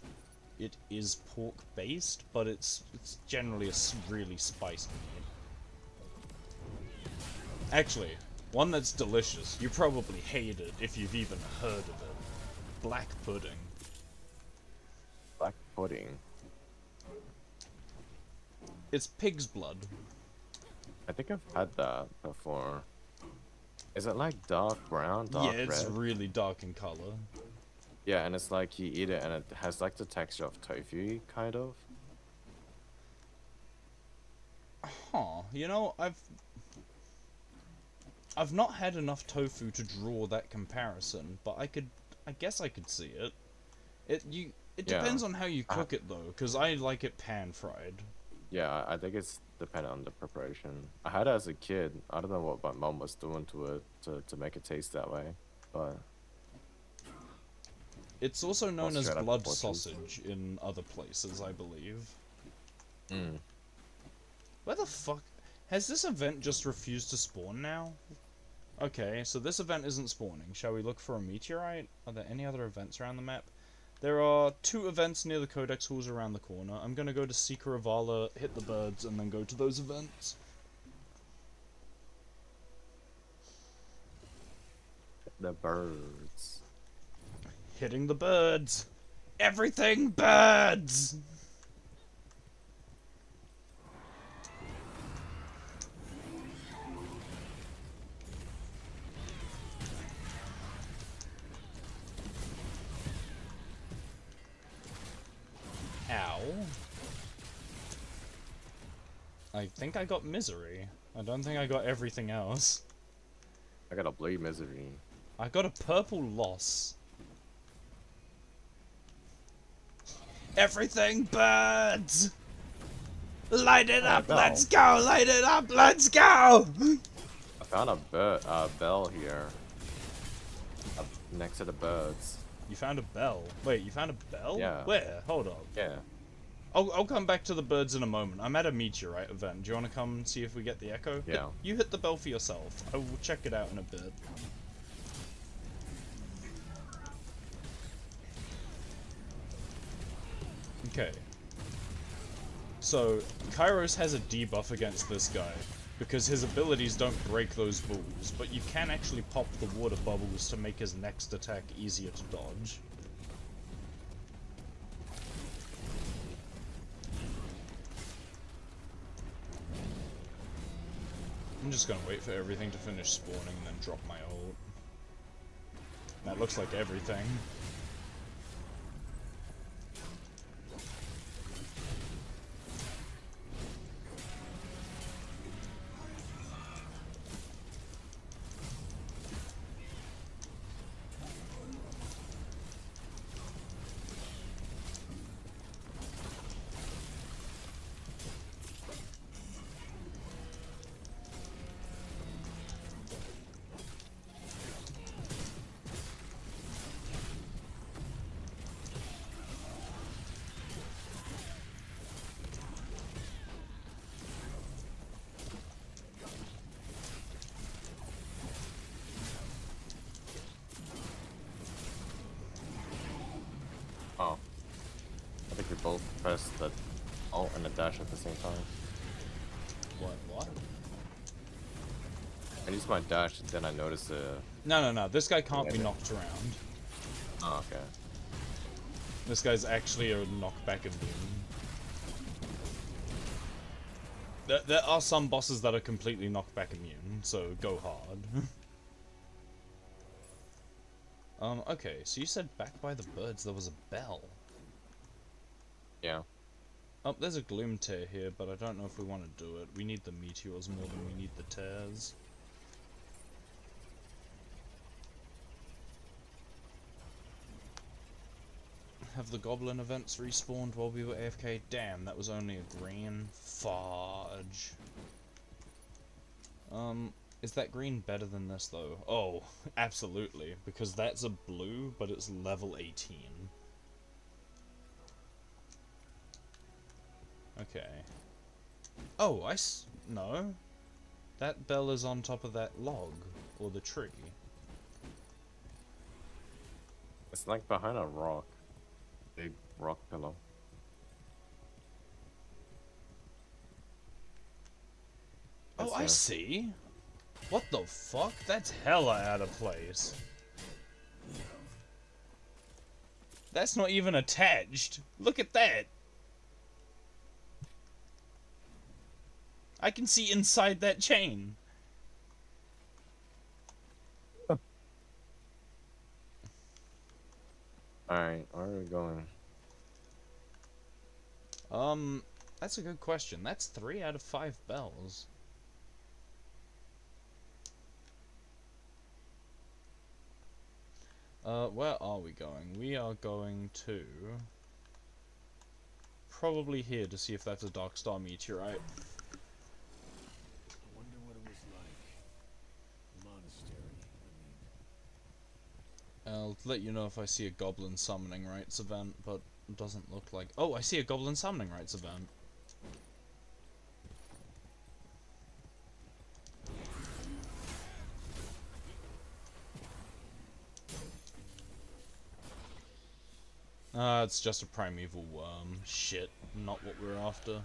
it is pork based, but it's generally a really spiced meat. Actually, one that's delicious. You probably hate it if you've even heard of it. Black pudding. black pudding. It's pig's blood. I think I've had that before. Is it like dark brown, dark Yeah, it's red? really dark in color. Yeah, and it's like you eat it and it has like the texture of tofu, kind of. Huh, you know, I've not had enough tofu to draw that comparison, but I guess I could see it. It Yeah. depends on how you cook it though, because I like it pan fried. Yeah, I think it's dependent on the preparation. I had it as a kid. I don't know what my mom was doing to it to make it taste that way, but It's also known as straight up blood Portuguese. sausage in other places, I believe. mm. Where the fuck? Has this event just refused to spawn now? Okay, so this event isn't spawning. Shall we look for a meteorite? Are there any other events around the map? There are 2 events near the Codex halls around the corner. I'm gonna go to Seeker of Vala, hit the birds, and then go to those events. The birds. Hitting the birds! Everything birds! Ow. I think I got misery. I don't think I got everything else. I got a blue misery. I got a purple loss. Everything birds! Light it up, bell. let's go! Light it up, let's go! I found a bell here. Next to the birds. You found a bell. Wait, you found a bell? Yeah. Where? Hold up. Yeah. I'll come back to the birds in a moment. I'm at a meteorite event. Do you want to come see if we get the echo? Yeah. You hit the bell for yourself. I will check it out in a bit. Okay. So, Kairos has a debuff against this guy, because his abilities don't break those balls, but you can actually pop the water bubbles to make his next attack easier to dodge. I'm just gonna wait for everything to finish spawning and then drop my ult. That looks like everything. Oh. I think we both pressed the alt and the dash at the same time. What? I used my dash, then I noticed the. No. This guy can't be knocked around. Oh, okay. This guy's actually a knockback immune. There are some bosses that are completely knockback immune, so go hard. Okay, so you said back by the birds there was a bell. Yeah. Oh, there's a gloom tear here, but I don't know if we want to do it. We need the meteors more than we need the tears. Have the goblin events respawned while we were AFK? Damn, that was only a green. Fudge. Is that green better than this though? Oh, absolutely, because that's a blue, but it's level 18. Okay. Oh, no. That bell is on top of that log, or the tree. It's like behind a rock. Big rock pillow. Oh, That's I there. see. What the fuck? That's hella out of place. That's not even attached. Look at that. I can see inside that chain. Alright, where are we going? That's a good question. That's 3 out of 5 bells. Where are we going? We are going to... probably here to see if that's a Dark Star meteorite. I wonder what it was like. Monastery, I mean. I'll let you know if I see a Goblin Summoning Rites event, but it doesn't look like... Oh, I see a Goblin Summoning Rites event. It's just a primeval worm. Shit, not what we're after.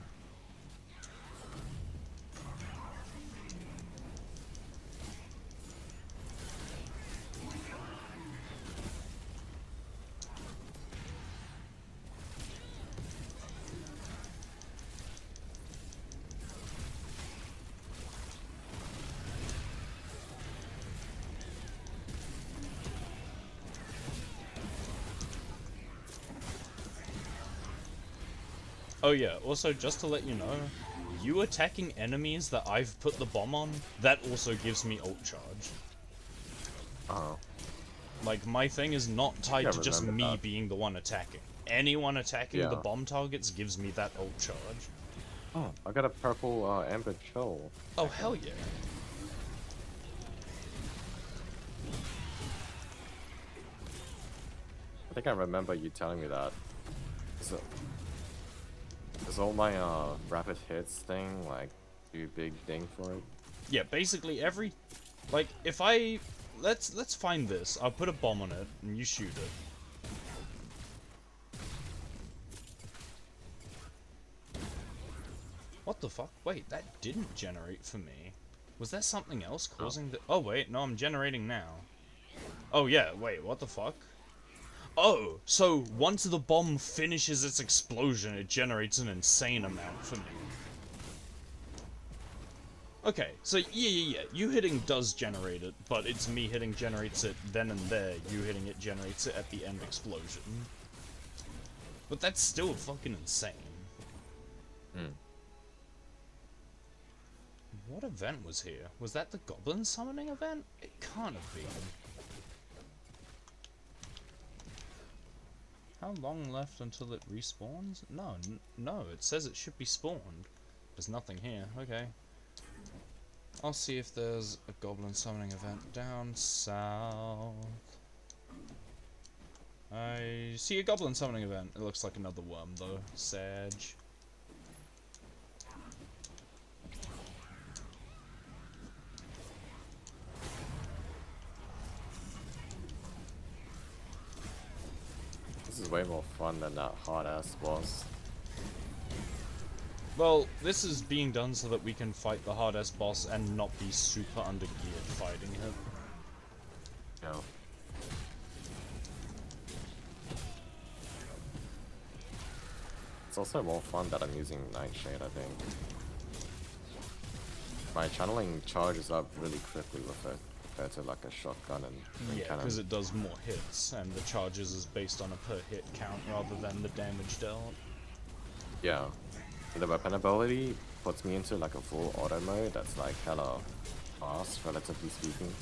Oh yeah, also just to let you know, you attacking enemies that I've put the bomb on, that also gives me ult charge. Oh. Like, my thing is not tied Yeah, to just remember me that. being the one attacking. Anyone attacking the Yeah. bomb targets gives me that ult charge. Oh, I got a purple amber chill. Oh, hell yeah. I think I remember you telling me that. So, is all my rapid hits thing like do big thing for it? Yeah, basically every... Like, if I... Let's find this. I'll put a bomb on it, and you shoot it. What the fuck? Wait, that didn't generate for me. Was there something else causing the... Oh, wait, no, I'm generating now. Oh, yeah, wait, what the fuck? Oh, so once the bomb finishes its explosion, it generates an insane amount for me. Okay, so yeah, you hitting does generate it, but it's me hitting generates it then and there, you hitting it generates it at the end explosion. But that's still fucking insane. Hmm. What event was here? Was that the Goblin Summoning event? It can't have been. How long left until it respawns? No, no, it says it should be spawned. There's nothing here, okay. I'll see if there's a Goblin Summoning event down south. I see a Goblin Summoning event. It looks like another worm though. Sag. This is way more fun than that hard ass boss. Well, this is being done so that we can fight the hard-ass boss and not be super under-geared fighting him. No. It's also more fun that I'm using Nightshade, I think. My channeling charges up really quickly with it compared to like a shotgun and Yeah, cannon. because it does more hits, and the charges is based on a per hit count rather than the damage dealt. Yeah. And the weapon ability puts me into like a full auto mode that's like hella fast, relatively speaking.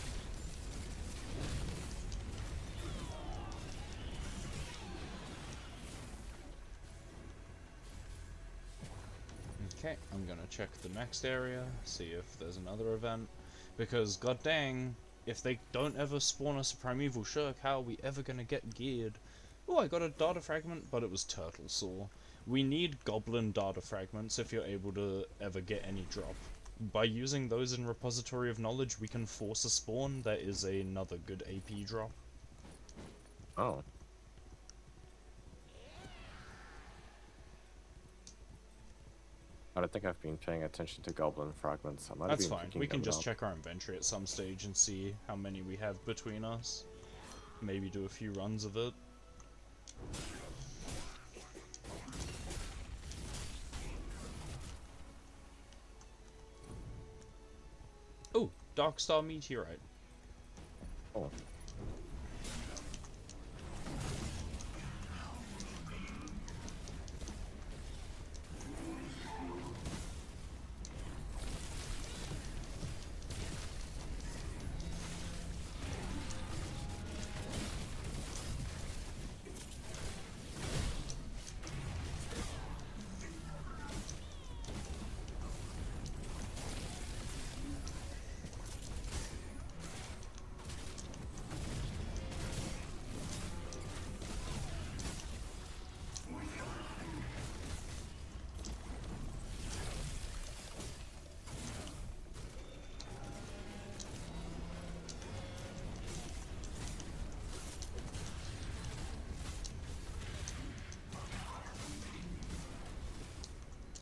Okay, I'm gonna check the next area, see if there's another event, because god dang, if they don't ever spawn us a primeval shirk, how are we ever gonna get geared? Oh, I got a data fragment, but it was turtle saw. We need goblin data fragments if you're able to ever get any drop. By using those in Repository of Knowledge, we can force a spawn that is another good AP drop. Oh. I don't think I've been paying attention to goblin fragments. I might have That's been fine, picking we can them just up. check our inventory at some stage and see how many we have between us. Maybe do a few runs of it. Oh, Darkstar Meteorite. Oh.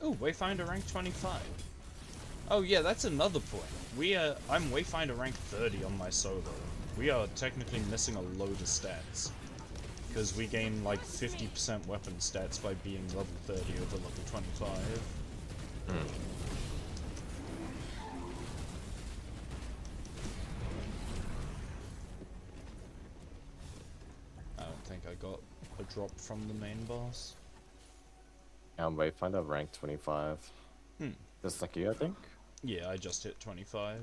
Oh, Wayfinder rank 25. Oh yeah, that's another point. I'm Wayfinder rank 30 on my solo. We are technically missing a load of stats. Because we gain like 50% weapon stats by being level 30 over level 25. I don't think I got a drop from the main boss. Wayfinder rank 25. Just like you, I think. Yeah, I just hit 25.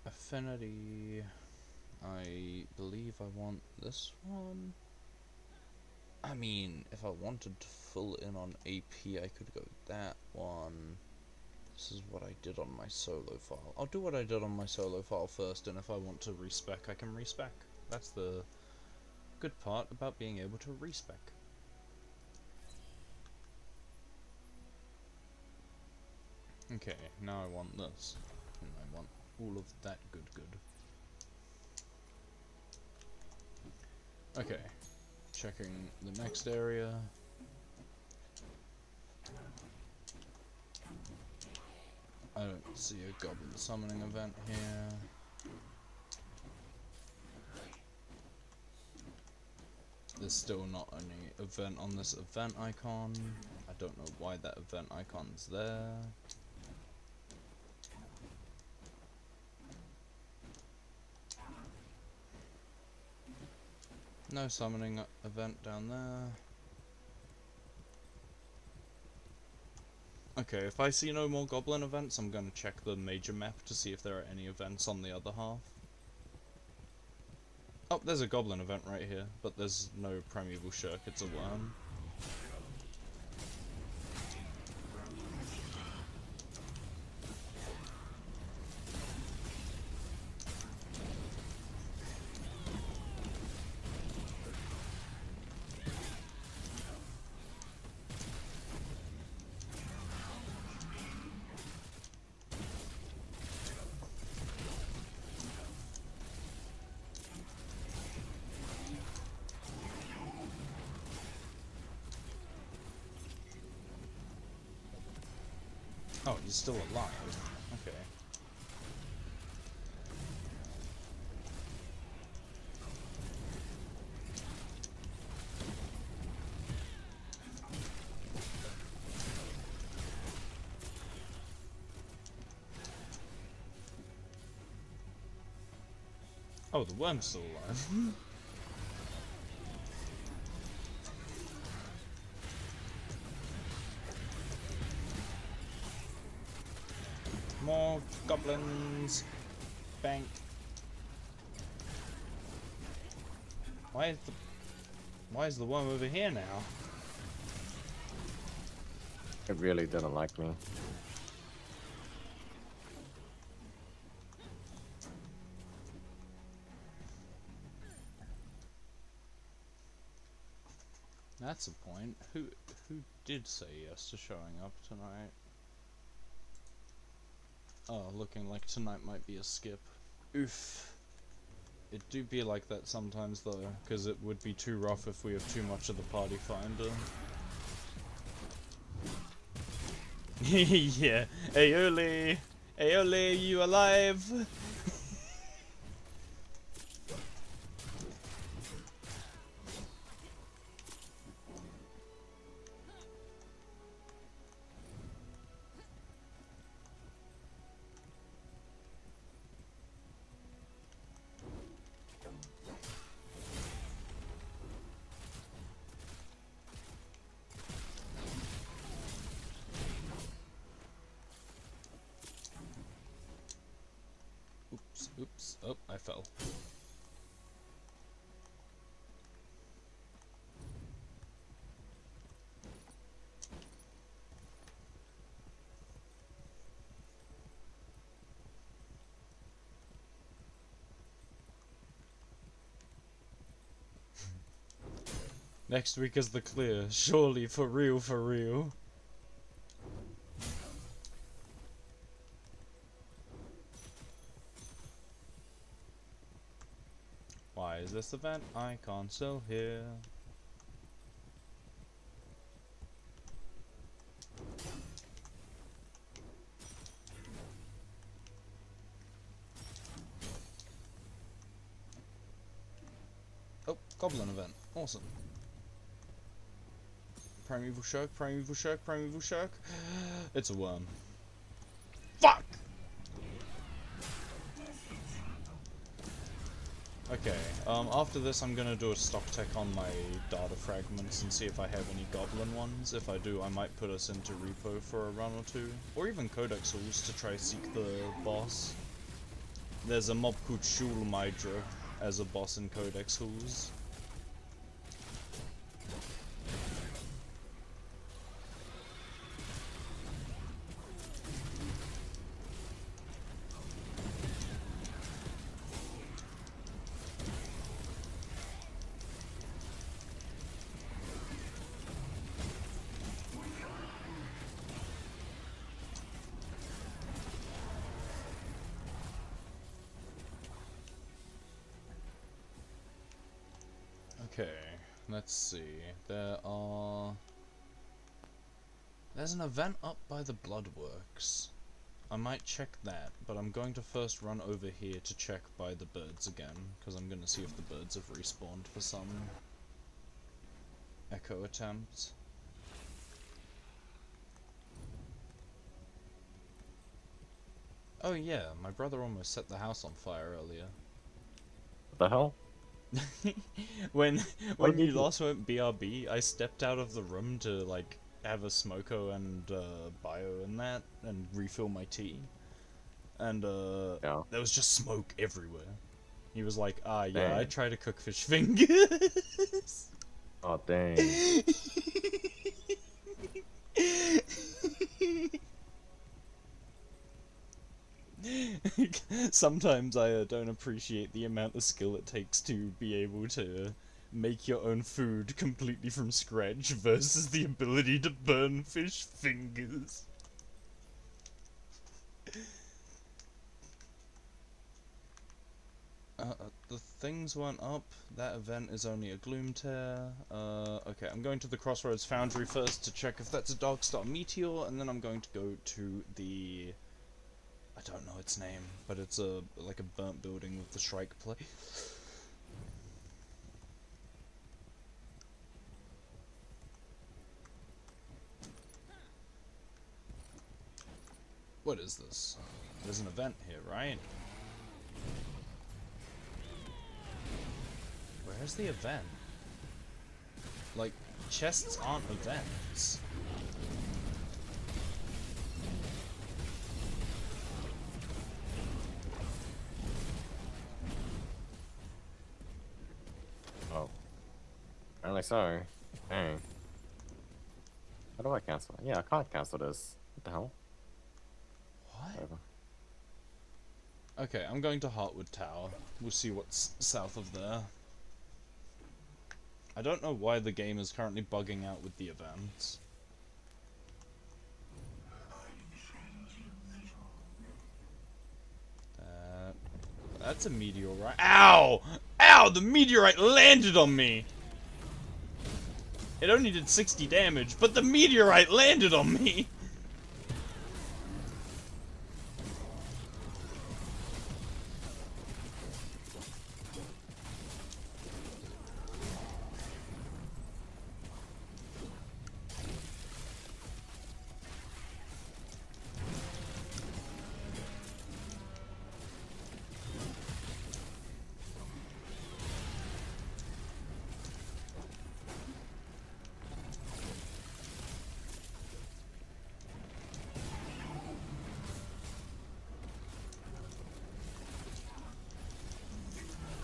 Affinity. I believe I want this one. I mean, if I wanted to full in on AP, I could go that one. This is what I did on my solo file. I'll do what I did on my solo file first, and if I want to respec, I can respec. That's the good part about being able to respec. Okay, now I want this. And I want all of that good. Okay, checking the next area. I don't see a goblin summoning event here. There's still not any event on this event icon. I don't know why that event icon's there. No summoning event down there. Okay, if I see no more goblin events, I'm gonna check the major map to see if there are any events on the other half. Oh, there's a goblin event right here, but there's no primeval shirk, it's a worm. Oh, he's still alive. Okay. Oh, the worm's still alive. More goblins. Bank. Why is the worm over here now? It really didn't like me. That's a point. Who did say yes to showing up tonight? Oh, looking like tonight might be a skip. Oof. It do be like that sometimes though, because it would be too rough if we have too much of the party finder. Yeah. Aeole! Aeole, you alive? Oops, oops. Oh, I fell. Next week is the clear. Surely, for real, for real. Why is this event icon still here? Oh, goblin event. Awesome. Primeval shark, primeval shark, primeval shark. It's a worm. Fuck! Okay, after this I'm gonna do a stock check on my data fragments and see if I have any goblin ones. If I do, I might put us into repo for a run or two. Or even codex halls to try seek the boss. There's a mob called Schulmydra as a boss in codex halls. Okay, let's see. There's an event up by the Bloodworks. I might check that, but I'm going to first run over here to check by the birds again, because I'm going to see if the birds have respawned for some echo attempt. Oh yeah, my brother almost set the house on fire earlier. What the hell? when What when did you you- last went BRB, I stepped out of the room to like have a smoko and bio and that, and refill my tea, and Yeah. there was just smoke everywhere. He was like, "Ah, yeah, I Dang. try to cook fish fingers." Oh dang. Sometimes I don't appreciate the amount of skill it takes to be able to make your own food completely from scratch versus the ability to burn fish fingers. The things went up. That event is only a gloom tear. Okay, I'm going to the Crossroads Foundry first to check if that's a Darkstar Meteor, and then I'm going to go to the... I don't know its name, but it's like a burnt building with the Shrike plate. What is this? There's an event here, right? Where's the event? Like, chests aren't events. Oh. Apparently so. Dang. How do I cancel? Yeah, I can't cancel this. What the hell? What? Whatever. Okay, I'm going to Heartwood Tower. We'll see what's south of there. I don't know why the game is currently bugging out with the events. That's a meteorite. Ow! Ow! The meteorite landed on me! It only did 60 damage, but the meteorite landed on me!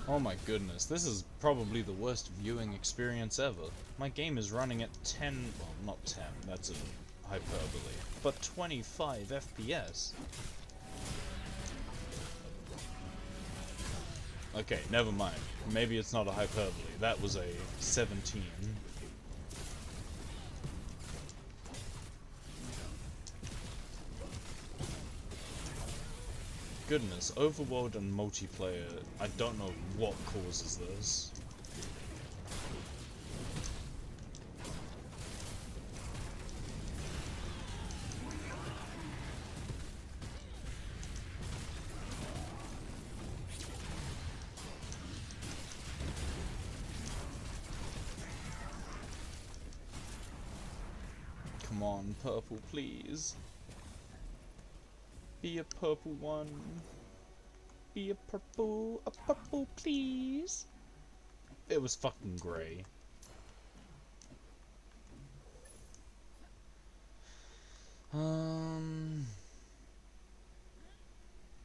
Oh my goodness, this is probably the worst viewing experience ever. My game is running at 10, well not 10, that's a hyperbole, but 25 FPS. Okay, never mind. Maybe it's not a hyperbole, that was a 17. Goodness, Overworld and multiplayer, I don't know what causes this. Come on, purple, please. Be a purple one. Be a purple, please. It was fucking grey.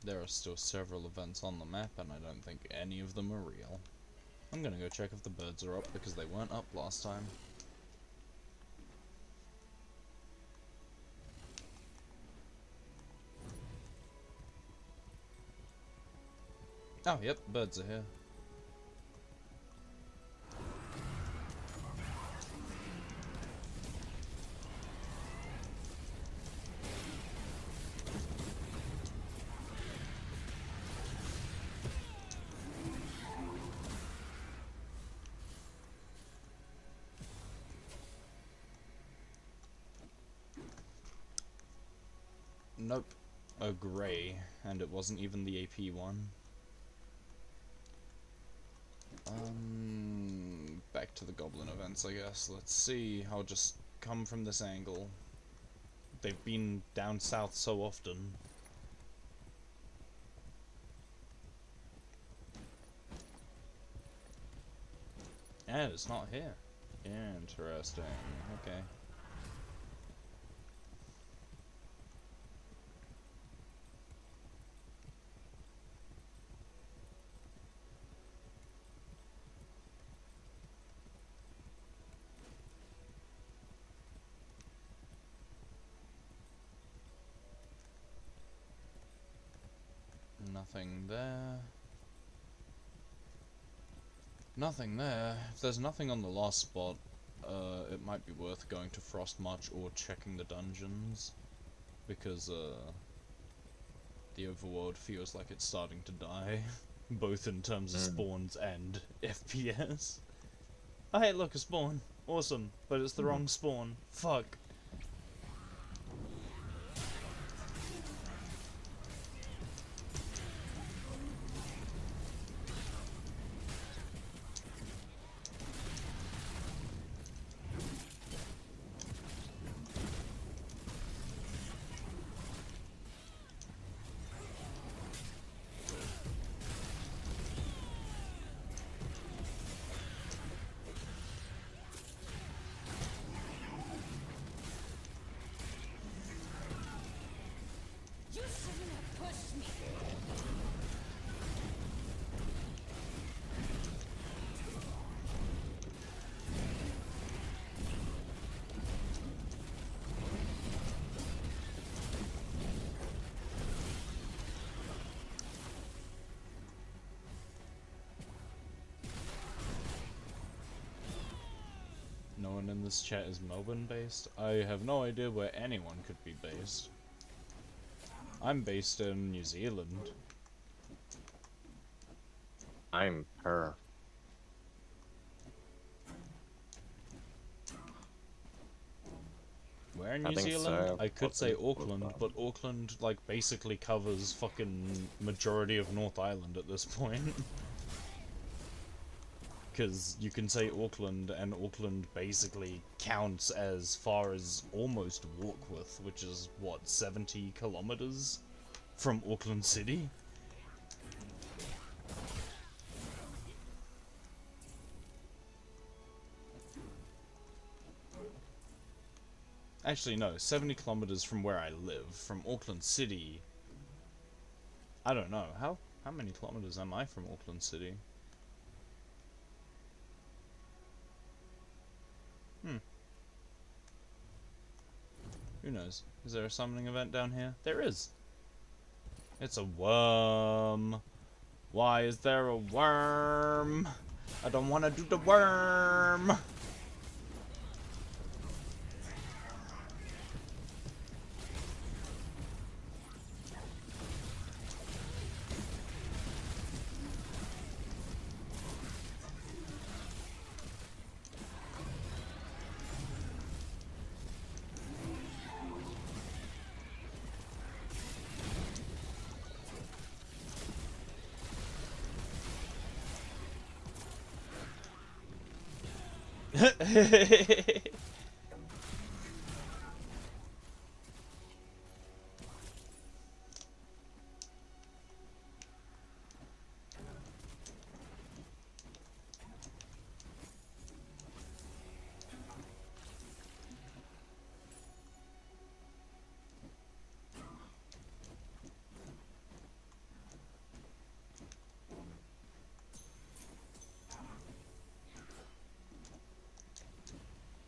There are still several events on the map, and I don't think any of them are real. I'm gonna go check if the birds are up, because they weren't up last time. Oh, yep, birds are here. Nope. A grey, and it wasn't even the AP one. Back to the goblin events, I guess. Let's see. I'll just come from this angle. They've been down south so often. And it's not here. Interesting. Okay. Nothing there. Nothing there. If there's nothing on the last spot, it might be worth going to Frostmarch or checking the dungeons. Because, the overworld feels like it's starting to die. Both in terms of spawns and FPS. Oh hey, look, a spawn. Awesome. But it's the wrong spawn. Fuck. No one in this chat is Melbourne based. I have no idea where anyone could be based. I'm based in New Zealand. I'm her. Where in I New think Zealand? so. I could say Auckland, Auckland, Auckland. but Auckland like basically covers fucking majority of North Island at this point. Because you can say Auckland, and Auckland basically counts as far as almost Warkworth, which is what, 70 kilometers from Auckland City? Actually, no, 70 kilometers from where I live. From Auckland City. I don't know. How many kilometers am I from Auckland City? Who knows? Is there a summoning event down here? There is! It's a worm! Why is there a worm? I don't want to do the worm!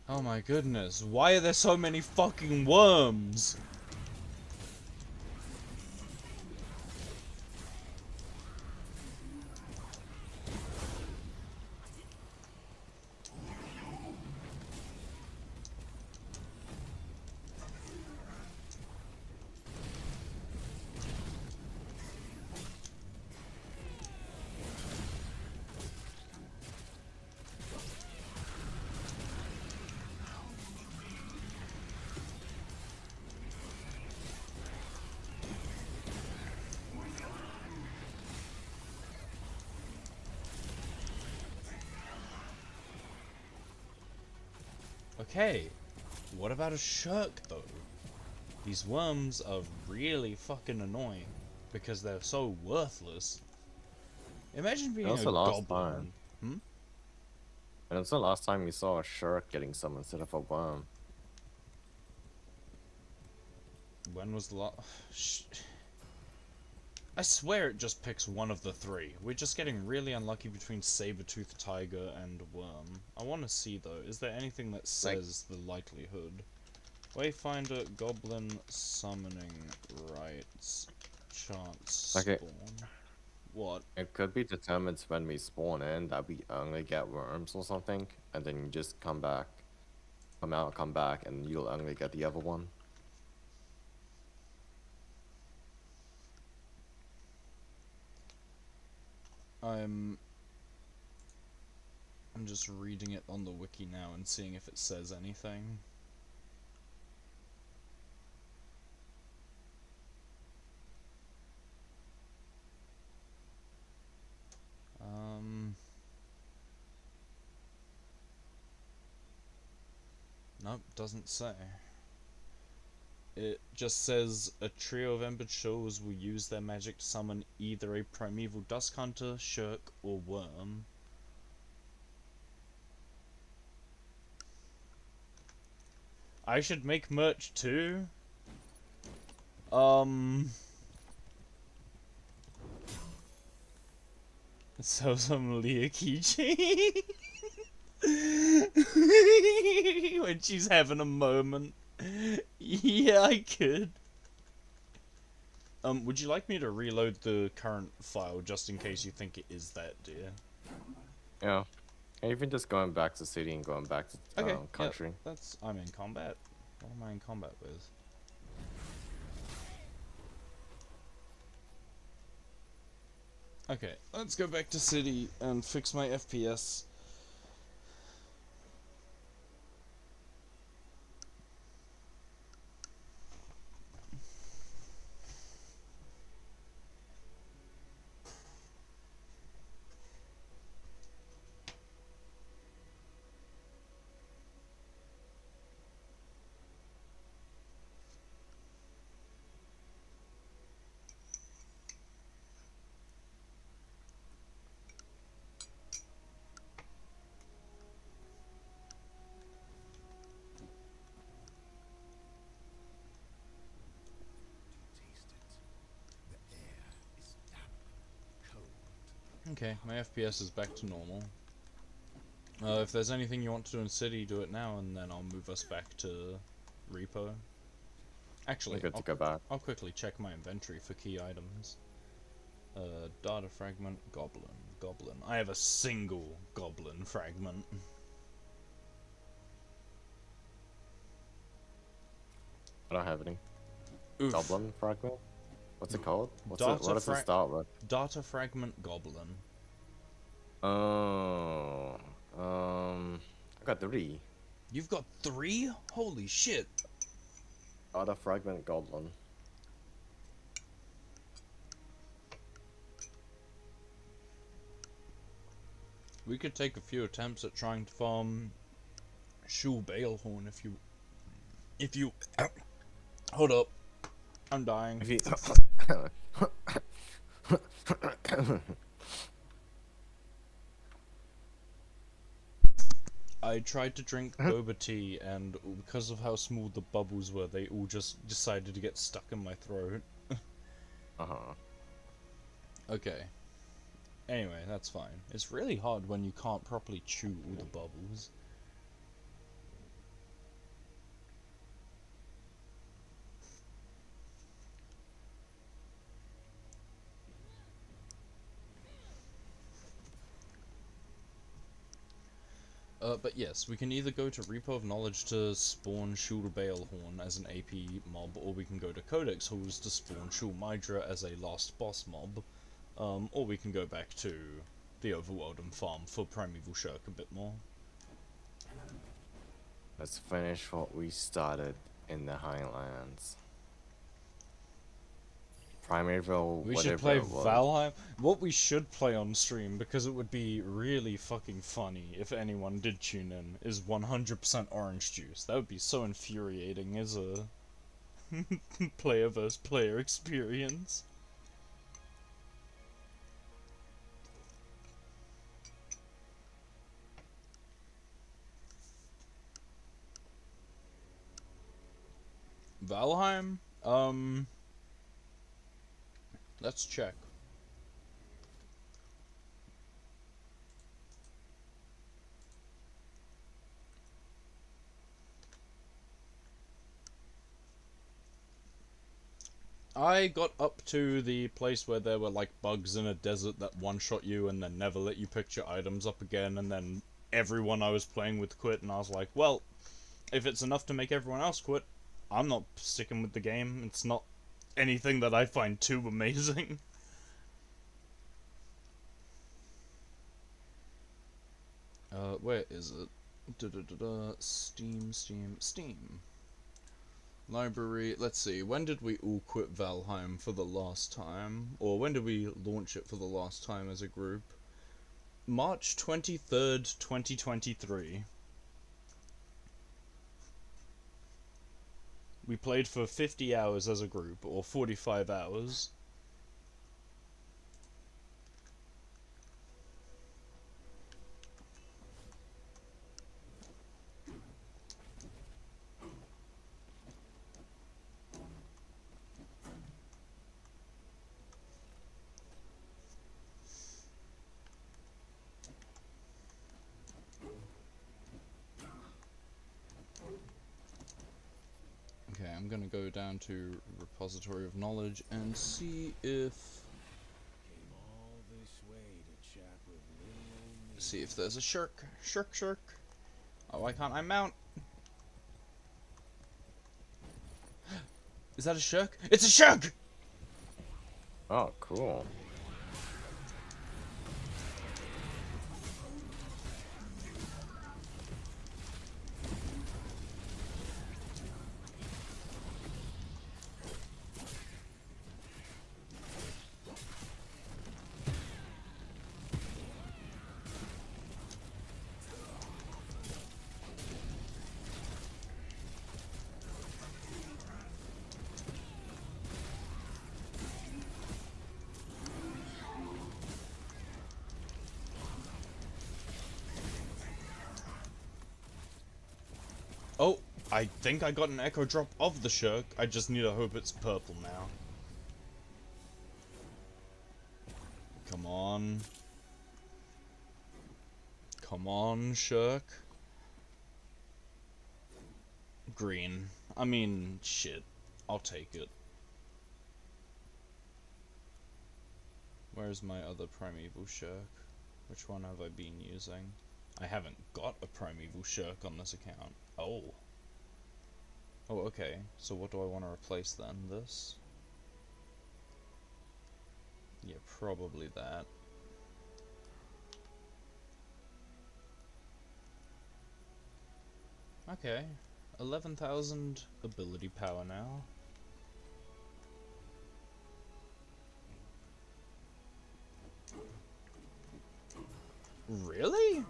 Oh my goodness, why are there so many fucking worms? Okay, what about a shirk though? These worms are really fucking annoying because they're so worthless. Imagine being That's a the last goblin. time. Hmm? And it's the last time we saw a shark getting some instead of a worm. When was the last? I swear it just picks one of the three. We're just getting really unlucky between saber-toothed tiger and worm. I want to see though, is there anything that says the likelihood? Wayfinder, goblin, summoning, rights, chance, Okay. spawn. What? It could be determined when we spawn in that we only get worms or something, and then you just come back, come out, come back, and you'll only get the other one. I'm just reading it on the wiki now and seeing if it says anything. Nope, doesn't say. It just says a trio of Ember Chills will use their magic to summon either a primeval dusk hunter, shirk, or worm. I should make merch too? Sell some Leah keychain when she's having a moment. Yeah, I could. Would you like me to reload the current file just in case you think it is that, dear? Yeah. Even just going back to city and going back to Okay, country. yeah, that's... I'm in combat. What am I in combat with? Okay, let's go back to city and fix my FPS. Taste it. The air is damp, cold. Okay, my FPS is back to normal. If there's anything you want to do in city, do it now, and then I'll move us back to repo. Actually, Good to go back. I'll quickly check my inventory for key items. Data fragment, goblin. I have a single goblin fragment. I don't have any. Oof. Goblin fragment? What's it called? What Data does it start with? Data fragment goblin. Oh, I got 3. You've got 3? Holy shit! Data fragment goblin. We could take a few attempts at trying to farm Shul Balehorn if you hold up. I'm dying. If you I tried to drink boba tea, and because of how small the bubbles were, they all just decided to get stuck in my throat. Okay. Anyway, that's fine. It's really hard when you can't properly chew all the bubbles. But yes, we can either go to Repo of Knowledge to spawn Shul Balehorn as an AP mob, or we can go to Codex Halls to spawn Shul Mydra as a last boss mob, or we can go back to the Overworld and farm for Primeval Shirk a bit more. Let's finish what we started in the Highlands. Primeval, We whatever should play it was. Valheim. What we should play on stream, because it would be really fucking funny if anyone did tune in, is 100% orange juice. That would be so infuriating as a player versus player experience. Valheim? Let's check. I got up to the place where there were like bugs in a desert that one-shot you and then never let you pick your items up again, and then everyone I was playing with quit, and I was like, well, if it's enough to make everyone else quit, I'm not sticking with the game. It's not anything that I find too amazing. Where is it? Steam. Library, let's see, when did we all quit Valheim for the last time? Or when did we launch it for the last time as a group? March 23rd, 2023. We played for 50 hours as a group, or 45 hours. Okay, I'm gonna go down to Repository of Knowledge and see if Came all this way to chat with little old me. See if there's a shirk. Shirk. Oh, why can't I mount? Is that a shirk? It's a shirk! Oh, cool. Oh, I think I got an echo drop of the shirk. I just need to hope it's purple now. Come on. Come on, shirk. Green. I mean, shit. I'll take it. Where's my other primeval shirk? Which one have I been using? I haven't got a primeval shirk on this account. Oh. Oh, okay. So what do I want to replace then? This? Yeah, probably that. Okay. 11,000 ability power now. Really?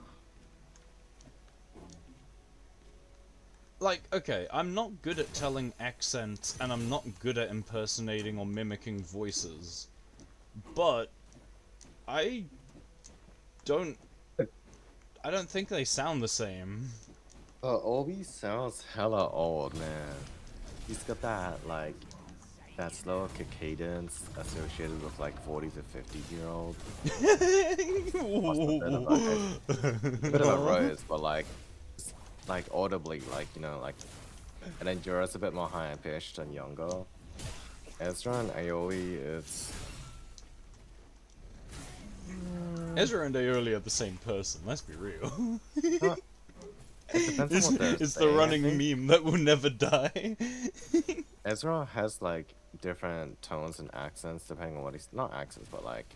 Like, okay, I'm not good at telling accents, and I'm not good at impersonating or mimicking voices. But I don't think they sound the same. Obi sounds hella old, man. He's got that, like, that slow cadence associated with, like, 40 to 50-year-old. A bit of a rose, but, like audibly, like, you know, like, and then Jorah's a bit more high-pitched and younger. Ezra and Aioli, it's... Ezra and Aioli are the same person, let's be real. It depends on what they're It's the saying, I running think. meme that will never die. Ezra has, like, different tones and accents depending on what he's... Not accents, but, like,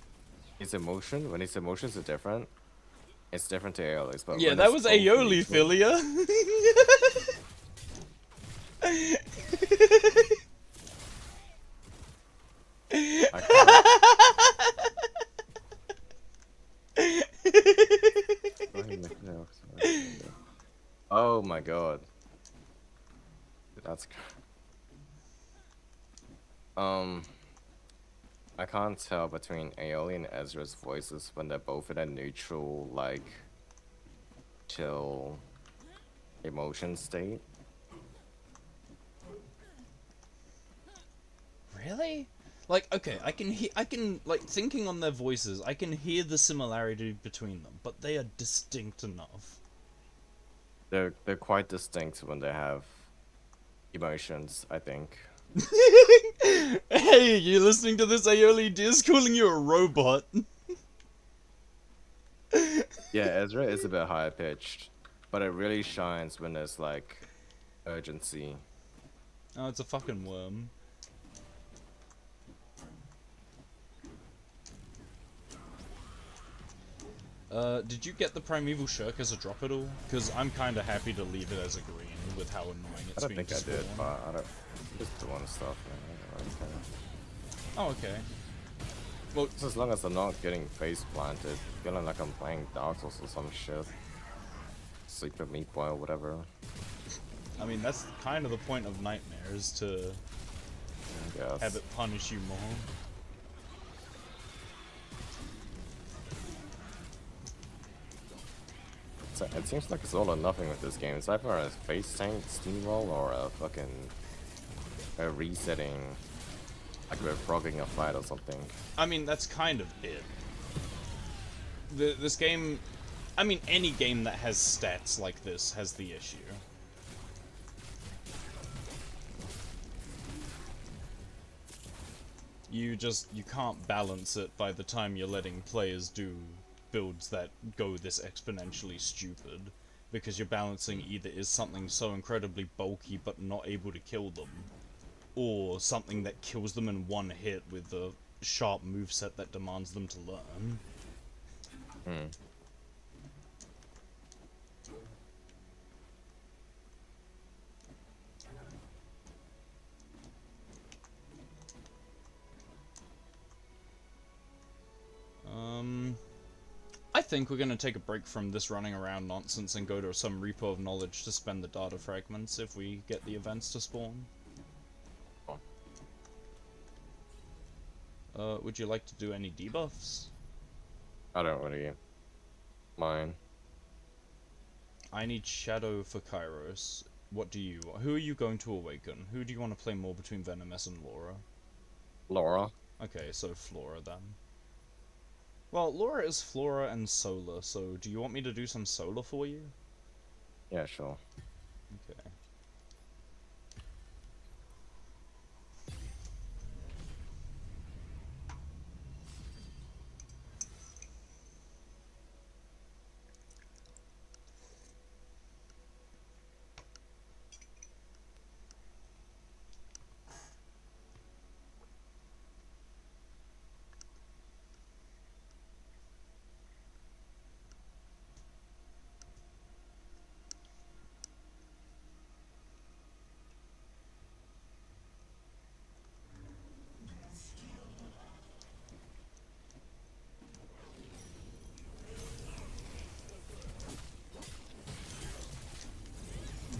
his emotion. When his emotions are different, it's different to Aioli's, but Yeah, when that it's was both Aioli, mutual- Philia. I can't... Oh my god. That's... I can't tell between Aioli and Ezra's voices when they're both in a neutral, like, chill emotion state. Really? Like, okay, I can, like, thinking on their voices, I can hear the similarity between them, but they are distinct enough. They're quite distinct when they have emotions, I think. Hey, you listening to this? Aioli Diz calling you a robot. Yeah, Ezra is a bit higher pitched, but it really shines when there's, like, urgency. Oh, it's a fucking worm. Did you get the Primeval Shirk as a drop at all? Because I'm kind of happy to leave it as a green with how annoying I it's don't been think to I did, spawn. but I don't... Just doing stuff, man. I don't really care. Oh, okay. Well, Just as long as I'm not getting face planted, feeling like I'm playing Dark Souls or some shit. Sleep Meat Boy or whatever. I mean, that's kind of the point of Nightmare, is to I guess. have it punish you more. It seems like it's all or nothing with this game. It's either a face tank steamroll or a fucking resetting, like we're frogging a fight or something. I mean, that's kind of it. This game... I mean, any game that has stats like this has the issue. You can't balance it by the time you're letting players do builds that go this exponentially stupid, because you're balancing either is something so incredibly bulky but not able to kill them, or something that kills them in one hit with a sharp moveset that demands them to learn. Hmm. I think we're gonna take a break from this running around nonsense and go to some repo of knowledge to spend the data fragments if we get the events to spawn. Would you like to do any debuffs? I don't really mind. I need Shadow for Kairos. What do you... Who are you going to awaken? Who do you want to play more between Venomous and Laura? Laura. Okay, so Flora then. Well, Laura is Flora and Solar, so do you want me to do some Solar for you? Yeah, sure. Okay.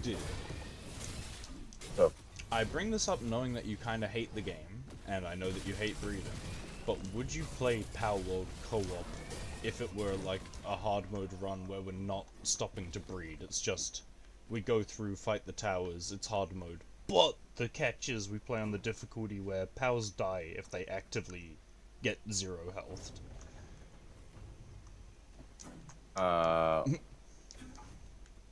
Dude. Oh. I bring this up knowing that you kinda hate the game, and I know that you hate breeding, but would you play Palworld co-op if it were like a hard mode run where we're not stopping to breed? It's just, we go through, fight the towers, it's hard mode. But the catch is we play on the difficulty where pals die if they actively get 0 health.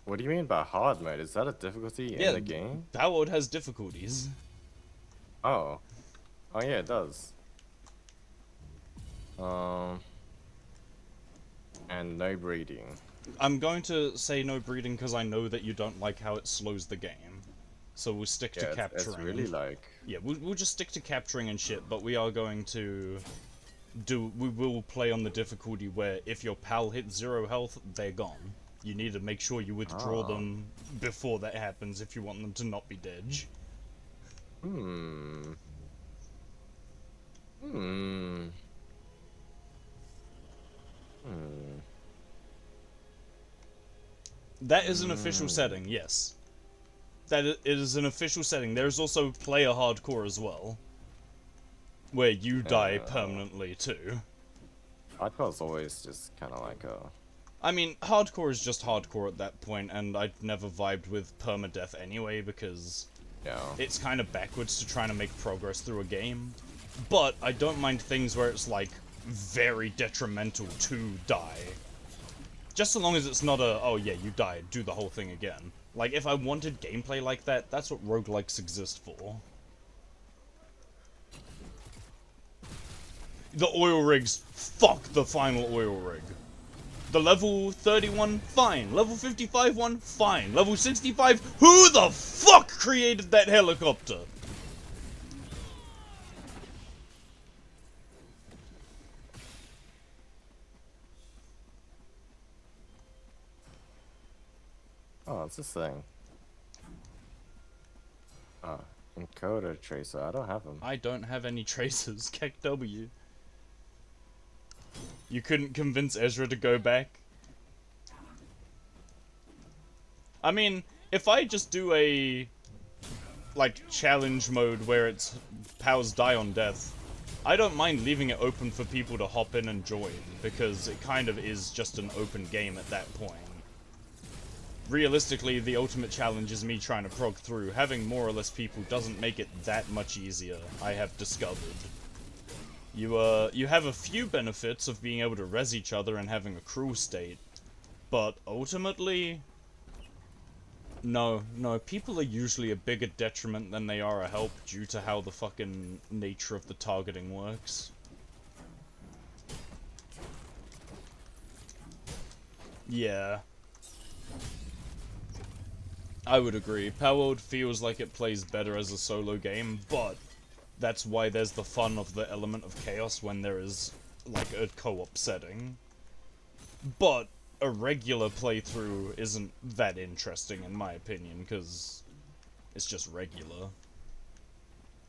What do you mean by hard mode? Is that a difficulty in the game? Palworld has difficulties. Oh. Oh yeah, it does. And no breeding. I'm going to say no breeding because I know that you don't like how it slows the game. So we'll stick to Yeah, capturing. it's really like... Yeah, we'll just stick to capturing and shit, but we are going to we will play on the difficulty where if your pal hits 0 health, they're gone. You need to make sure you withdraw them before that happens if you want them to not be dead. That is an official setting, yes. It is an official setting. There's also player hardcore as well, where you die permanently too. Hardcore's always just kind of like a... I mean, hardcore is just hardcore at that point, and I'd never vibed with permadeath anyway, because it's kind of backwards to trying to make progress through a game. But I don't mind things where it's, like, very detrimental to die. Just so long as it's not a, oh yeah, you died, do the whole thing again. Like, if I wanted gameplay like that, that's what roguelikes exist for. The oil rigs, fuck the final oil rig. The level 31, fine. Level 55 one, fine. Level 65, who the fuck created that helicopter? Oh, it's this thing. Encoder tracer. I don't have them. I don't have any tracers. Kek W. You couldn't convince Ezra to go back? I mean, if I just do a, like, challenge mode where it's pals die on death, I don't mind leaving it open for people to hop in and join, because it kind of is just an open game at that point. Realistically, the ultimate challenge is me trying to prog through. Having more or less people doesn't make it that much easier, I have discovered. You have a few benefits of being able to res each other and having a crew state, but ultimately, no, people are usually a bigger detriment than they are a help due to how the fucking nature of the targeting works. Yeah. I would agree. Palworld feels like it plays better as a solo game, but that's why there's the fun of the element of chaos when there is, like, a co-op setting. But a regular playthrough isn't that interesting, in my opinion, because it's just regular.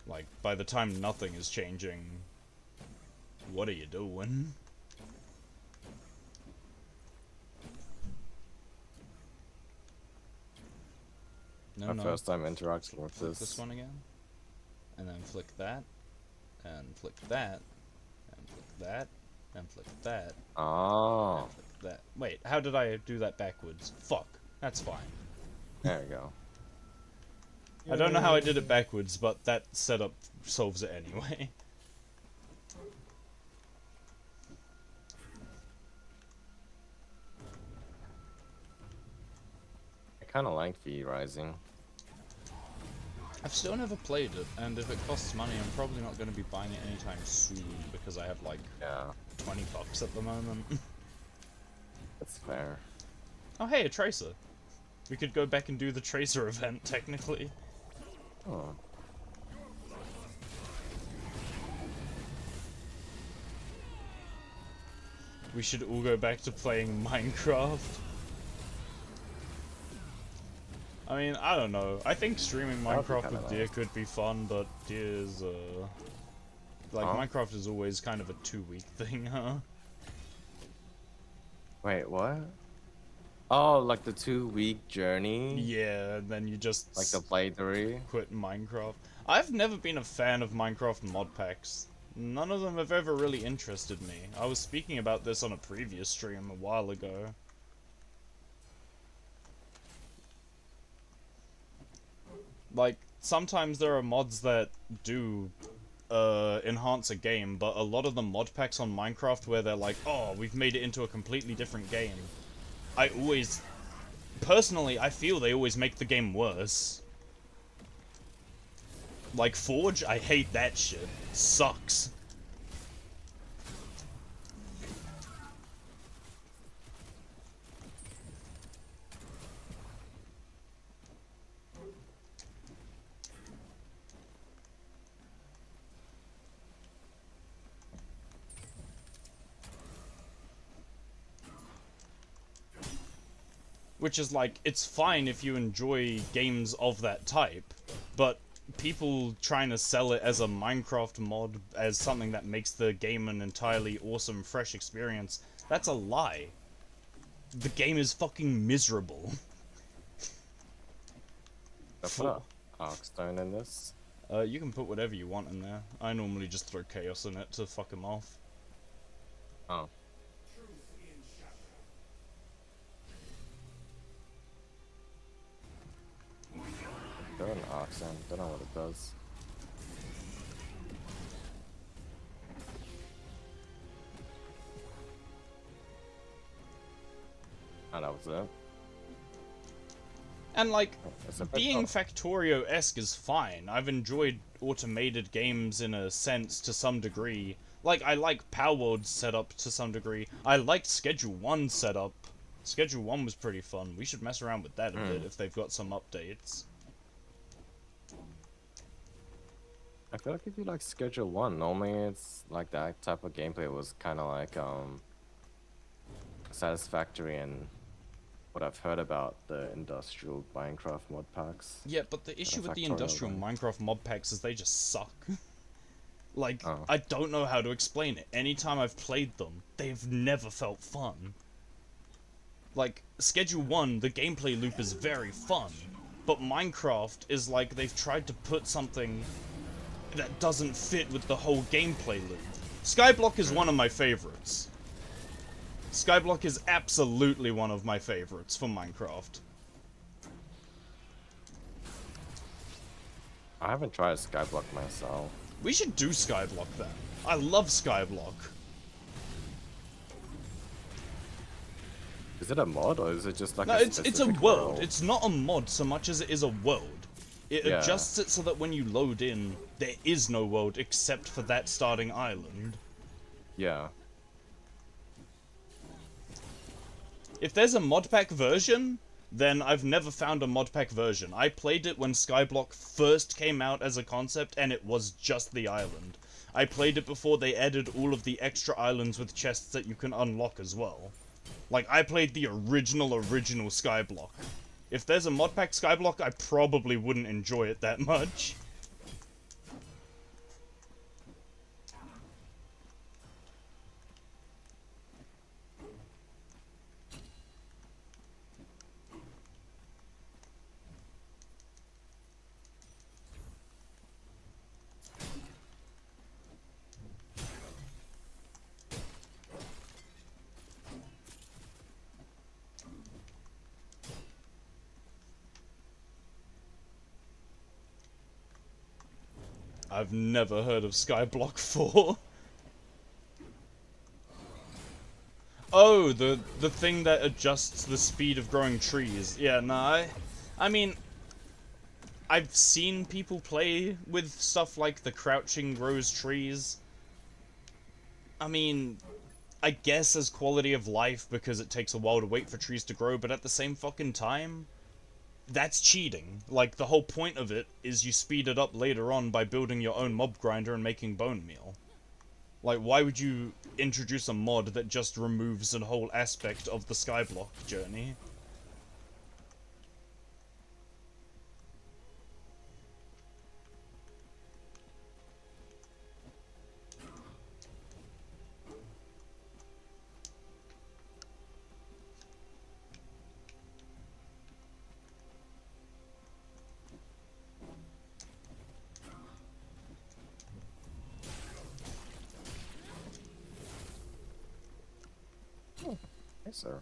Like, by the time nothing is changing, what are you doing? No, My no. first time interacting with Flick this. this one again. And then flick that. And flick that. And flick that. And flick that. Oh, And flick that. Wait, how did I do that backwards? Fuck. That's fine. there you go. I don't know how I did it backwards, but that setup solves it anyway. I kind of like V Rising. I've still never played it, and if it costs money, I'm probably not going to be buying it anytime soon, because I have like Yeah, 20 bucks at the moment. that's fair. Oh hey, a Tracer. We could go back and do the Tracer event, technically. Oh, We should all go back to playing Minecraft. I mean, I don't know. I think streaming That would be Minecraft kinda with Deer nice. could be fun, but Deer's, like, Huh? Minecraft is always kind of a 2-week thing, huh? wait, what? Oh, like the 2-week journey? Yeah, and then you just Like the playthrough? quit Minecraft. I've never been a fan of Minecraft mod packs. None of them have ever really interested me. I was speaking about this on a previous stream a while ago. Like, sometimes there are mods that do enhance a game, but a lot of the mod packs on Minecraft where they're like, oh, we've made it into a completely different game. Personally, I feel they always make the game worse. Like Forge, I hate that shit. Sucks. Which is like, it's fine if you enjoy games of that type, but people trying to sell it as a Minecraft mod, as something that makes the game an entirely awesome, fresh experience, that's a lie. The game is fucking miserable. I put a arc stone in this. You can put whatever you want in there. I normally just throw chaos in it to fuck him off. Oh. Throw an arc stone. Don't know what it does. Oh, that was it. And like, It's a bit being tough. Factorio-esque is fine. I've enjoyed automated games in a sense to some degree. Like, I like Palworld's setup to some degree. I liked Schedule 1's setup. Schedule 1 was pretty fun. We should mess around with that a bit if they've got some updates. I feel like if you like Schedule 1, normally it's like that type of gameplay was kind of like satisfactory in what I've heard about the industrial Minecraft mod packs. Yeah, but the issue with the Factorio industrial one. Minecraft mod packs is they just suck. Like, Oh. I don't know how to explain it. Anytime I've played them, they've never felt fun. Like, Schedule 1, the gameplay loop is very fun, but Minecraft is like they've tried to put something that doesn't fit with the whole gameplay loop. Skyblock is one of my favorites. Skyblock is absolutely one of my favorites for Minecraft. I haven't tried Skyblock myself. We should do Skyblock then. I love Skyblock. Is it a mod or is it just like No, a it's a specific world. world? It's not a mod so much as it is a world. It Yeah. adjusts it so that when you load in, there is no world except for that starting island. Yeah. If there's a mod pack version, then I've never found a mod pack version. I played it when Skyblock first came out as a concept, and it was just the island. I played it before they added all of the extra islands with chests that you can unlock as well. Like, I played the original Skyblock. If there's a mod pack Skyblock, I probably wouldn't enjoy it that much. I've never heard of Skyblock 4. Oh, the thing that adjusts the speed of growing trees. Yeah, no, I mean, I've seen people play with stuff like the crouching grows trees. I mean, I guess as quality of life because it takes a while to wait for trees to grow, but at the same fucking time, that's cheating. Like, the whole point of it is you speed it up later on by building your own mob grinder and making bone meal. Like, why would you introduce a mod that just removes a whole aspect of the Skyblock journey? Yes, sir.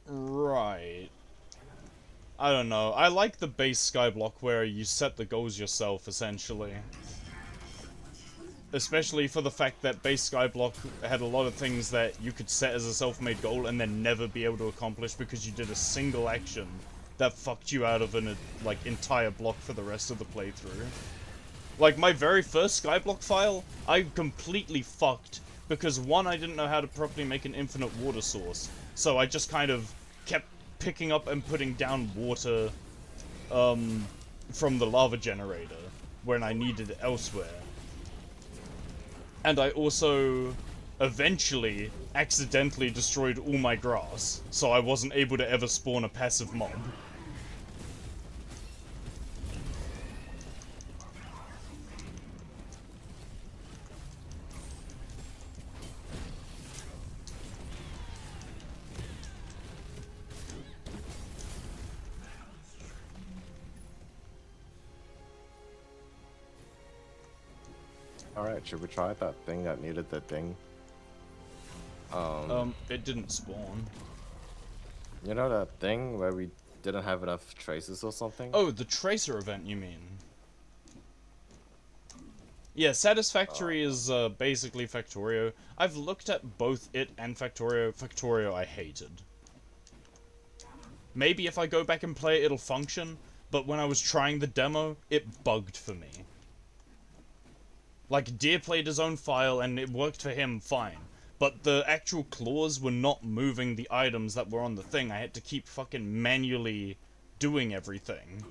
Right. I don't know. I like the base Skyblock where you set the goals yourself, essentially. Especially for the fact that base Skyblock had a lot of things that you could set as a self-made goal and then never be able to accomplish because you did a single action that fucked you out of an like entire block for the rest of the playthrough. Like my very first Skyblock file, I completely fucked because one, I didn't know how to properly make an infinite water source, so I just kind of kept picking up and putting down water from the lava generator when I needed it elsewhere. And I also eventually accidentally destroyed all my grass, so I wasn't able to ever spawn a passive mob. Alright, should we try that thing that needed the thing? It didn't spawn. You know that thing where we didn't have enough traces or something? Oh, the Tracer event, you mean? Yeah, Satisfactory is basically Factorio. I've looked at both it and Factorio. Factorio I hated. Maybe if I go back and play it, it'll function, but when I was trying the demo, it bugged for me. Like, Deer played his own file and it worked for him fine, but the actual claws were not moving the items that were on the thing. I had to keep fucking manually doing everything.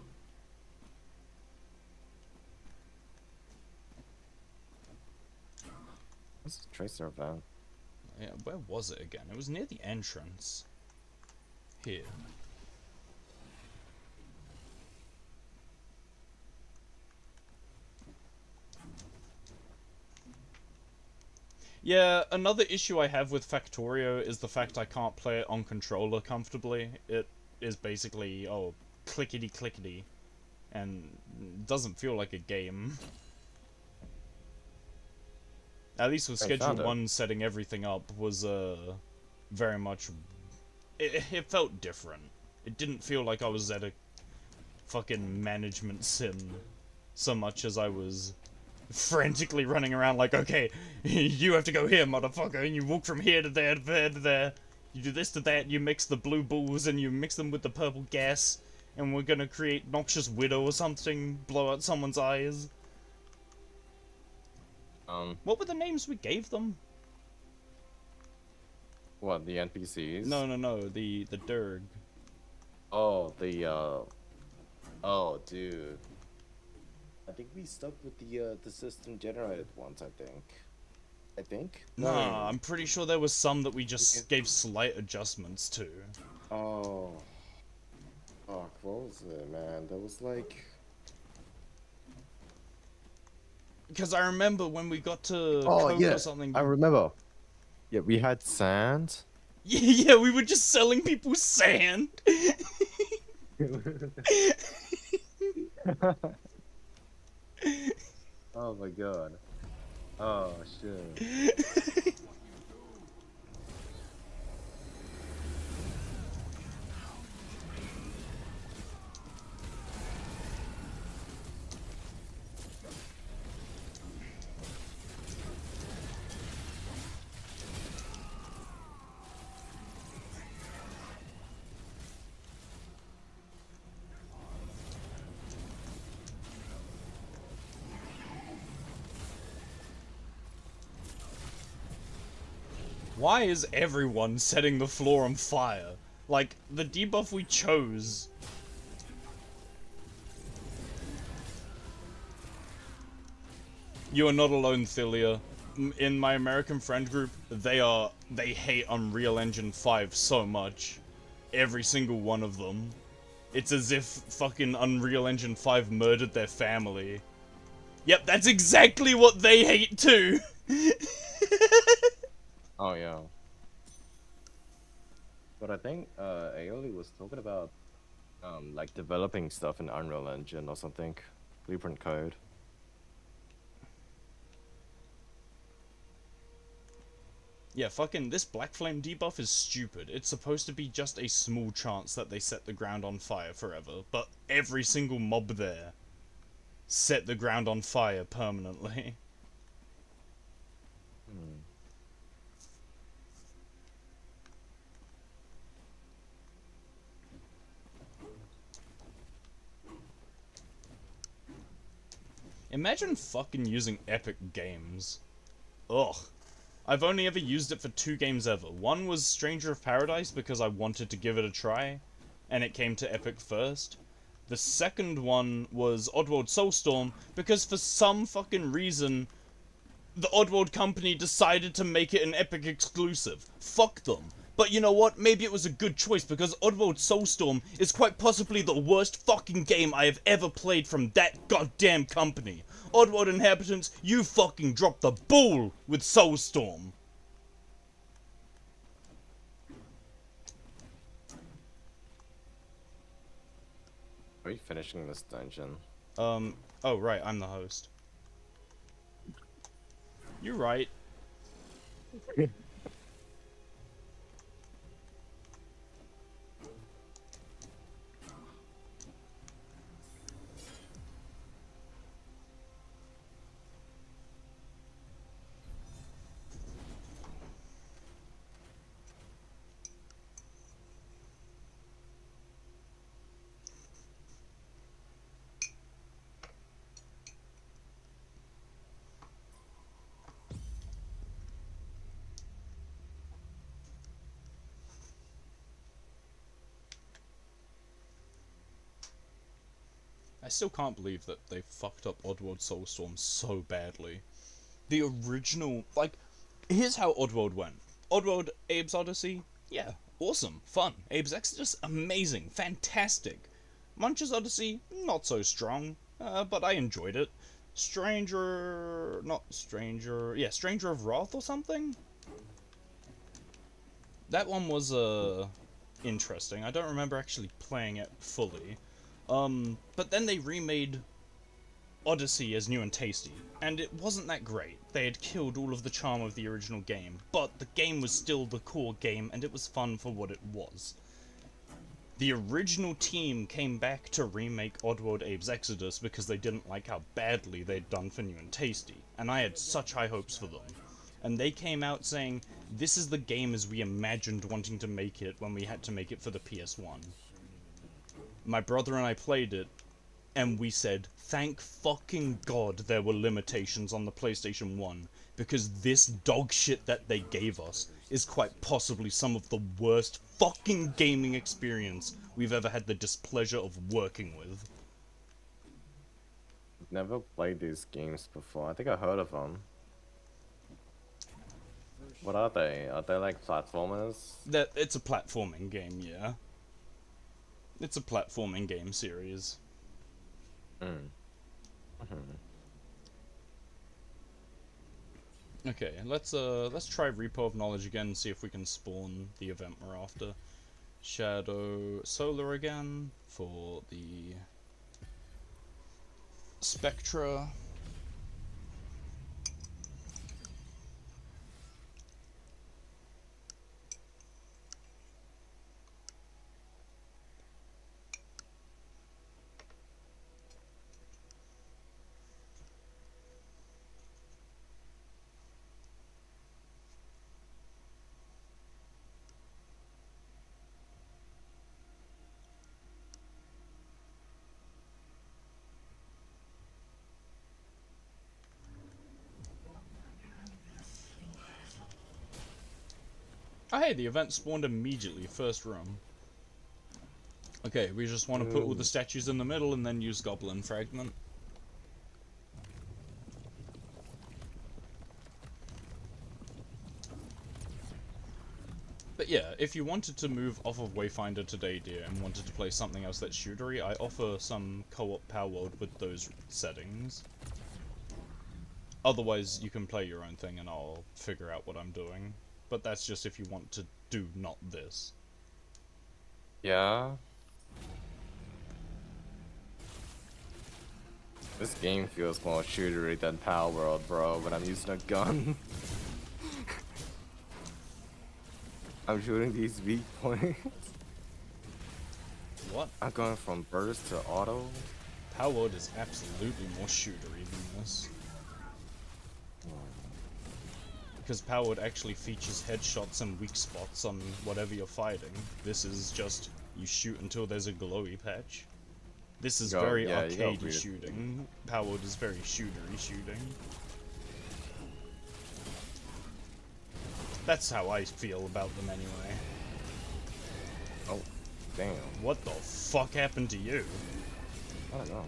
What's the tracer event? Yeah, where was it again? It was near the entrance. Here. Yeah, another issue I have with Factorio is the fact I can't play it on controller comfortably. It is basically, oh, clickety-clickety, and doesn't feel like a game. At least with Schedule 1 setting everything up was, very much... It felt different. It didn't feel like I was at a fucking management sim so much as I was frantically running around like, okay, you have to go here, motherfucker, and you walk from here to there to there to there. You do this to that, you mix the blue balls and you mix them with the purple gas, and we're gonna create Noxious Widow or something, blow out someone's eyes. What were the names we gave them? What, the NPCs? No, the Durg. Oh, oh, dude. I think we stuck with the system generated ones, I think. Nah, I'm pretty sure there was some that we just gave slight adjustments to. Oh. Fuck, what was it, man? That was like... Because I remember when we got to Oh, code yeah, or something. I remember. Yeah, we had sand. Yeah, we were just selling people sand. Oh my god. Oh shit. Why is everyone setting the floor on fire? Like, the debuff we chose. You are not alone, Thilia. In my American friend group, they hate Unreal Engine 5 so much. Every single one of them. It's as if fucking Unreal Engine 5 murdered their family. Yep, that's exactly what they hate too! Oh yeah. But I think Aoli was talking about like developing stuff in Unreal Engine or something. Blueprint code. Yeah, fucking this Black Flame debuff is stupid. It's supposed to be just a small chance that they set the ground on fire forever, but every single mob there set the ground on fire permanently. Imagine fucking using Epic Games. Ugh. I've only ever used it for 2 games ever. One was Stranger of Paradise because I wanted to give it a try, and it came to Epic first. The second one was Oddworld Soulstorm because for some fucking reason, the Oddworld company decided to make it an Epic exclusive. Fuck them. But you know what? Maybe it was a good choice because Oddworld Soulstorm is quite possibly the worst fucking game I have ever played from that goddamn company. Oddworld Inhabitants, you fucking dropped the ball with Soulstorm. Are you finishing this dungeon? Oh right, I'm the host. You're right. I still can't believe that they fucked up Oddworld Soulstorm so badly. The original, like, here's how Oddworld went. Oddworld Abe's Odyssey, yeah, awesome, fun. Abe's Exodus, amazing, fantastic. Munch's Odyssey, not so strong, but I enjoyed it. Stranger of Wrath or something? That one was, interesting. I don't remember actually playing it fully. But then they remade Odyssey as new and tasty, and it wasn't that great. They had killed all of the charm of the original game, but the game was still the core game, and it was fun for what it was. The original team came back to remake Oddworld Abe's Exodus because they didn't like how badly they'd done for new and tasty, and I had such high hopes for them. And they came out saying, this is the game as we imagined wanting to make it when we had to make it for the PS1. my brother and I played it, and we said, thank fucking God there were limitations on the PlayStation 1, because this dog shit that they gave us is quite possibly some of the worst fucking gaming experience we've ever had the displeasure of working with. Never played these games before. I think I heard of them. What are they? Are they like platformers? That it's a platforming game, yeah. It's a platforming game series. Okay, let's try Repo of Knowledge again and see if we can spawn the event we're after. Shadow Solar again for the Spectra. Oh hey, the event spawned immediately, first room. Okay, we just want to put all the statues in the middle and then use Goblin Fragment. But yeah, if you wanted to move off of Wayfinder today, dear, and wanted to play something else that's shootery, I offer some co-op Palworld with those settings. Otherwise, you can play your own thing and I'll figure out what I'm doing. But that's just if you want to do not this. Yeah. This game feels more shootery than Palworld, bro, when I'm using a gun. I'm shooting these weak points. What? I'm going from burst to auto. Palworld is absolutely more shootery than this. Because Palworld actually features headshots and weak spots on whatever you're fighting. This is just, you shoot until there's a glowy patch. This is very arcadey shooting. Palworld is very shootery shooting. That's how I feel about them anyway. Oh, damn. What the fuck happened to you? I don't know.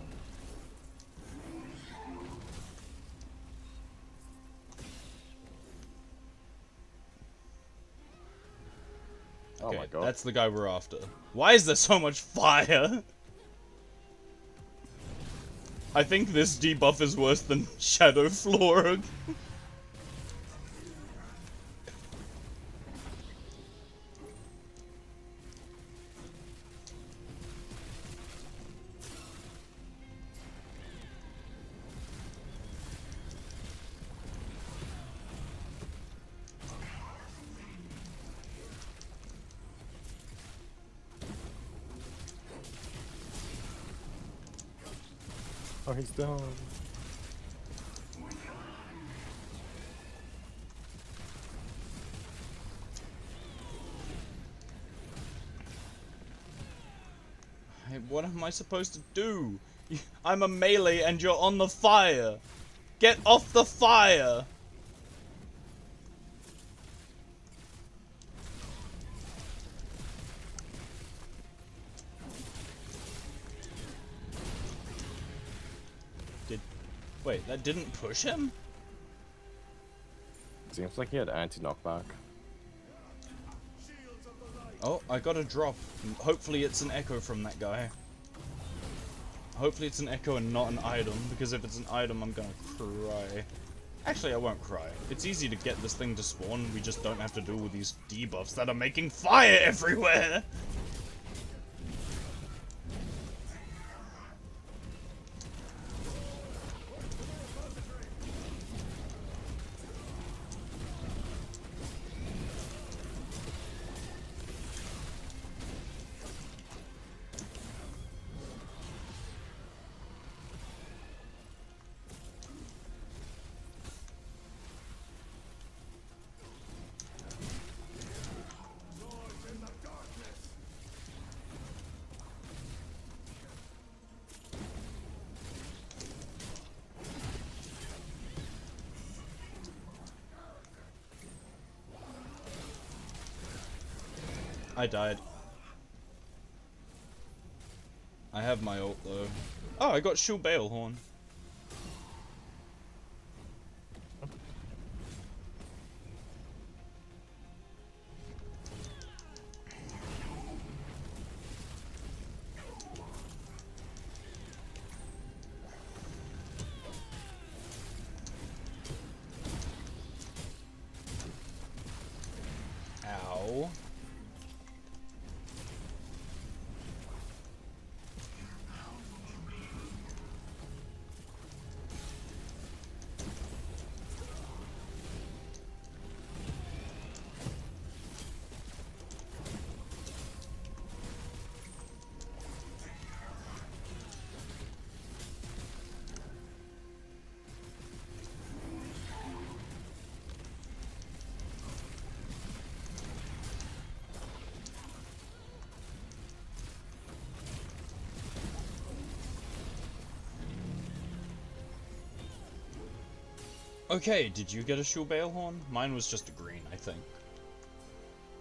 Oh Okay, my god. that's the guy we're after. Why is there so much fire? I think this debuff is worse than Shadow Flora. Oh, he's down. Hey, what am I supposed to do? I'm a melee and you're on the fire. Get off the fire. Wait, that didn't push him? Seems like he had anti-knockback. Oh, I got a drop. Hopefully it's an echo from that guy. Hopefully it's an echo and not an item, because if it's an item I'm gonna cry. Actually, I won't cry. It's easy to get this thing to spawn, we just don't have to deal with these debuffs that are making fire everywhere! I died. I have my ult though. Oh, I got Shield Balehorn. Ow. Okay, did you get a Shield Balehorn? Mine was just a green, I think.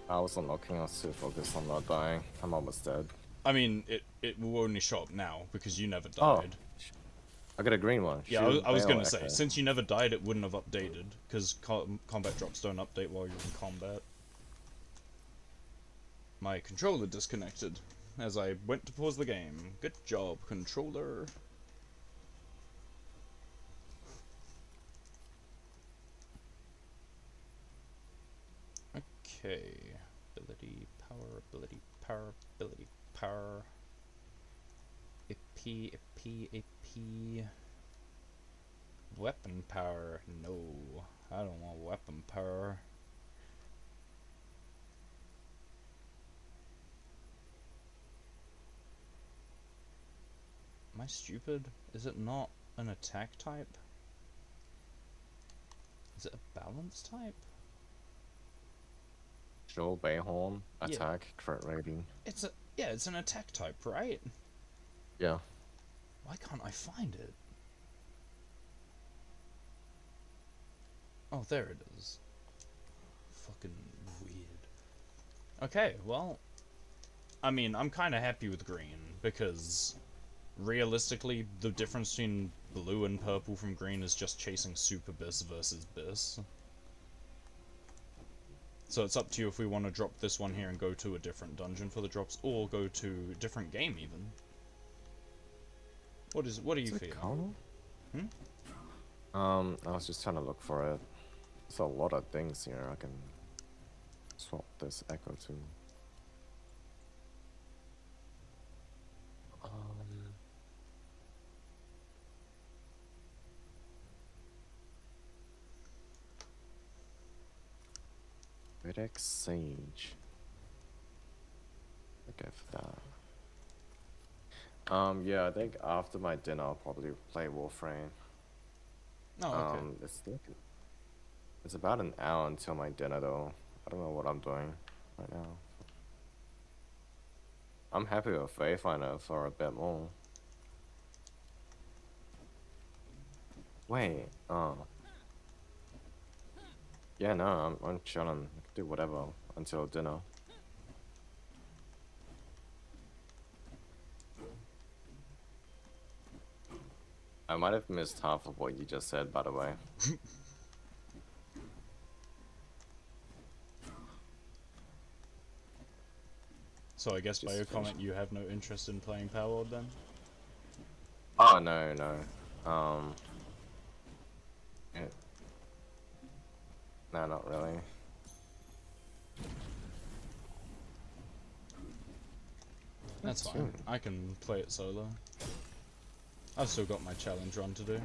I was unlocking. I was too focused on not dying. I'm almost dead. I mean, it will only show up now because you never Oh, died. I got a green one. Yeah, Shield I was Bale gonna say, Echo. since you never died, it wouldn't have updated, because combat drops don't update while you're in combat. My controller disconnected as I went to pause the game. Good job, controller. Okay. Ability, power, ability, power, ability, power. AP, AP, AP. Weapon power. No. I don't want weapon power. Am I stupid? Is it not an attack type? Is it a balance type? Shield Bayhorn, Yeah. attack, crit rating. It's a it's an attack type, right? Yeah. Why can't I find it? Oh, there it is. Fucking weird. Okay, well, I mean, I'm kind of happy with green because realistically, the difference between blue and purple from green is just chasing Super Biss versus Biss. So it's up to you if we want to drop this one here and go to a different dungeon for the drops, or go to a different game even. What are you Is it feeling? Connell? I was just trying to look for it. There's a lot of things here I can swap this Echo to. Codex Sage. Okay, for that. Yeah, I think after my dinner I'll probably play Warframe. Oh, okay. It's about an hour until my dinner though. I don't know what I'm doing right now. I'm happy with Wayfinder for a bit more. Wait, yeah, no, I'm chilling. I can do whatever until dinner. I might have missed half of what you just said, by the way. So I guess by Just your finish. comment, you have no interest in playing Palworld then? Oh, no. Yeah. No, not really. That's fine. I can play it solo. I've still got my challenge run to do.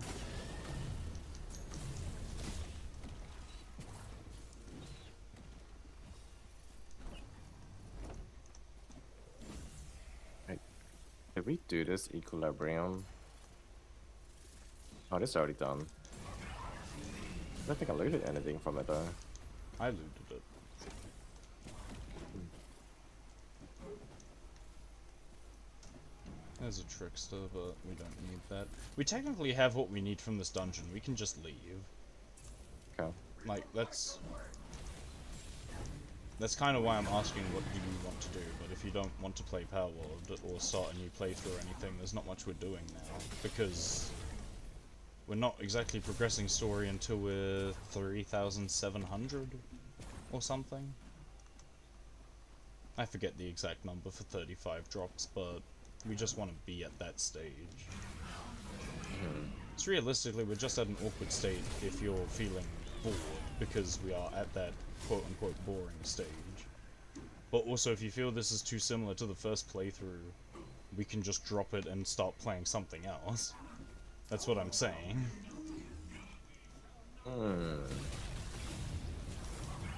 Did we do this Equilibrium? Oh, this is already done. I don't think I looted anything from it though. I looted it. There's a trickster, but we don't need that. We technically have what we need from this dungeon. We can just leave. Okay. Like, let's... That's kind of why I'm asking what do you want to do, but if you don't want to play Palworld or start a new playthrough or anything, there's not much we're doing now, because we're not exactly progressing story until we're 3,700 or something. I forget the exact number for 35 drops, but we just want to be at that stage. So realistically, we're just at an awkward state if you're feeling bored, because we are at that quote-unquote boring stage. But also, if you feel this is too similar to the first playthrough, we can just drop it and start playing something else. That's what I'm saying.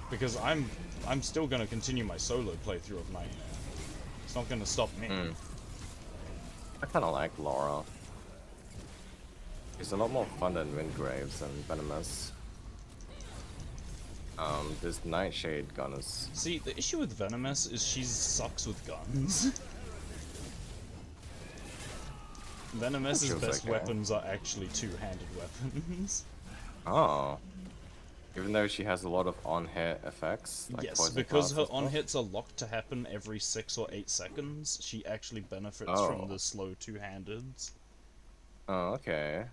Because I'm still gonna continue my solo playthrough of Nightmare. It's not gonna stop me. I kind of like Laura. It's a lot more fun than Windgraves and Venomous. This Nightshade gun is... See, the issue with Venomous is she sucks with guns. Venomous's Feels best okay. weapons are actually two-handed weapons. Oh. Even though she has a lot of on-hit effects. Like Yes, poison because clouds her and stuff. on-hits are locked to happen every 6 or 8 seconds, she actually benefits from Oh. the slow two-handeds. Oh, okay.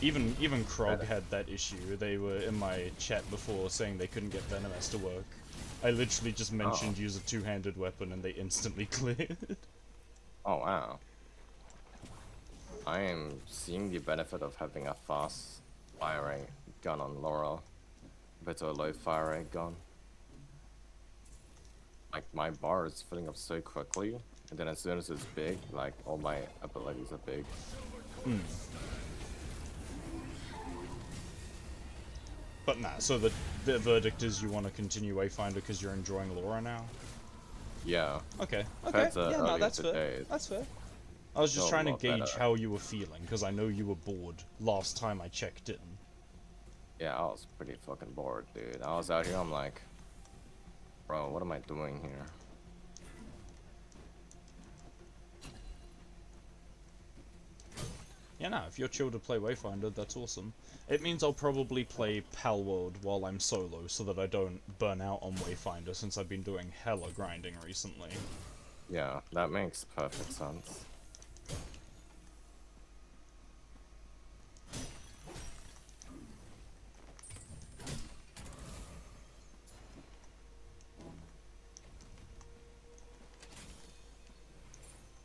Even Krog had that issue. They were in my chat before saying they couldn't get Venomous to work. I literally just mentioned use a two-handed weapon and they instantly cleared. Oh, wow. I am seeing the benefit of having a fast fire rate gun on Laura compared to a low fire rate gun. Like, my bar is filling up so quickly, and then as soon as it's big, like, all my abilities are big. But nah, so the verdict is you want to continue Wayfinder because you're enjoying Laura now? Yeah. Okay, Compared to yeah, no, earlier that's fair. today, That's fair. I was just a trying to lot gauge better. how you were feeling, because I know you were bored last time I checked in. Yeah, I was pretty fucking bored, dude. I was out here, I'm like, bro, what am I doing here? Yeah, no, if you're chill to play Wayfinder, that's awesome. It means I'll probably play Palworld while I'm solo, so that I don't burn out on Wayfinder, since I've been doing hella grinding recently. Yeah, that makes perfect sense.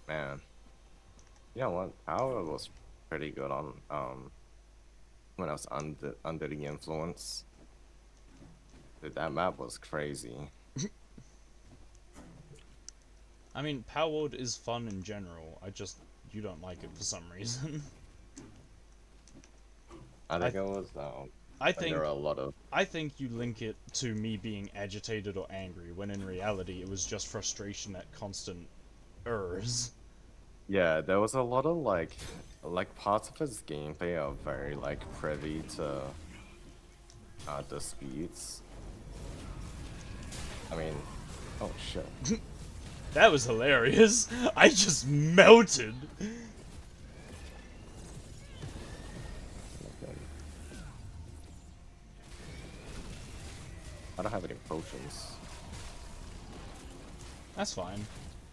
Man. You know what? Power was pretty good on when I was under the influence. Dude, that map was crazy. I mean, Palworld is fun in general, you don't like it for some reason. I think I- it was I when think there were a lot of I think you link it to me being agitated or angry, when in reality it was just frustration at constant errors. yeah, there was a lot of like parts of his gameplay are very like privy to the speeds. I mean, oh shit. That was hilarious. I just melted. Okay. I don't have any potions. That's fine.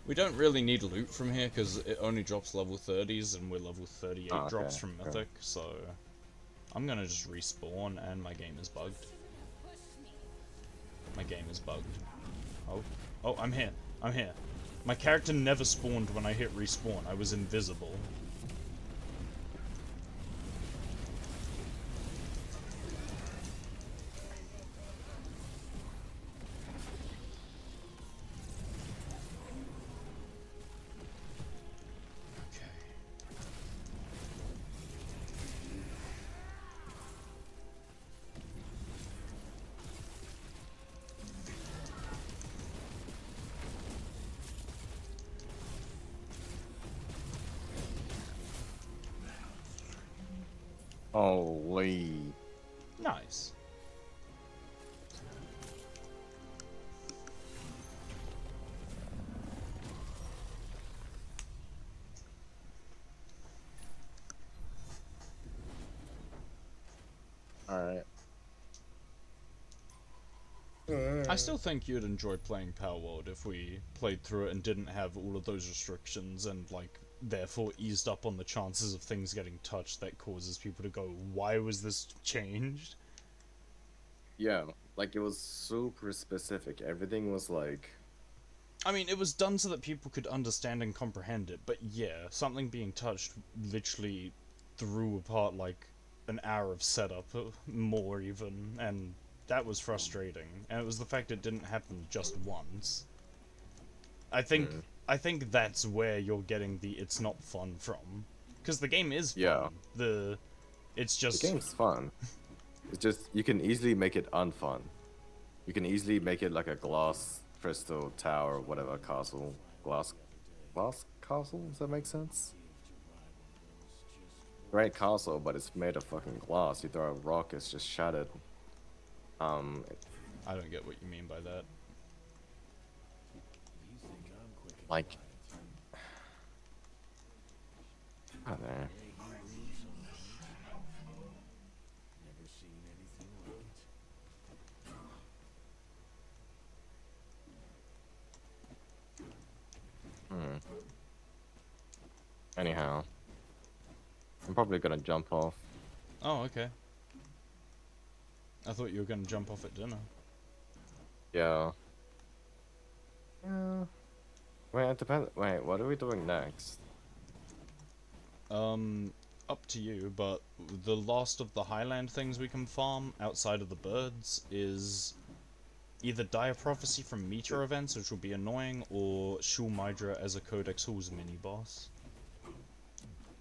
We don't really need loot from here because it only drops level 30s and we're level 38 Oh, okay, drops from okay. Mythic, so I'm gonna just respawn and my game is bugged. My game is bugged. Oh, I'm here. I'm here. My character never spawned when I hit respawn. I was invisible. Holy. Nice. I still think you'd enjoy playing Palworld if we played through it and didn't have all of those restrictions and, like, therefore eased up on the chances of things getting touched that causes people to go, why was this changed? Yeah, like it was super specific. Everything was like, I mean, it was done so that people could understand and comprehend it, but yeah, something being touched literally threw apart, like, an hour of setup, more even, and that was frustrating. And it was the fact it didn't happen just once. I think that's where you're getting the it's not fun from. Because the game is fun. Yeah. It's just... the game's fun. It's just, you can easily make it unfun. You can easily make it like a glass crystal tower, whatever, castle. Glass castle? Does that make sense? Great castle, but it's made of fucking glass. You throw a rock, it's just shattered. I don't get what you mean by that. Like, I don't know. Anyhow, I'm probably gonna jump off. Oh, okay. I thought you were gonna jump off at dinner. Yeah. Yeah. Wait, it depends. Wait, what are we doing next? Up to you, but the last of the Highland things we can farm outside of the birds is either Dire Prophecy from Meteor events, which will be annoying, or Shulmydra as a Codex Halls mini-boss.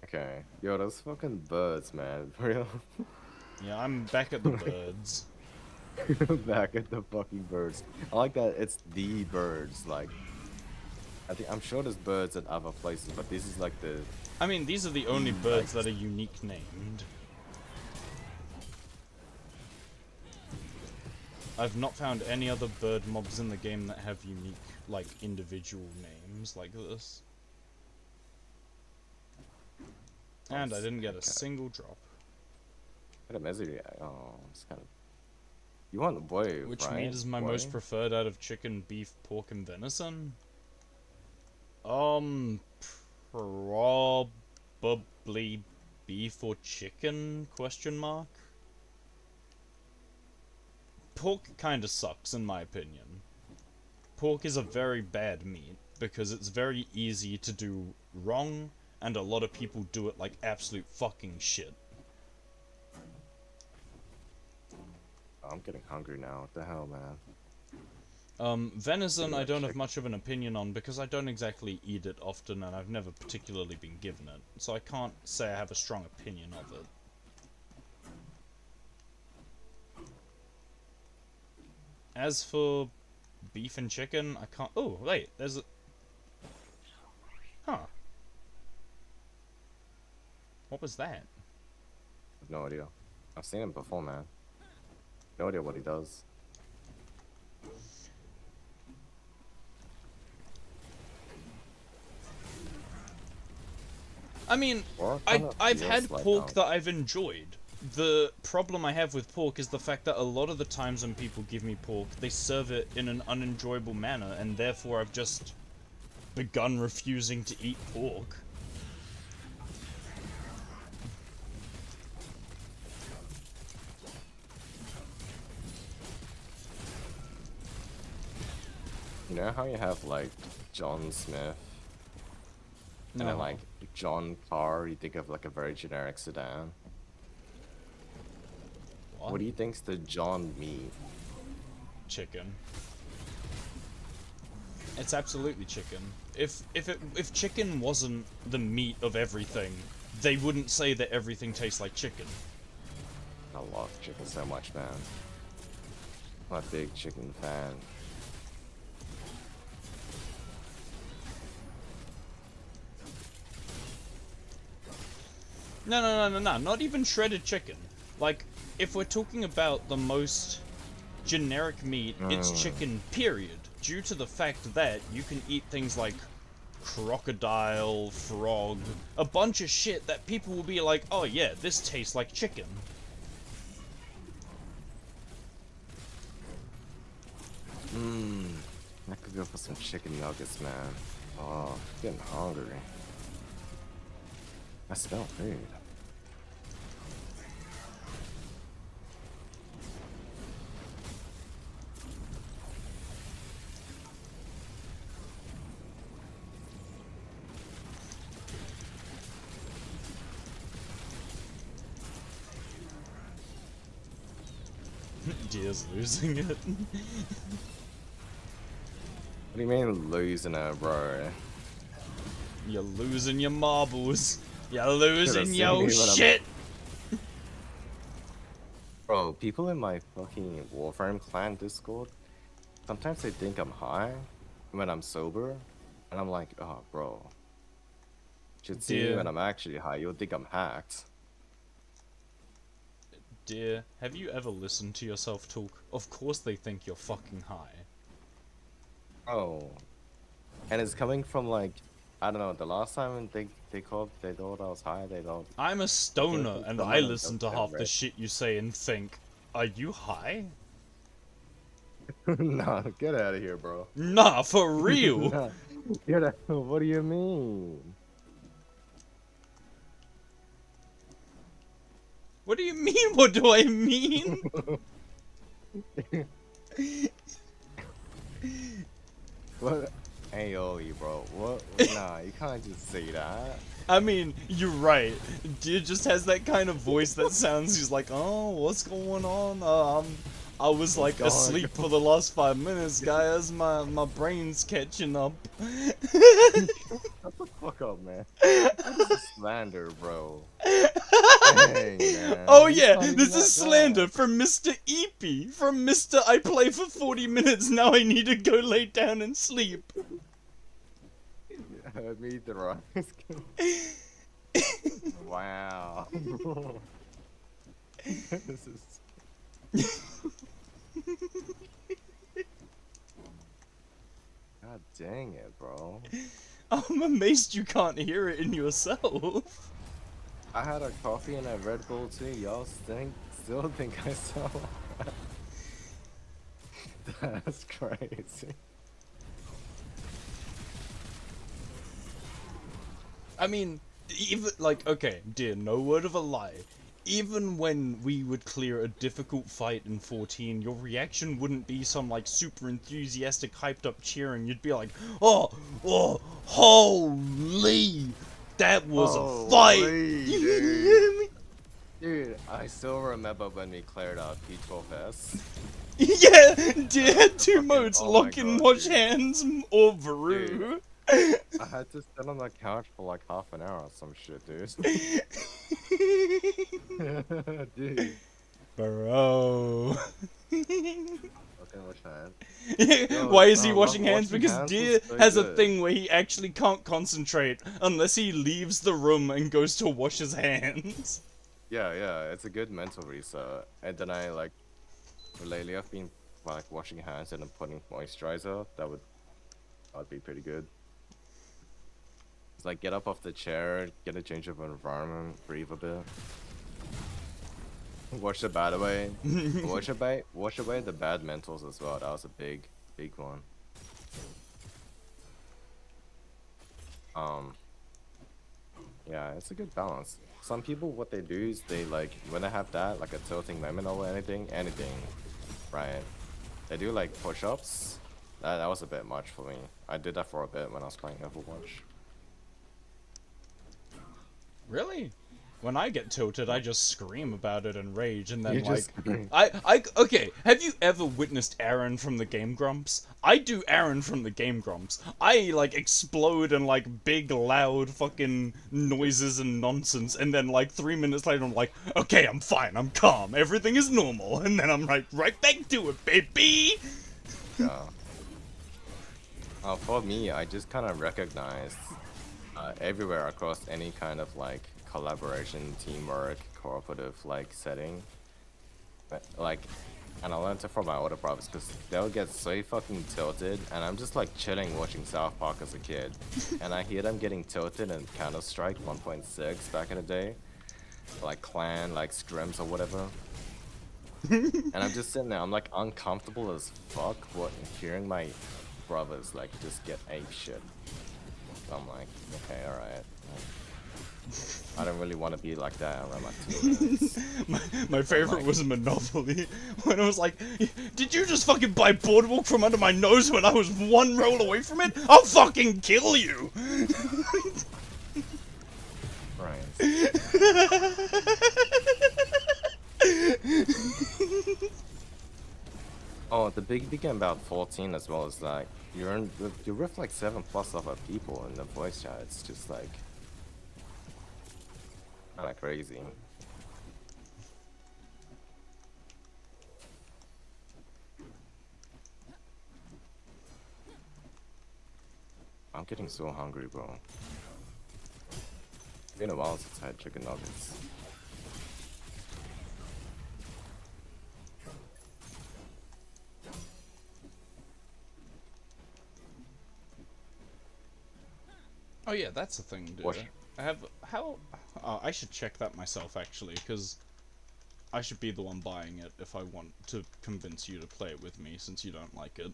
Okay. Yo, those fucking birds, man. For real. Yeah, I'm back at the birds. Back at the fucking birds. I like that it's the birds, like... I'm sure there's birds at other places, but this is like the... I mean, these are the only birds that are unique named. I've not found any other bird mobs in the game that have unique, like, individual names like this. And I didn't get a single drop. Got a misery. Oh, it's kind of... You want the boy, Which right? meat is my boy? most preferred out of chicken, beef, pork, and venison? Probably beef or chicken, question mark? Pork kinda sucks, in my opinion. Pork is a very bad meat, because it's very easy to do wrong, and a lot of people do it like absolute fucking shit. I'm getting hungry now. What the hell, man? Venison I don't have much of an opinion on because I don't exactly eat it often and I've never particularly been given it, so I can't say I have a strong opinion of it. As for beef and chicken, I can't... Oh, wait, there's a... Huh. What was that? No idea. I've seen him before, man. No idea what he does. I mean, I've had pork that I've enjoyed. The problem I have with pork is the fact that a lot of the times when people give me pork, they serve it in an unenjoyable manner, and therefore I've just begun refusing to eat pork. You know how you have, like, John Smith? And then, like, John Carr, you think of, like, a very generic sedan. What do you think's the John meat? Chicken. It's absolutely chicken. If chicken wasn't the meat of everything, they wouldn't say that everything tastes like chicken. I love chicken so much, man. I'm a big chicken fan. No, not even shredded chicken. Like, if we're talking about the most generic meat, it's chicken, period. Due to the fact that you can eat things like crocodile, frog, a bunch of shit that people will be like, oh yeah, this tastes like chicken. go for some chicken nuggets, man. Oh, getting hungry. I smell food. Deer's losing it. What do you mean losing it, bro? You're losing your marbles. You're losing seen your me when I'm- shit. Bro, people in my fucking Warframe clan Discord, sometimes they think I'm high when I'm sober, and I'm like, oh, bro. Should see me Dear. when I'm actually high, you'll think I'm hacked. Dear, have you ever listened to yourself talk? Of course they think you're fucking high. Oh. And it's coming from like, I don't know, the last time they thought I was high, they don't. I'm a stoner, it's and someone I that listen to doesn't half the read. shit you say and think, are you high? Nah, get out of here, bro. Nah, for real! Nah, get out. What do you mean? What do you mean, what do I mean? What? Hey, Oli, bro. What? Nah, you can't just say that. I mean, you're right. Deer just has that kind of voice that sounds, he's like, oh, what's going on? I was like going asleep for the last 5 minutes, guys. My brain's catching up. Shut the fuck up, man. This is slander, bro. Dang, man. Oh He's yeah, not even this that is slander bad. from Mr. Eepy. From Mr. I play for 40 minutes, now I need to go lay down and sleep. Me the right. Wow. This is. God dang it, bro. I'm amazed you can't hear it in yourself. I had a coffee and a Red Bull too. Y'all still think I sound like that. That's crazy. I mean, even, like, okay, dear, no word of a lie. Even when we would clear a difficult fight in 14, your reaction wouldn't be some, like, super enthusiastic, hyped up cheering. You'd be like, oh, holy, that was a fight! Holy, dude. Dude, I still remember when we cleared out P12S. Yeah, dear, had two Fucking- modes, oh my lock and God, watch dude. hands, or Varu. I had to sit on the couch for like half an hour or some shit, dude. Dude. Bro. Okay, watch hands. Why is he Yo, washing not hands? washing Because hands Deer was so has a good. thing where he actually can't concentrate unless he leaves the room and goes to wash his hands. Yeah, it's a good mental reset. And then lately I've been like washing hands and then putting moisturizer. That'd be pretty good. It's like get up off the chair, get a change of environment, breathe a bit. Wash the bad away. wash away the bad mentals as well. That was a big one. Yeah, it's a good balance. Some people, what they do is they like when they have that like a tilting moment or anything, right? They do like push-ups. That was a bit much for me. I did that for a bit when I was playing Overwatch. Really? When I get tilted, I just scream about it and rage, and then You like, just scream. okay. Have you ever witnessed Aaron from the Game Grumps? I do Aaron from the Game Grumps. I like explode in like big, loud fucking noises and nonsense, and then like 3 minutes later, I'm like, okay, I'm fine, I'm calm, everything is normal, and then I'm like, right back to it, baby. Yeah. For me, I just kind of recognized everywhere across any kind of like collaboration, teamwork, cooperative like setting. Like, and I learned it from my older brothers because they'll get so fucking tilted, and I'm just like chilling watching South Park as a kid, and I hear them getting tilted in Counter Strike 1.6 back in the day, like clan, like scrims or whatever. And I'm just sitting there, I'm like uncomfortable as fuck hearing my brothers like just get ape shit. So I'm like, okay, alright. I don't really want to be like that around my teammates. My favorite was Monopoly, when I was like, did you just fucking buy Boardwalk from under my nose when I was one roll away from it? I'll fucking kill you! Right. Oh, the big thing about 14 as well is like you're with like 7+ other people in the voice chat. It's just like kind of crazy. I'm getting so hungry, bro. Been a while since I had chicken nuggets. Oh yeah, that's the thing, dude. What? I have I should check that myself actually, because I should be the one buying it if I want to convince you to play it with me, since you don't like it.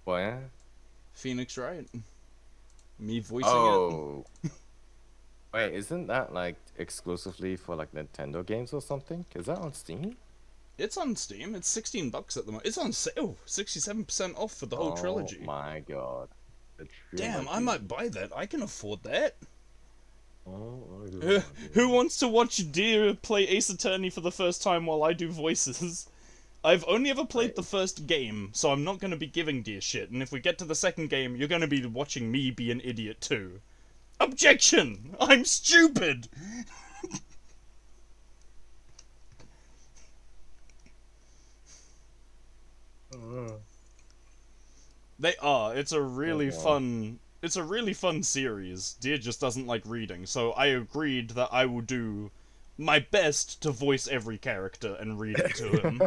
What? Yeah? Phoenix Wright. Me voicing it. Oh. Wait, isn't that like exclusively for like Nintendo games or something? Is that on Steam? It's on Steam. It's $16 at the moment. It's on sale. 67% off for the whole trilogy. Oh my god. The Damn, I trilogy. might buy that. I can afford that. Oh my Who, god. who wants to watch Deer play Ace Attorney for the first time while I do voices? I've only ever played the first game, so I'm not going to be giving Deer shit, and if we get to the second game, you're going to be watching me be an idiot too. Objection! I'm stupid! They are. It's a really fun series. Deer just doesn't like reading, so I agreed that I will do my best to voice every character and read it to him.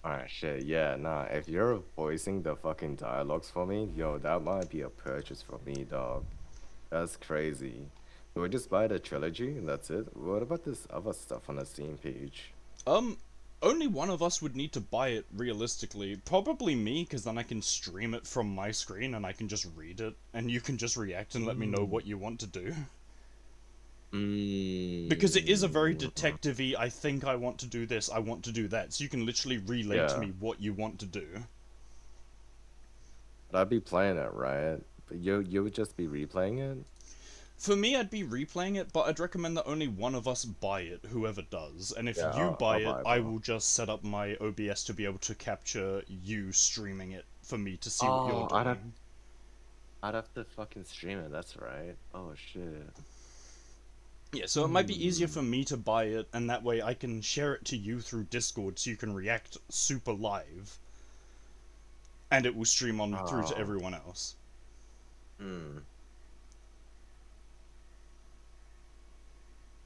Alright, shit, yeah, nah, if you're voicing the fucking dialogues for me, yo, that might be a purchase for me, dog. That's crazy. Do we just buy the trilogy and that's it? What about this other stuff on the Steam page? Only one of us would need to buy it realistically. Probably me, because then I can stream it from my screen and I can just read it, and you can just react and let me know what you want to do. Because it is a very detective-y, I think I want to do this, I want to do that, so you can literally relay to me what you want to do. But I'd be playing it, right? But you would just be replaying it? For me, I'd be replaying it, but I'd recommend that only one of us buy it, whoever does. And if Yeah, you I'll buy it, buy it, I bro. will just set up my OBS to be able to capture you streaming it for me to see what you're doing. I'd have to fucking stream it, that's right. Oh shit. Yeah, so it might be easier for me to buy it, and that way I can share it to you through Discord so you can react super live. And it will stream on through to everyone else.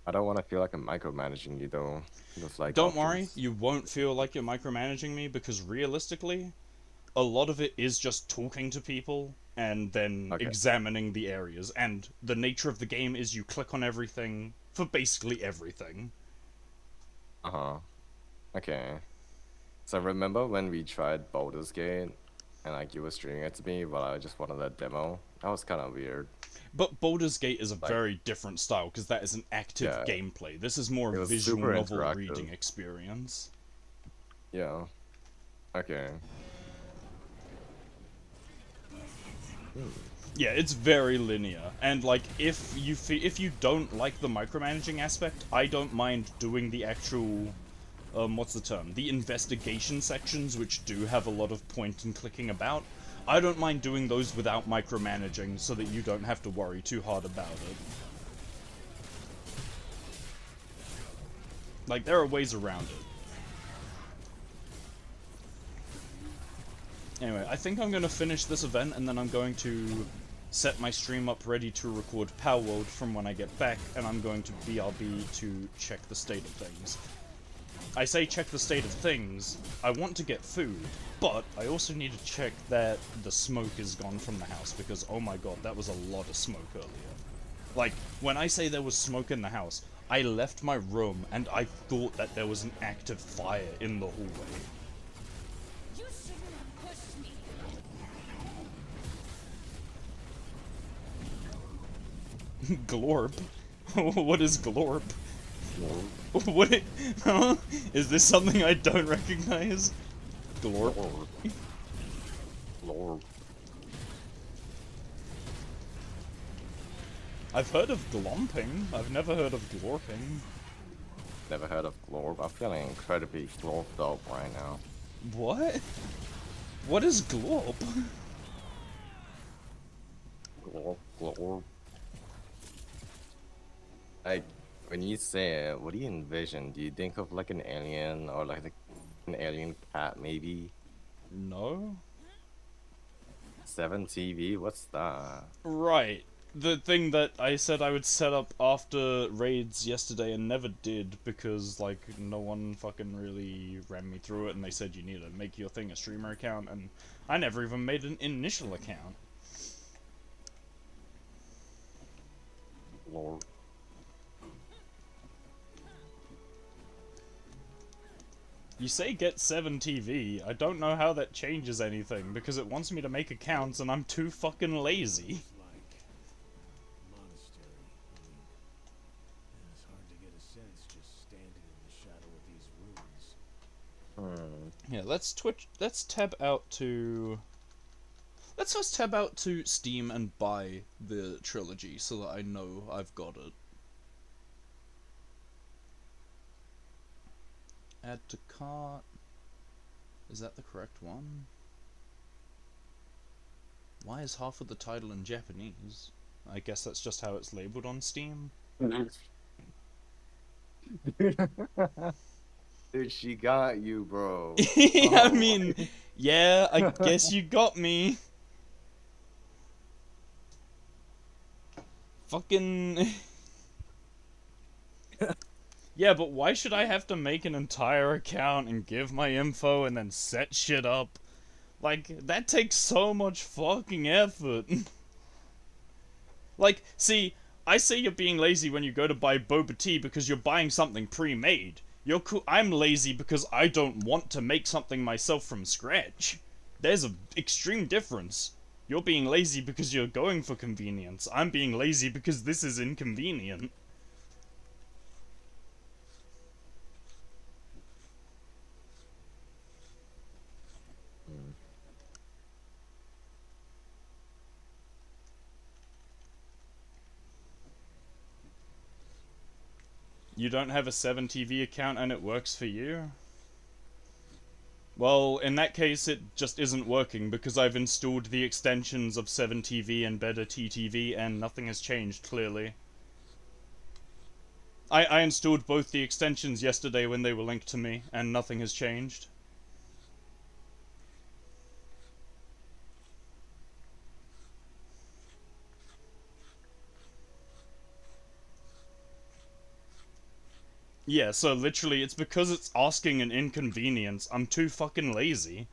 I don't want to feel like I'm micromanaging you though. With, like, Don't worry, options. you won't feel like you're micromanaging me, because realistically, a lot of it is just talking to people and then examining the areas, and the nature of the game is you click on everything for basically everything. Okay. So remember when we tried Baldur's Gate and like you were streaming it to me while I just wanted that demo? That was kind of weird. But Baldur's Gate is a very different style, because that is an active gameplay. This is more It a was visual super novel interactive. reading experience. Yeah. Okay. Yeah, it's very linear, and like if you don't like the micromanaging aspect, I don't mind doing the actual, what's the term? The investigation sections, which do have a lot of point and clicking about. I don't mind doing those without micromanaging, so that you don't have to worry too hard about it. Like, there are ways around it. Anyway, I think I'm going to finish this event, and then I'm going to set my stream up ready to record Palworld from when I get back, and I'm going to BRB to check the state of things. I say check the state of things. I want to get food, but I also need to check that the smoke is gone from the house, because oh my god, that was a lot of smoke earlier. Like, when I say there was smoke in the house, I left my room and I thought that there was an active fire in the hallway. You shouldn't have pushed me. Glorp? What is Glorp? What it, huh? Is this something I don't recognize? Glorp? Lord. I've heard of glomping. I've never heard of glorping. Never heard of Glorb. I'm feeling incredibly glorped up right now. What? What is glorp? Glorb. Like, when you say it, what do you envision? Do you think of like an alien or like an alien cat maybe? No? 7 TV? What's that? Right. The thing that I said I would set up after raids yesterday and never did because, like, no one fucking really ran me through it and they said you need to make your thing a streamer account and I never even made an initial account. Lord. You say get 7 TV, I don't know how that changes anything because it wants me to make accounts and I'm too fucking lazy. Like monastery. It's hard to get a sense just standing in the shadow of these ruins. Hmm. Yeah, let's tab out to... Let's first tab out to Steam and buy the trilogy so that I know I've got it. Add to cart. Is that the correct one? Why is half of the title in Japanese? I guess that's just how it's labeled on Steam. Dude, she got you, bro. I mean, yeah, I guess you got me. Fucking... Yeah, but why should I have to make an entire account and give my info and then set shit up? Like, that takes so much fucking effort. Like, see, I say you're being lazy when you go to buy boba tea because you're buying something pre-made. I'm lazy because I don't want to make something myself from scratch. There's an extreme difference. You're being lazy because you're going for convenience. I'm being lazy because this is inconvenient. You don't have a 7TV account and it works for you? Well, in that case it just isn't working because I've installed the extensions of 7TV and Better TTV and nothing has changed, clearly. I installed both the extensions yesterday when they were linked to me and nothing has changed. Yeah, so literally, it's because it's asking an inconvenience. I'm too fucking lazy.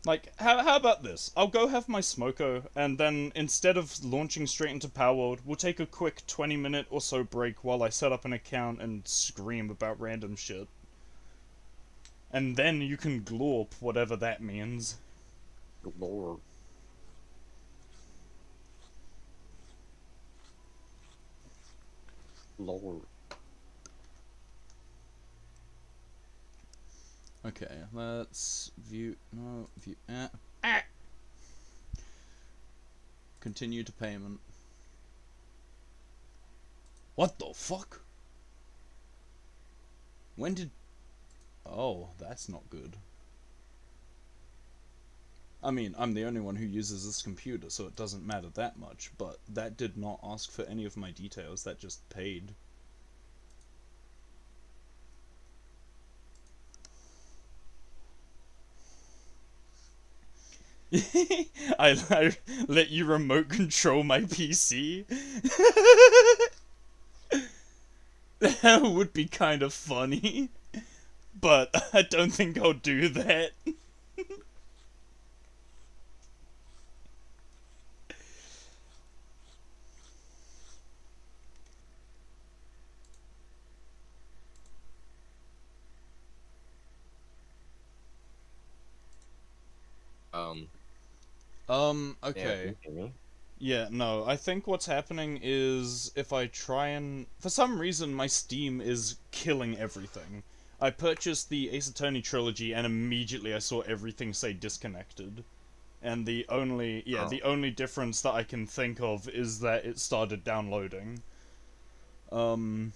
Like, how about this? I'll go have my smoko, and then instead of launching straight into Palworld, we'll take a quick 20-minute or so break while I set up an account and scream about random shit. And then you can glorp, whatever that means. Lord. Lord. Okay, let's view, no, view, continue to payment. What the fuck? When did, oh, that's not good. I mean, I'm the only one who uses this computer, so it doesn't matter that much, but that did not ask for any of my details, that just paid. I let you remote control my PC. That would be kind of funny, but I don't think I'll do that. Um, yeah, can Okay. you hear me? Yeah, no, I think what's happening is if I try and... For some reason, my Steam is killing everything. I purchased the Ace Attorney trilogy and immediately I saw everything say disconnected. And the only... Yeah, Oh. the only difference that I can think of is that it started downloading. Hmm.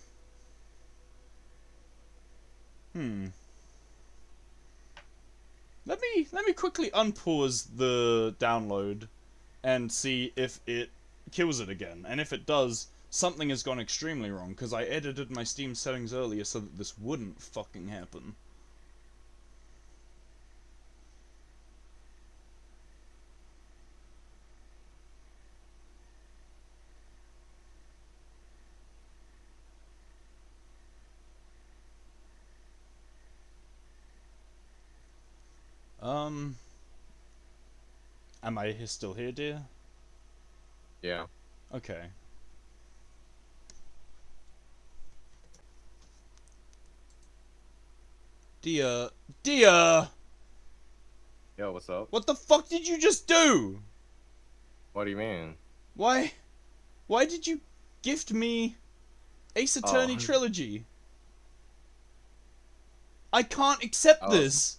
Let me quickly unpause the download and see if it kills it again. And if it does, something has gone extremely wrong, because I edited my Steam settings earlier so that this wouldn't fucking happen. Um, am I still here, dear? Yeah. Okay. Dear, dear, Yo, what's up? what the fuck did you just do? What do you mean? Why did you gift me Ace Attorney Oh. trilogy? I can't accept Oh. this.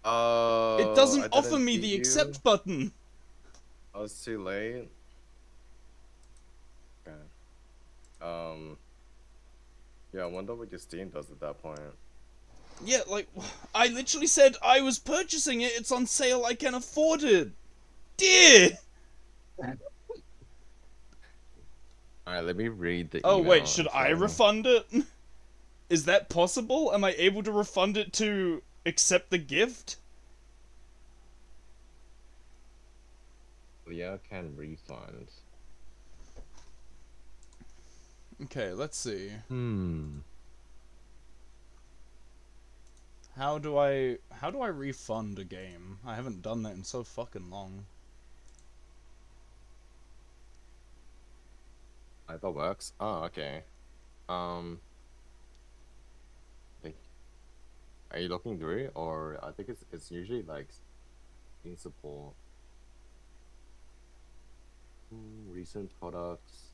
Oh, It doesn't I offer didn't me see the you. accept button. I was too late. Okay. Yeah, I wonder what your Steam does at that point. Yeah, like, I literally said I was purchasing it, it's on sale, I can afford it. Dear! Alright, let me read the Oh, email. wait, should I'm I sorry. refund it? Is that possible? Am I able to refund it to accept the gift? Leah can refund. Okay, let's see. Hmm. How do I refund a game? I haven't done that in so fucking long. That works. Oh, okay. Think, are you looking through it, or I think it's usually like in support. Recent products.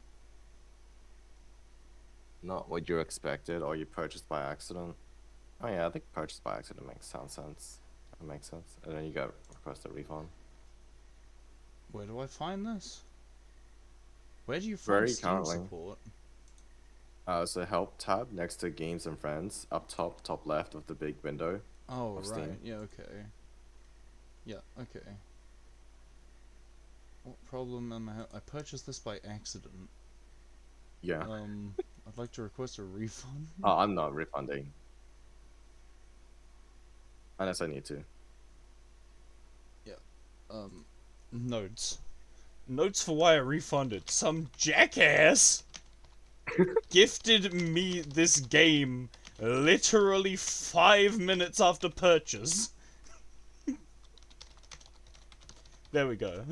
Not what you expected, or you purchased by accident. Oh yeah, I think purchased by accident makes sense. It makes sense. And then you got request a refund. Where do I find this? Where do you find Very Steam currently. support? It's a help tab next to games and friends, up top left of the big window. Oh, Of right, Steam. yeah, okay. Yeah, okay. What problem am I purchased this by accident. Yeah. I'd like to request a refund. Oh, I'm not refunding. Unless I need to. Notes. Notes for why I refunded. Some jackass gifted me this game literally 5 minutes after purchase. There we go.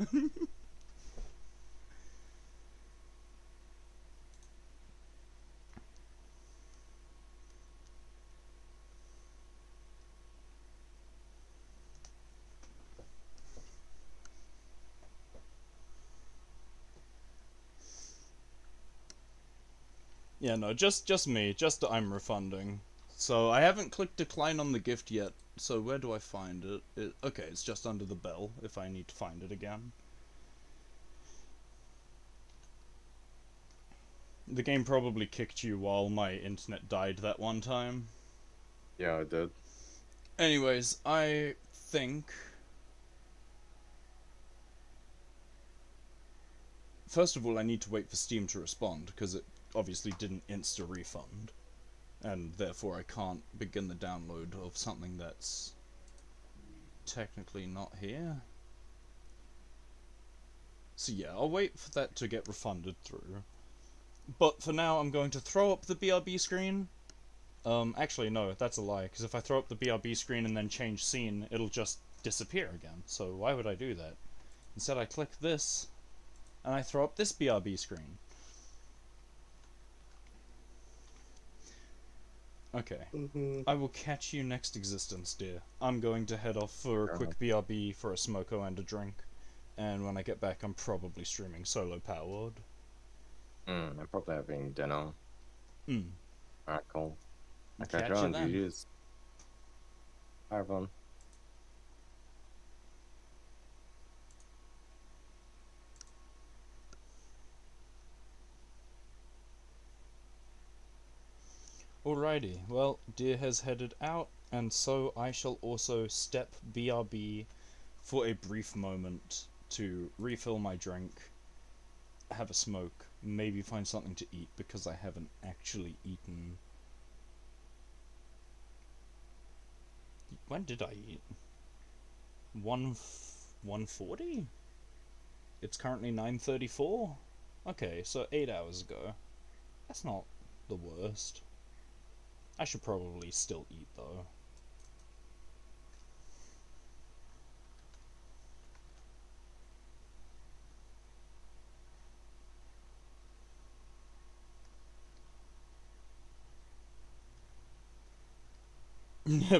Yeah, no, just me. Just that I'm refunding. So I haven't clicked decline on the gift yet. So where do I find it? Okay, it's just under the bell if I need to find it again. The game probably kicked you while my internet died that one time. Yeah, I did. Anyways, I think... First of all, I need to wait for Steam to respond, because it obviously didn't insta-refund. And therefore I can't begin the download of something that's technically not here. So yeah, I'll wait for that to get refunded through. But for now, I'm going to throw up the BRB screen. Actually, no, that's a lie, because if I throw up the BRB screen and then change scene, it'll just disappear again. So why would I do that? Instead, I click this, and I throw up this BRB screen. Okay. I will catch you next existence, dear. I'm going to head off for a quick BRB for a smoko and a drink. And when I get back, I'm probably streaming solo Palworld. I'm probably having dinner. Alright, cool. I'll catch you on then. GG's. Bye, everyone. Alrighty, well, deer has headed out, and so I shall also step BRB for a brief moment to refill my drink, have a smoke, maybe find something to eat, because I haven't actually eaten. When did I eat? 1:40? It's currently 9:34? Okay, so 8 hours ago. That's not the worst. I should probably still eat, though.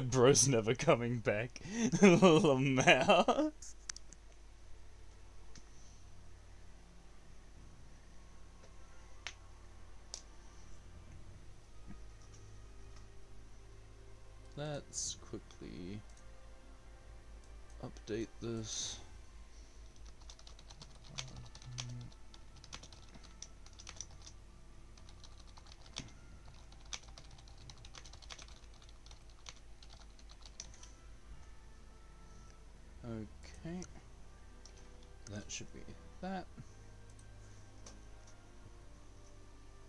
Bro's never coming back. Lamau. Let's quickly update this. Okay, that should be that.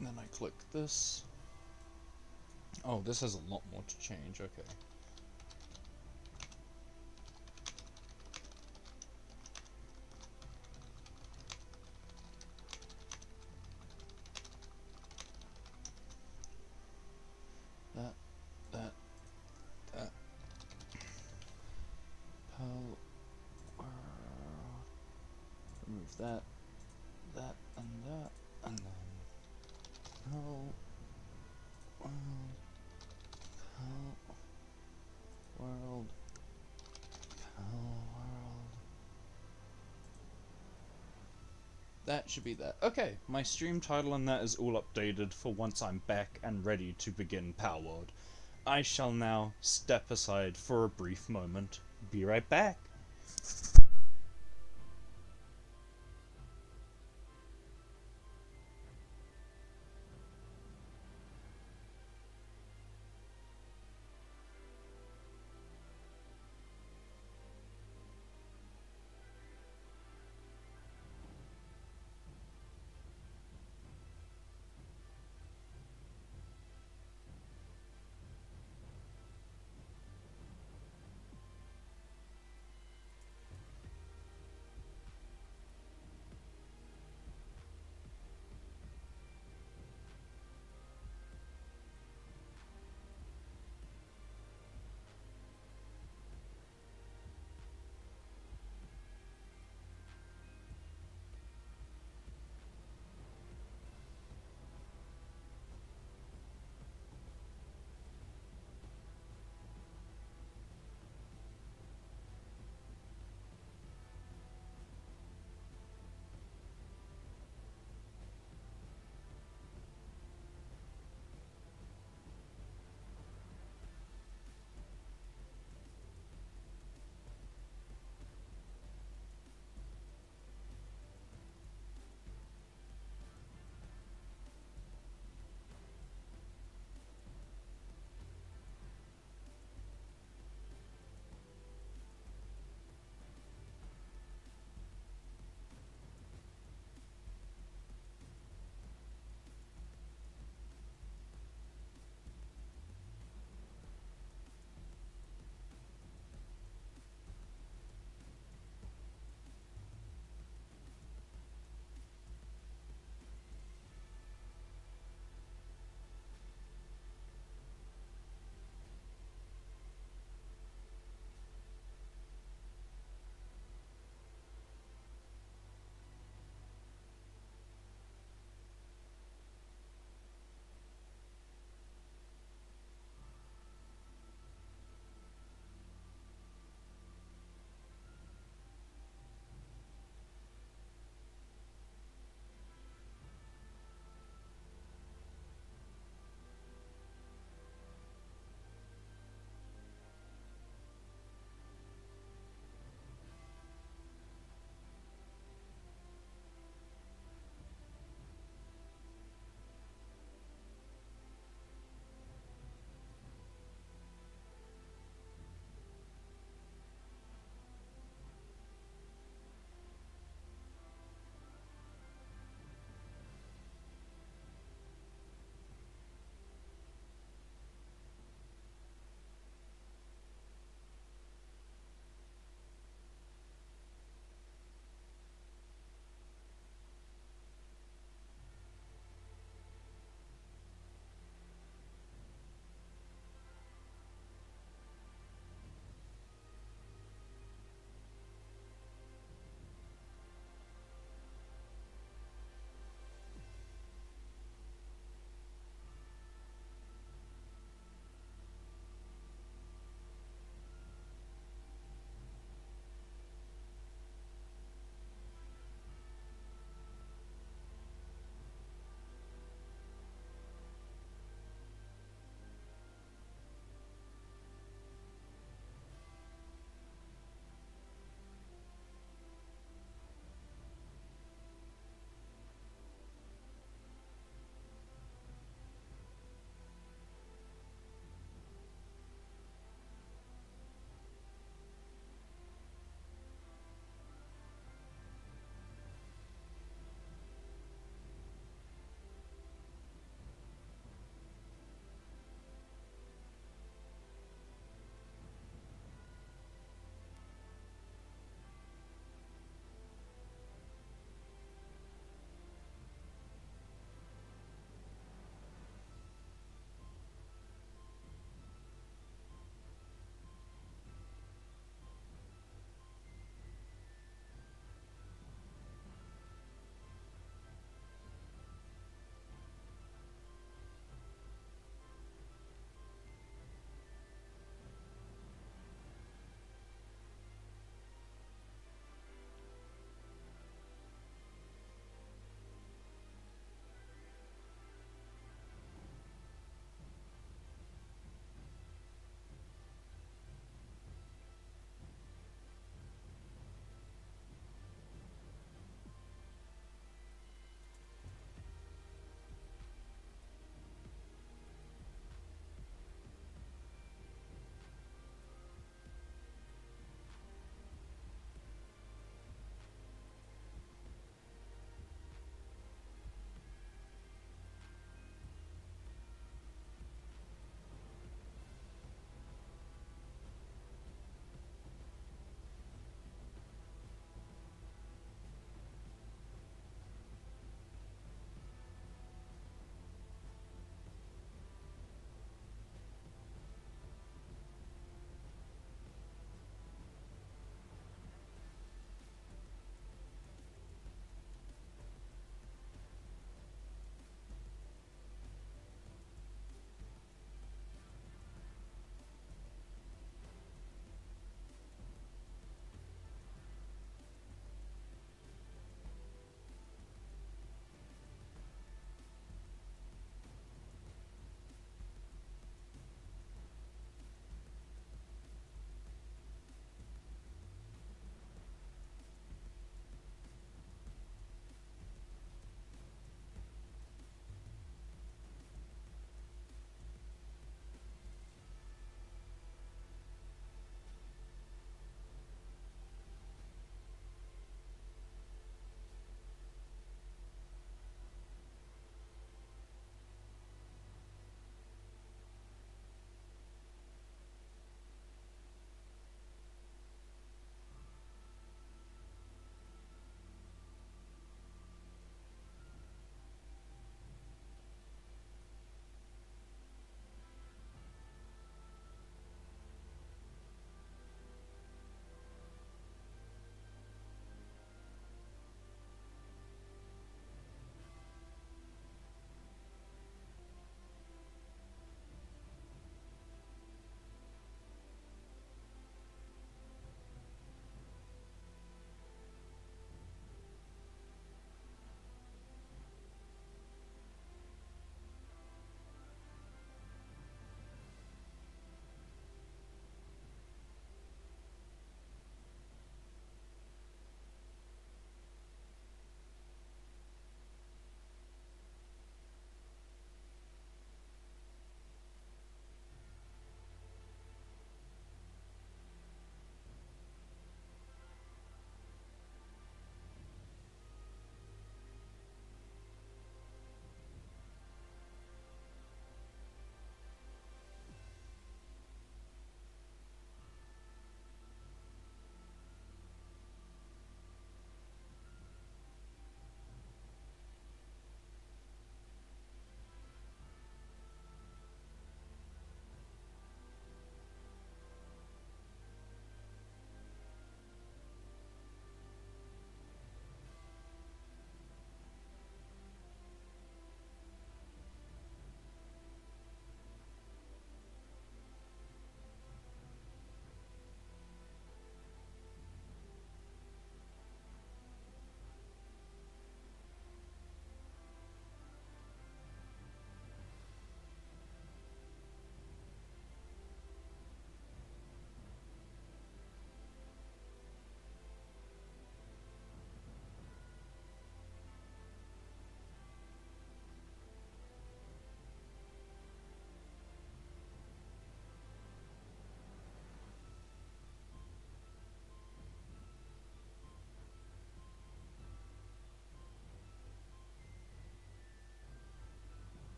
Then I click this. Oh, this has a lot more to change, okay. That. Palworld. Remove that, and then Palworld. Palworld. That should be that. Okay, my stream title and that is all updated for once I'm back and ready to begin Palworld. I shall now step aside for a brief moment. Be right back.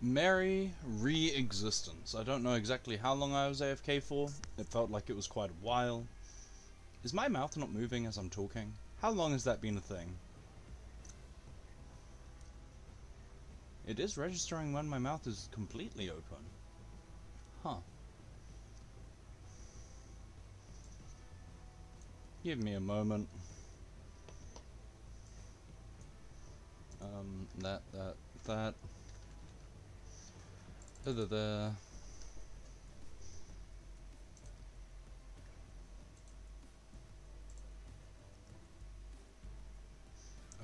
Merry re-existence. I don't know exactly how long I was AFK for. It felt like it was quite a while. Is my mouth not moving as I'm talking? How long has that been a thing? It is registering when my mouth is completely open. Huh. Give me a moment. That. There.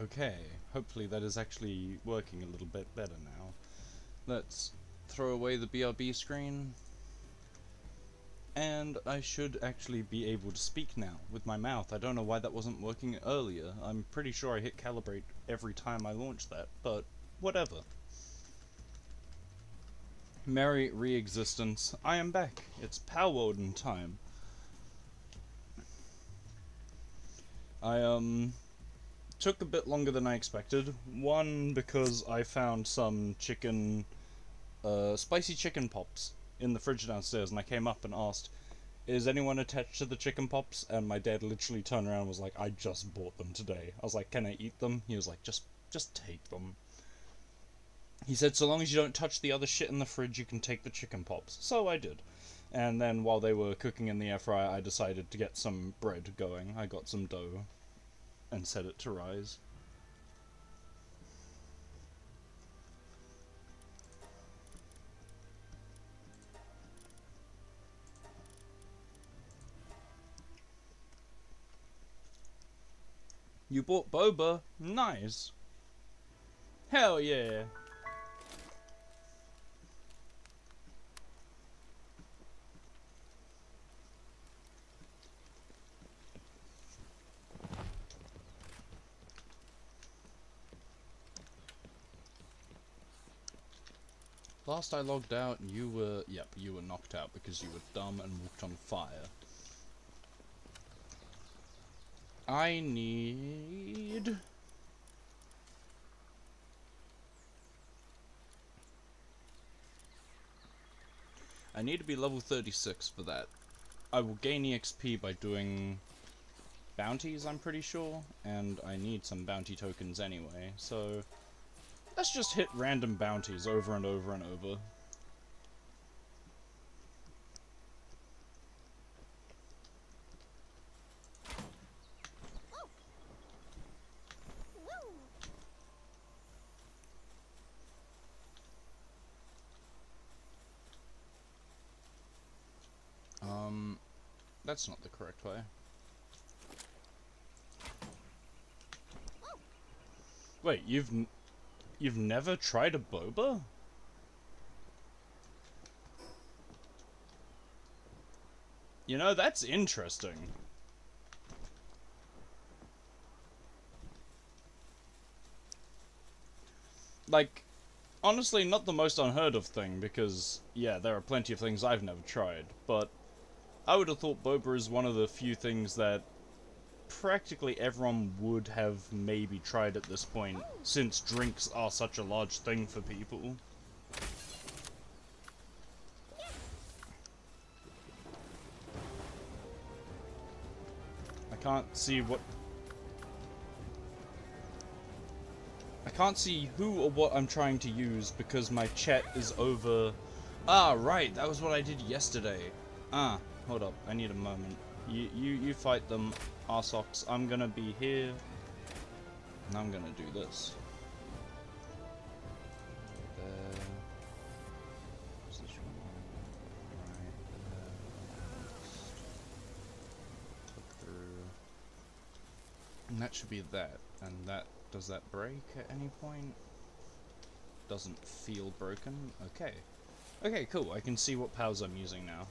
Okay, hopefully that is actually working a little bit better now. Let's throw away the BRB screen. And I should actually be able to speak now with my mouth. I don't know why that wasn't working earlier. I'm pretty sure I hit calibrate every time I launched that, but whatever. Merry re-existence. I am back. It's Palworld in time. I took a bit longer than I expected. One, because I found some chicken, spicy chicken pops in the fridge downstairs, and I came up and asked, is anyone attached to the chicken pops? And my dad literally turned around and was like, I just bought them today. I was like, can I eat them? He was like, just take them. He said, so long as you don't touch the other shit in the fridge, you can take the chicken pops. So I did. And then while they were cooking in the air fryer, I decided to get some bread going. I got some dough and set it to rise. You bought boba? Nice. Hell yeah. Last I logged out, you were knocked out because you were dumb and walked on fire. I need... I need to be level 36 for that. I will gain EXP by doing bounties, I'm pretty sure, and I need some bounty tokens anyway, so let's just hit random bounties over and over and over. That's not the correct way. Wait, you've never tried a boba? You know, that's interesting. Like, honestly, not the most unheard of thing, because, yeah, there are plenty of things I've never tried, but I would have thought boba is one of the few things that practically everyone would have maybe tried at this point, since drinks are such a large thing for people. I can't see who or what I'm trying to use because my chat is over. Ah, right, that was what I did yesterday. Ah, hold up, I need a moment. You fight them, arsocks. I'm gonna be here, and I'm gonna do this. There. Position right there. Click through. And that should be that. And that, does that break at any point? Doesn't feel broken. Okay. Okay, cool. I can see what powers I'm using now.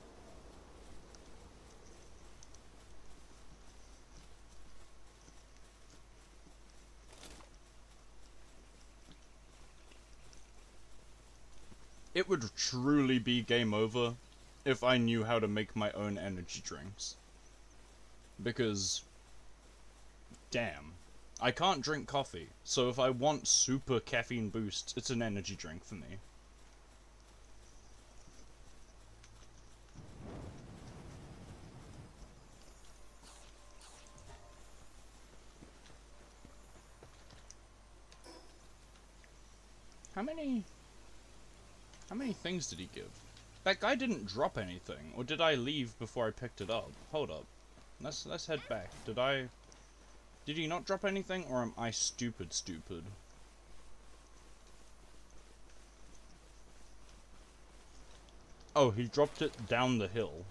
It would truly be game over if I knew how to make my own energy drinks. Because, damn, I can't drink coffee, so if I want super caffeine boost, it's an energy drink for me. How many things did he give? That guy didn't drop anything, or did I leave before I picked it up? Hold up. Let's head back. Did he not drop anything, or am I stupid? Oh, he dropped it down the hill.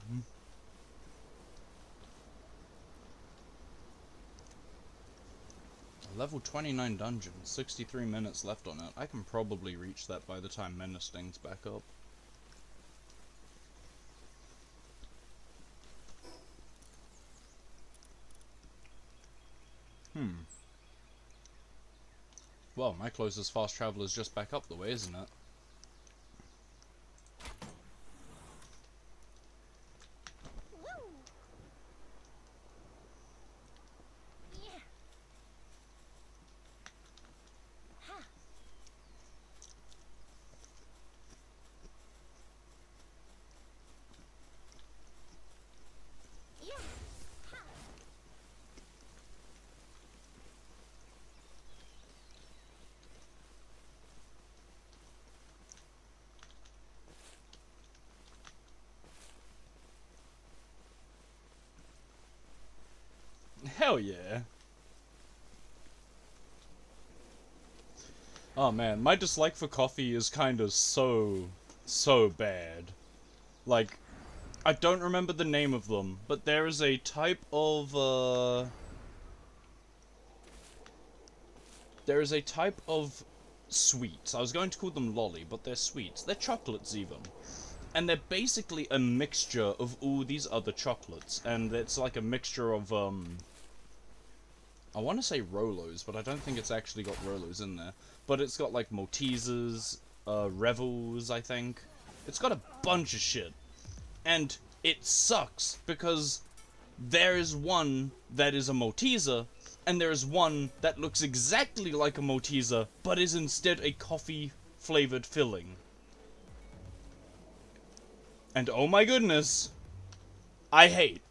Level 29 dungeon, 63 minutes left on it. I can probably reach that by the time Menace Sting's back up. Well, my closest fast travel is just back up the way, isn't it? Hell yeah. Oh man, my dislike for coffee is kind of so bad. Like, I don't remember the name of them, but there is a type of, there is a type of sweets. I was going to call them lolly, but they're sweets. They're chocolates even. And they're basically a mixture of all these other chocolates. And it's like a mixture of, I want to say Rolos, but I don't think it's actually got Rolos in there. But it's got like Maltesers, Revels, I think. It's got a bunch of shit. And it sucks, because there is one that is a Malteser, and there is one that looks exactly like a Malteser, but is instead a coffee-flavored filling. And oh my goodness, I hate.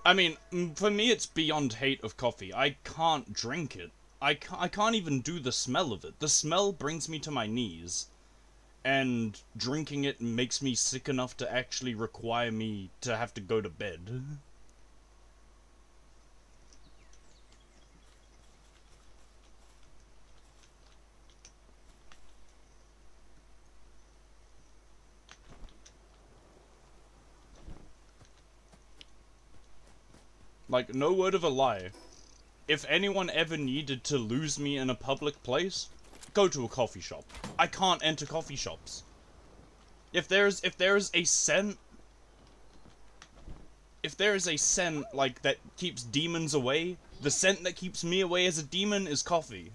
I mean, for me it's beyond hate of coffee. I can't drink it. I can't even do the smell of it. The smell brings me to my knees. And drinking it makes me sick enough to actually require me to have to go to bed. Like, no word of a lie. If anyone ever needed to lose me in a public place, go to a coffee shop. I can't enter coffee shops. If there is a scent, like, that keeps demons away, the scent that keeps me away as a demon is coffee.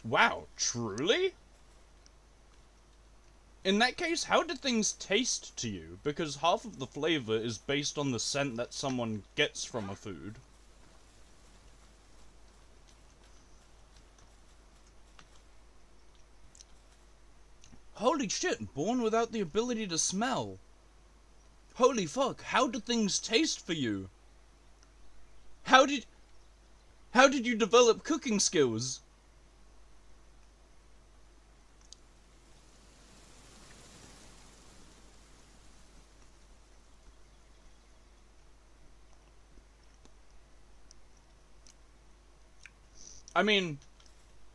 Wow, truly? In that case, how do things taste to you? Because half of the flavor is based on the scent that someone gets from a food. Holy shit, born without the ability to smell. Holy fuck, how do things taste for you? How did you develop cooking skills? I mean,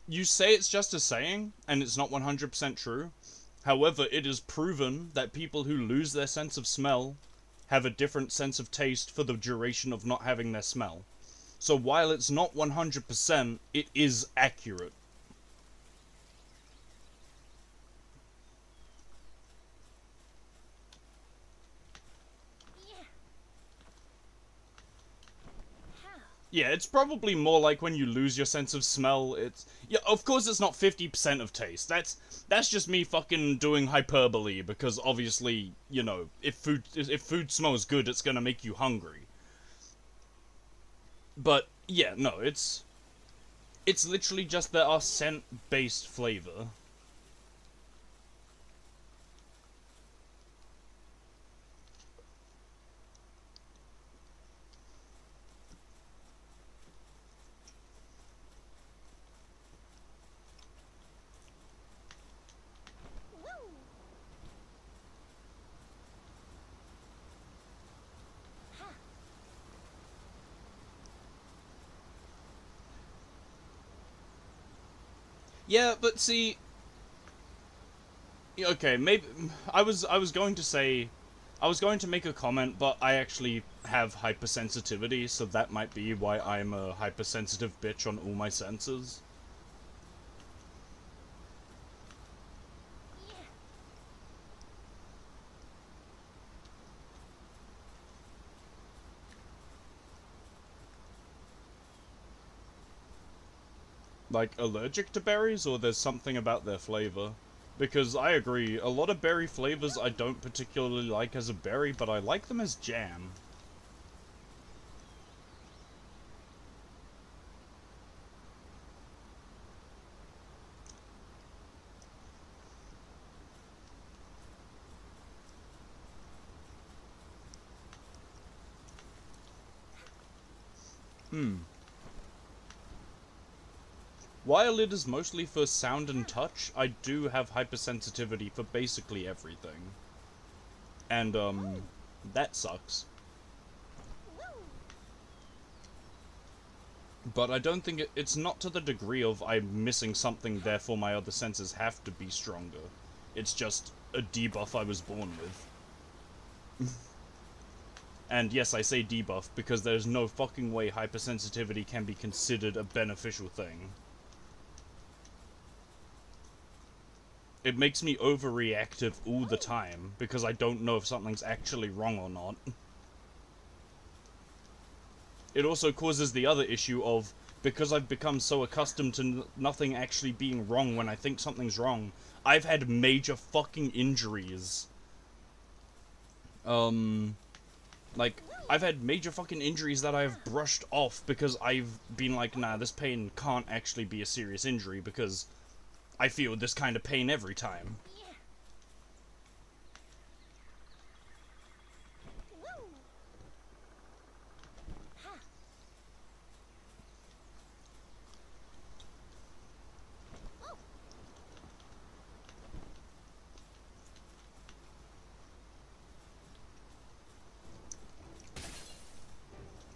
you say it's just a saying, and it's not 100% true. However, it is proven that people who lose their sense of smell have a different sense of taste for the duration of not having their smell. So while it's not 100%, it is accurate. Yeah, it's probably more like when you lose your sense of smell. It's yeah, of course it's not 50% of taste. That's just me fucking doing hyperbole because obviously, you know, if food smells good, it's gonna make you hungry. But yeah, no, it's literally just there are scent-based flavor. Yeah, but see, okay, maybe I was going to say I was going to make a comment, but I actually have hypersensitivity, so that might be why I'm a hypersensitive bitch on all my senses. Like, allergic to berries, or there's something about their flavor? Because I agree, a lot of berry flavors I don't particularly like as a berry, but I like them as jam. While it is mostly for sound and touch, I do have hypersensitivity for basically everything. And, that sucks. But I don't think it's not to the degree of I'm missing something, therefore my other senses have to be stronger. It's just a debuff I was born with. And yes, I say debuff because there's no fucking way hypersensitivity can be considered a beneficial thing. It makes me overreactive all the time because I don't know if something's actually wrong or not. It also causes the other issue of, because I've become so accustomed to nothing actually being wrong when I think something's wrong, I've had major fucking injuries. Like, I've had major fucking injuries that I've brushed off because I've been like, nah, this pain can't actually be a serious injury because I feel this kind of pain every time.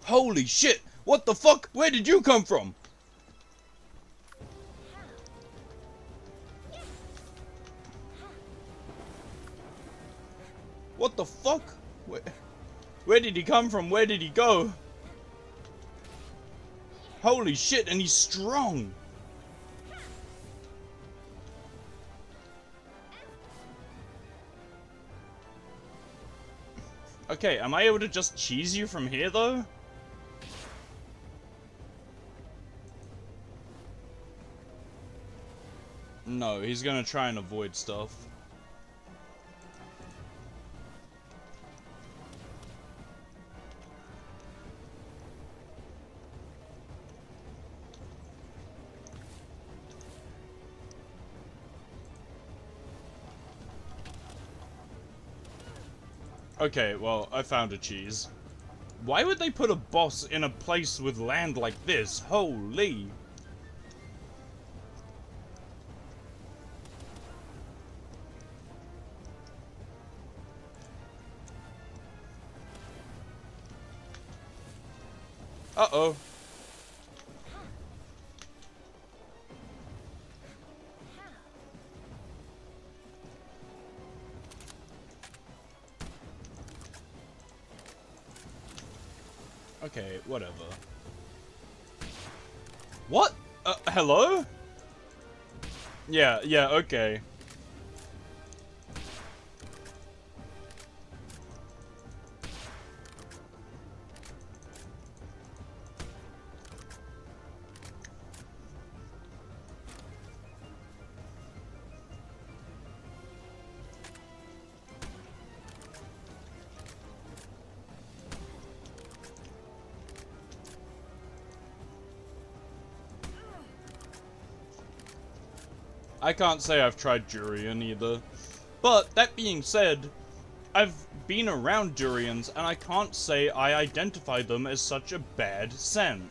Holy shit! What the fuck? Where did you come from? What the fuck? Where did he come from? Where did he go? Holy shit, and he's strong! Okay, am I able to just cheese you from here, though? No, he's gonna try and avoid stuff. Okay, well, I found a cheese. Why would they put a boss in a place with land like this? Holy! Uh-oh. Okay, whatever. What? Hello? Yeah, okay. I can't say I've tried durian either. But, that being said, I've been around durians, and I can't say I identify them as such a bad scent.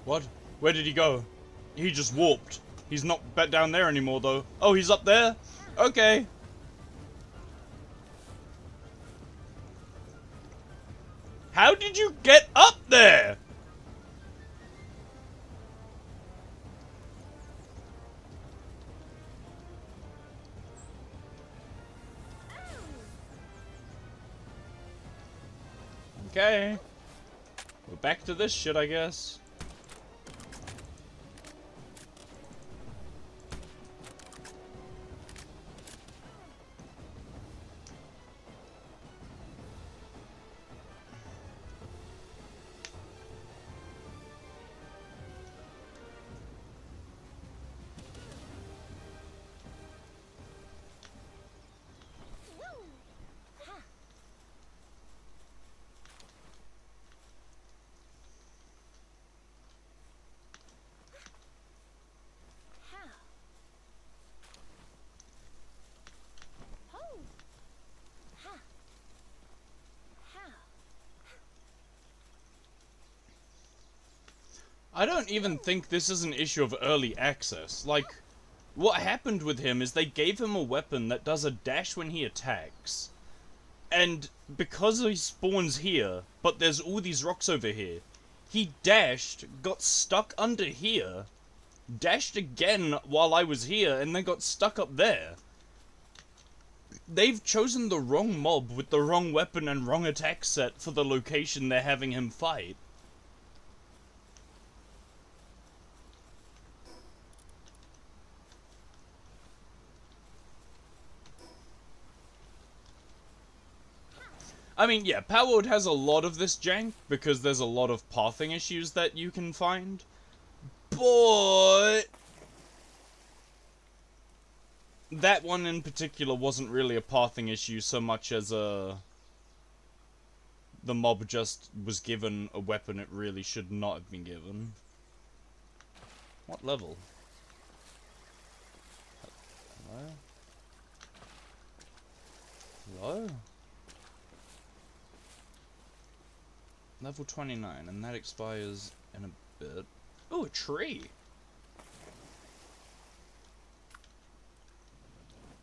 What? Where did he go? He just warped. He's not back down there anymore, though. Oh, he's up there? Okay. How did you get up there? Okay. We're back to this shit, I guess. I don't even think this is an issue of early access. Like, what happened with him is they gave him a weapon that does a dash when he attacks. And because he spawns here, but there's all these rocks over here, he dashed, got stuck under here, dashed again while I was here, and then got stuck up there. They've chosen the wrong mob with the wrong weapon and wrong attack set for the location they're having him fight. I mean, yeah, Palworld has a lot of this jank, because there's a lot of pathing issues that you can find. But that one in particular wasn't really a pathing issue so much as the mob just was given a weapon it really should not have been given. What level? Hello? Hello? Level 29, and that expires in a bit. Oh, a tree!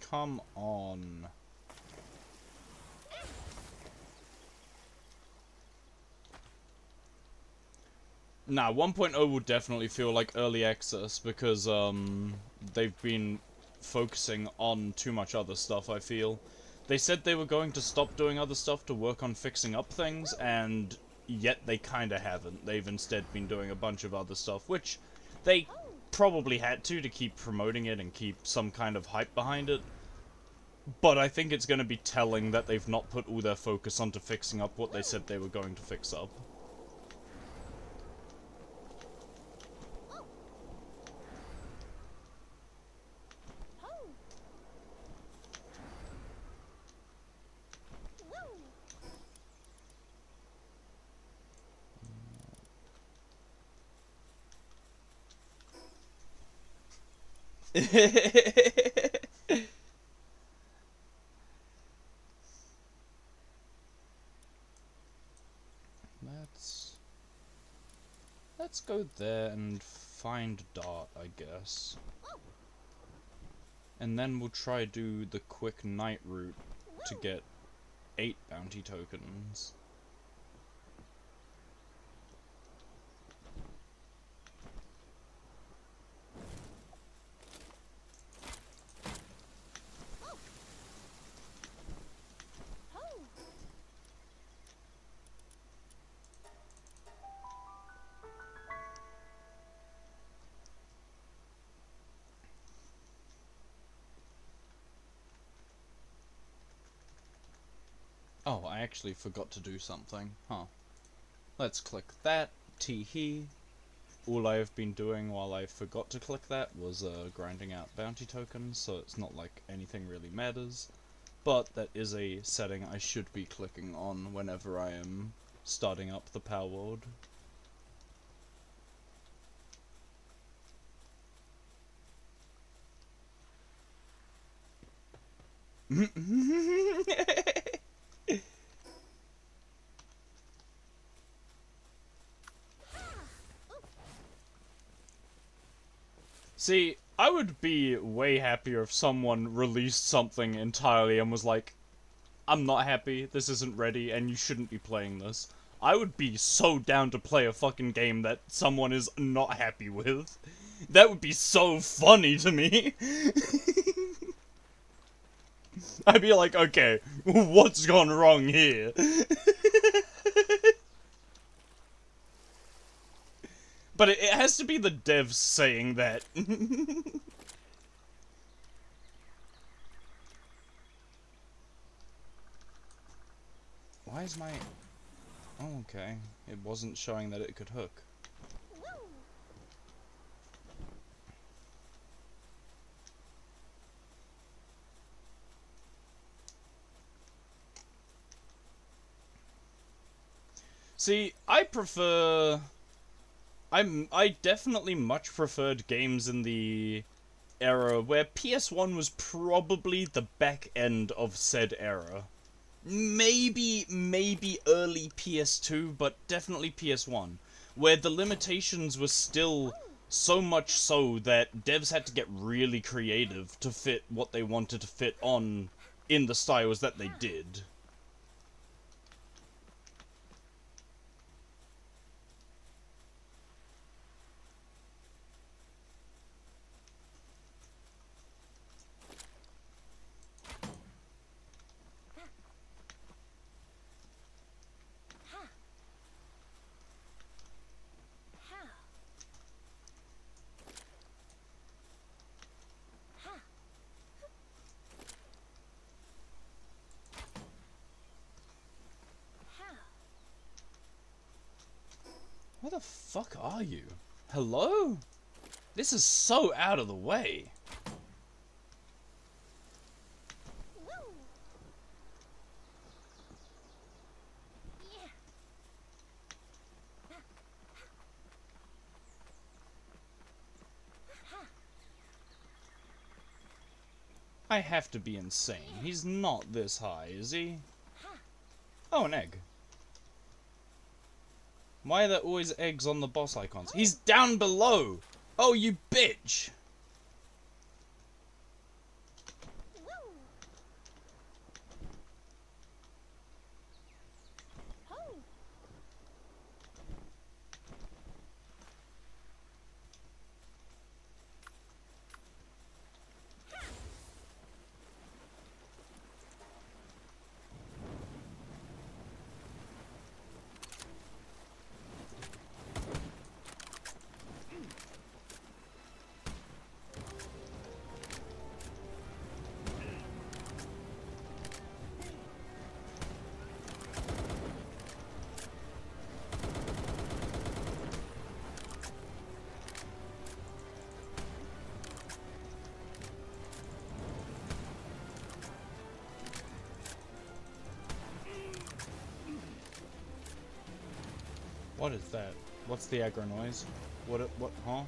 Come on. Nah, 1.0 will definitely feel like early access, because, they've been focusing on too much other stuff, I feel. They said they were going to stop doing other stuff to work on fixing up things, and yet they kinda haven't. They've instead been doing a bunch of other stuff, which they probably had to keep promoting it and keep some kind of hype behind it. But I think it's gonna be telling that they've not put all their focus onto fixing up what they said they were going to fix up. Let's go there and find Dart, I guess. And then we'll try do the quick night route to get 8 bounty tokens. Oh, I actually forgot to do something. Huh. Let's click that. Tee-hee. All I have been doing while I forgot to click that was grinding out bounty tokens, so it's not like anything really matters. But that is a setting I should be clicking on whenever I am starting up the Palworld. See, I would be way happier if someone released something entirely and was like, I'm not happy, this isn't ready, and you shouldn't be playing this. I would be so down to play a fucking game that someone is not happy with. That would be so funny to me. I'd be like, okay, what's gone wrong here? But it has to be the devs saying that. Why is my... Oh, okay. It wasn't showing that it could hook. See, I prefer... I definitely much preferred games in the era where PS1 was probably the back end of said era. Maybe early PS2, but definitely PS1, where the limitations were still so much so that devs had to get really creative to fit what they wanted to fit on in the styles that they did. Where the fuck are you? Hello? This is so out of the way. I have to be insane. He's not this high, is he? Oh, an egg. Why are there always eggs on the boss icons? He's down below! Oh, you bitch! What is that? What's the aggro noise? What, huh?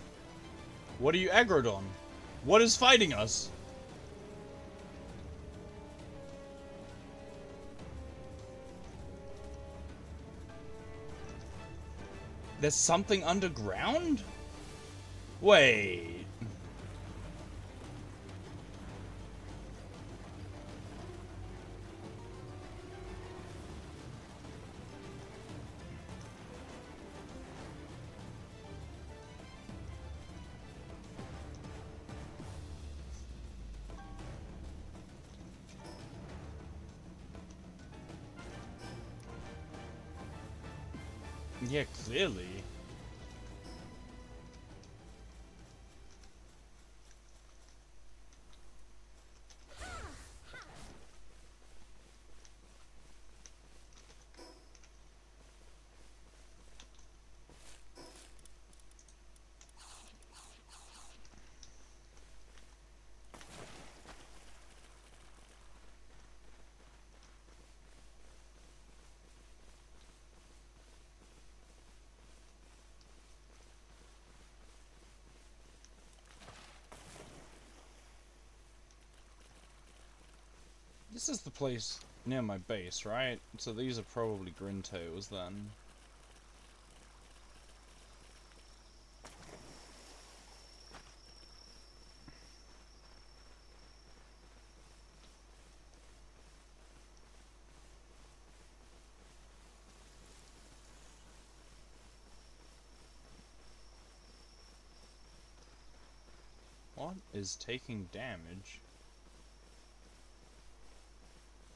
What are you aggroed on? What is fighting us? There's something underground? Wait. Yeah, clearly. This is the place near my base, right? So these are probably Grintails then. What is taking damage?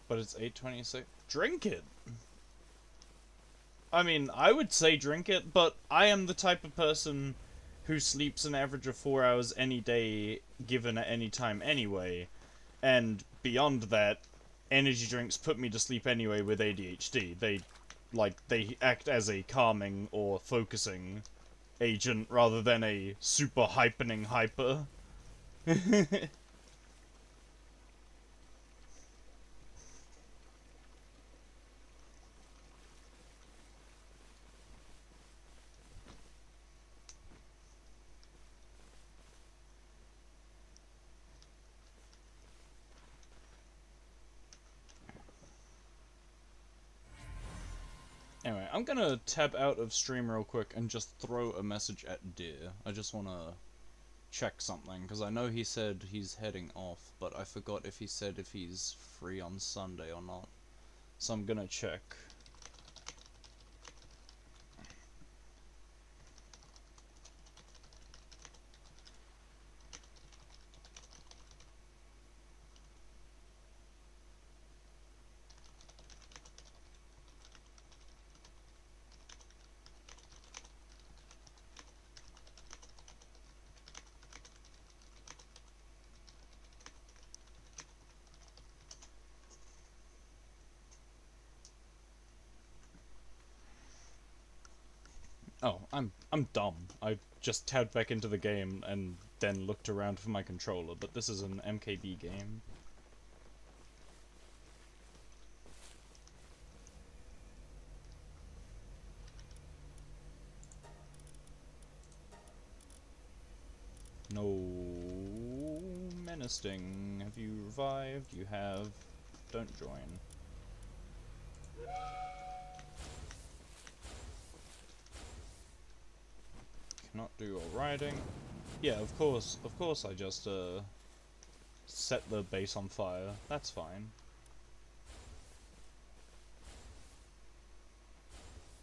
But it's 8:26. Drink it! I mean, I would say drink it, but I am the type of person who sleeps an average of 4 hours any day, given at any time anyway. And beyond that, energy drinks put me to sleep anyway with ADHD. They act as a calming or focusing agent rather than a super hypening hyper. Anyway, I'm gonna tab out of stream real quick and just throw a message at Deer. I just wanna check something, because I know he said he's heading off, but I forgot if he said if he's free on Sunday or not. So I'm gonna check. Oh, I'm dumb. I just tabbed back into the game and then looked around for my controller, but this is an MKB game. No menacing. Have you revived? You have. Don't join. Cannot do your riding. Yeah, of course I just set the base on fire. That's fine.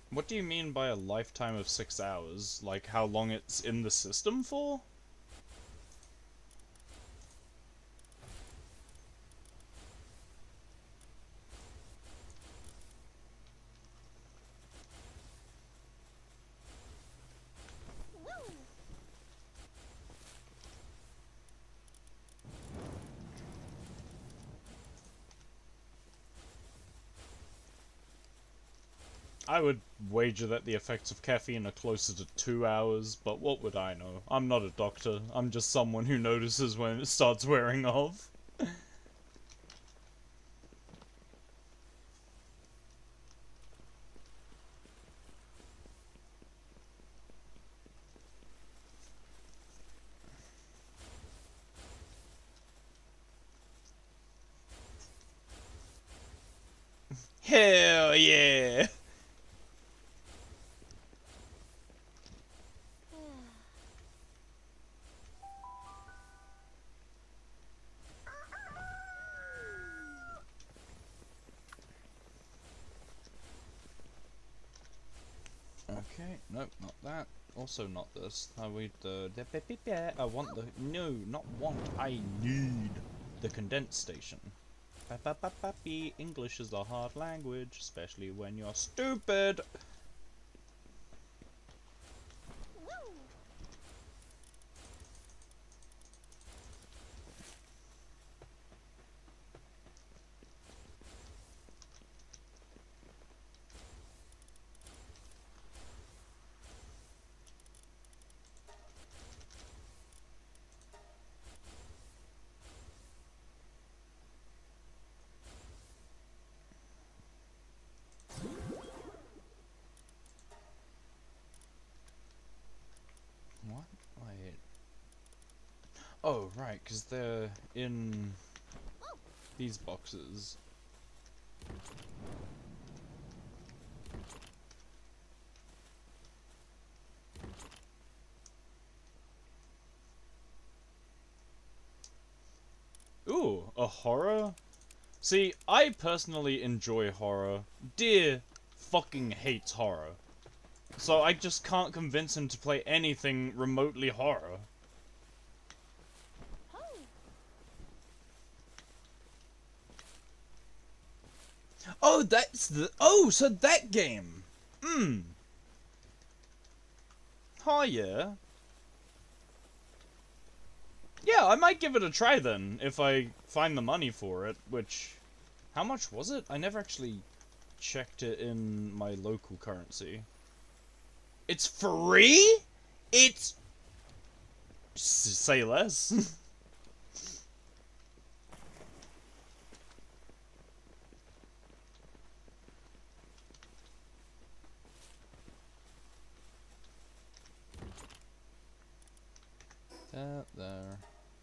What do you mean by a lifetime of 6 hours? Like how long it's in the system for? I would wager that the effects of caffeine are closer to 2 hours, but what would I know? I'm not a doctor. I'm just someone who notices when it starts wearing off. Hell yeah! Okay, nope, not that. Also not this. I want the no, not want. I need the condense station. English is a hard language, especially when you're stupid. What? Wait. Oh, right, because they're in... these boxes. Ooh, a horror? See, I personally enjoy horror. Deer fucking hates horror. So I just can't convince him to play anything remotely horror. Oh, that's the... Oh, so that game! Hmm. Oh, yeah. Yeah, I might give it a try then, if I find the money for it, which... How much was it? I never actually checked it in my local currency. It's free? It's... Say less.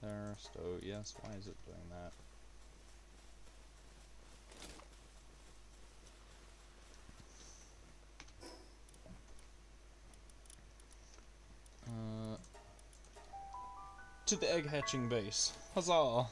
There, stow, yes, why is it doing that? To the egg hatching base. Huzzah!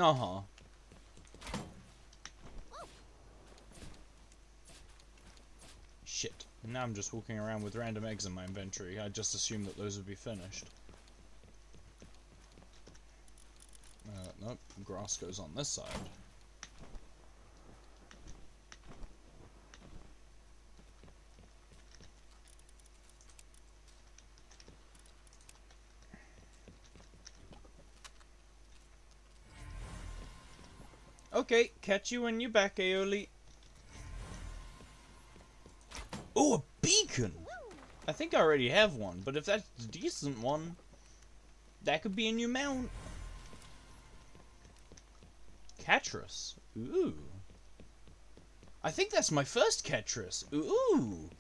Uh-huh. Shit. Now I'm just walking around with random eggs in my inventory. I just assumed that those would be finished. Nope. Grass goes on this side. Okay, catch you when you're back, Aeoli. Oh, a beacon! I think I already have one, but if that's a decent one, that could be a new mount. Catris. Ooh. I think that's my first Catris. Ooh.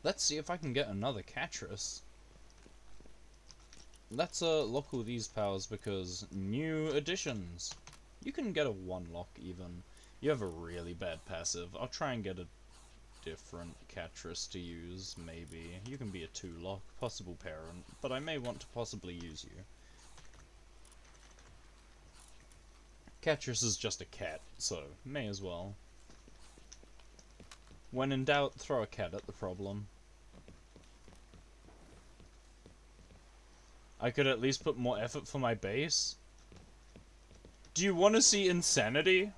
Let's see if I can get another Catris. Let's lock all these powers because new additions. You can get a 1-lock even. You have a really bad passive. I'll try and get a different Catris to use, maybe. You can be a 2-lock, possible parent, but I may want to possibly use you. Catris is just a cat, so may as well. When in doubt, throw a cat at the problem. I could at least put more effort for my base. Do you want to see insanity?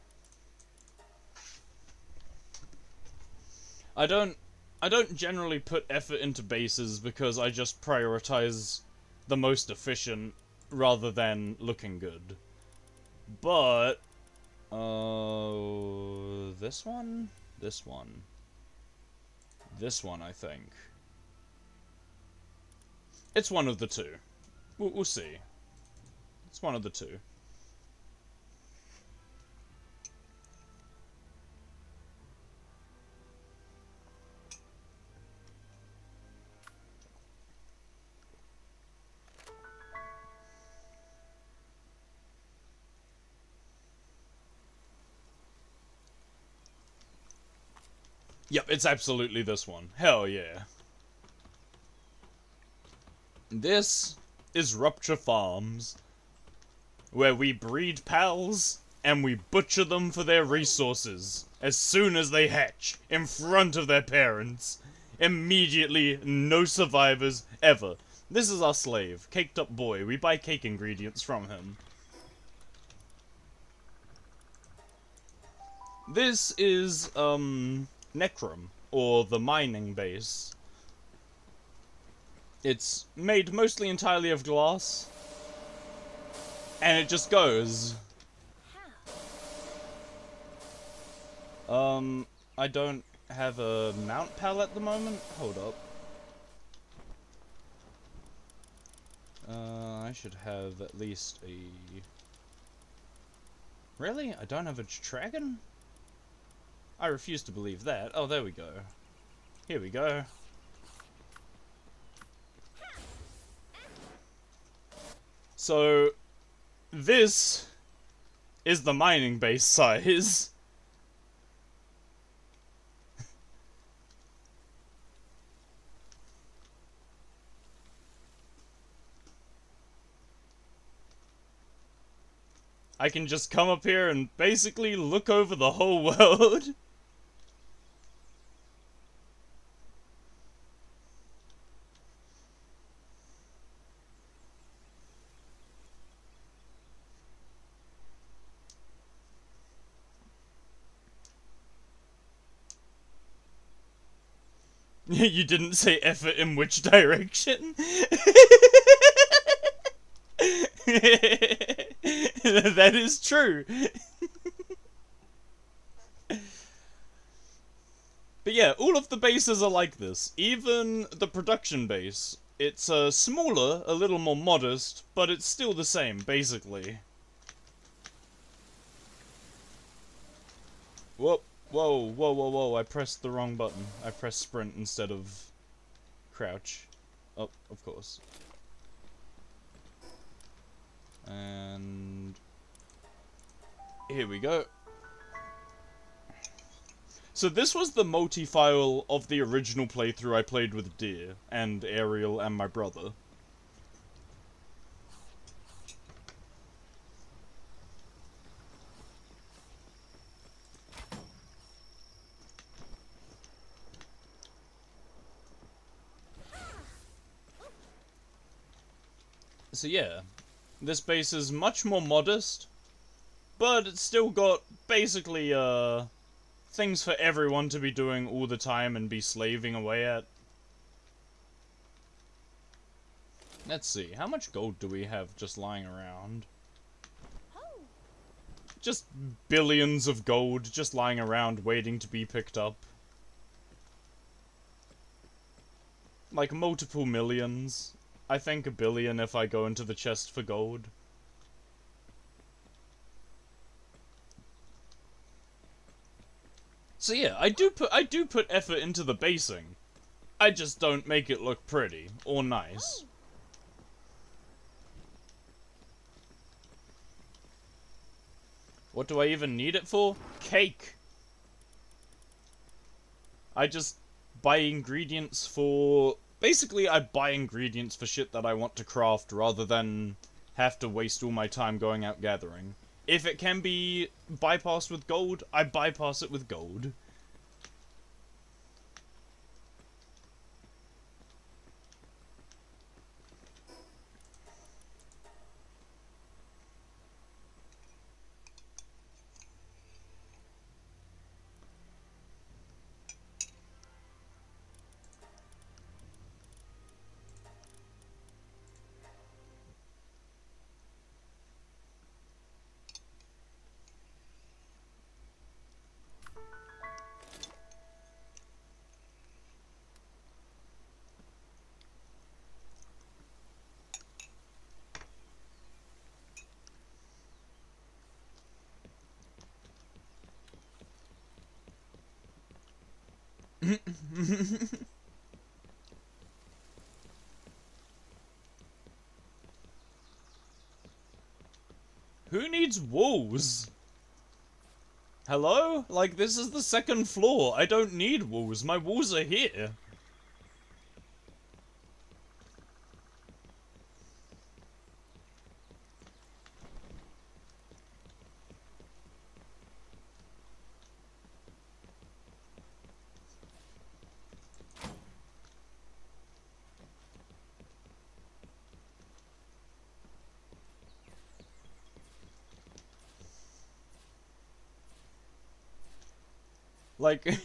I don't generally put effort into bases because I just prioritize the most efficient rather than looking good. But this one, I think. It's one of the two. We'll see. It's one of the two. Yep, it's absolutely this one. Hell yeah. This is Rupture Farms, where we breed pals and we butcher them for their resources as soon as they hatch in front of their parents. Immediately, no survivors ever. This is our slave, Caked Up Boy. We buy cake ingredients from him. This is Necrom, or the mining base. It's made mostly entirely of glass, and it just goes. I don't have a mount pal at the moment. Hold up. I should have at least a... Really? I don't have a dragon? I refuse to believe that. Oh, there we go. Here we go. So, this is the mining base size. I can just come up here and basically look over the whole world. You didn't say effort in which direction? That is true. But yeah, all of the bases are like this. Even the production base. It's smaller, a little more modest, but it's still the same, basically. Whoa, whoa, whoa, whoa, whoa, I pressed the wrong button. I pressed sprint instead of crouch. Oh, of course. And here we go. So this was the multi-file of the original playthrough I played with Deer, and Ariel, and my brother. So yeah, this base is much more modest, but it's still got basically, things for everyone to be doing all the time and be slaving away at. Let's see, how much gold do we have just lying around? Just billions of gold just lying around waiting to be picked up. Like multiple millions. I think a billion if I go into the chest for gold. So yeah, I do put effort into the basing. I just don't make it look pretty or nice. What do I even need it for? Cake. I just buy ingredients for... Basically, I buy ingredients for shit that I want to craft rather than have to waste all my time going out gathering. If it can be bypassed with gold, I bypass it with gold. Who needs walls? Hello? Like, this is the second floor. I don't need walls. My walls are here. Like,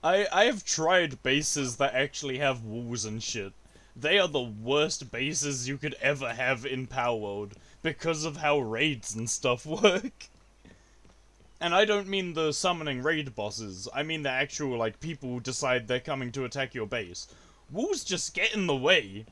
I have tried bases that actually have walls and shit. They are the worst bases you could ever have in Palworld because of how raids and stuff work. And I don't mean the summoning raid bosses, I mean the actual, like, people who decide they're coming to attack your base. Wolves just get in the way.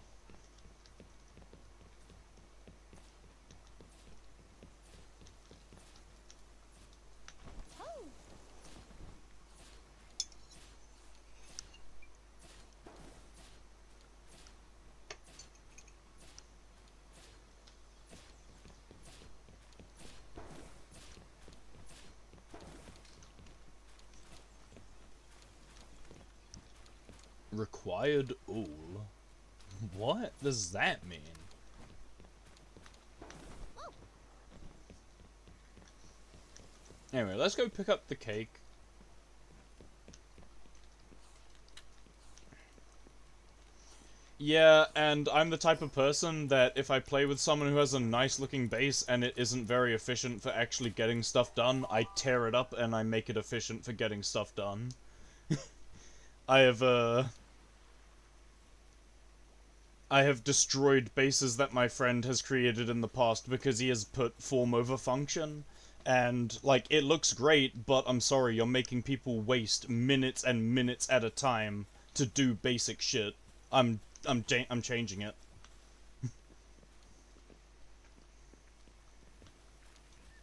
Required all. What does that mean? Anyway, let's go pick up the cake. Yeah, and I'm the type of person that if I play with someone who has a nice looking base and it isn't very efficient for actually getting stuff done, I tear it up and I make it efficient for getting stuff done. I have destroyed bases that my friend has created in the past because he has put form over function. And, like, it looks great, but I'm sorry, you're making people waste minutes and minutes at a time to do basic shit. I'm changing it.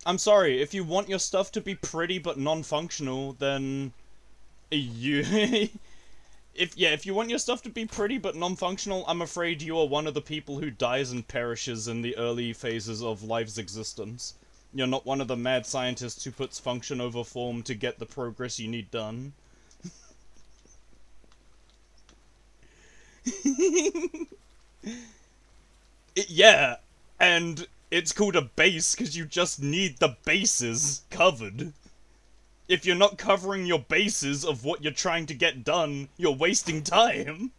I'm sorry, if you want your stuff to be pretty but non-functional, then you if you want your stuff to be pretty but non-functional, I'm afraid you are one of the people who dies and perishes in the early phases of life's existence. You're not one of the mad scientists who puts function over form to get the progress you need done. Yeah, and it's called a base because you just need the bases covered. If you're not covering your bases of what you're trying to get done, you're wasting time.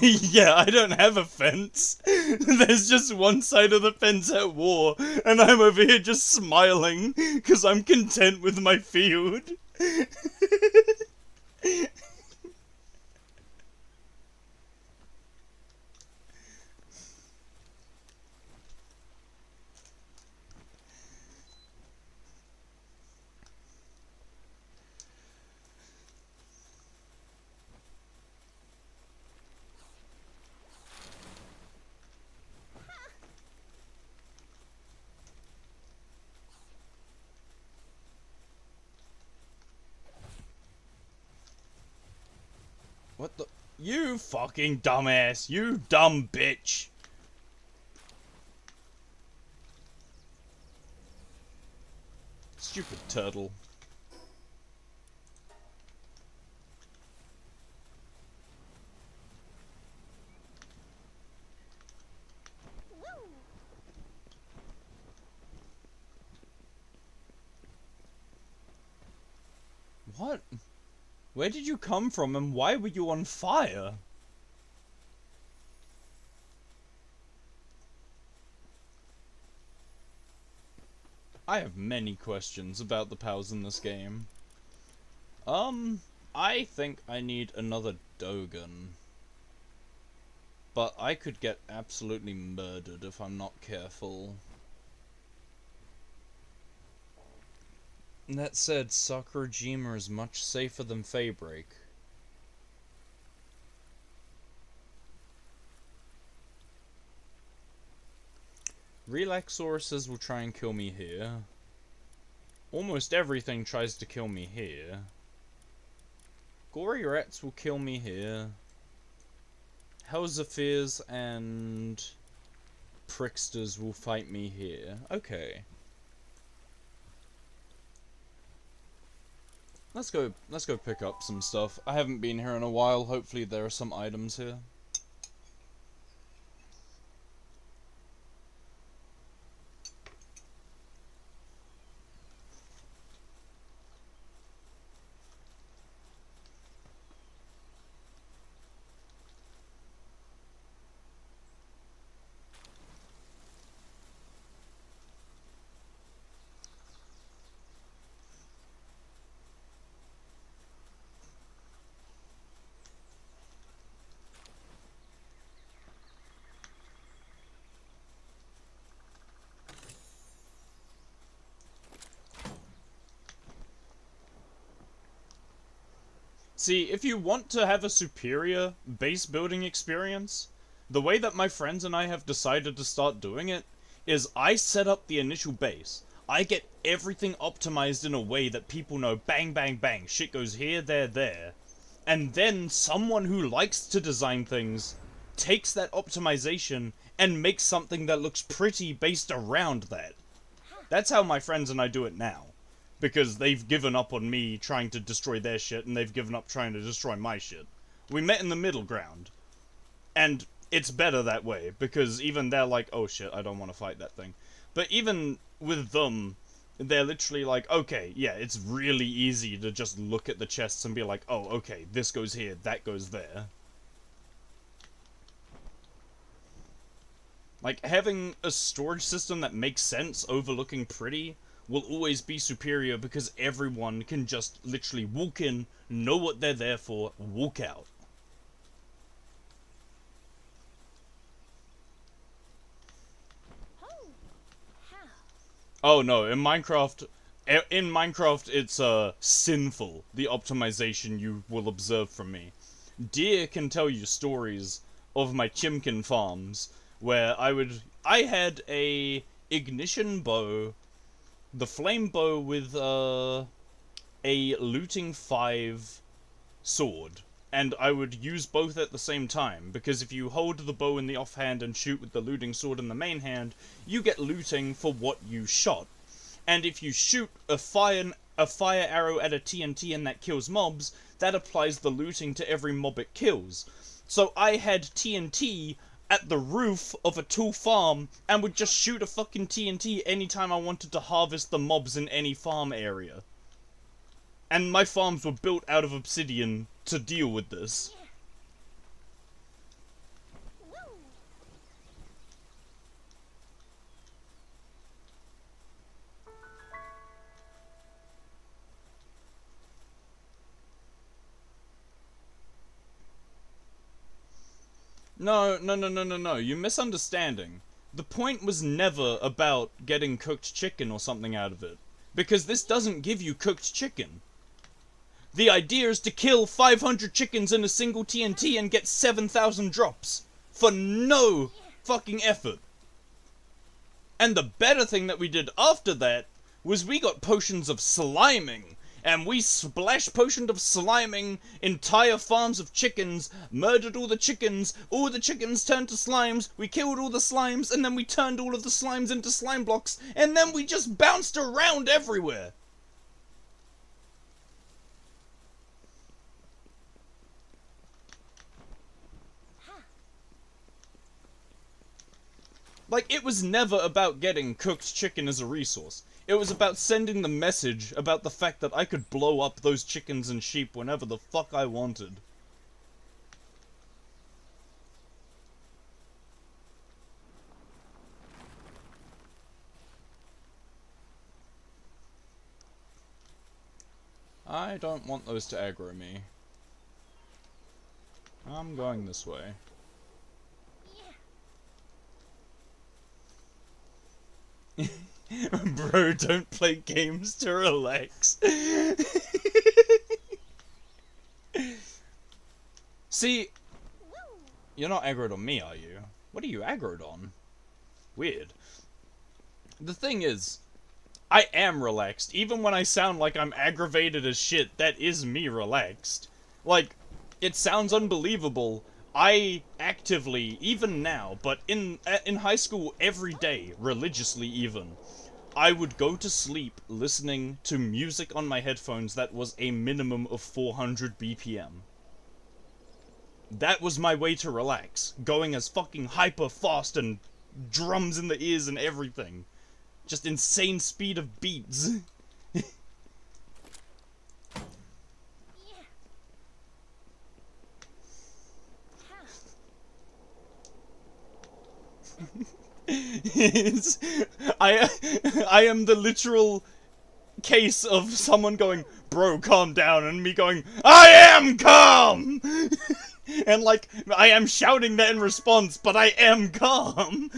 Yeah, I don't have a fence. There's just one side of the fence at war, and I'm over here just smiling, because I'm content with my field. What the? You fucking dumbass. You dumb bitch. Stupid turtle. What? Where did you come from and why were you on fire? I have many questions about the pals in this game. I think I need another Dogan. But I could get absolutely murdered if I'm not careful. That said, Sakurajima is much safer than Faybreak. Relaxoruses will try and kill me here. Almost everything tries to kill me here. Gory Rats will kill me here. Hellzaphirs and Pricksters will fight me here. Okay. Let's go pick up some stuff. I haven't been here in a while. Hopefully there are some items here. See, if you want to have a superior base building experience, the way that my friends and I have decided to start doing it is I set up the initial base. I get everything optimized in a way that people know bang, bang, bang, shit goes here, there. And then someone who likes to design things takes that optimization and makes something that looks pretty based around that. That's how my friends and I do it now. Because they've given up on me trying to destroy their shit, and they've given up trying to destroy my shit. We met in the middle ground. And it's better that way, because even they're like, oh shit, I don't want to fight that thing. But even with them, they're literally like, okay, yeah, it's really easy to just look at the chests and be like, oh, okay, this goes here, that goes there. Like, having a storage system that makes sense overlooking pretty will always be superior because everyone can just literally walk in, know what they're there for, walk out. Oh no, in Minecraft it's sinful, the optimization you will observe from me. Deer can tell you stories of my chimkin farms where I had a ignition bow, the flame bow with a looting 5 sword, and I would use both at the same time, because if you hold the bow in the offhand and shoot with the looting sword in the main hand, you get looting for what you shot. And if you shoot a fire arrow at a TNT and that kills mobs, that applies the looting to every mob it kills. So I had TNT at the roof of a tool farm and would just shoot a fucking TNT anytime I wanted to harvest the mobs in any farm area. And my farms were built out of obsidian to deal with this. No, you're misunderstanding. The point was never about getting cooked chicken or something out of it. Because this doesn't give you cooked chicken. The idea is to kill 500 chickens in a single TNT and get 7,000 drops. For no fucking effort. And the better thing that we did after that was we got potions of sliming. And we splash potioned of sliming entire farms of chickens, murdered all the chickens turned to slimes, we killed all the slimes, and then we turned all of the slimes into slime blocks, and then we just bounced around everywhere. Like, it was never about getting cooked chicken as a resource. It was about sending the message about the fact that I could blow up those chickens and sheep whenever the fuck I wanted. I don't want those to aggro me. I'm going this way. Bro, don't play games to relax. See, you're not aggroed on me, are you? What are you aggroed on? Weird. The thing is, I am relaxed. Even when I sound like I'm aggravated as shit, that is me relaxed. Like, it sounds unbelievable. I actively, even now, but in high school every day, religiously even, I would go to sleep listening to music on my headphones that was a minimum of 400 BPM. That was my way to relax, going as fucking hyper fast and drums in the ears and everything. Just insane speed of beats. I am the literal case of someone going, bro, calm down, and me going, I am calm! And like, I am shouting that in response, but I am calm.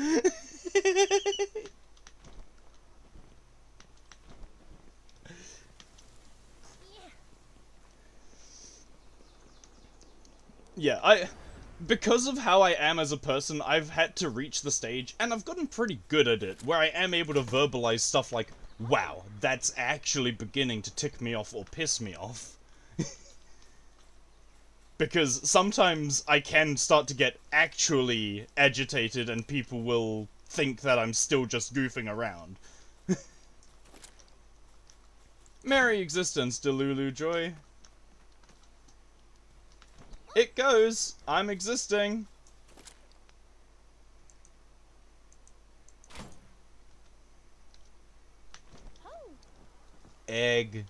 Yeah, because of how I am as a person, I've had to reach the stage, and I've gotten pretty good at it, where I am able to verbalize stuff like, wow, that's actually beginning to tick me off or piss me off. Because sometimes I can start to get actually agitated and people will think that I'm still just goofing around. Merry existence, Delulu Joy. It goes. I'm existing. Egg.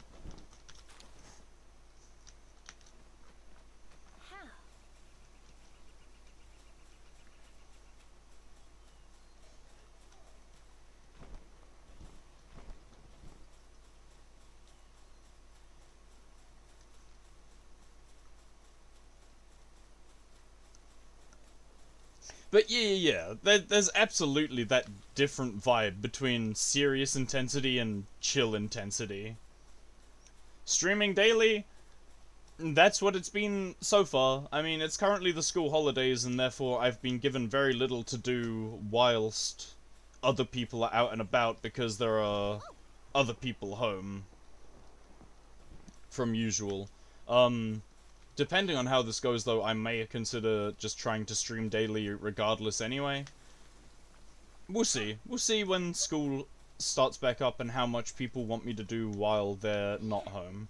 But yeah. There's absolutely that different vibe between serious intensity and chill intensity. Streaming daily, that's what it's been so far. I mean, it's currently the school holidays, and therefore I've been given very little to do whilst other people are out and about because there are other people home from usual. Depending on how this goes, though, I may consider just trying to stream daily regardless anyway. We'll see. We'll see when school starts back up and how much people want me to do while they're not home.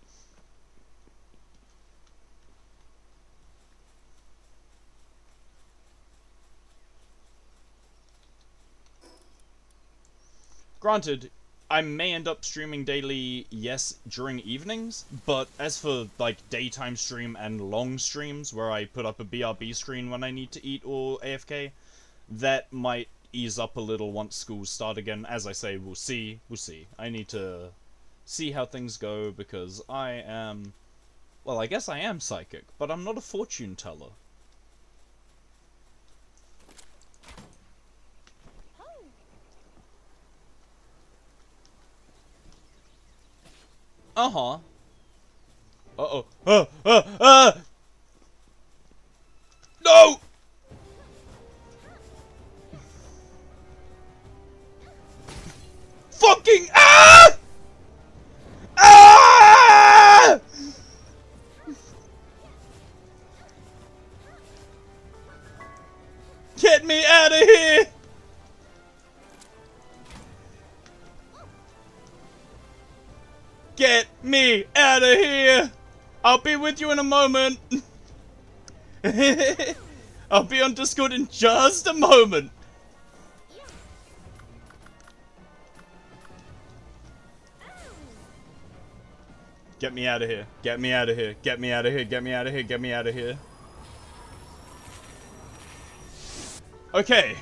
Granted, I may end up streaming daily, yes, during evenings, but as for, like, daytime stream and long streams, where I put up a BRB screen when I need to eat or AFK, that might ease up a little once schools start again. As I say, we'll see. I need to see how things go, because I am... well, I guess I am psychic, but I'm not a fortune teller. Uh-huh. Uh-oh. No! Fucking Ah! Get me out of here! Get me out of here! I'll be with you in a moment. I'll be on Discord in just a moment. Get me out of here. Get me out of here. Get me out of here. Get me out of here. Get me out of here. Okay.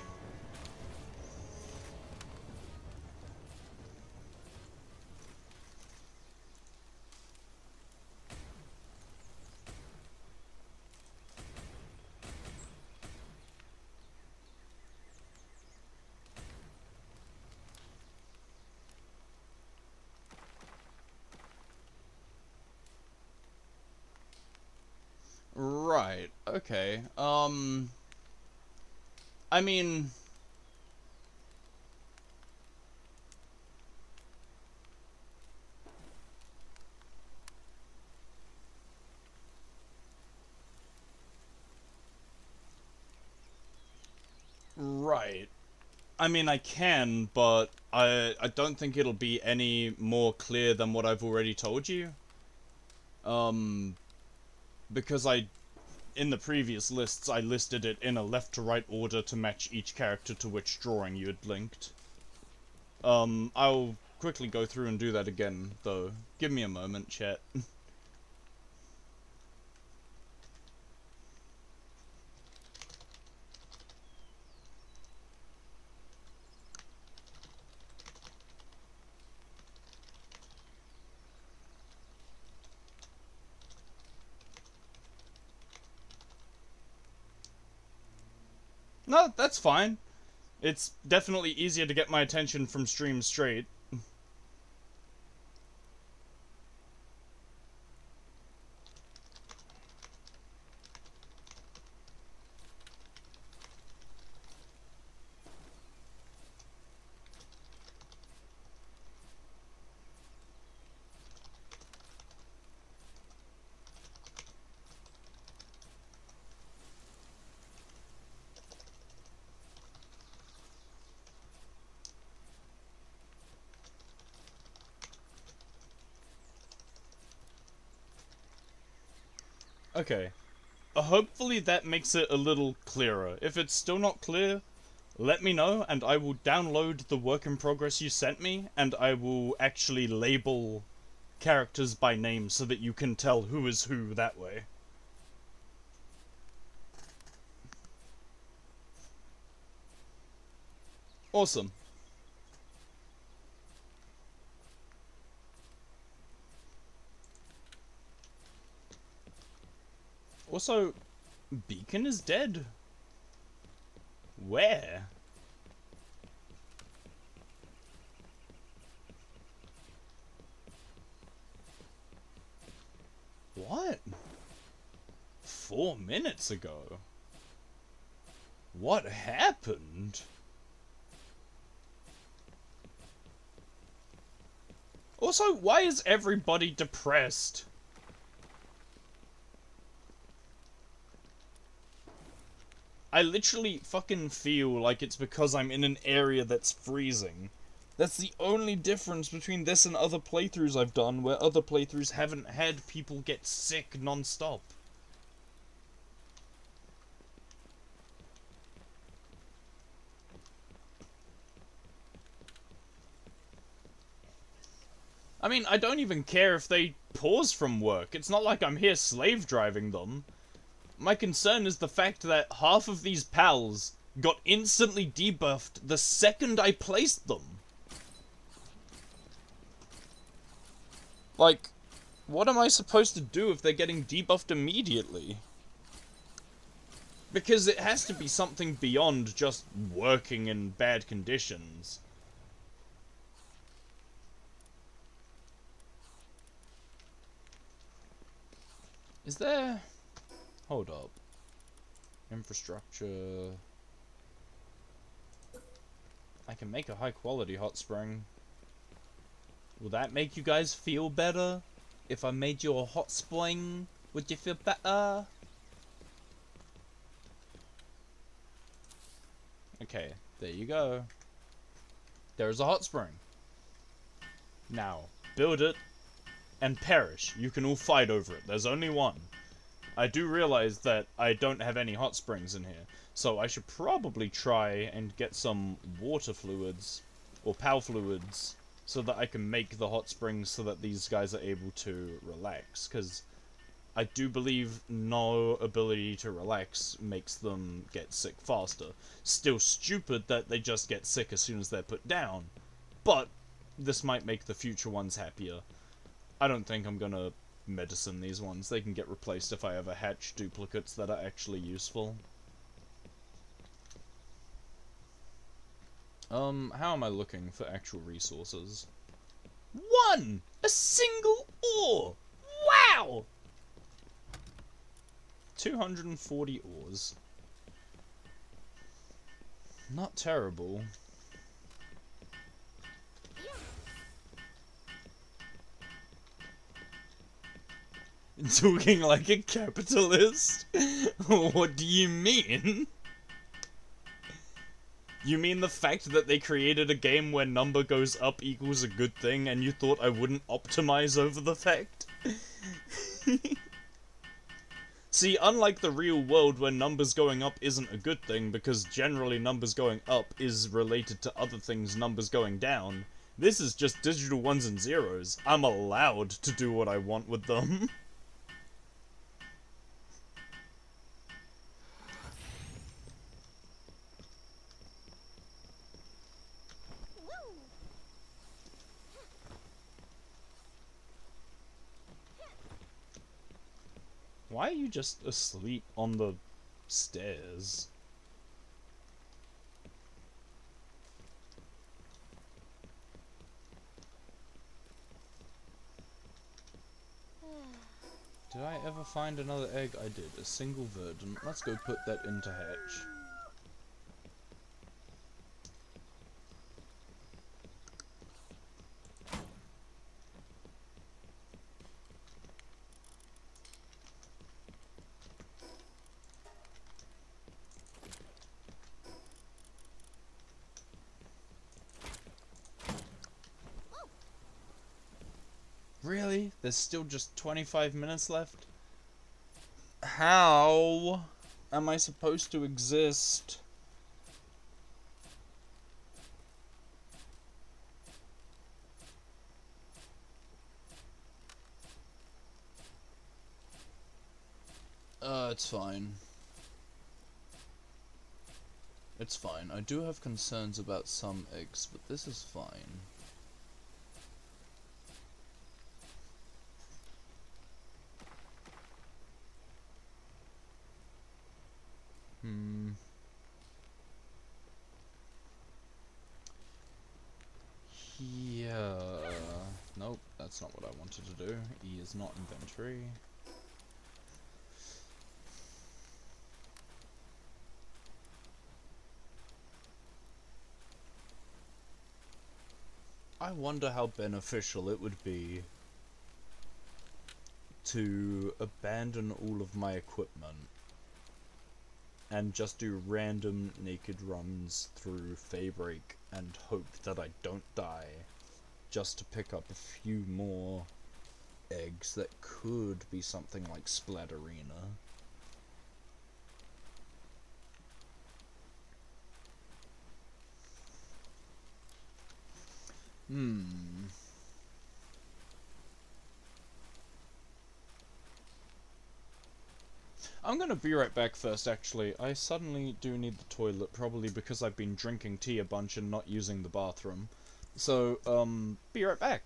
Right, okay, I mean... right. I mean, I can, but I don't think it'll be any more clear than what I've already told you. Because in the previous lists, I listed it in a left to right order to match each character to which drawing you had linked. I'll quickly go through and do that again, though. Give me a moment, chat. No, that's fine. It's definitely easier to get my attention from stream straight. Okay. Hopefully that makes it a little clearer. If it's still not clear, let me know, and I will download the work in progress you sent me, and I will actually label characters by name so that you can tell who is who that way. Awesome. Also, Beacon is dead. Where? What? 4 minutes ago? What happened? Also, why is everybody depressed? I literally fucking feel like it's because I'm in an area that's freezing. That's the only difference between this and other playthroughs I've done, where other playthroughs haven't had people get sick non-stop. I mean, I don't even care if they pause from work. It's not like I'm here slave driving them. My concern is the fact that half of these pals got instantly debuffed the second I placed them. Like, what am I supposed to do if they're getting debuffed immediately? Because it has to be something beyond just working in bad conditions. Is there... Hold up. Infrastructure... I can make a high quality hot spring. Will that make you guys feel better? If I made you a hot spring, would you feel better? Okay, there you go. There's a hot spring. Now, build it and perish. You can all fight over it. There's only one. I do realize that I don't have any hot springs in here, so I should probably try and get some water fluids, or PAL fluids, so that I can make the hot springs so that these guys are able to relax, because I do believe no ability to relax makes them get sick faster. Still stupid that they just get sick as soon as they're put down, but this might make the future ones happier. I don't think I'm gonna medicine these ones. They can get replaced if I ever hatch duplicates that are actually useful. How am I looking for actual resources? 1! A single ore! Wow! 240 ores. Not terrible. Talking like a capitalist? What do you mean? You mean the fact that they created a game where number goes up equals a good thing and you thought I wouldn't optimize over the fact? See, unlike the real world where numbers going up isn't a good thing because generally numbers going up is related to other things numbers going down, this is just digital ones and zeros. I'm allowed to do what I want with them. Why are you just asleep on the stairs? Did I ever find another egg? I did. A single verdant. Let's go put that into hatch. Really? There's still just 25 minutes left? How am I supposed to exist? It's fine. It's fine. I do have concerns about some eggs, but this is fine. Yeah. Nope, that's not what I wanted to do. E is not inventory. I wonder how beneficial it would be to abandon all of my equipment and just do random naked runs through Fabric and hope that I don't die, just to pick up a few more eggs that could be something like Splatterina. I'm gonna be right back first, actually. I suddenly do need the toilet, probably because I've been drinking tea a bunch and not using the bathroom. So, be right back.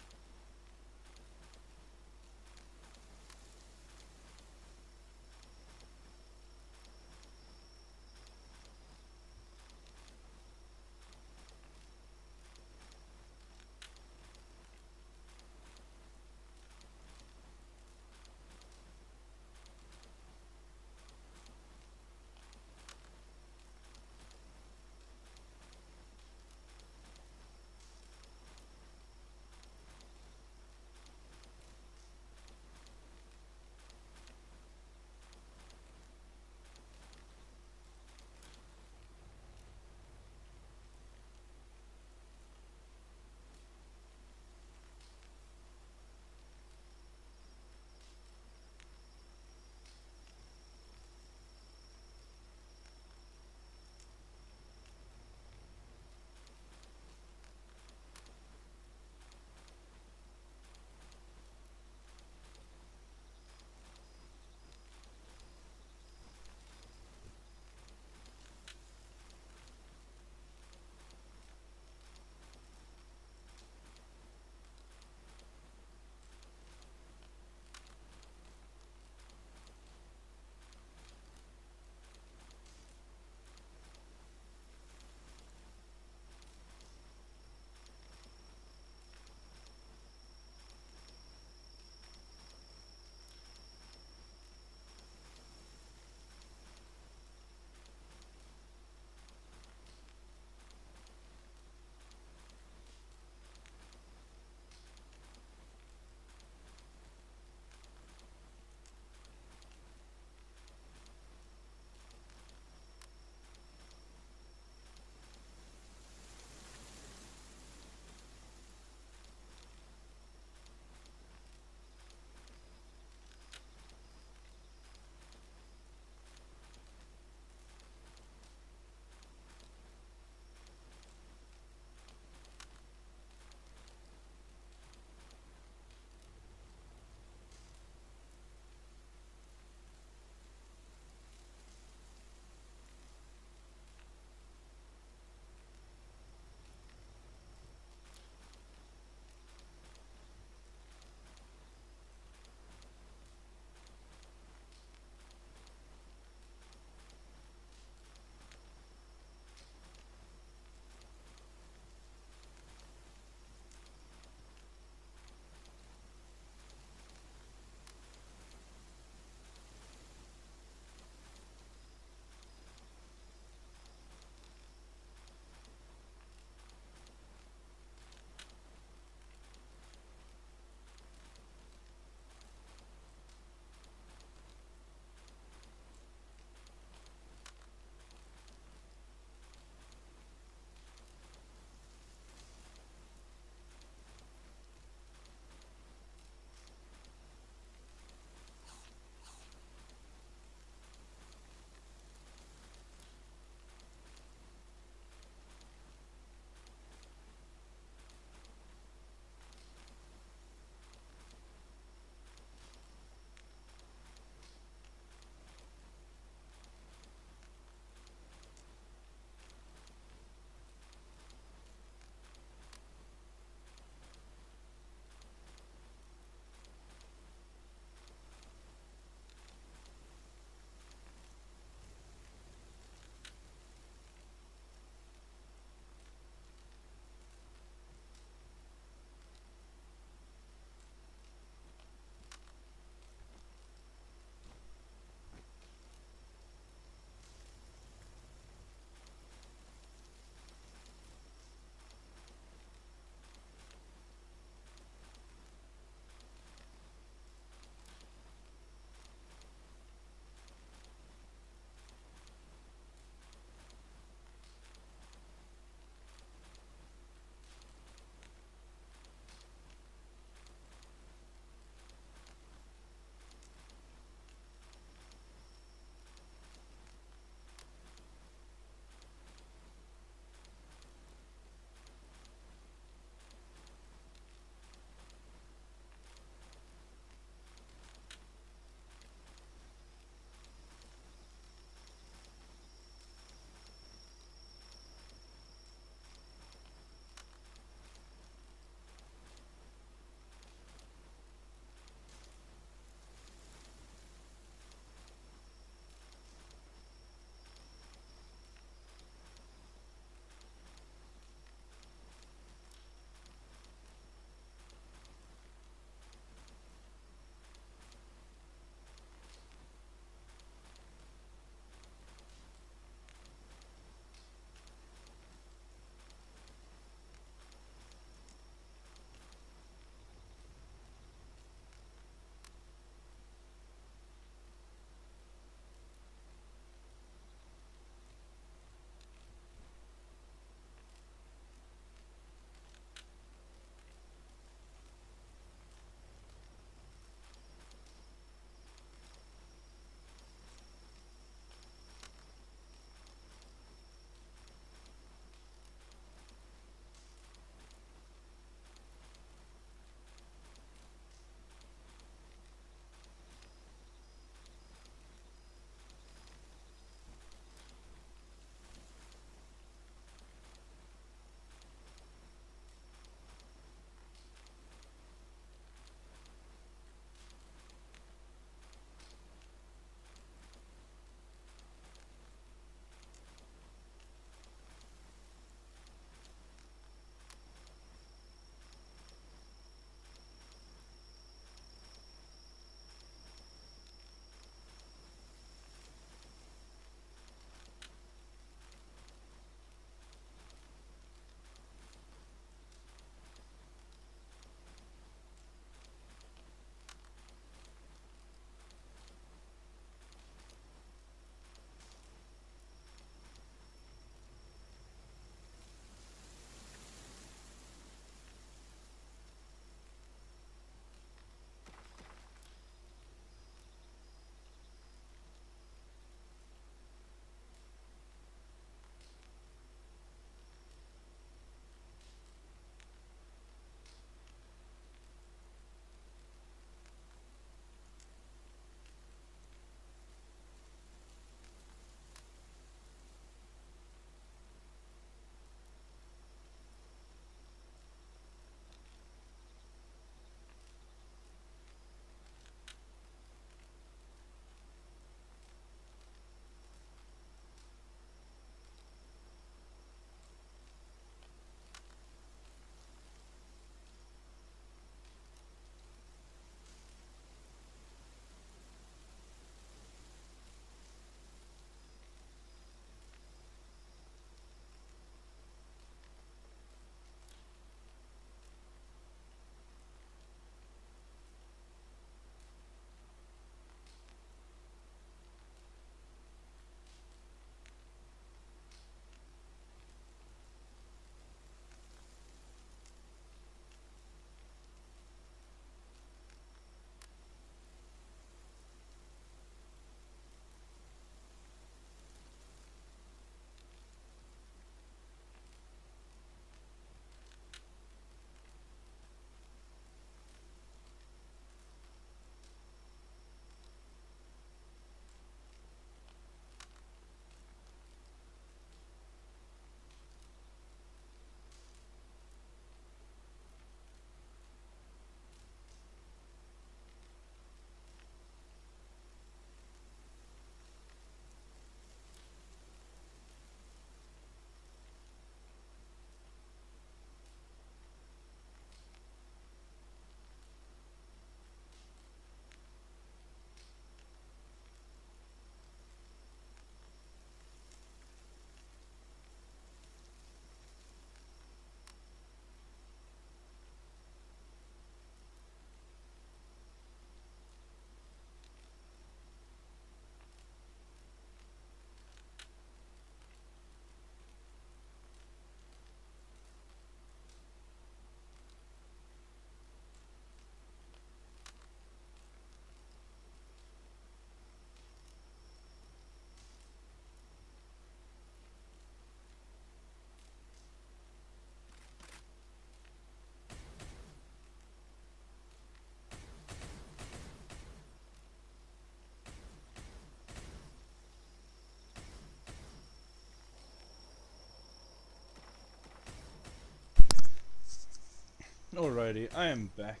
Alrighty, I am back.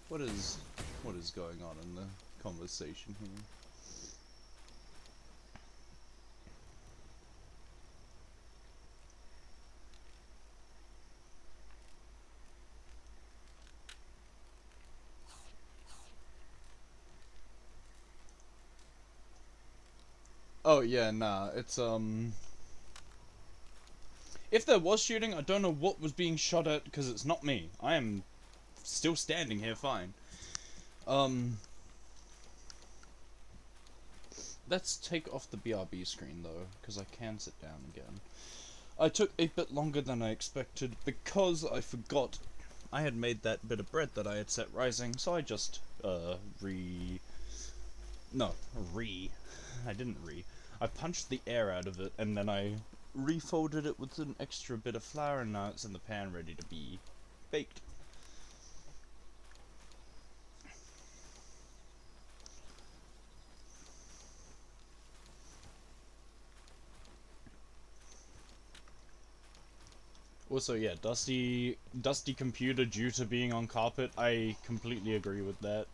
What is going on in the conversation here? Oh yeah, nah, it's if there was shooting, I don't know what was being shot at because it's not me. I am still standing here fine. Let's take off the BRB screen though, because I can sit down again. I took a bit longer than I expected because I forgot I had made that bit of bread that I had set rising, so I just I didn't I punched the air out of it and then I refolded it with an extra bit of flour and now it's in the pan ready to be baked. Also, yeah, dusty computer due to being on carpet, I completely agree with that.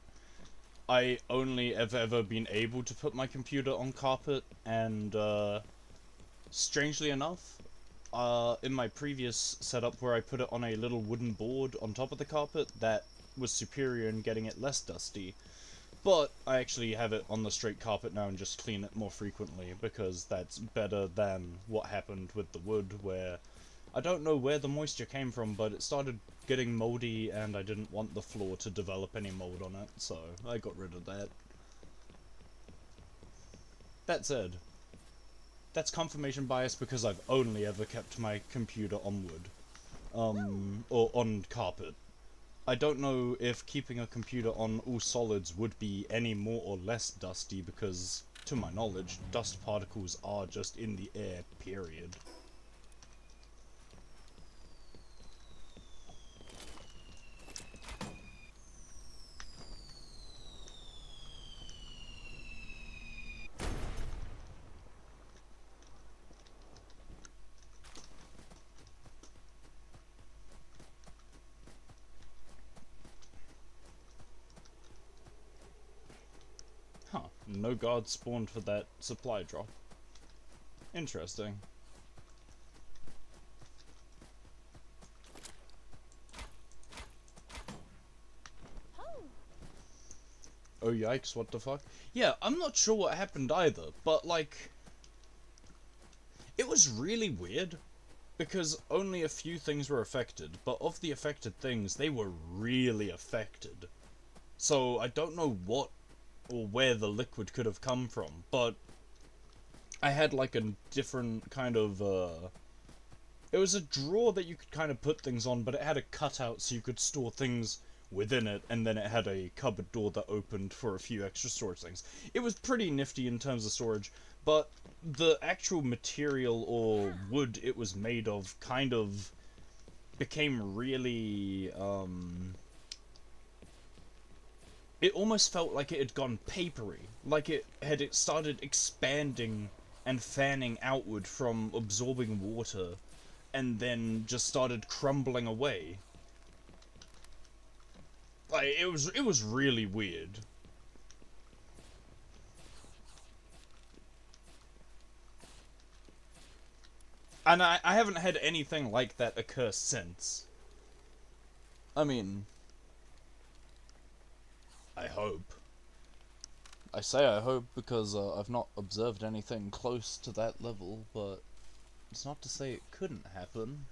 I only ever been able to put my computer on carpet, and strangely enough, in my previous setup where I put it on a little wooden board on top of the carpet, that was superior in getting it less dusty. But I actually have it on the straight carpet now and just clean it more frequently, because that's better than what happened with the wood, where I don't know where the moisture came from, but it started getting moldy and I didn't want the floor to develop any mold on it, so I got rid of that. That said, that's confirmation bias because I've only ever kept my computer on wood. Or on carpet. I don't know if keeping a computer on all solids would be any more or less dusty because, to my knowledge, dust particles are just in the air, period. Huh, no guards spawned for that supply drop. Interesting. Oh yikes, what the fuck? Yeah, I'm not sure what happened either, but like... It was really weird, because only a few things were affected, but of the affected things, they were really affected. So I don't know what or where the liquid could have come from, but I had like a different kind of, it was a drawer that you could kind of put things on, but it had a cutout so you could store things within it, and then it had a cupboard door that opened for a few extra storage things. It was pretty nifty in terms of storage, but the actual material or wood it was made of kind of became really, it almost felt like it had gone papery, like it started expanding and fanning outward from absorbing water, and then just started crumbling away. Like, it was really weird. And I haven't had anything like that occur since. I mean, I hope. I say I hope because I've not observed anything close to that level, but it's not to say it couldn't happen.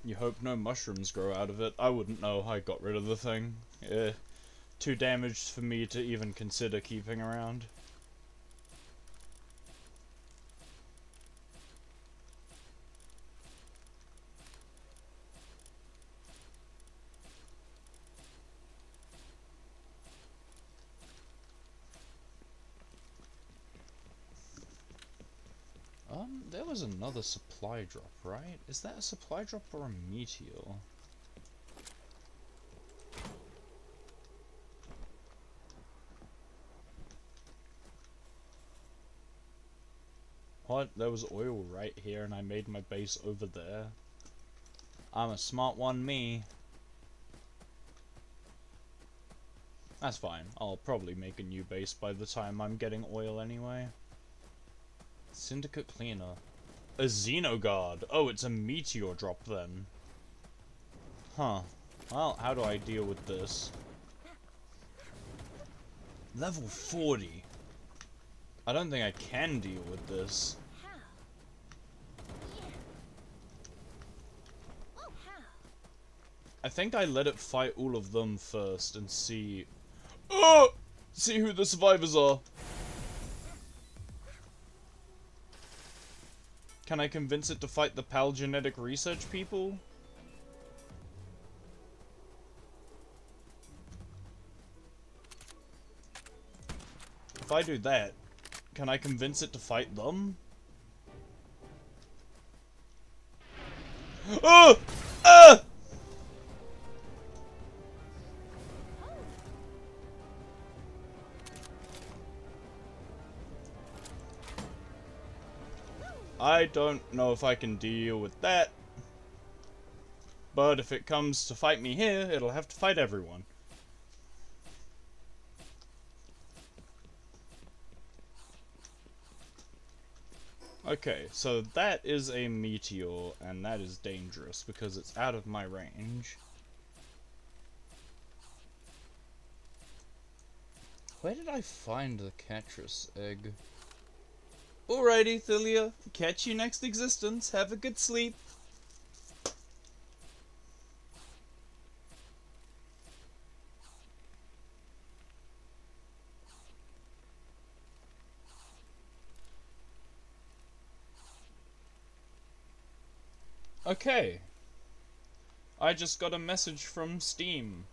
You hope no mushrooms grow out of it. I wouldn't know. I got rid of the thing. Too damaged for me to even consider keeping around. There was another supply drop, right? Is that a supply drop or a meteor? What? There was oil right here and I made my base over there. I'm a smart one, me. That's fine. I'll probably make a new base by the time I'm getting oil anyway. Syndicate Cleaner. A Xenoguard. Oh, it's a meteor drop then. Huh. Well, how do I deal with this? Level 40. I don't think I can deal with this. I think I let it fight all of them first and see... Oh! See who the survivors are. Can I convince it to fight the PAL genetic research people? If I do that, can I convince it to fight them? Oh! Ah! I don't know if I can deal with that. But if it comes to fight me here, it'll have to fight everyone. Okay, so that is a meteor, and that is dangerous because it's out of my range. Where did I find the Catrus egg? Alrighty, Thylia. Catch you next existence. Have a good sleep. Okay. I just got a message from Steam.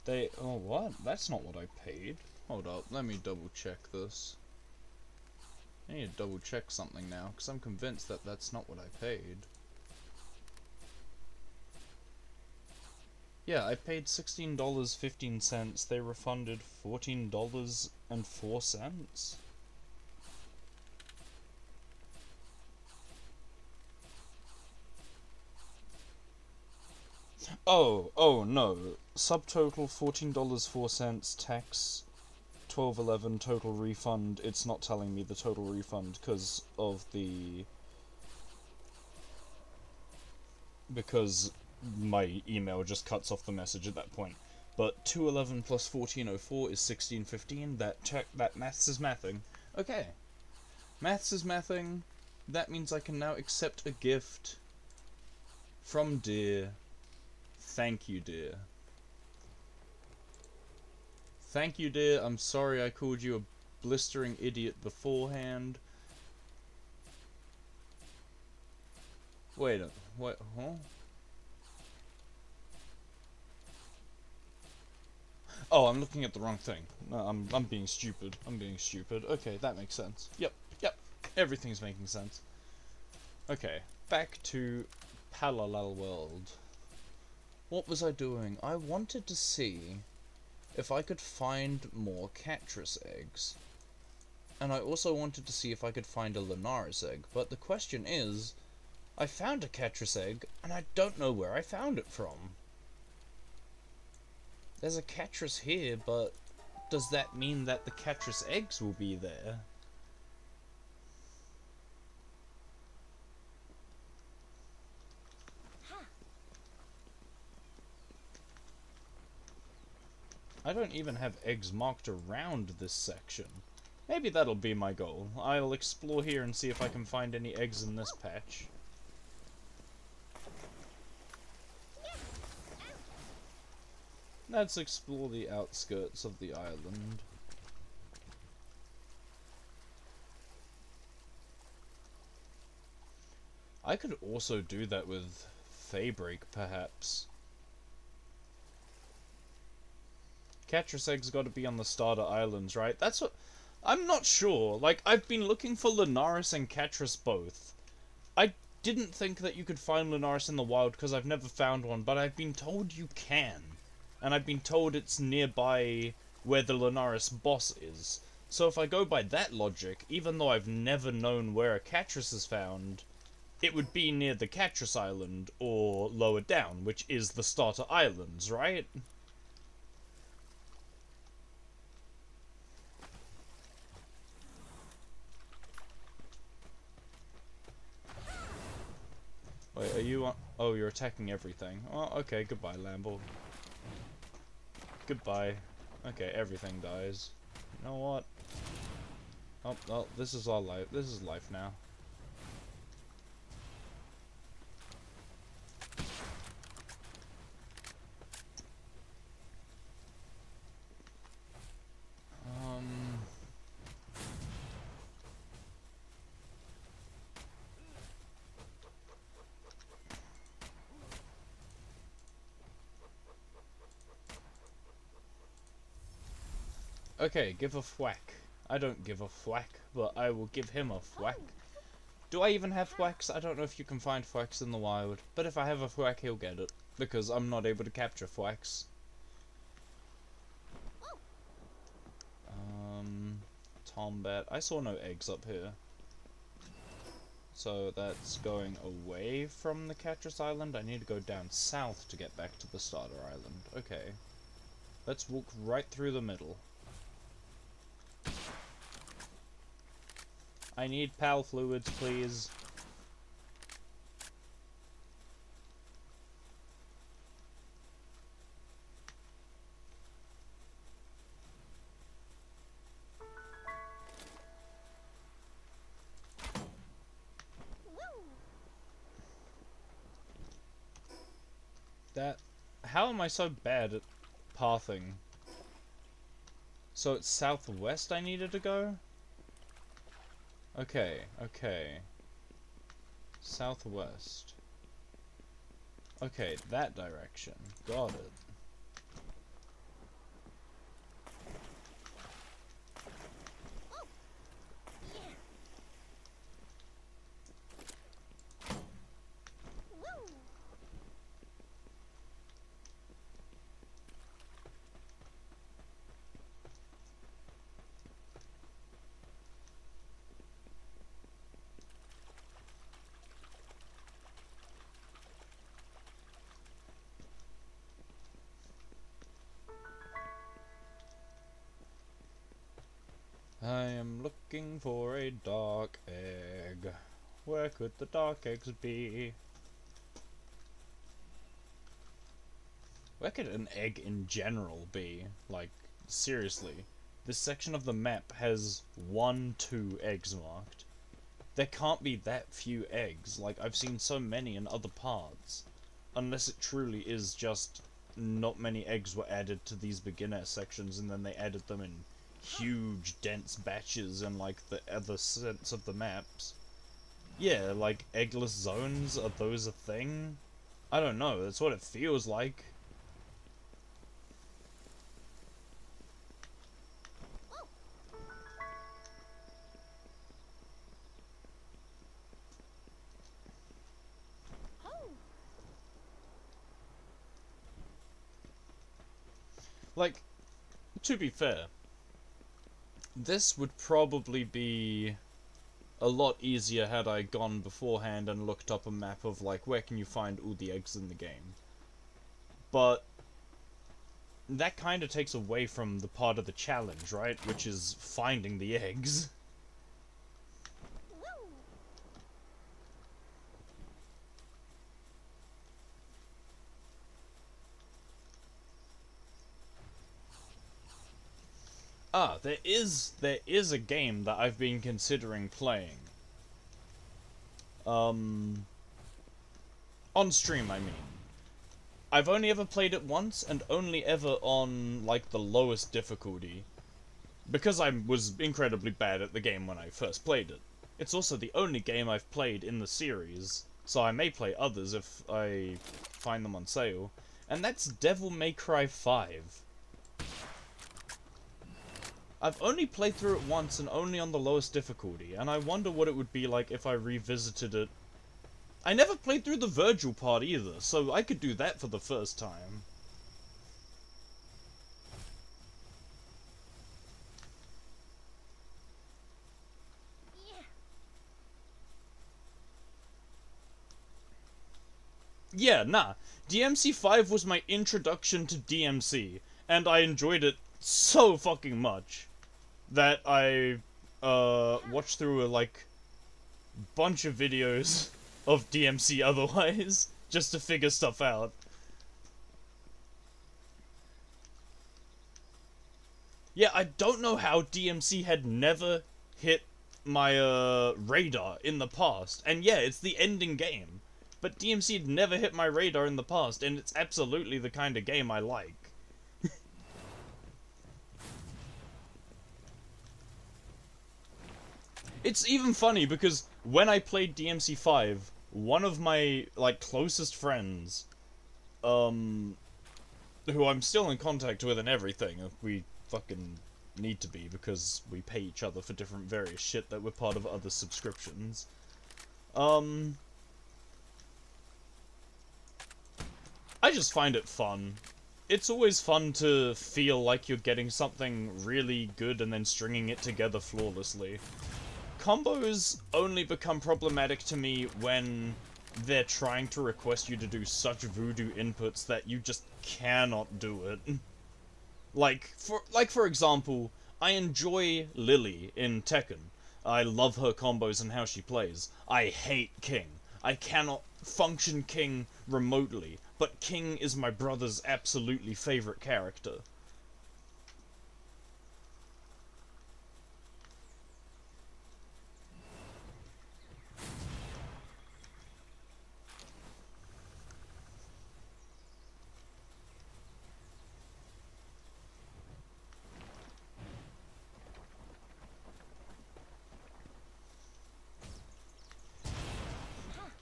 Oh, what? That's not what I paid. Hold up, let me double check this. I need to double check something now, because I'm convinced that that's not what I paid. Yeah, I paid $16.15. They refunded $14.04. Oh no. Subtotal $14.04, tax $12.11, total refund. It's not telling me the total refund because my email just cuts off the message at that point. But 211 plus 1404 is 1615. That maths is mathing. Okay. Maths is mathing. That means I can now accept a gift from dear. Thank you, dear. Thank you, dear. I'm sorry I called you a blistering idiot beforehand. Wait, what? Huh? Oh, I'm looking at the wrong thing. No, I'm being stupid. I'm being stupid. Okay, that makes sense. Yep. Everything's making sense. Okay, back to Palworld. What was I doing? I wanted to see if I could find more Catrus eggs. And I also wanted to see if I could find a Lunaris egg. But the question is, I found a Catrus egg, and I don't know where I found it from. There's a Catrus here, but does that mean that the Catrus eggs will be there? I don't even have eggs marked around this section. Maybe that'll be my goal. I'll explore here and see if I can find any eggs in this patch. Let's explore the outskirts of the island. I could also do that with Faybreak, perhaps. Catrus eggs got to be on the starter islands, right? That's what... I'm not sure. Like, I've been looking for Lunaris and Catrus both. I didn't think that you could find Lunaris in the wild because I've never found one, but I've been told you can. And I've been told it's nearby where the Lunaris boss is. So if I go by that logic, even though I've never known where a Catras is found, it would be near the Catras Island, or lower down, which is the starter islands, right? Wait, are you on? Oh, you're attacking everything. Oh, okay, goodbye, Lambo. Goodbye. Okay, everything dies. You know what? Oh, well, this is our life. This is life now. Okay, give a thwack. I don't give a thwack, but I will give him a thwack. Do I even have thwacks? I don't know if you can find thwacks in the wild, but if I have a thwack, he'll get it, because I'm not able to capture thwacks. Tombat. I saw no eggs up here. So that's going away from the Catras Island. I need to go down south to get back to the starter island. Okay. Let's walk right through the middle. I need pal fluids, please. How am I so bad at pathing? So it's southwest I needed to go? Okay, okay. Southwest. Okay, that direction. Got it. I am looking for a dark egg. Where could the dark eggs be? Where could an egg in general be? Like, seriously. This section of the map has 2 eggs marked. There can't be that few eggs. Like, I've seen so many in other parts. Unless it truly is just not many eggs were added to these beginner sections and then they added them in huge dense batches in like the other sets of the maps. Yeah, like eggless zones, are those a thing? I don't know, that's what it feels like. Like, to be fair, this would probably be a lot easier had I gone beforehand and looked up a map of, like, where can you find all the eggs in the game. But that kind of takes away from the part of the challenge, right? Which is finding the eggs. Ah, there is a game that I've been considering playing. On stream, I mean. I've only ever played it once, and only ever on, like, the lowest difficulty. Because I was incredibly bad at the game when I first played it. It's also the only game I've played in the series, so I may play others if I find them on sale. And that's Devil May Cry 5. I've only played through it once and only on the lowest difficulty, and I wonder what it would be like if I revisited it. I never played through the Virgil part either, so I could do that for the first time. Yeah, nah. DMC5 was my introduction to DMC, and I enjoyed it so fucking much that I watched through a like bunch of videos of DMC otherwise just to figure stuff out. Yeah, I don't know how DMC had never hit my radar in the past. And yeah, it's the ending game. But DMC had never hit my radar in the past, and it's absolutely the kind of game I like. It's even funny because when I played DMC5, one of my like closest friends, who I'm still in contact with and everything, we fucking need to be because we pay each other for different various shit that we're part of other subscriptions. I just find it fun. It's always fun to feel like you're getting something really good and then stringing it together flawlessly. Combos only become problematic to me when they're trying to request you to do such voodoo inputs that you just cannot do it. For example, I enjoy Lily in Tekken. I love her combos and how she plays. I hate King. I cannot function King remotely, but King is my brother's absolutely favorite character.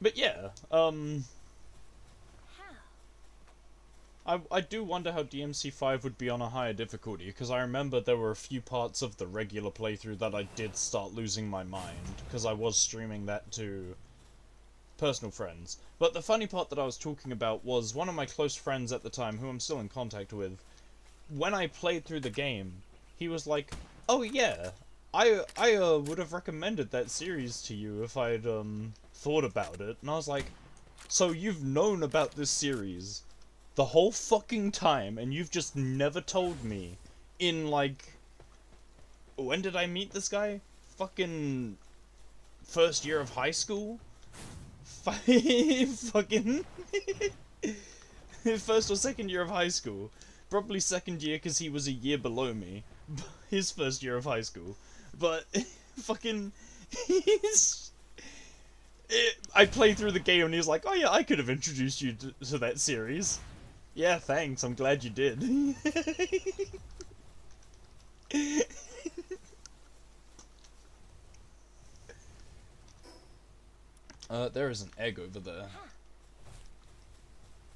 But yeah, I do wonder how DMC5 would be on a higher difficulty, because I remember there were a few parts of the regular playthrough that I did start losing my mind, because I was streaming that to personal friends. But the funny part that I was talking about was one of my close friends at the time, who I'm still in contact with, when I played through the game, he was like, oh yeah, I would have recommended that series to you if I'd thought about it. And I was like, so you've known about this series the whole fucking time and you've just never told me in like, when did I meet this guy? Fucking first year of high school? Fucking first or second year of high school. Probably second year because he was a year below me. His first year of high school. But fucking I played through the game and he was like, oh yeah, I could have introduced you to that series. Yeah, thanks, I'm glad you did. There is an egg over there.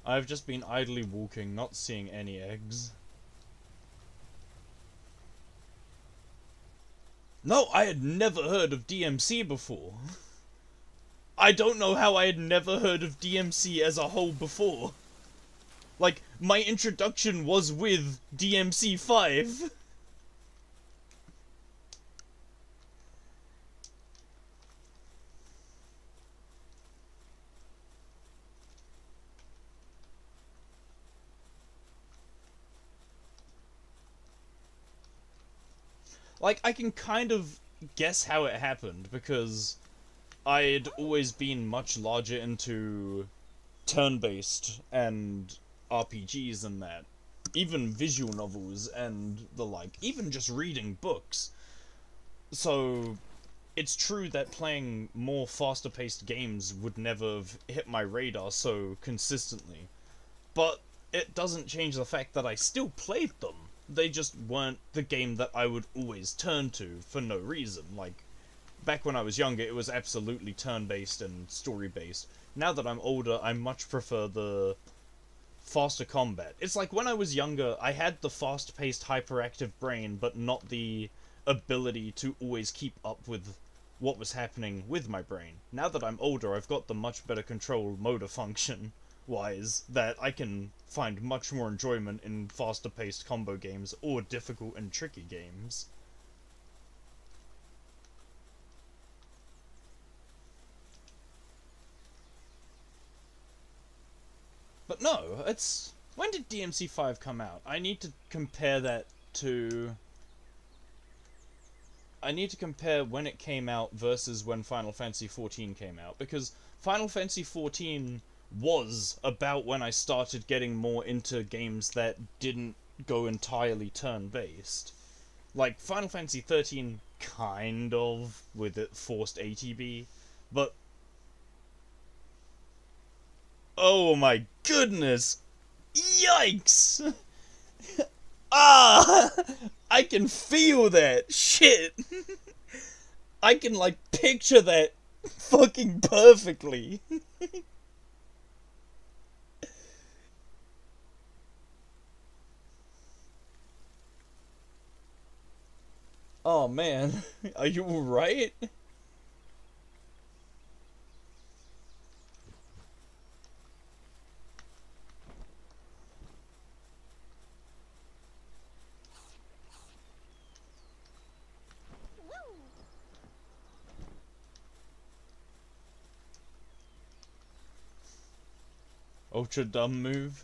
I've just been idly walking, not seeing any eggs. No, I had never heard of DMC before. I don't know how I had never heard of DMC as a whole before. Like, my introduction was with DMC 5. Like, I can kind of guess how it happened, because I'd always been much larger into turn-based and RPGs and that. Even visual novels and the like. Even just reading books. So, it's true that playing more faster-paced games would never have hit my radar so consistently. But it doesn't change the fact that I still played them. They just weren't the game that I would always turn to for no reason. Like, back when I was younger, it was absolutely turn-based and story-based. Now that I'm older, I much prefer the faster combat. It's like when I was younger, I had the fast-paced, hyperactive brain, but not the ability to always keep up with what was happening with my brain. Now that I'm older, I've got the much better control motor function wise that I can find much more enjoyment in faster paced combo games or difficult and tricky games. no, it's... When did DMC5 come out? I need to compare that to... I need to compare when it came out versus when Final Fantasy XIV came out, because Final Fantasy XIV was about when I started getting more into games that didn't go entirely turn-based. Like, Final Fantasy XIII kind of, with it forced ATB, but... Oh my goodness! Yikes! Ah! I can feel that! Shit! I can, like, picture that fucking perfectly. Oh man, are you alright? Ultra dumb move.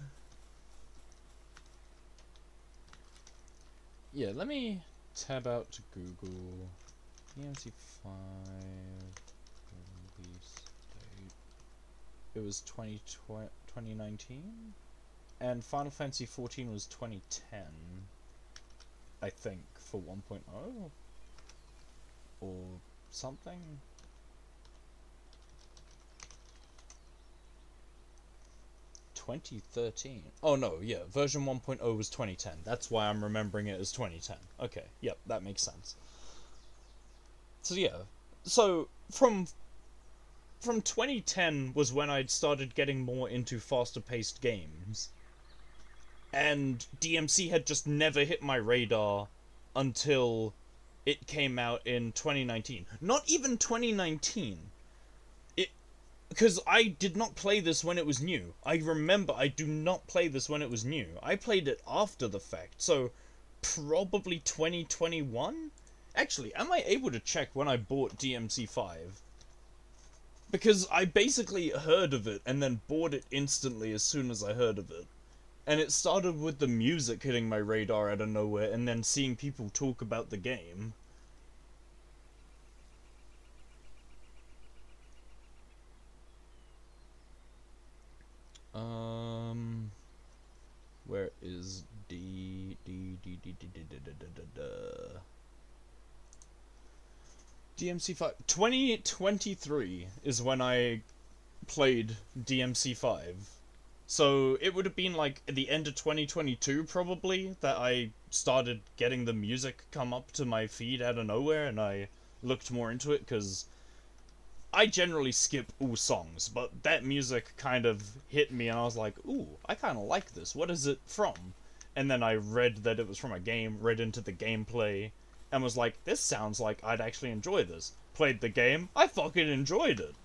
Yeah, let me tab out to Google. EMC5 release date. It was 2019? And Final Fantasy XIV was 2010. I think, for 1.0? Or something? ...2013. Oh no, yeah, version 1.0 was 2010. That's why I'm remembering it as 2010. Okay, yep, that makes sense. So yeah, so from 2010 was when I'd started getting more into faster paced games. And DMC had just never hit my radar until it came out in 2019. Not even 2019. Because I did not play this when it was new. I remember I do not play this when it was new. I played it after the fact, so probably 2021? Actually, am I able to check when I bought DMC5? Because I basically heard of it and then bought it instantly as soon as I heard of it. And it started with the music hitting my radar out of nowhere and then seeing people talk about the game. Where is DMC5? 2023 is when I played DMC5. So it would have been like at the end of 2022 probably that I started getting the music come up to my feed out of nowhere and I looked more into it because I generally skip all songs, but that music kind of hit me and I was like, ooh, I kind of like this. What is it from? And then I read that it was from a game, read into the gameplay, and was like, this sounds like I'd actually enjoy this. Played the game, I fucking enjoyed it.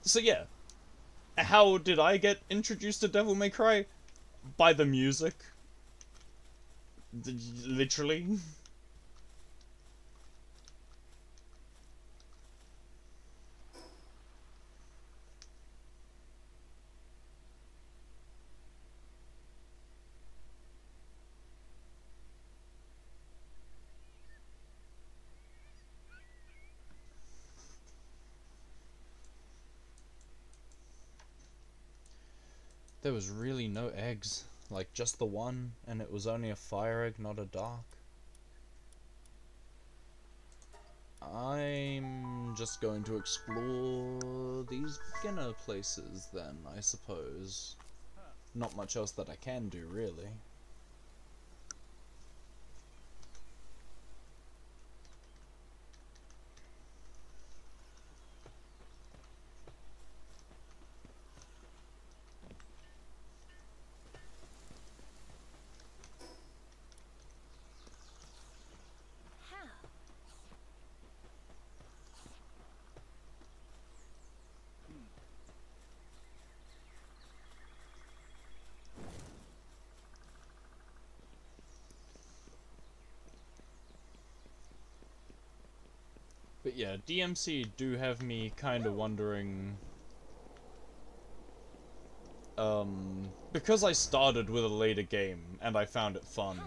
So yeah, how did I get introduced to Devil May Cry? By the music. Literally. There was really no eggs. Like, just the one, and it was only a fire egg, not a dark. I'm just going to explore these beginner places then, I suppose. Not much else that I can do, really. yeah, DMC do have me kind of wondering, because I started with a later game and I found it fun,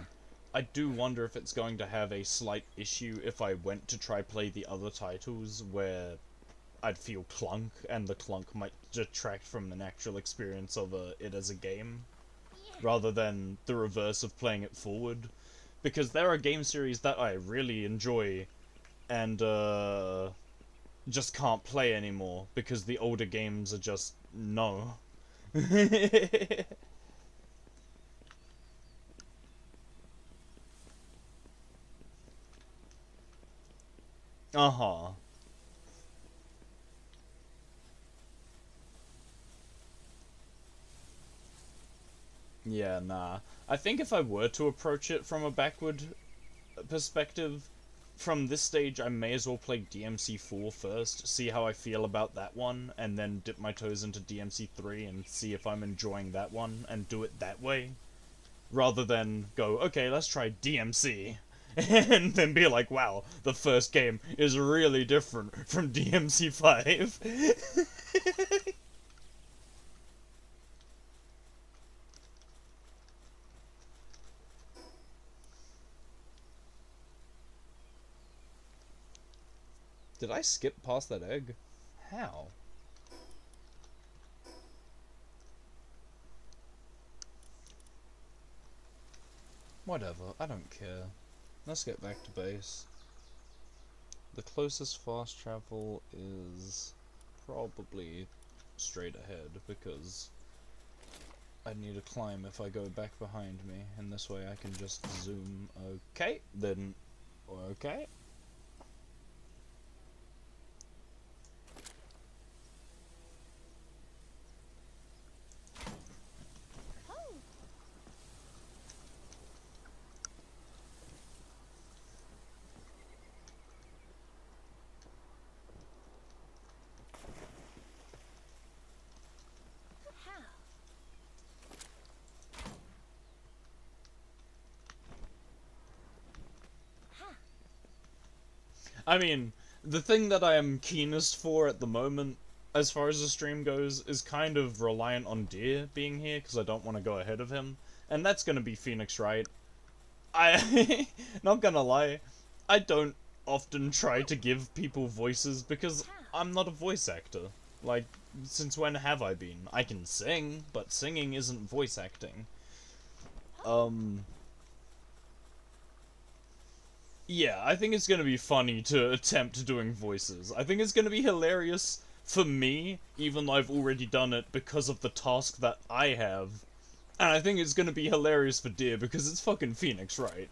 I do wonder if it's going to have a slight issue if I went to try play the other titles where I'd feel clunk, and the clunk might detract from the natural experience of it as a game, rather than the reverse of playing it forward. Because there are game series that I really enjoy, and just can't play anymore, because the older games are just, no. Uh-huh. Yeah, nah. I think if I were to approach it from a backward perspective, from this stage I may as well play DMC4 first, see how I feel about that one, and then dip my toes into DMC3 and see if I'm enjoying that one, and do it that way. Rather than go, okay, let's try DMC. And then be like, wow, the first game is really different from DMC5. Did I skip past that egg? How? Whatever, I don't care. Let's get back to base. The closest fast travel is probably straight ahead, because I need to climb if I go back behind me, and this way I can just zoom. Okay, then, okay. I mean, the thing that I am keenest for at the moment, as far as the stream goes, is kind of reliant on Deer being here, because I don't want to go ahead of him. And that's gonna be Phoenix Wright. Not gonna lie, I don't often try to give people voices, because I'm not a voice actor. Like, since when have I been? I can sing, but singing isn't voice acting. Yeah, I think it's gonna be funny to attempt doing voices. I think it's gonna be hilarious for me, even though I've already done it because of the task that I have. And I think it's gonna be hilarious for Deer because it's fucking Phoenix, right?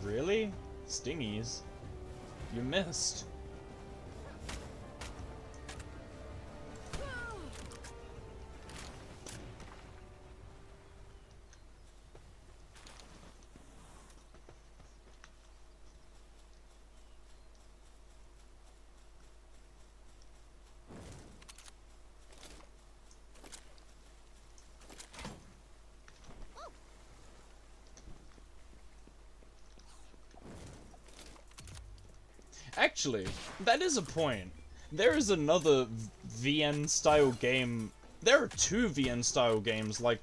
Really? Stingies? You missed. Actually, that is a point. There is another VN style game. There are two VN style games like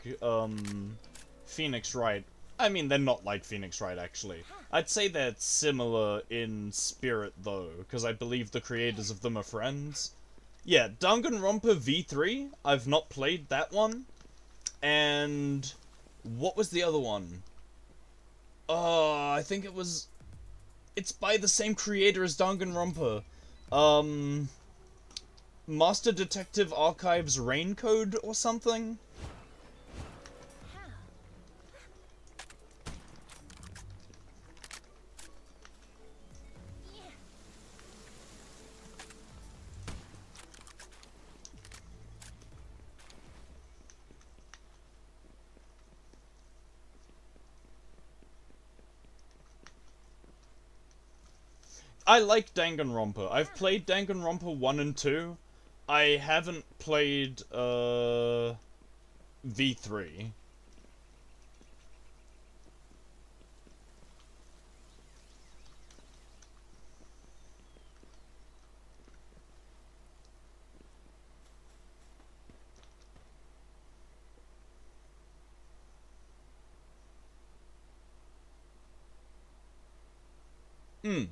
Phoenix Wright. I mean, they're not like Phoenix Wright actually. I'd say they're similar in spirit though, because I believe the creators of them are friends. Yeah, Danganronpa V3. I've not played that one. And what was the other one? I think it was. It's by the same creator as Danganronpa. Master Detective Archives Raincode or something? I like Danganronpa. I've played Danganronpa 1 and 2. I haven't played, V3. Hmm.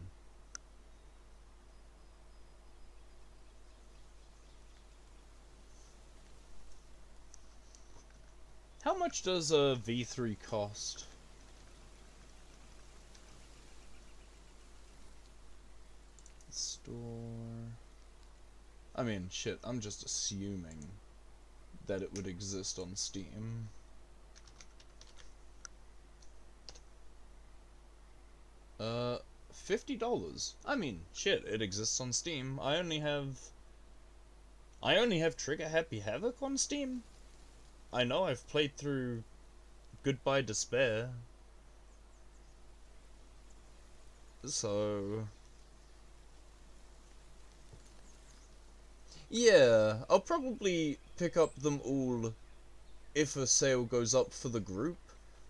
How much does a V3 cost? Store... I mean, shit, I'm just assuming that it would exist on Steam. $50. I mean, shit, it exists on Steam. I only have Trigger Happy Havoc on Steam. I know I've played through Goodbye Despair. So... yeah, I'll probably pick up them all if a sale goes up for the group.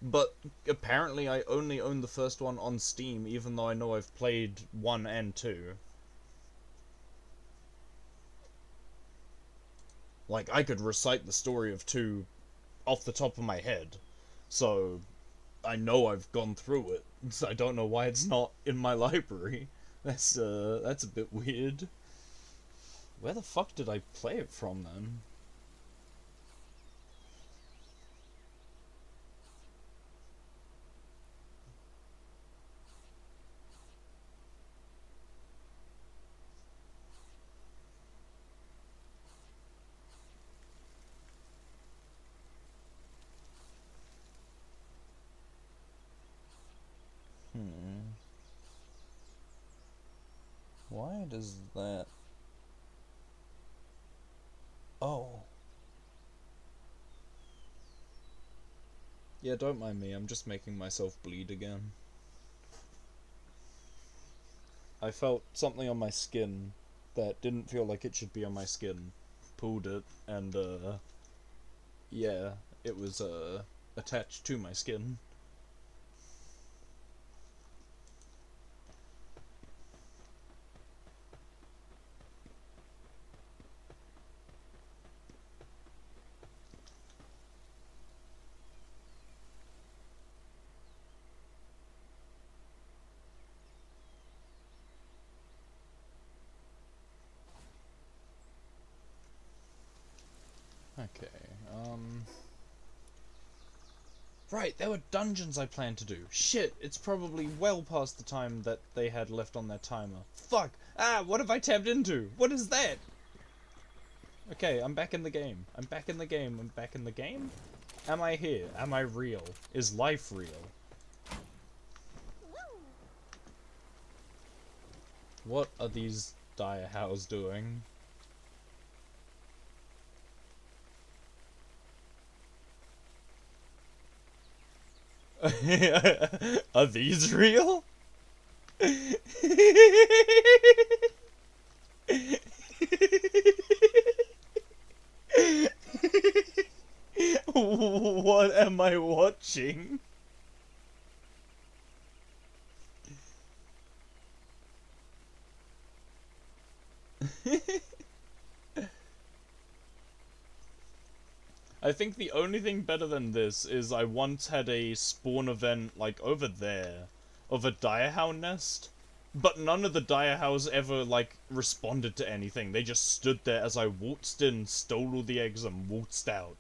But apparently I only own the first one on Steam, even though I know I've played 1 and 2. Like, I could recite the story of 2 off the top of my head. So, I know I've gone through it. So I don't know why it's not in my library. That's a bit weird. Where the fuck did I play it from, then? Why does that... oh. Yeah, don't mind me, I'm just making myself bleed again. I felt something on my skin that didn't feel like it should be on my skin. Pulled it, and, yeah, it was, attached to my skin. Okay, right, there were dungeons I planned to do. Shit, it's probably well past the time that they had left on their timer. Fuck! Ah, what have I tapped into? What is that? Okay, I'm back in the game. I'm back in the game. I'm back in the game? Am I here? Am I real? Is life real? What are these dire hows doing? Are these real? What am I watching? I think the only thing better than this is I once had a spawn event, like, over there, of a direhound nest, but none of the direhounds ever, like, responded to anything. They just stood there as I waltzed in, stole all the eggs, and waltzed out.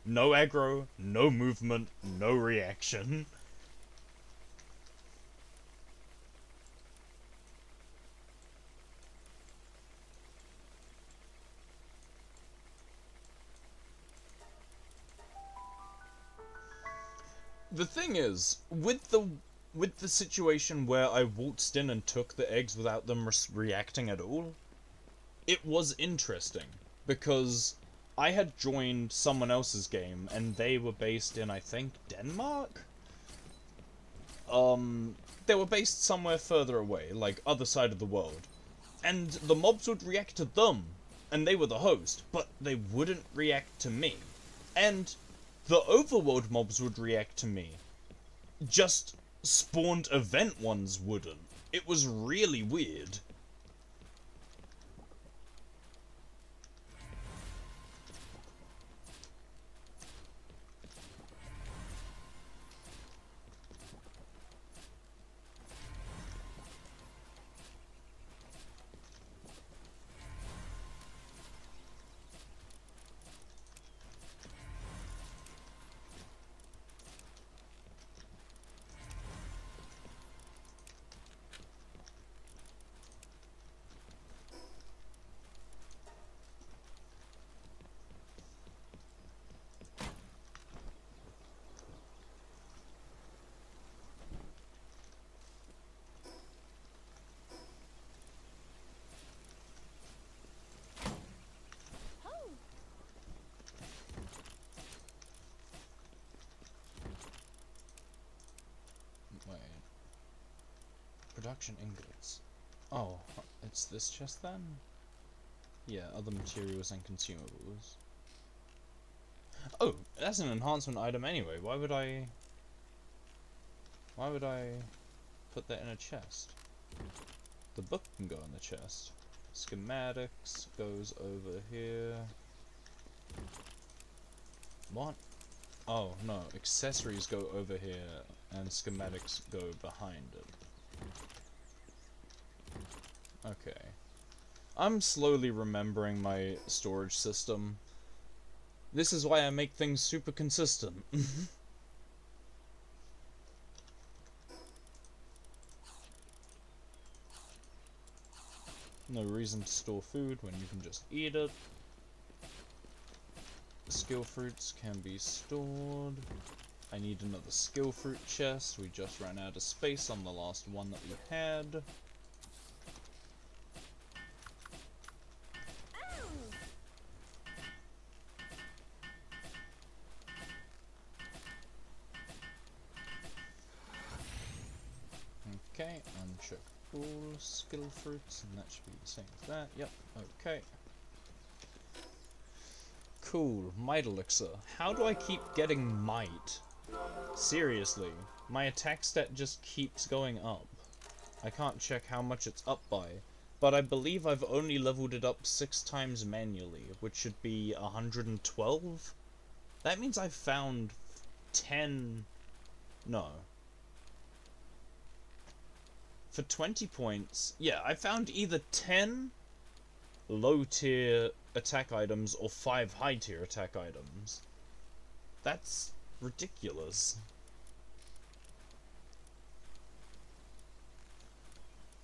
No aggro, no movement, no reaction. The thing is, with the situation where I waltzed in and took the eggs without them reacting at all, it was interesting, because I had joined someone else's game, and they were based in, I think, Denmark? they were based somewhere further away, like other side of the world. And the mobs would react to them, and they were the host, but they wouldn't react to me. And the overworld mobs would react to me. Just spawned event ones wouldn't. It was really weird. Wait. Production ingots. Oh, it's this chest then? Yeah, other materials and consumables. Oh, that's an enhancement item anyway. Why would I put that in a chest? The book can go in the chest. Schematics goes over here. What? Oh, no. Accessories go over here, and schematics go behind it. Okay. I'm slowly remembering my storage system. This is why I make things super consistent. No reason to store food when you can just eat it. Skill fruits can be stored. I need another skill fruit chest. We just ran out of space on the last one that we had. Okay, uncheck all skill fruits, and that should be the same as that. Yep, okay. Cool, might elixir. How do I keep getting might? Seriously, my attack stat just keeps going up. I can't check how much it's up by, but I believe I've only leveled it up 6 times manually, which should be 112? That means I've found 10... no. For 20 points, yeah, I found either 10 low tier attack items or 5 high tier attack items. That's ridiculous.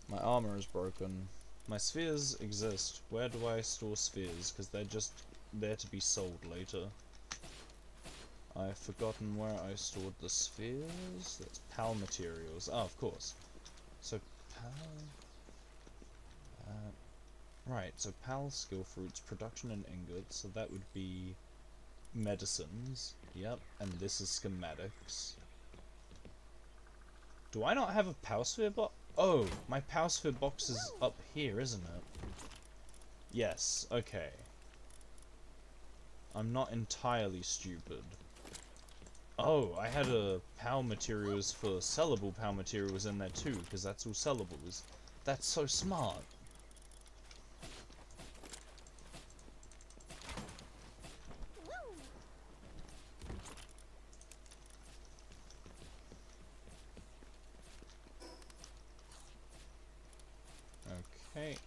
My armor is broken. My spheres exist. Where do I store spheres? Because they're just there to be sold later. I've forgotten where I stored the spheres. That's PAL materials. Oh, of course. So PAL... right, so PAL skill fruits, production and ingots, so that would be medicines. Yep, and this is schematics. Do I not have a PAL sphere box? Oh, my PAL sphere box is up here, isn't it? Yes, okay. I'm not entirely stupid. Oh, I had a PAL materials for sellable PAL materials in there too, because that's all sellables. That's so smart. Okay,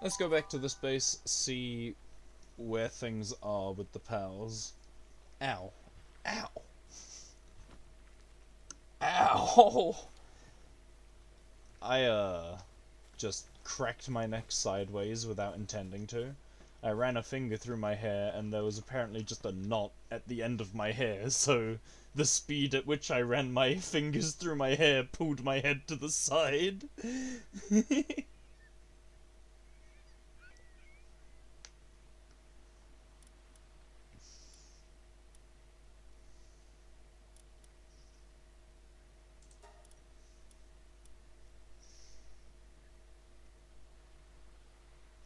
let's go back to this base, see where things are with the pals. Ow. Ow. Ow! I, just cracked my neck sideways without intending to. I ran a finger through my hair, and there was apparently just a knot at the end of my hair, so the speed at which I ran my fingers through my hair pulled my head to the side.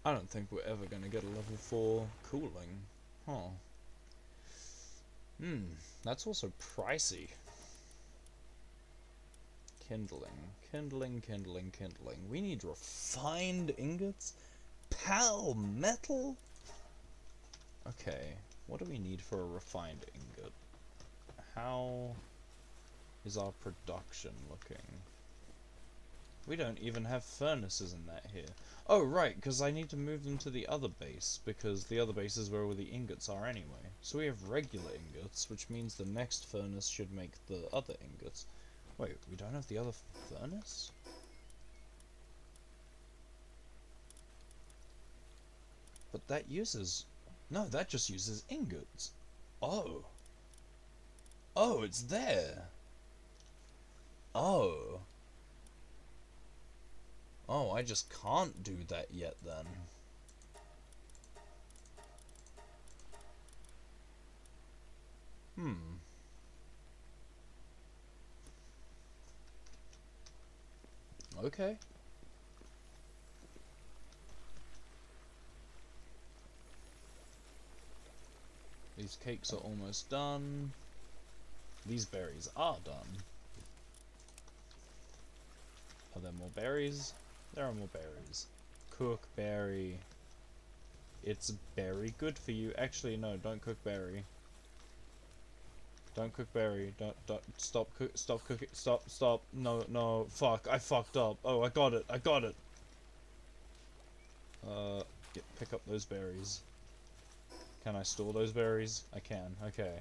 I don't think we're ever gonna get a level 4 cooling. Huh. That's also pricey. Kindling. We need refined ingots? Pal metal? Okay, what do we need for a refined ingot? How is our production looking? We don't even have furnaces in that here. Oh, right, because I need to move them to the other base, because the other base is where all the ingots are anyway. So we have regular ingots, which means the next furnace should make the other ingots. Wait, we don't have the other furnace? But that uses... No, that just uses ingots. Oh. Oh, it's there. Oh. Oh, I just can't do that yet then. Okay. These cakes are almost done. These berries are done. Are there more berries? There are more berries. Cook berry. It's berry good for you. Actually, no, don't cook berry. Don't cook berry. Don't stop cooking. Stop. No, fuck, I fucked up. Oh, I got it. Pick up those berries. Can I store those berries? I can, okay.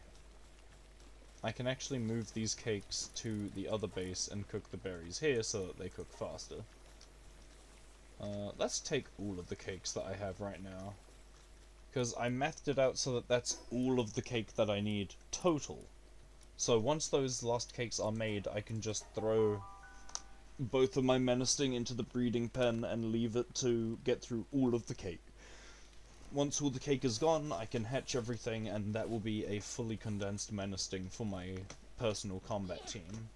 I can actually move these cakes to the other base and cook the berries here so that they cook faster. Let's take all of the cakes that I have right now. Because I mathed it out so that that's all of the cake that I need total. So once those last cakes are made, I can just throw both of my menacing into the breeding pen and leave it to get through all of the cake. Once all the cake is gone, I can hatch everything, and that will be a fully condensed menacing for my personal combat team.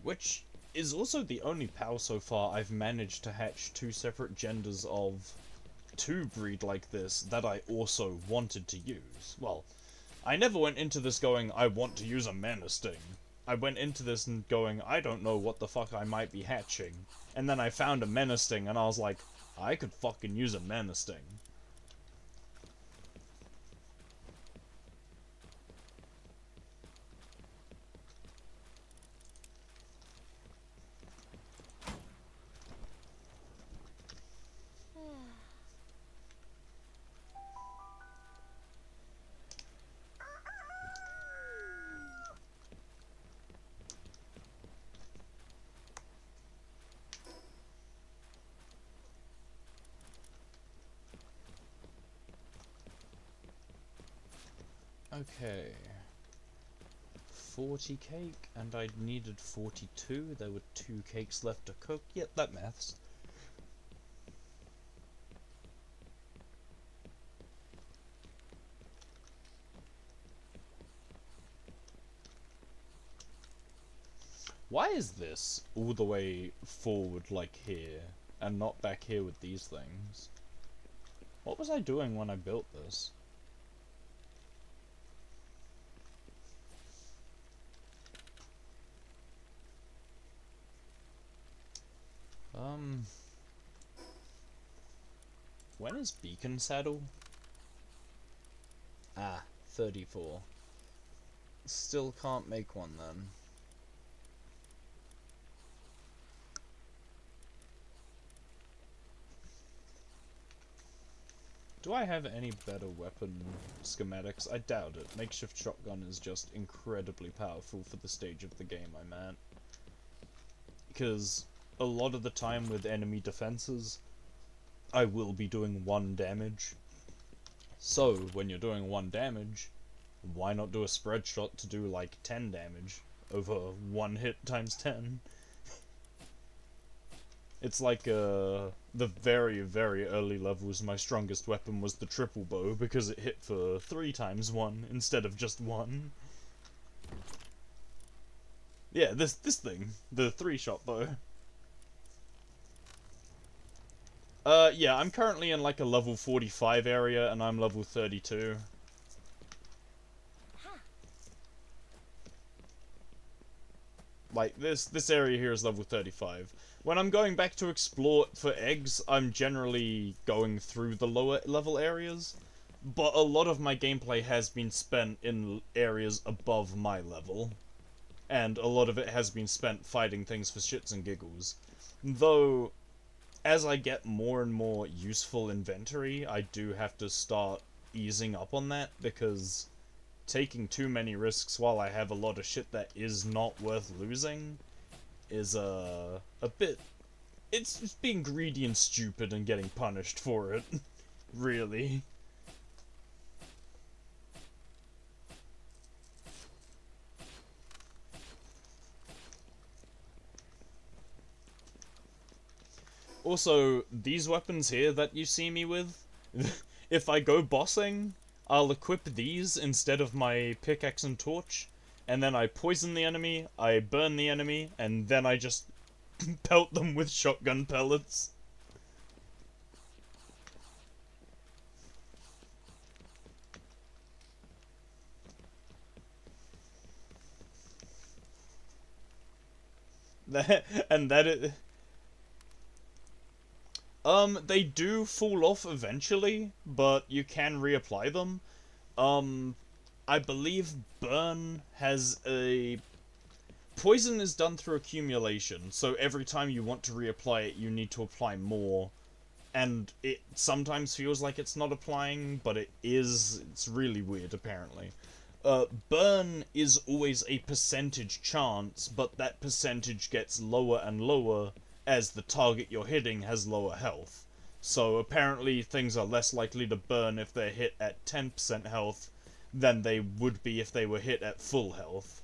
Which is also the only POW so far I've managed to hatch 2 separate genders of to breed like this that I also wanted to use. Well, I never went into this going, I want to use a menacing. I went into this and going, I don't know what the fuck I might be hatching. And then I found a menacing and I was like, I could fucking use a menacing. Okay. 40 cake, and I needed 42. There were 2 cakes left to cook. Yep, that maths. Why is this all the way forward like here, and not back here with these things? What was I doing when I built this? When is Beacon Saddle? Ah, 34. Still can't make one then. Do I have any better weapon schematics? I doubt it. Makeshift shotgun is just incredibly powerful for the stage of the game I'm at. Because a lot of the time with enemy defenses, I will be doing 1 damage. So, when you're doing 1 damage, why not do a spread shot to do like 10 damage over 1 hit times 10? It's like, the very, very early levels, my strongest weapon was the triple bow, because it hit for 3 times 1 instead of just 1. Yeah, this thing, the 3-shot bow. Yeah, I'm currently in like a level 45 area, and I'm level 32. Like, this area here is level 35. When I'm going back to explore for eggs, I'm generally going through the lower level areas, but a lot of my gameplay has been spent in areas above my level, and a lot of it has been spent fighting things for shits and giggles. Though, as I get more and more useful inventory, I do have to start easing up on that, because taking too many risks while I have a lot of shit that is not worth losing is a bit... It's just being greedy and stupid and getting punished for it. Really. Also, these weapons here that you see me with, if I go bossing, I'll equip these instead of my pickaxe and torch, and then I poison the enemy, I burn the enemy, and then I just pelt them with shotgun pellets. And that it... they do fall off eventually, but you can reapply them. I believe burn has a... Poison is done through accumulation, so every time you want to reapply it, you need to apply more. And it sometimes feels like it's not applying, but it is. It's really weird, apparently. Burn is always a percentage chance, but that percentage gets lower and lower as the target you're hitting has lower health. So apparently things are less likely to burn if they're hit at 10% health than they would be if they were hit at full health.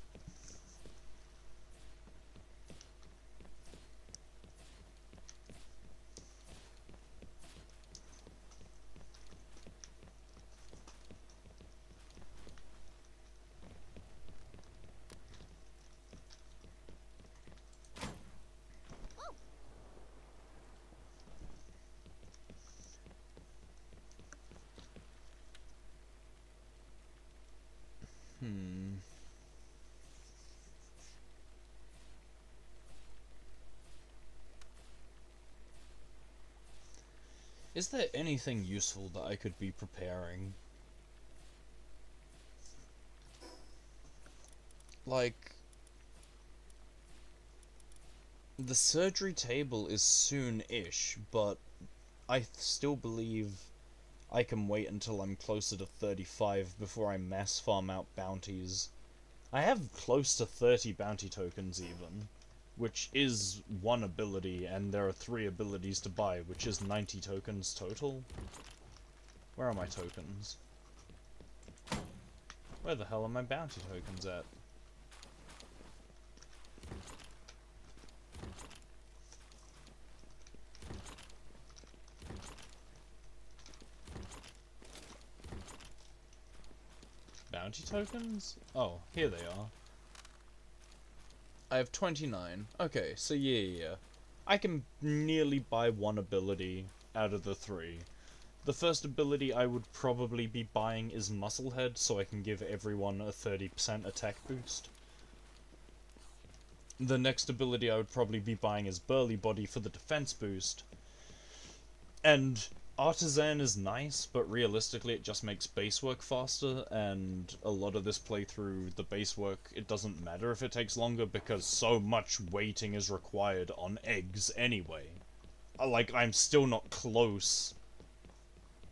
Is there anything useful that I could be preparing? Like... The surgery table is soon-ish, but I still believe I can wait until I'm closer to 35 before I mass farm out bounties. I have close to 30 bounty tokens even, which is one ability, and there are 3 abilities to buy, which is 90 tokens total. Where are my tokens? Where the hell are my bounty tokens at? Bounty tokens? Oh, here they are. I have 29. Okay, so yeah. I can nearly buy one ability out of the 3. The first ability I would probably be buying is Musclehead, so I can give everyone a 30% attack boost. The next ability I would probably be buying is Burly Body for the defense boost. And Artisan is nice, but realistically it just makes base work faster, and a lot of this playthrough, the base work, it doesn't matter if it takes longer because so much waiting is required on eggs anyway. Like, I'm still not close.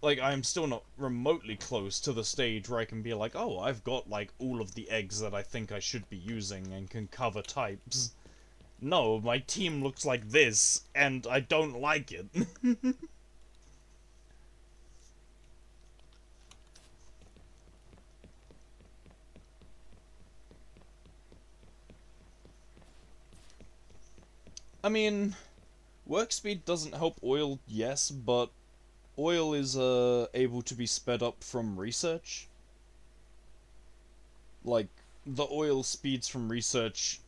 Like, I'm still not remotely close to the stage where I can be like, oh, I've got, like, all of the eggs that I think I should be using and can cover types. No, my team looks like this, and I don't like it. I mean, work speed doesn't help oil, yes, but oil is able to be sped up from research. Like, the oil speeds from research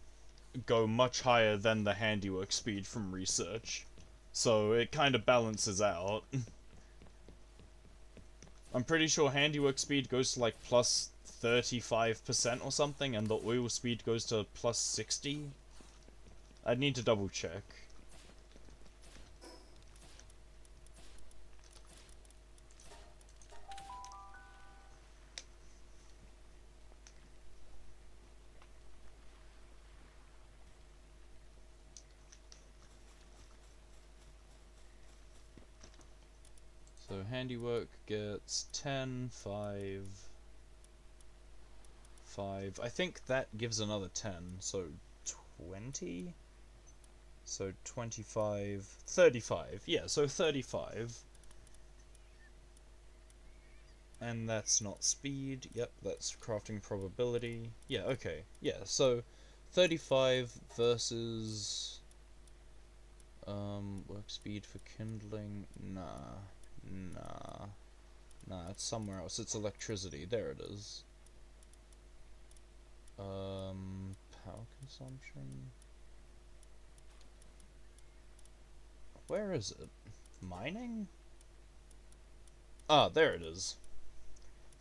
go much higher than the handiwork speed from research. So it kind of balances out. I'm pretty sure handiwork speed goes to like plus 35% or something, and the oil speed goes to plus 60. I'd need to double check. So handiwork gets 10, 5, 5. I think that gives another 10, so 20? So 25, 35. Yeah, so 35. And that's not speed. Yep, that's crafting probability. Yeah, okay. Yeah, so 35 versus work speed for kindling. Nah, it's somewhere else. It's electricity. There it is. Power consumption. Where is it? Mining? Ah, there it is.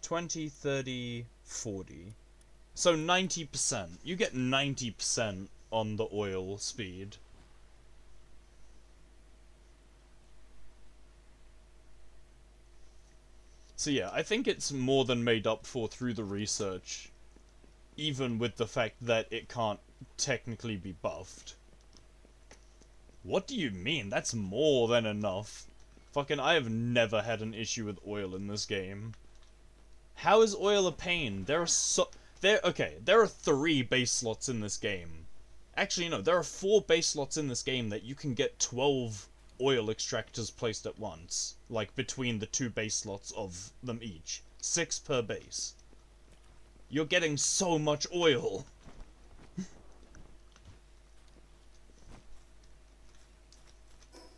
20, 30, 40. So 90%. You get 90% on the oil speed. So yeah, I think it's more than made up for through the research, even with the fact that it can't technically be buffed. What do you mean? That's more than enough. Fucking, I have never had an issue with oil in this game. How is oil a pain? There are 3 base slots in this game. Actually, no, there are 4 base slots in this game that you can get 12 oil extractors placed at once. Like, between the 2 base slots of them each. 6 per base. You're getting so much oil!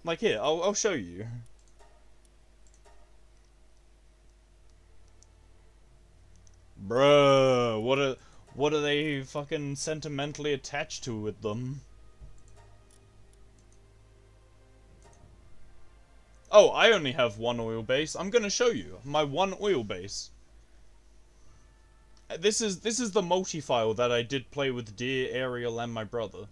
Like, here, I'll show you. Bruh, what are they fucking sentimentally attached to with them? Oh, I only have 1 oil base. I'm gonna show you my 1 oil base. This is the multi-file that I did play with Dear, Ariel, and my brother.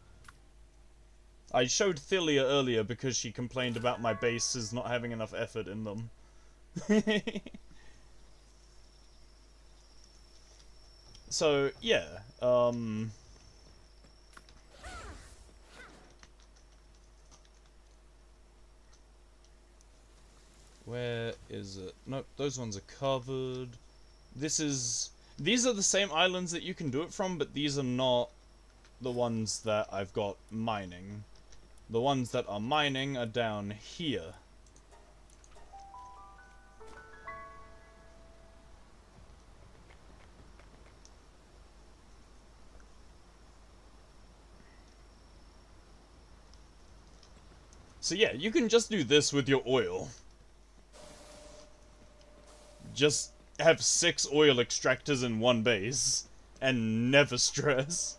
I showed Thilia earlier because she complained about my bases not having enough effort in them. So, yeah, where is it? Nope, those ones are covered. These are the same islands that you can do it from, but these are not the ones that I've got mining. The ones that are mining are down here. So yeah, you can just do this with your oil. Just have 6 oil extractors in 1 base, and never stress.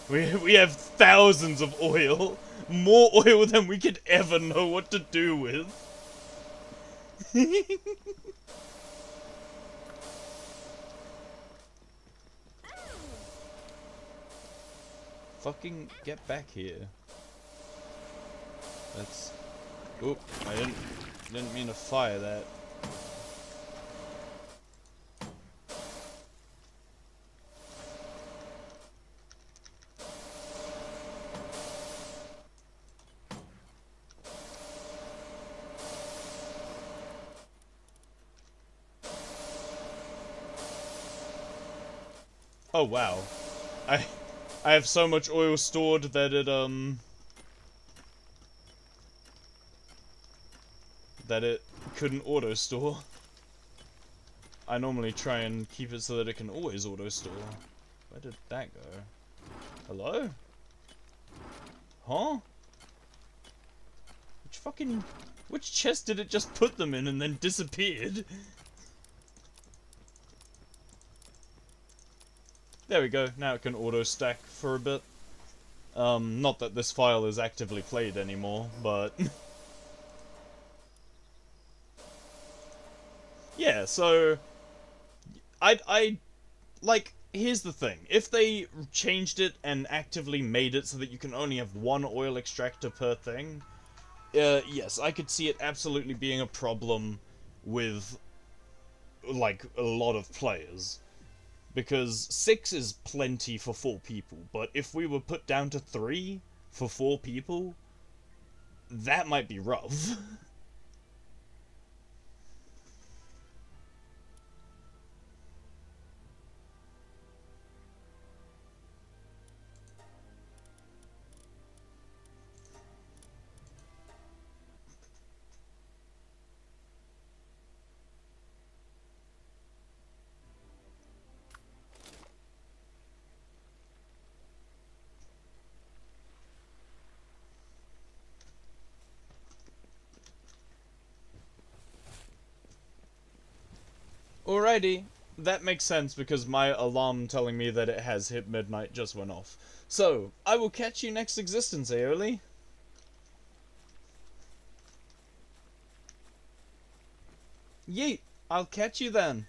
We have thousands of oil. More oil than we could ever know what to do with. Fucking get back here. That's... Oop, I didn't mean to fire that. Oh wow. I have so much oil stored that it couldn't auto store. I normally try and keep it so that it can always auto store. Where did that go? Hello? Huh? Which chest did it just put them in and then disappeared? There we go, now it can auto stack for a bit. Not that this file is actively played anymore, but... yeah, so... like, here's the thing. If they changed it and actively made it so that you can only have one oil extractor per thing, yes, I could see it absolutely being a problem with, like, a lot of players. Because 6 is plenty for 4 people, but if we were put down to 3 for 4 people, that might be rough. Alrighty, that makes sense because my alarm telling me that it has hit midnight just went off. So, I will catch you next existence, Aeoli. Yeet, I'll catch you then.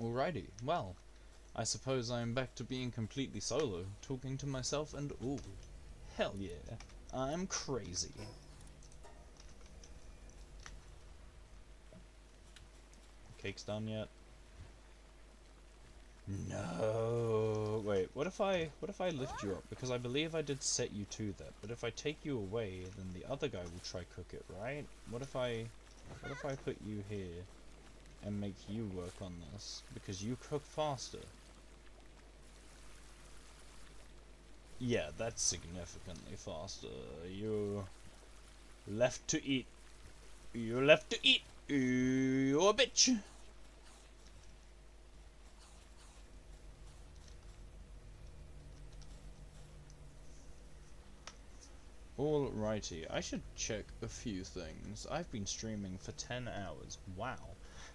Alrighty, well, I suppose I am back to being completely solo, talking to myself and ooh, hell yeah, I'm crazy. Cake's done yet? No. Wait, what if I lift you up? Because I believe I did set you to that, but if I take you away, then the other guy will try cook it, right? What if I put you here and make you work on this because you cook faster? Yeah, that's significantly faster. You left to eat. You left to eat. You a bitch. Alrighty, I should check a few things. I've been streaming for 10 hours. Wow.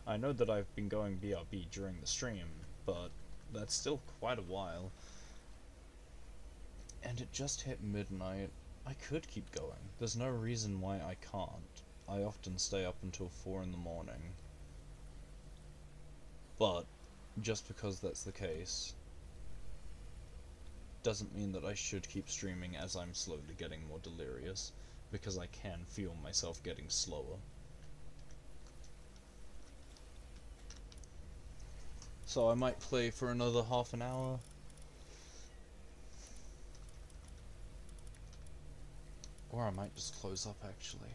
I know that I've been going BRB during the stream, but that's still quite a while. And it just hit midnight. I could keep going. There's no reason why I can't. I often stay up until 4 in the morning. But, just because that's the case, doesn't mean that I should keep streaming as I'm slowly getting more delirious, because I can feel myself getting slower. So I might play for another half an hour. Or I might just close up, actually.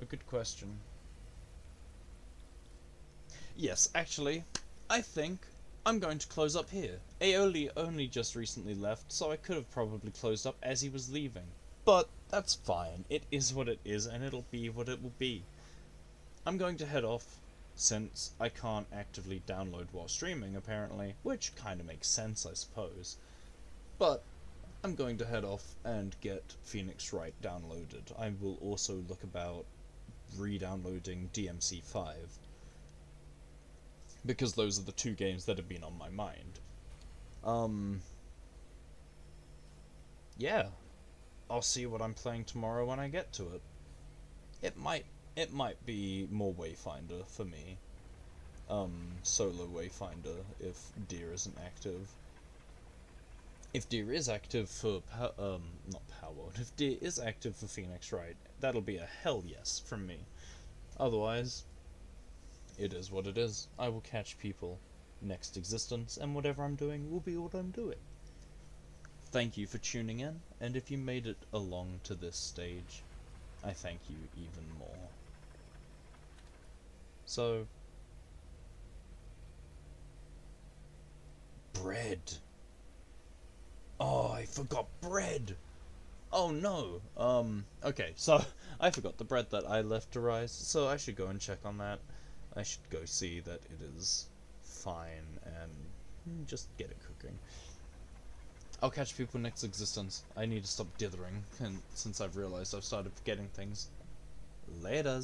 A good question. Yes, actually, I think I'm going to close up here. Aeoli only just recently left, so I could have probably closed up as he was leaving. But that's fine. It is what it is, and it'll be what it will be. I'm going to head off, since I can't actively download while streaming, apparently, which kind of makes sense, I suppose. But I'm going to head off and get Phoenix Wright downloaded. I will also look about re-downloading DMC5, because those are the 2 games that have been on my mind. Yeah, I'll see what I'm playing tomorrow when I get to it. It might be more Wayfinder for me. Solo Wayfinder if Deer isn't active. If Deer is active for not Palworld, if Deer is active for Phoenix Wright, that'll be a hell yes from me. Otherwise, it is what it is. I will catch people next existence, and whatever I'm doing will be what I'm doing. Thank you for tuning in, and if you made it along to this stage, I thank you even more. So, bread. Oh, I forgot bread. Oh no! Okay, so I forgot the bread that I left to rise, so I should go and check on that. I should go see that it is fine and just get it cooking. I'll catch people next existence. I need to stop dithering, and since I've realized I've started forgetting things. Later.